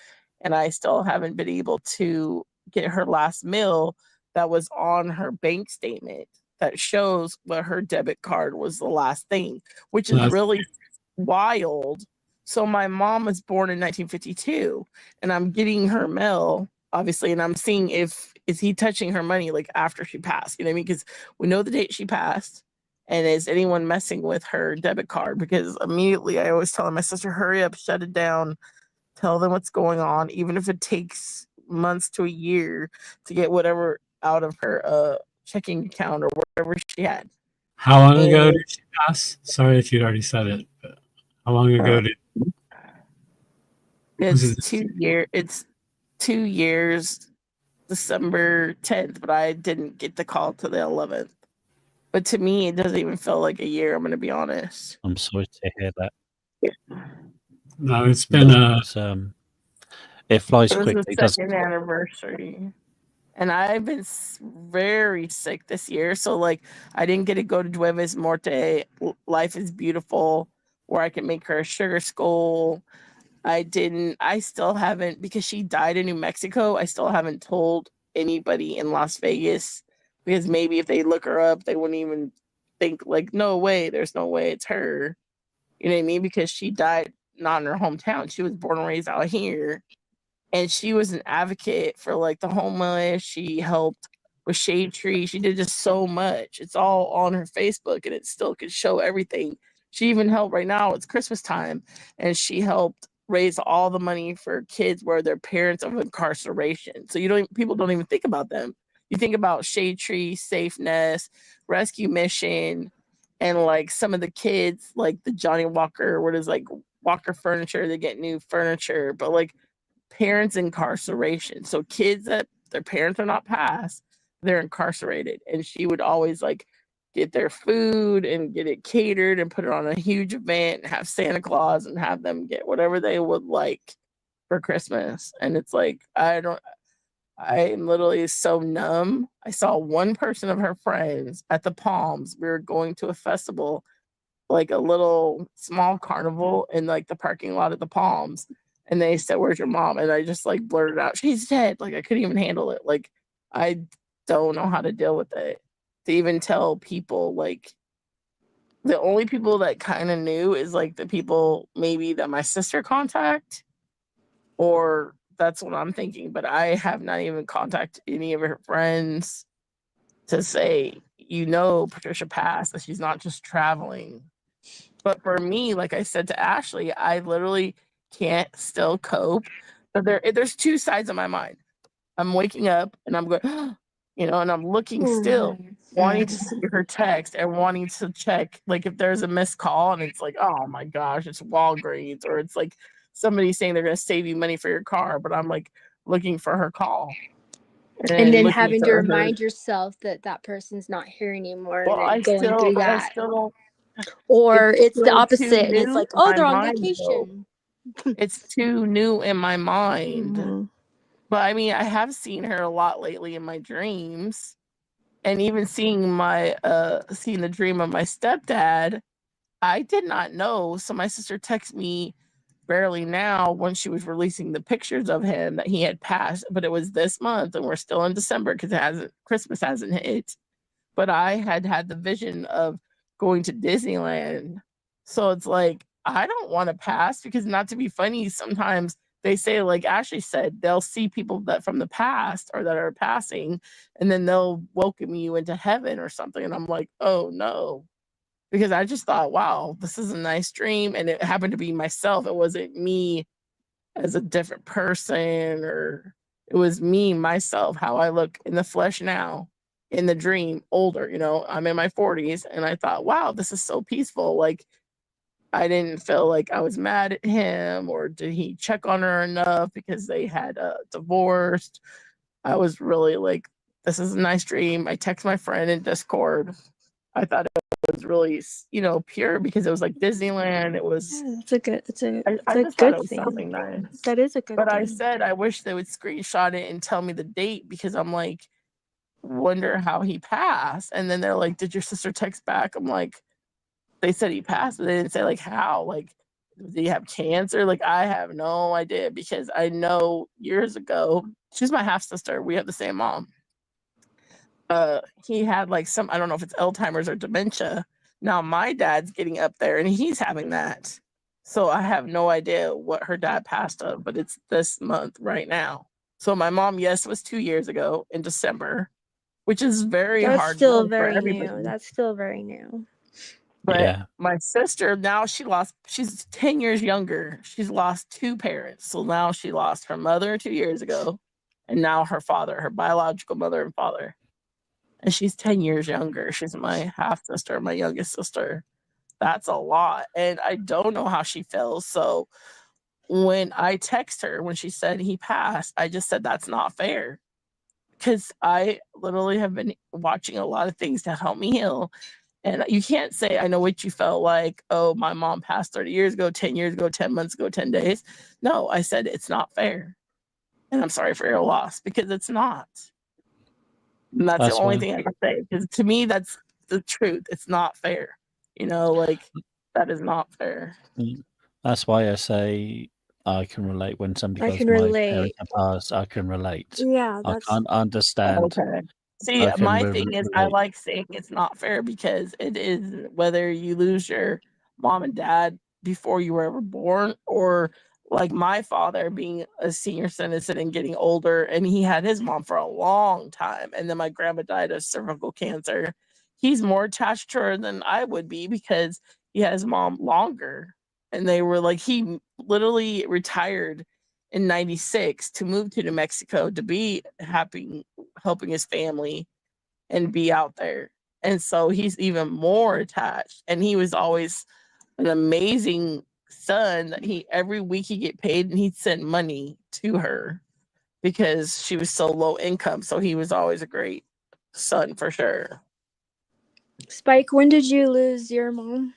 and I still haven't been able to get her last meal that was on her bank statement that shows what her debit card was the last thing, which is really wild. So my mom was born in 1952, and I'm getting her mail, obviously, and I'm seeing if is he touching her money like after she passed. You know what I mean? Because we know the date she passed, and is anyone messing with her debit card? Because immediately I always tell my sister, hurry up, shut it down, tell them what's going on, even if it takes months to a year to get whatever out of her checking account or whatever she had. How long ago And did she pass? Sorry if you'd already said it, but how long ago did was it's it? 2 year. It's 2 years, December 10th, but I didn't get the call to the 11th. But to me, it doesn't even feel like a year. I'm going to be honest. I'm sorry to hear that. No, it's been it flies It was the quickly, doesn't second it? anniversary. And I've been very sick this year. So, like, I didn't get to go to Nuevas Morte. Life is Beautiful, where I can make her a sugar skull. I still haven't, because she died in New Mexico, I still haven't told anybody in Las Vegas, because maybe if they look her up, they wouldn't even think, like, no way, there's no way it's her. You know what I mean? Because she died not in her hometown. She was born and raised out here. And she was an advocate for like the homeless. She helped with Shade Tree. She did just so much. It's all on her Facebook and it still could show everything. She even helped right now, it's Christmas time, and she helped raise all the money for kids where their parents of incarceration. So people don't even think about them. You think about Shade Tree, Safe Nest, Rescue Mission, and like some of the kids, like the Johnny Walker, what is like Walker Furniture, they get new furniture, but like parents incarceration. So kids that their parents are not passed, they're incarcerated. And she would always like get their food and get it catered and put it on a huge event and have Santa Claus and have them get whatever they would like for Christmas. And it's like, I'm literally so numb. I saw one person of her friends at the Palms. We were going to a festival, like a little small carnival in like the parking lot at the Palms. And they said, "Where's your mom?" And I just like blurted out, "She's dead." Like I couldn't even handle it. Like I don't know how to deal with it. To even tell people, like the only people that kind of knew is like the people maybe that my sister contact, or that's what I'm thinking. But I have not even contacted any of her friends to say, Patricia passed, that she's not just traveling. But for me, like I said to Ashley, I literally can't still cope. But there's two sides of my mind. I'm waking up and I'm going, and I'm looking still, wanting to see her text and wanting to check, like if there's a missed call and it's like, oh my gosh, it's Walgreens, or it's like somebody saying they're going to save you money for your car, but I'm like looking for her call. And then looking having to for her. remind yourself that that person's not here anymore, Well, and then going through I that. still Or it's the still too opposite, and it's new like, in oh, my they're on mind, though. vacation. It's too new in my mind. Mhm. But I mean, I have seen her a lot lately in my dreams. And even seeing the dream of my stepdad, I did not know. So my sister texted me barely now when she was releasing the pictures of him that he had passed, but it was this month and we're still in December because Christmas hasn't hit. But I had the vision of going to Disneyland. So it's like, I don't want to pass, because not to be funny, sometimes they say, like Ashley said, they'll see people that from the past or that are passing, and then they'll welcome you into heaven or something. And I'm like, oh no. Because I just thought, wow, this is a nice dream. And it happened to be myself. It wasn't me as a different person, or it was me, myself, how I look in the flesh now, in the dream, older, I'm in my 40s, and I thought, wow, this is so peaceful. Like, I didn't feel like I was mad at him, or did he check on her enough because they had divorced. I was really like, this is a nice dream. I text my friend in Discord. I thought it was really, pure because it was like Disneyland. It was. Yeah, it's a good. I just thought it was something nice. That is a good But thing. I said I wish they would screenshot it and tell me the date because I'm like, wonder how he passed. And then they're like, "Did your sister text back?" I'm like, they said he passed, but they didn't say like how. Like, did he have cancer? Like, I have no idea because I know years ago, she's my half sister. We have the same mom. He had like some, I don't know if it's Alzheimer's or dementia. Now my dad's getting up there and he's having that. So I have no idea what her dad passed of, but it's this month right now. So my mom, yes, was 2 years ago in December, which is very That's hard still for very everybody. new. That's still very new. But my sister, now she's 10 years younger. She's lost 2 parents. So now she lost her mother 2 years ago and now her father, her biological mother and father. And she's 10 years younger. She's my half sister, my youngest sister. That's a lot. And I don't know how she feels. So when I text her, when she said he passed, I just said, that's not fair. Because I literally have been watching a lot of things to help me heal. And you can't say, I know what you felt like. Oh, my mom passed 30 years ago, 10 years ago, 10 months ago, 10 days. No, I said, it's not fair. And I'm sorry for your loss because it's not. And that's the only thing I can say. Because to me, that's the truth. It's not fair. Like that is not fair. That's why I say I can relate when somebody I goes, can my relate. parents are passed. I can relate. Yeah, I that's can't understand. Okay. See, I can my thing is, I relate. like saying it's not fair because it is whether you lose your mom and dad before you were ever born, or like my father being a senior citizen and getting older, and he had his mom for a long time, and then my grandma died of cervical cancer. He's more attached to her than I would be because he had his mom longer, and they were like he literally retired in 96 to move to New Mexico to be happy helping his family and be out there. And so he's even more attached. And he was always an amazing son that he every week he get paid and he'd send money to her because she was so low income. So he was always a great son for sure. Spike, when did you lose your mom?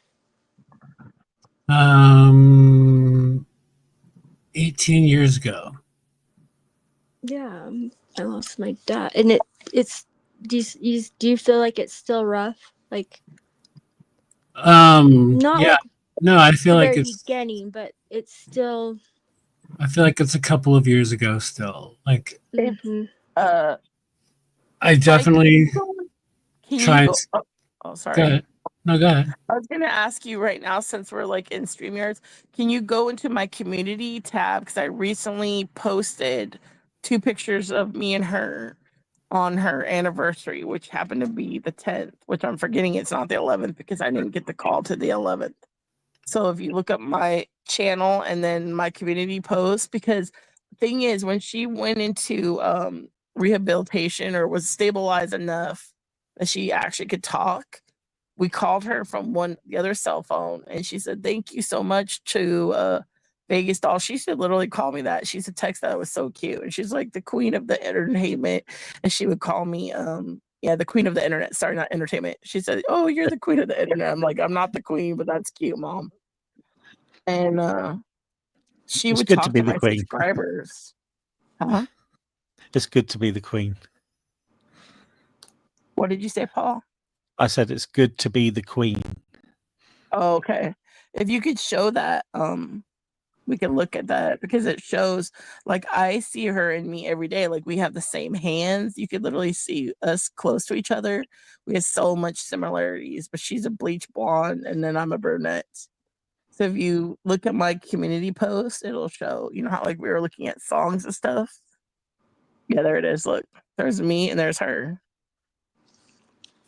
18 years ago. Yeah, I lost my dad, and it's do you feel like it's still rough? Like not Yeah. like No, I feel the like very it's beginning, but it's still. I feel like it's a couple of years ago still. Like Uh I Spike, definitely can you try and go go sorry. ahead. No, go ahead. I was gonna ask you right now, since we're like in StreamYards, can you go into my community tab? Because I recently posted 2 pictures of me and her on her anniversary, which happened to be the 10th, which I'm forgetting it's not the 11th because I didn't get the call to the 11th. So if you look up my channel and then my community post, because the thing is, when she went into rehabilitation or was stabilized enough that she actually could talk, we called her from the other cell phone, and she said, "Thank you so much to Vegas Doll." She should literally call me that. She said text that was so cute, and she's like the queen of the entertainment, and she would call me the queen of the internet. Sorry, not entertainment. She said, "Oh, you're the queen of the internet." I'm like, "I'm not the queen, but that's cute, mom." And she It's would good to talk be to the my queen. subscribers. Huh? It's good to be the queen. What did you say, Paul? I said it's good to be the queen. Oh, okay. If you could show that, we can look at that because it shows like I see her and me every day. Like we have the same hands. You could literally see us close to each other. We have so much similarities, but she's a bleach blonde and then I'm a brunette. So if you look at my community post, it'll show, how like we were looking at songs and stuff. Yeah, there it is. Look, there's me and there's her.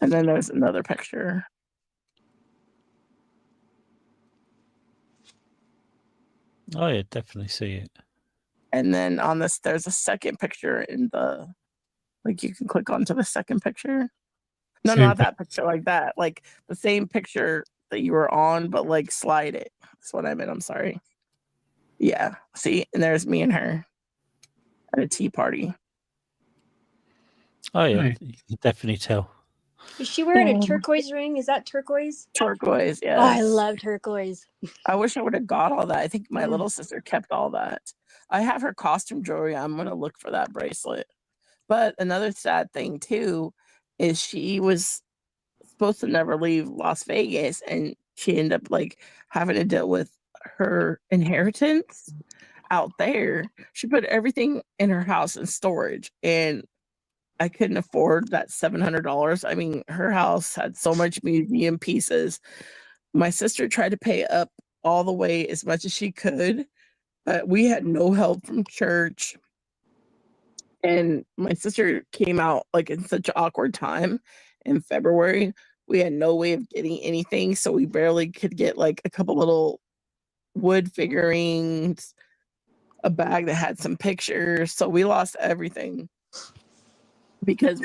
And then there's another picture. Oh, yeah, definitely see it. And then on this, there's a second picture in the, like you can click onto the second picture. No, Same not that picture like that. Like the same picture that you were on, but like slide it. That's what I meant. I'm sorry. Yeah. See, and there's me and her at a tea party. Oh, yeah, Right. you can definitely tell. Is she wearing a turquoise ring? Is that turquoise? Turquoise, yes. Oh, I love turquoise. I wish I would have got all that. I think my Mm. little sister kept all that. I have her costume jewelry. I'm gonna look for that bracelet. But another sad thing too is she was supposed to never leave Las Vegas, and she ended up like having to deal with her inheritance out there. She put everything in her house in storage, and I couldn't afford that $700. I mean, her house had so much museum pieces. My sister tried to pay up all the way as much as she could, but we had no help from church. And my sister came out like in such an awkward time in February. We had no way of getting anything, so we barely could get like a couple little wood figurines, a bag that had some pictures. So we lost everything because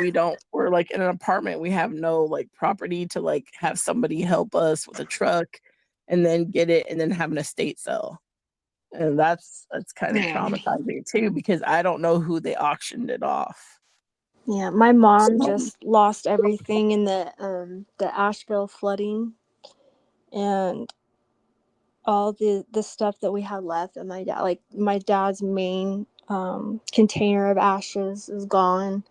we're like in an apartment. We have no like property to like have somebody help us with a truck and then get it and then have an estate sale. And that's kind of Yeah. traumatizing too because I don't know who they auctioned it off. Yeah, my mom So- just lost everything in the Asheville flooding, and all the stuff that we had left. And my dad's main container of ashes is gone.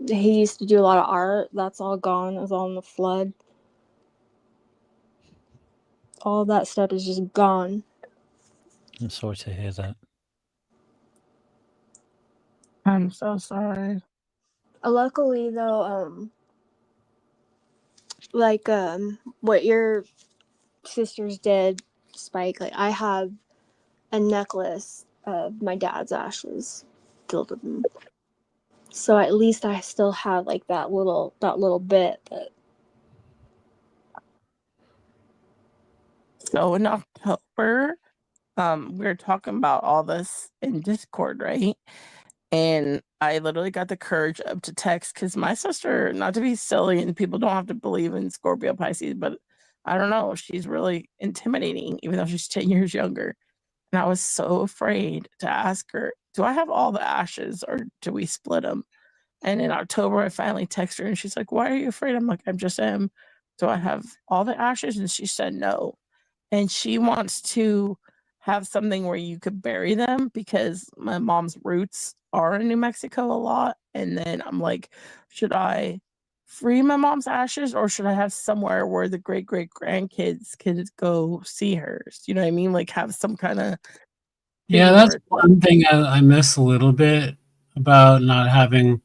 He used to do a lot of art. That's all gone. It was all in the flood. All that stuff is just gone. I'm sorry to hear that. I'm so sorry. Luckily, though, what your sisters did, Spike. Like, I have a necklace of my dad's ashes gilded them. So at least I still have like that little bit. But So in October, we were talking about all this in Discord, right? And I literally got the courage up to text because my sister, not to be silly, and people don't have to believe in Scorpio Pisces, but I don't know, she's really intimidating, even though she's 10 years younger. And I was so afraid to ask her, do I have all the ashes or do we split them? And in October, I finally texted her and she's like, why are you afraid? I'm like, I'm just am. Do I have all the ashes? And she said no. And she wants to have something where you could bury them because my mom's roots are in New Mexico a lot. And then I'm like, should I free my mom's ashes or should I have somewhere where the great grandkids could go see hers? You know what I mean? Like have some kind of Yeah, thing that's where it's like, one thing I miss a little bit about not having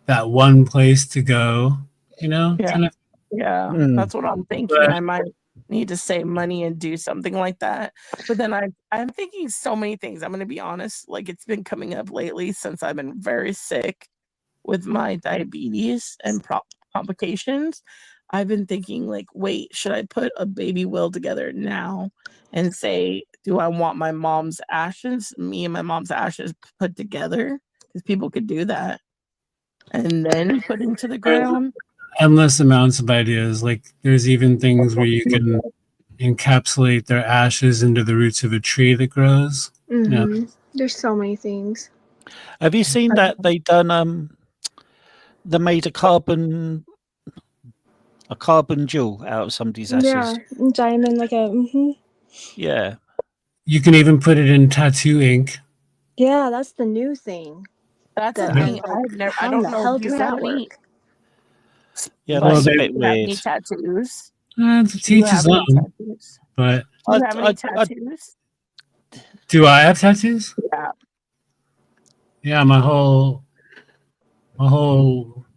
that one place to go, yeah, kind of. yeah, that's what I'm thinking. But I might need to save money and do something like that. But then I'm thinking so many things. I'm gonna be honest, like it's been coming up lately since I've been very sick with my diabetes and complications. I've been thinking like, wait, should I put a baby will together now and say, do I want my mom's ashes, me and my mom's ashes put together? Because people could do that and then put into the there's ground. endless amounts of ideas. Like there's even things where you can encapsulate their ashes into the roots of a tree that grows. there's so many things. Have you seen that they done they made a carbon jewel out of somebody's ashes? Yeah, diamond like a. Yeah. You can even put it in tattoo ink. Yeah, that's the new thing. That's the That thing. I'm like, I how in don't the know. hell Do you does have that any? work? Yeah, Well, that's a they, bit Do you have weird. any tattoos? to Do you teach his have any own. tattoos? But Do you have any tattoos? do I have tattoos? Yeah. Yeah, my whole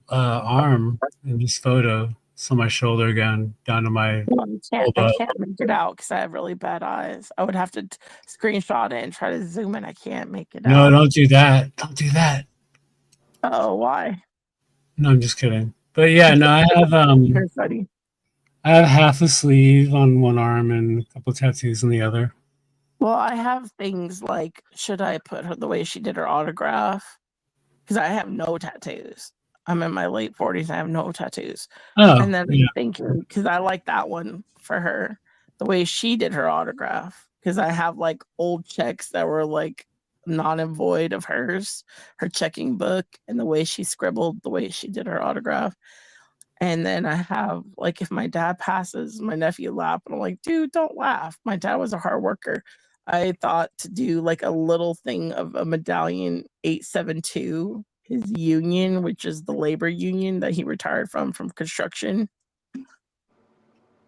arm in this photo. So my shoulder down to my I elbow. can't make it out because I have really bad eyes. I would have to screenshot it and try to zoom in. I can't make it No, out. don't do that. Don't do that. Oh, why? No, I'm just kidding. But yeah, no, You're funny. I have half a sleeve on one arm and a couple tattoos on the other. Well, I have things like, should I put her the way she did her autograph? Because I have no tattoos. I'm in my late 40s. I have no tattoos. Oh, And then yeah. I'm thinking, because I like that one for her, the way she did her autograph. Because I have like old checks that were like not and void of hers, her checking book, and the way she scribbled, the way she did her autograph. And then I have, like, if my dad passes, my nephew laugh, and I'm like, dude, don't laugh. My dad was a hard worker. I thought to do like a little thing of a medallion 872, his union, which is the labor union that he retired from construction.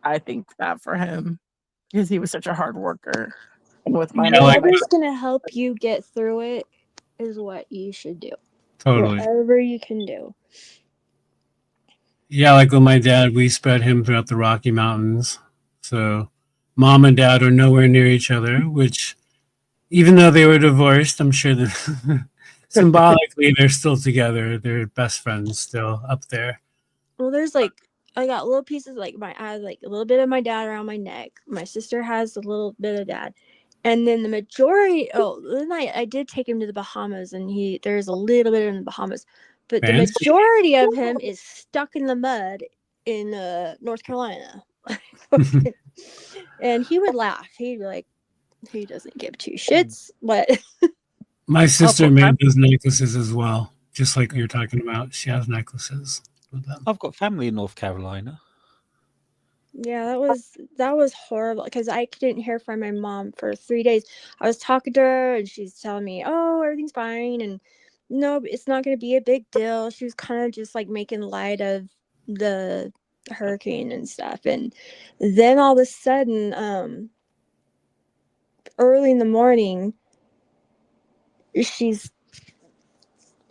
I think that for him, because he was such a hard worker. And with my mom, Whatever's gonna help you get through it is what you should do. Totally. Whatever you can do. Yeah, like with my dad, we spread him throughout the Rocky Mountains. So mom and dad are nowhere near each other, which even though they were divorced, I'm sure that symbolically they're still together. They're best friends still up there. Well, there's like, I got little pieces, like I have like a little bit of my dad around my neck. My sister has a little bit of dad. And then the majority, then I did take him to the Bahamas, and there's a little bit in the Bahamas. But the Fancy. majority of him is stuck in the mud in North Carolina. And he would laugh. He'd be like, he doesn't give two shits. But My sister got made those necklaces as well, just like you're talking about. She has necklaces with them. I've got family in North Carolina. yeah, that was horrible, because I couldn't hear from my mom for 3 days. I was talking to her, and she's telling me, oh, everything's fine, and no, it's not going to be a big deal. She was kind of just like making light of the hurricane and stuff. And then all of a sudden, early in the morning, she's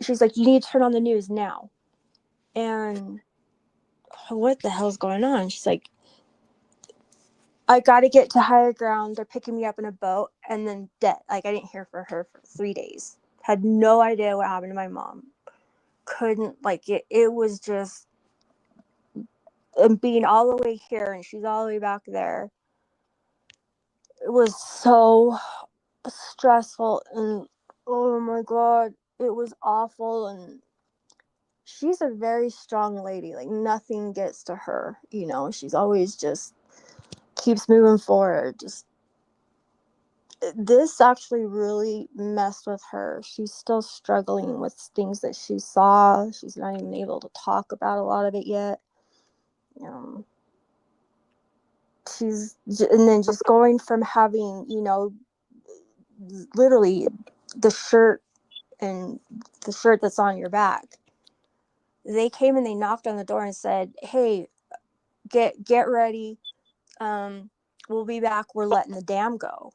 like, you need to turn on the news now. And what the hell's going on? She's like, I got to get to higher ground. They're picking me up in a boat, and then dead. Like, I didn't hear from her for 3 days. Had no idea what happened to my mom. Couldn't, like, it was just, and being all the way here, and she's all the way back there. It was so stressful, and oh my God, it was awful. And she's a very strong lady. Like, nothing gets to her, she's always just keeps moving forward. Just, this actually really messed with her. She's still struggling with things that she saw. She's not even able to talk about a lot of it yet. And then just going from having, literally the shirt that's on your back. They came and they knocked on the door and said, hey, get ready. We'll be back. We're letting the dam go.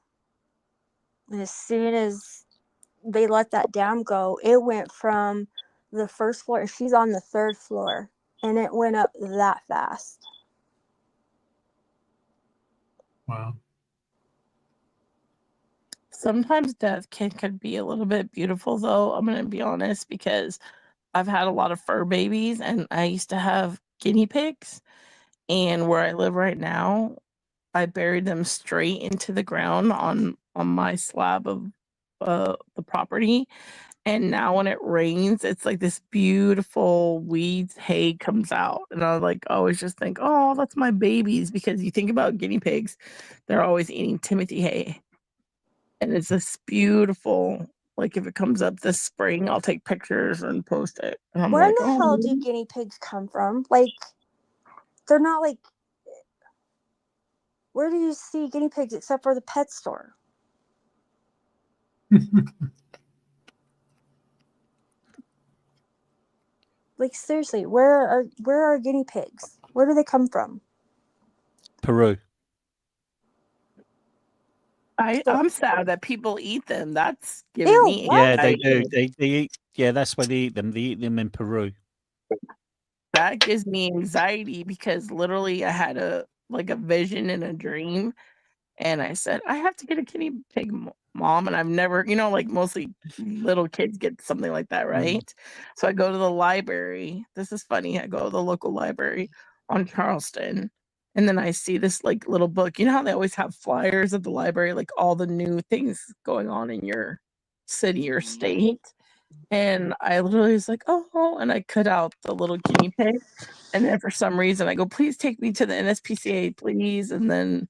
And as soon as they let that dam go, it went from the first floor. She's on the 3rd floor, and it went up that fast. Wow. Sometimes death can be a little bit beautiful, though. I'm going to be honest, because I've had a lot of fur babies, and I used to have guinea pigs. And where I live right now, I buried them straight into the ground on my slab of the property. And now when it rains, it's like this beautiful weeds hay comes out. And I like always just think, oh, that's my babies, because you think about guinea pigs, they're always eating Timothy hay. And it's this beautiful, like, if it comes up this spring, I'll take pictures and post it. And I'm Where like, in the hell do guinea pigs come from? Like, they're not like, where do you see guinea pigs except for the pet store? Like, seriously, where are guinea pigs? Where do they come from? Peru. I'm sad that people eat them. That's giving me Yeah, they anxiety. do. They eat. Yeah, that's where they eat them. They eat them in Peru. That gives me anxiety, because literally I had a vision and a dream, and I said, I have to get a guinea pig, mom. And I've never, like mostly little kids get something like that, right? So I go to the library. This is funny. I go to the local library on Charleston, and then I see this like little book. You know how they always have flyers at the library, like all the new things going on in your city or state. And I literally was like, oh, and I cut out the little guinea pig. And then for some reason I go, please take me to the NSPCA, please. And then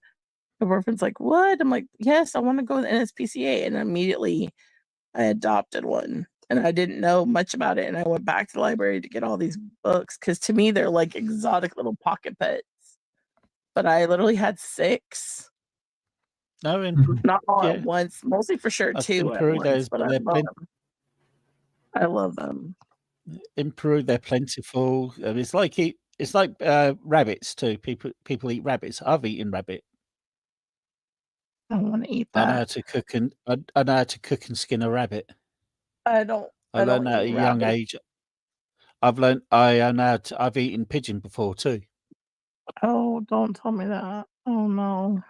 my boyfriend's like, what? I'm like, yes, I want to go to the NSPCA. And immediately I adopted one, and I didn't know much about it, and I went back to the library to get all these books because to me they're like exotic little pocket pets. But I literally had 6. No, in Not all at yeah, once, mostly for sure in 2 at Peru once, but I they're love them. I love them. in Peru they're plentiful. It's like rabbits too. People eat rabbits. I've eaten rabbit. I want to eat I know how that. to cook and I know how to cook and skin a rabbit. I don't I learned that at eat a young rabbit. age. I know how to, I've eaten pigeon before too. Oh, don't tell me that. Oh no.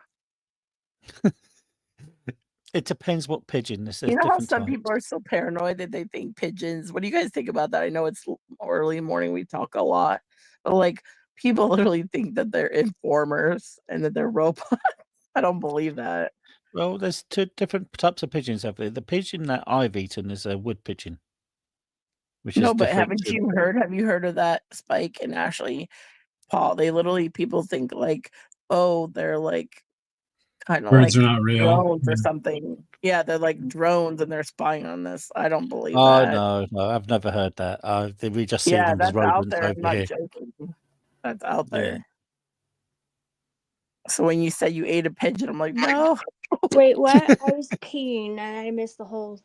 It depends what pigeon. There's You know how different some types. people are so paranoid that they think pigeons. What do you guys think about that? I know it's early morning, we talk a lot, but like people literally think that they're informers and that they're robots. I don't believe that. Well, there's 2 different types of pigeons out there. The pigeon that I've eaten is a wood pigeon, which is No, but different haven't to. you heard? Have you heard of that Spike and Ashley Paul? They literally people think like, oh, they're like kind of Birds like are not real. drones or Yeah. something. Yeah, they're like drones and they're spying on this. I don't believe Oh that. no, I've never heard that. We just see Yeah, them as that's out rodents there. I'm over not here. joking. That's out Yeah. there. So when you said you ate a pigeon, I'm like, no. Wait, what? I was peeing and I missed the whole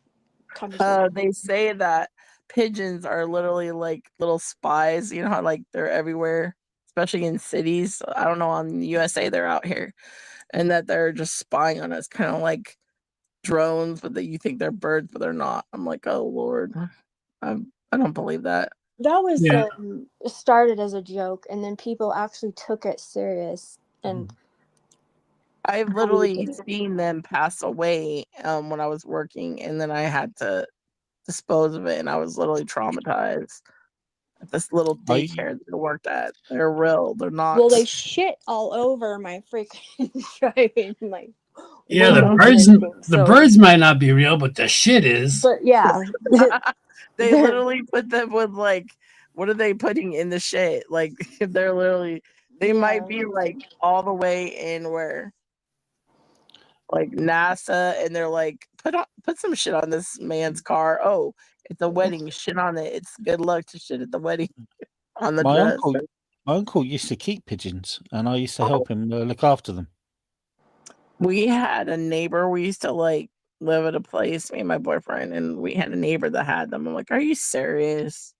conversation. They say that pigeons are literally like little spies. You know how like they're everywhere, especially in cities. I don't know on the USA they're out here, and that they're just spying on us, kind of like drones, but that you think they're birds, but they're not. I'm like, oh Lord, I don't believe that. That was Yeah. started as a joke, and then people actually took it serious. And I've literally seen them pass away when I was working, and then I had to dispose of it, and I was literally traumatized. At this little daycare that I worked at, they're real. They're not. well, they shit all over my freaking driving like Yeah, the windows and birds everything. the So, birds might not be real, but the shit is. but yeah, They literally put them with like, what are they putting in the shit? Like they're literally, they might be like all the way in where, like NASA, and they're like, put some shit on this man's car. Oh, it's a wedding. Shit on it. It's good luck to shit at the wedding on the My dress. uncle used to keep pigeons, and I used to help him look after them. We had a neighbor. We used to like live at a place, me and my boyfriend, and we had a neighbor that had them. I'm like, are you serious?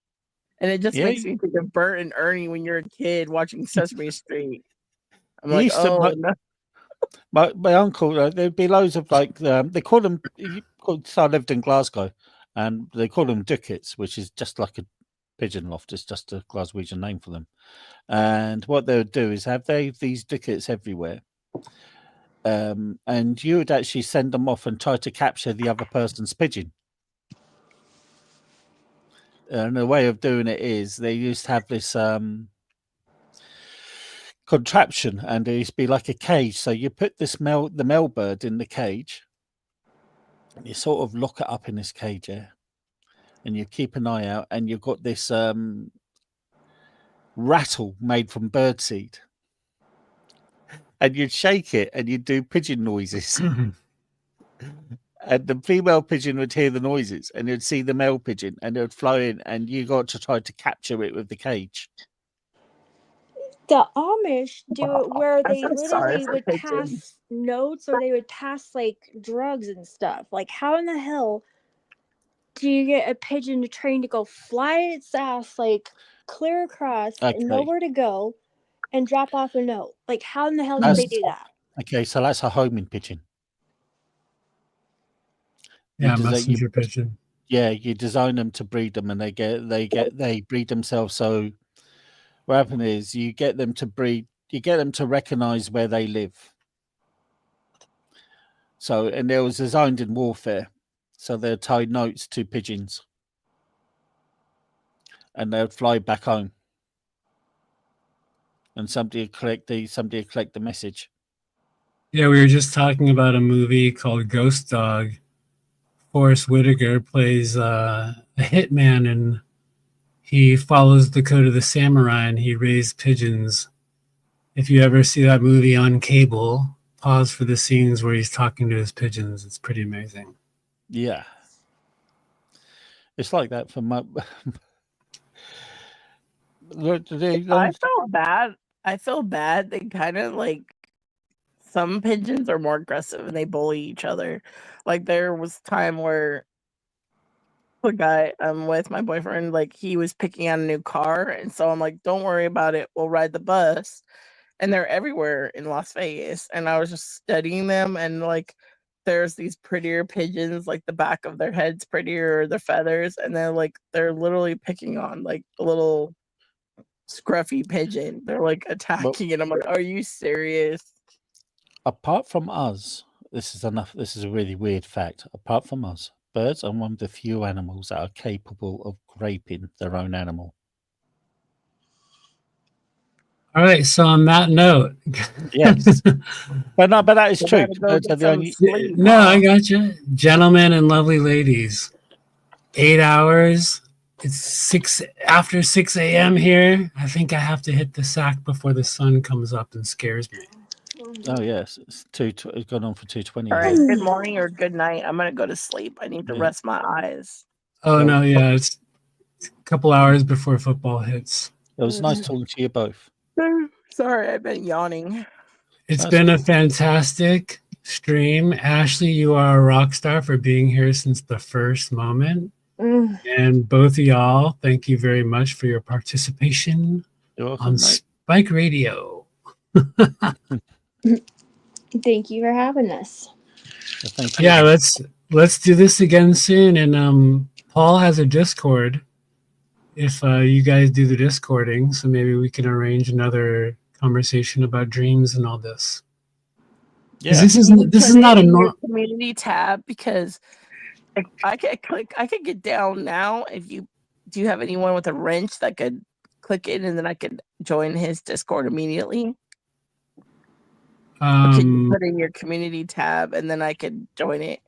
And it just Yeah, makes me think of Bert and Ernie when you're a kid watching Sesame Street. I'm he like, used to. oh no. My uncle, there'd be loads of like they call them. So I lived in Glasgow, and they call them ducats, which is just like a pigeon loft. It's just a Glaswegian name for them. And what they would do is have these ducats everywhere, and you would actually send them off and try to capture the other person's pigeon. And the way of doing it is they used to have this contraption, and it used to be like a cage. So you put the male bird in the cage, and you sort of lock it up in this cage, yeah, and you keep an eye out, and you've got this rattle made from birdseed, and you'd shake it, and you'd do pigeon noises. And the female pigeon would hear the noises, and it'd see the male pigeon, and it would fly in, and you got to try to capture it with the cage. the Amish do it where I they feel sorry literally for would pigeons. pass notes or they would pass like drugs and stuff. Like, how in the hell do you get a pigeon trained to go fly its ass like clear across and know Okay, where to go and drop off a note? Like, how in the hell did that's they do that? okay. So that's a homing pigeon. Yeah, messenger pigeon. Yeah, you design them to breed them, and they breed themselves. So what happens is you get them to recognize where they live. So, and they was designed in warfare. So they'll tie notes to pigeons, and they'll fly back home, and somebody will collect the message. Yeah, we were just talking about a movie called Ghost Dog. Forrest Whitaker plays a hitman, and he follows the code of the samurai, and he raised pigeons. If you ever see that movie on cable, pause for the scenes where he's talking to his pigeons. It's pretty amazing. Yeah. It's like that for my. I felt bad. I feel bad. They kind of like some pigeons are more aggressive and they bully each other. Like there was time where the guy I'm with, my boyfriend, like he was picking out a new car, and so I'm like, "Don't worry about it. We'll ride the bus." And they're everywhere in Las Vegas, and I was just studying them, and like there's these prettier pigeons, like the back of their head's prettier, their feathers, and they're literally picking on like a little scruffy pigeon. They're like attacking it. I'm like, "Are you serious?" Apart from us, this is a really weird fact. Apart from us, birds are one of the few animals that are capable of raping their own animal. All right. So on that note, Yes, but that is You true. gotta go Birds are get the some only. sleep. no, Huh? I got you, gentlemen and lovely ladies. 8 hours. It's after 6 a.m. here. I think I have to hit the sack before the sun comes up and scares me. Oh yes, it's it's gone on for 2:20. All right, here. good morning or good night. I'm gonna go to sleep. I need to Yeah. rest my eyes. Oh no, yeah, it's a couple hours before football hits. It was nice talking to you both. Sorry, I've been yawning. It's That's been a cool. fantastic stream. Ashley, you are a rock star for being here since the first moment. And both of y'all, thank you very much for your participation You're welcome, on mate. Spike Radio. Thank you for having us. Thank you. Yeah, let's do this again soon. And Paul has a Discord. If you guys do the Discording, so maybe we can arrange another conversation about dreams and all this. Yeah, This is Put not it a in your normal. community tab because if I could get down now. If you do, you have anyone with a wrench that could click it, and then I could join his Discord immediately. Or could you put in your community tab, and then I could join it?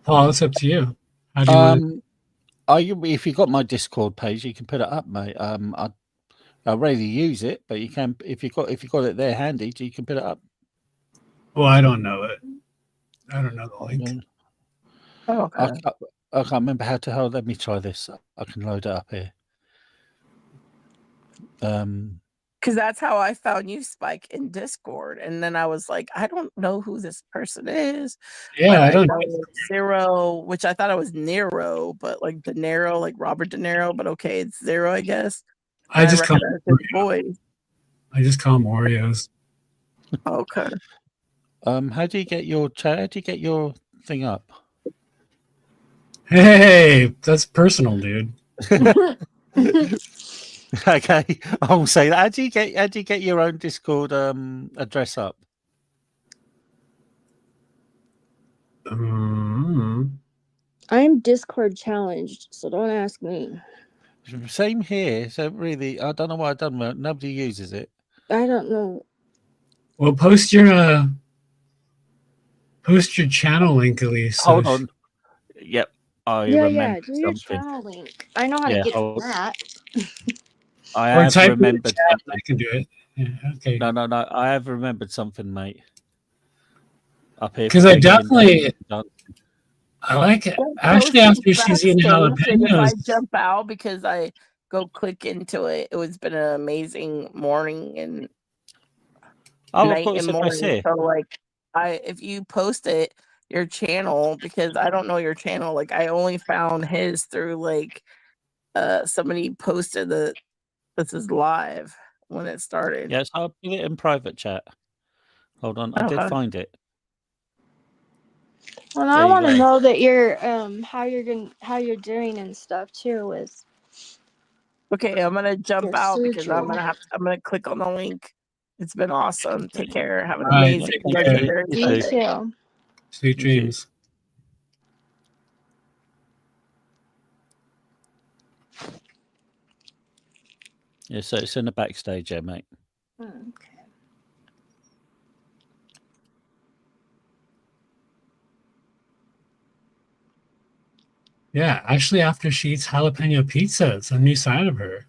Paul, it's up to you. How do you want if you got my Discord page, you can put it up, mate. I rarely use it, but you can if you got it there handy, you can put it up. Well, I don't know it. I don't know the link. Oh, okay. I can't remember how to hell. Let me try this. I can load it up here. Because that's how I found you, Spike, in Discord. And then I was like, I don't know who this person is. Yeah, but I don't know Zero, which I thought it was Nero, but like De Niro, like Robert De Niro. But okay, it's Zero, I guess. I just call recognize his voice. I just call them Oreos. Okay. How do you get your chat? How do you get your thing up? Hey, that's personal, dude. Okay, I'll say that. How do you get your own Discord address up? I'm Discord challenged, so don't ask me. Same here. So really, I don't know why I've done that. Nobody uses it. I don't know. Well, post your channel link at least. Hold on. Yep, I remembered do your something. channel link. I know how to Yeah, get hold- that. I Or have type in the remembered chat, something. I can do it. Yeah, okay. No. I have remembered something, mate. Up here. Because I definitely, I like it. Actually, after she's eating Backstage, and if I jalapenos, jump out because I go click into it, it's been an amazing morning and I've night got and this address morning. here. So like, if you post it, your channel, because I don't know your channel. Like I only found his through like somebody posted that this is live when it started. Yes, I'll put it in private chat. Hold on, I did Okay. find it. Well, There I you want to go. know that you're how you're doing and stuff too. With Okay, I'm gonna jump your out because I'm surgery. gonna click on the link. It's been awesome. Take care. Have an All right, amazing take care. legendary You Sunday. too. Sweet dreams. Yeah, so it's in the backstage, yeah, mate. Okay. Yeah, actually, after she eats jalapeno pizza, it's a new side of her.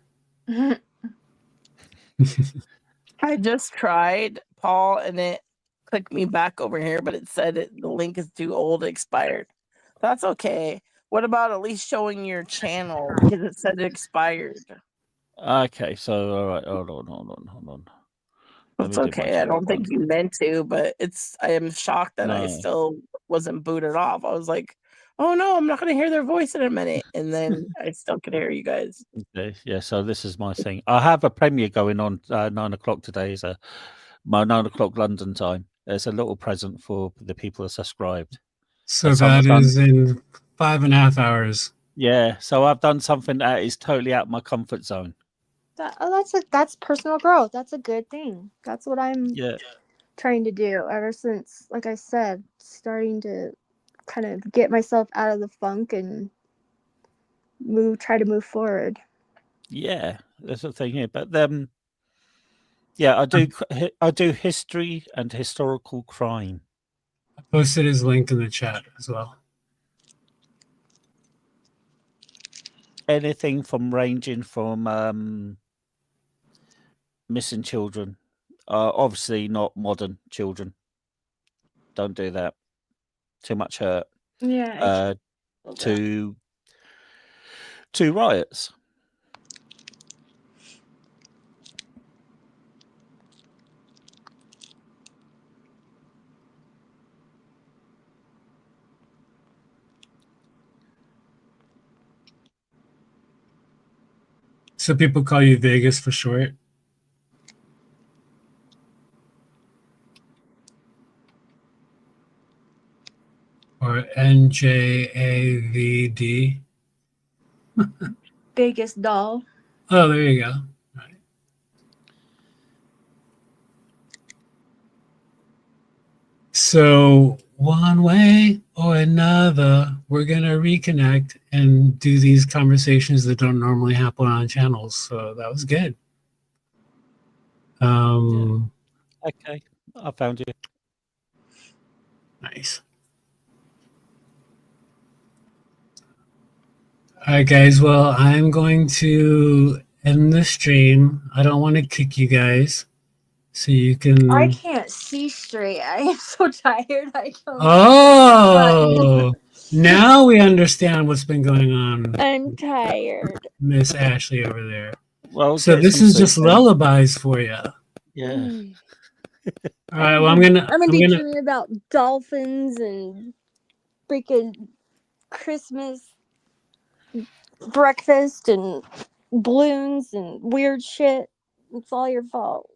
I just tried Paul and it clicked me back over here, but it said the link is too old, expired. That's okay. What about at least showing your channel because it said it expired? Okay, so all right, hold on. It's okay. I don't think you meant to, but I am shocked that I No. still wasn't booted off. I was like, oh no, I'm not gonna hear their voice in a minute. And then I still could hear you guys. Okay, yeah, so this is my thing. I have a premiere going on 9 o'clock today. Is my 9 o'clock London time. It's a little present for the people that subscribed. So that is in 5.5 hours. Yeah, so I've done something that is totally out of my comfort zone. That's personal growth. That's a good thing. That's what I'm Yeah. trying to do ever since, like I said, starting to kind of get myself out of the funk and try to move forward. Yeah, that's the thing here. But yeah, I do history and historical crime. I posted his link in the chat as well. Anything from ranging from missing children, obviously not modern children. Don't do that. Too much hurt. Yeah. To riots. So people call you Vegas for short? Or NJAVD? Biggest doll. Oh, there you go. Right. So one way or another, we're going to reconnect and do these conversations that don't normally happen on channels. So that was good. Okay, I found you. Nice. All right, guys. Well, I'm going to end the stream. I don't want to kick you guys, so you can. I can't see straight. I am so tired. I don't. Oh, now we understand what's been going on. I'm tired. Miss Ashley over there. Well, so get this some is sleep just then. lullabies for you. Yeah. All right. Well, I'm gonna be dreaming about dolphins and freaking Christmas breakfast and balloons and weird shit. It's all your fault.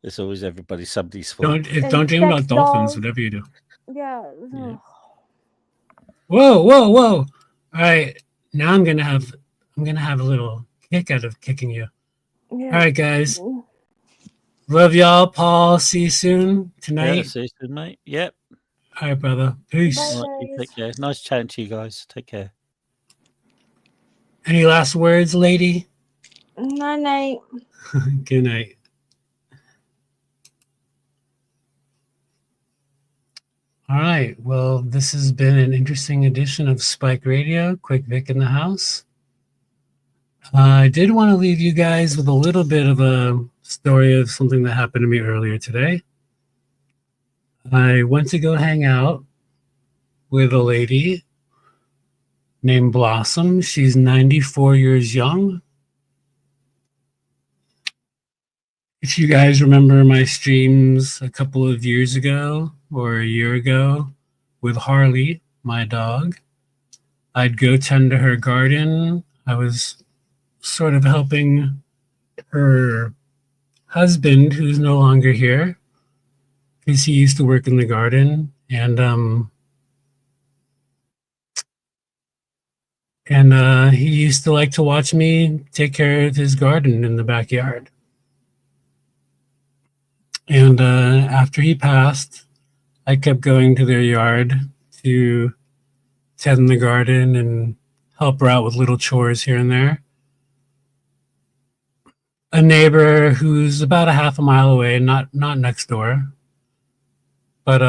It's always somebody's fault. Don't dream about dolphins. Whatever you do. Yeah. Whoa, whoa, whoa! All right, now I'm gonna have a little kick out of kicking you. Yeah. All right, guys. Love y'all, Paul. See you soon tonight. Yeah, see you soon, mate. Yep. All right, brother. Peace. All right, you take care. Nice chatting to you guys. Take care. Any last words, lady? Night night. Good night. All right. Well, this has been an interesting edition of Spike Radio. Quick Vic in the house. I did want to leave you guys with a little bit of a story of something that happened to me earlier today. I went to go hang out with a lady named Blossom. She's 94 years young. If you guys remember my streams a couple of years ago or a year ago with Harley, my dog, I'd go tend to her garden. I was sort of helping her husband, who's no longer here, because he used to work in the garden, and he used to like to watch me take care of his garden in the backyard. And after he passed, I kept going to their yard to tend the garden and help her out with little chores here and there. A neighbor who's about a half a mile away, not next door, but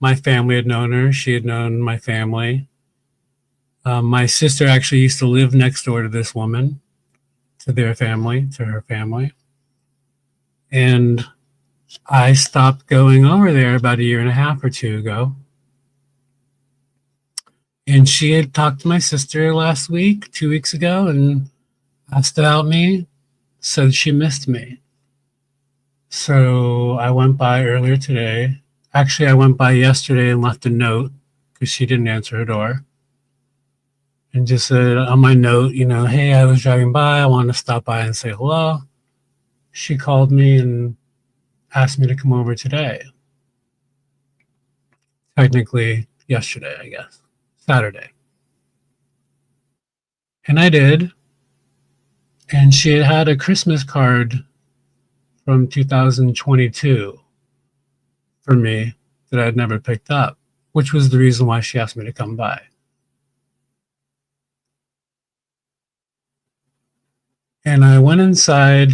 my family had known her. She had known my family. My sister actually used to live next door to this woman, to her family. And I stopped going over there about a year and a half or two ago. And she had talked to my sister last week, 2 weeks ago, and asked about me, said she missed me. So I went by earlier today. Actually, I went by yesterday and left a note because she didn't answer her door. And just said on my note, hey, I was driving by. I wanted to stop by and say hello. She called me and asked me to come over today. Technically, yesterday, I guess. Saturday. And I did. And she had a Christmas card from 2022 for me that I'd never picked up, which was the reason why she asked me to come by. And I went inside.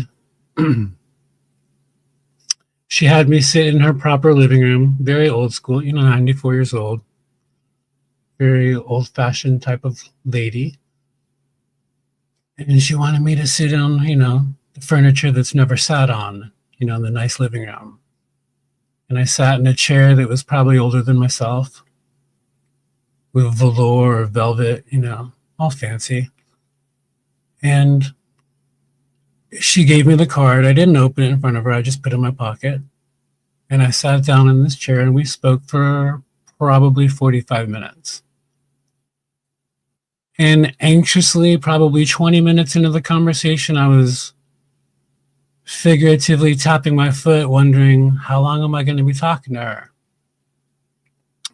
She had me sit in her proper living room, very old school, 94 years old, very old fashioned type of lady. And she wanted me to sit on, the furniture that's never sat on, the nice living room. And I sat in a chair that was probably older than myself with velour or velvet, all fancy. And she gave me the card. I didn't open it in front of her. I just put it in my pocket. And I sat down in this chair and we spoke for probably 45 minutes. And anxiously, probably 20 minutes into the conversation, I was figuratively tapping my foot, wondering how long am I going to be talking to her?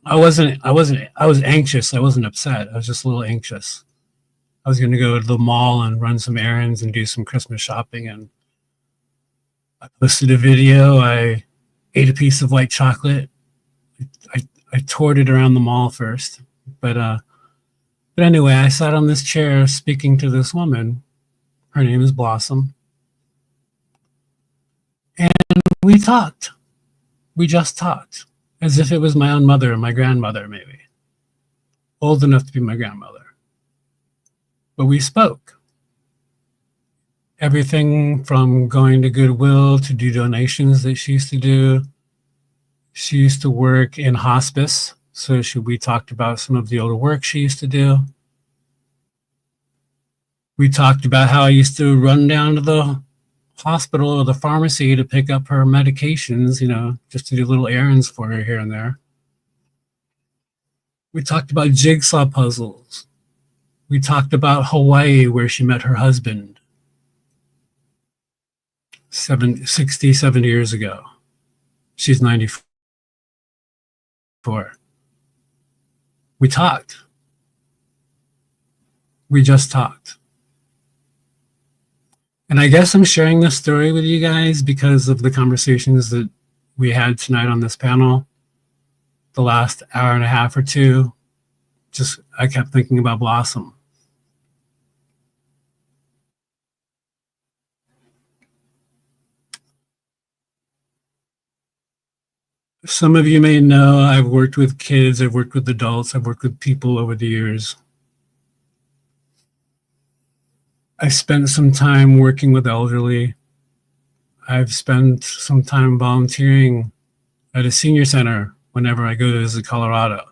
I was anxious. I wasn't upset. I was just a little anxious. I was going to go to the mall and run some errands and do some Christmas shopping. And I posted a video. I ate a piece of white chocolate. I toured it around the mall first. But anyway, I sat on this chair speaking to this woman. Her name is Blossom. And we talked. We just talked as if it was my own mother or my grandmother, maybe. Old enough to be my grandmother. But we spoke. Everything from going to Goodwill to do donations that she used to do. She used to work in hospice, so we talked about some of the older work she used to do. We talked about how I used to run down to the hospital or the pharmacy to pick up her medications, just to do little errands for her here and there. We talked about jigsaw puzzles. We talked about Hawaii, where she met her husband 60, 70 years ago. She's 94. We talked. We just talked. And I guess I'm sharing this story with you guys because of the conversations that we had tonight on this panel, the last hour and a half or two. I kept thinking about Blossom. Some of you may know I've worked with kids, I've worked with adults, I've worked with people over the years. I've spent some time working with elderly. I've spent some time volunteering at a senior center whenever I go to visit Colorado.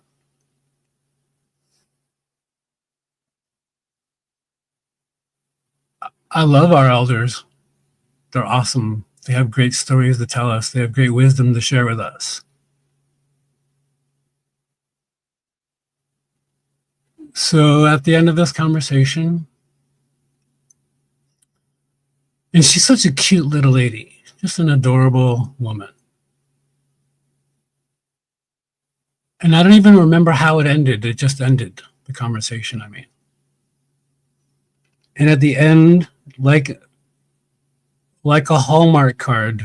I love our elders. They're awesome. They have great stories to tell us. They have great wisdom to share with us. So at the end of this conversation, and she's such a cute little lady, just an adorable woman. And I don't even remember how it ended. It just ended, the conversation, I mean. And at the end, like a Hallmark card,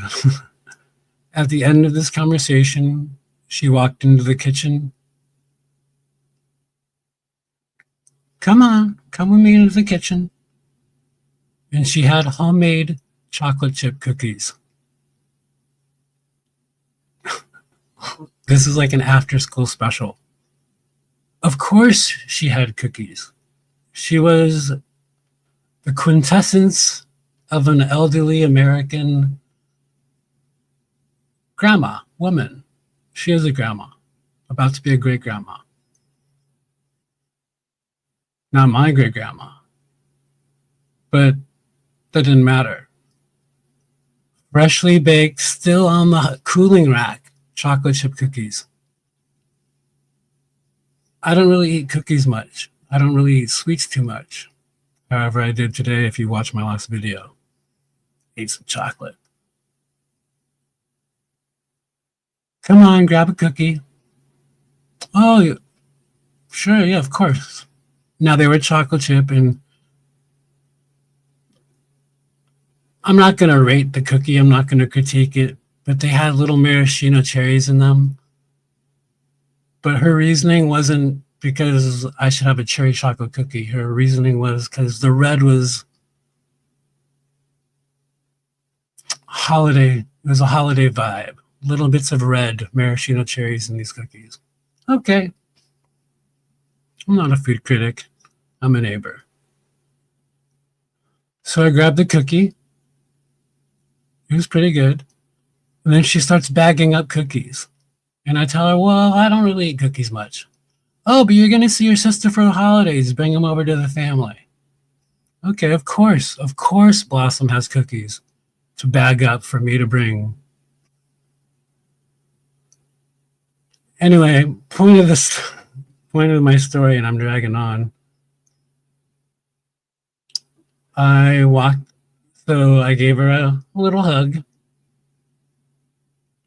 at the end of this conversation, she walked into the kitchen. Come with me into the kitchen. And she had homemade chocolate chip cookies. This is like an after school special. Of course she had cookies. She was the quintessence of an elderly American grandma, woman. She is a grandma, about to be a great grandma. not my great grandma. But that didn't matter. Freshly baked, still on the cooling rack, chocolate chip cookies. I don't really eat cookies much. I don't really eat sweets too much. However, I did today, if you watch my last video. Eat some chocolate. Come on, grab a cookie. Oh, sure, yeah, of course. Now, they were chocolate chip, and I'm not going to rate the cookie. I'm not going to critique it, but they had little maraschino cherries in them. But her reasoning wasn't because I should have a cherry chocolate cookie. Her reasoning was because the red was holiday. It was a holiday vibe. Little bits of red maraschino cherries in these cookies. Okay. I'm not a food critic. I'm a neighbor. So I grabbed the cookie. It was pretty good. And then she starts bagging up cookies. And I tell her, well, I don't really eat cookies much. Oh, but you're going to see your sister for the holidays. Bring them over to the family. Okay, of course. Of course Blossom has cookies to bag up for me to bring. Anyway, point of my story, and I'm dragging on. I walked, so I gave her a little hug.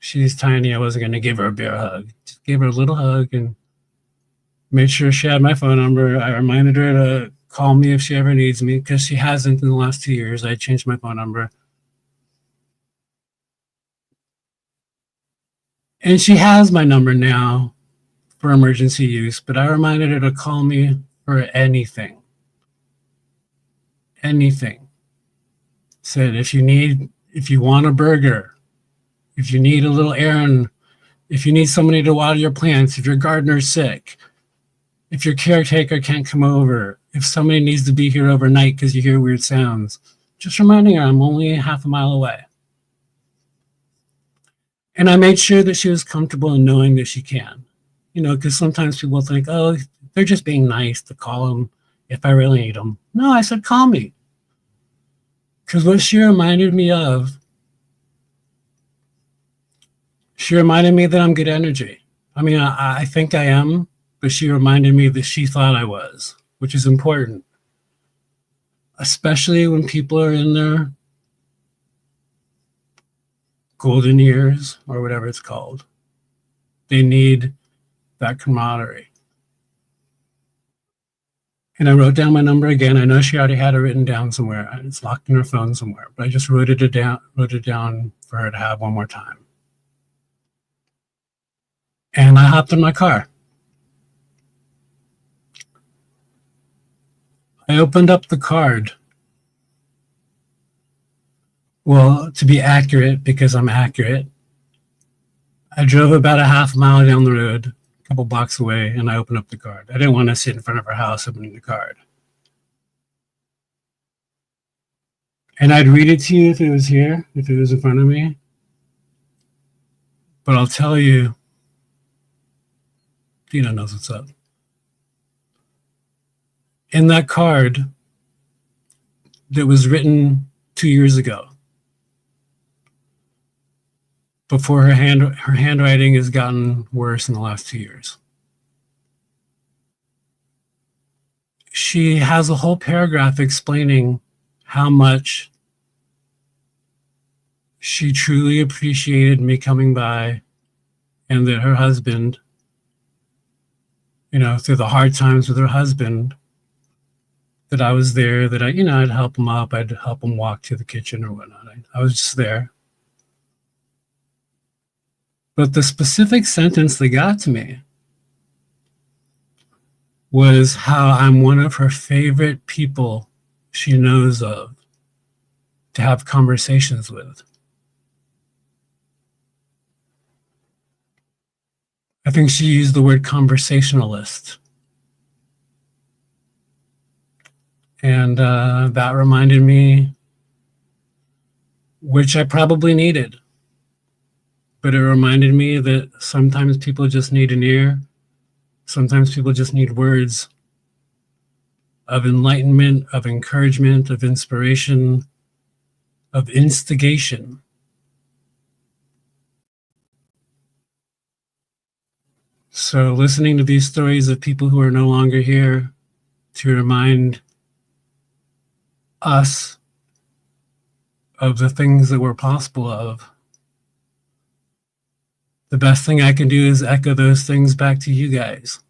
She's tiny. I wasn't going to give her a bear hug. Just gave her a little hug and made sure she had my phone number. I reminded her to call me if she ever needs me, because she hasn't in the last 2 years. I changed my phone number. And she has my number now for emergency use, but I reminded her to call me for anything. Anything. Said, if you want a burger, if you need a little errand, if you need somebody to water your plants, if your gardener's sick, if your caretaker can't come over, if somebody needs to be here overnight because you hear weird sounds, just reminding her I'm only half a mile away. And I made sure that she was comfortable in knowing that she can. You know, because sometimes people think, oh, they're just being nice to call them if I really need them. No, I said, call me. Because what she reminded me of, she reminded me that I'm good energy. I mean, I think I am, but she reminded me that she thought I was, which is important. Especially when people are in their golden years or whatever it's called. They need that camaraderie. And I wrote down my number again. I know she already had it written down somewhere. It's locked in her phone somewhere, but I just wrote it down for her to have one more time. And I hopped in my car. I opened up the card. Well, to be accurate, because I'm accurate, I drove about a half mile down the road, a couple blocks away, and I opened up the card. I didn't want to sit in front of her house opening the card. And I'd read it to you if it was here, if it was in front of me. But I'll tell you, Dina knows what's up. In that card that was written 2 years ago, before her handwriting has gotten worse in the last 2 years. She has a whole paragraph explaining how much she truly appreciated me coming by, and that her husband, you know, through the hard times with her husband, that I was there, that I'd help him up, I'd help him walk to the kitchen or whatnot. I was just there. But the specific sentence that got to me was how I'm one of her favorite people she knows of to have conversations with. I think she used the word conversationalist. And that reminded me, which I probably needed, but it reminded me that sometimes people just need an ear. Sometimes people just need words. of enlightenment, of encouragement, of inspiration, of instigation. So listening to these stories of people who are no longer here to remind us of the things that we're possible of, the best thing I can do is echo those things back to you guys.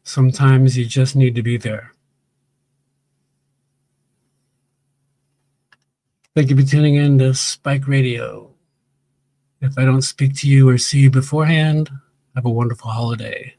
Sometimes you just need to be there. Thank you for tuning in to Spike Radio. If I don't speak to you or see you beforehand, have a wonderful holiday.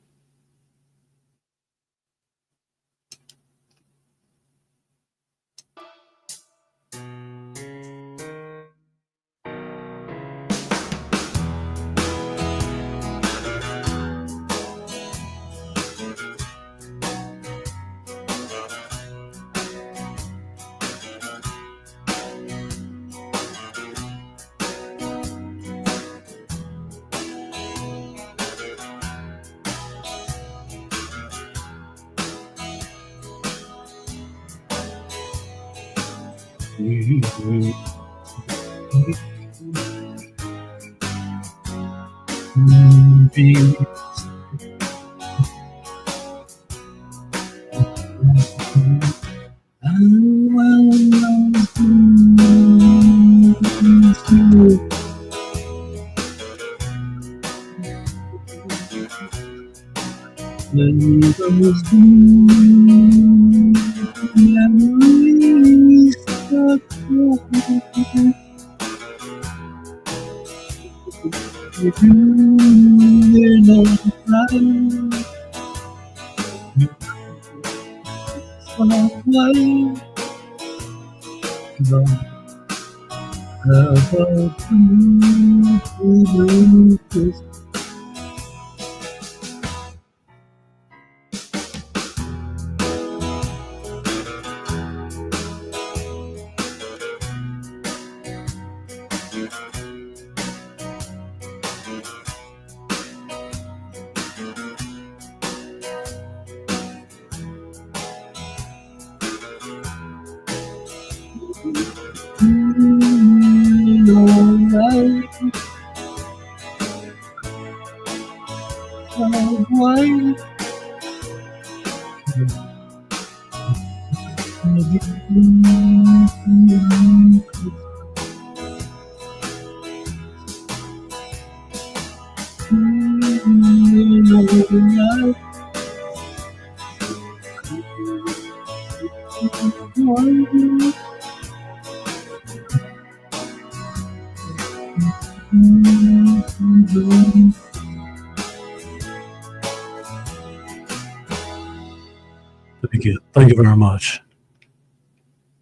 Thank you very much.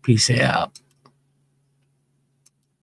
Peace out.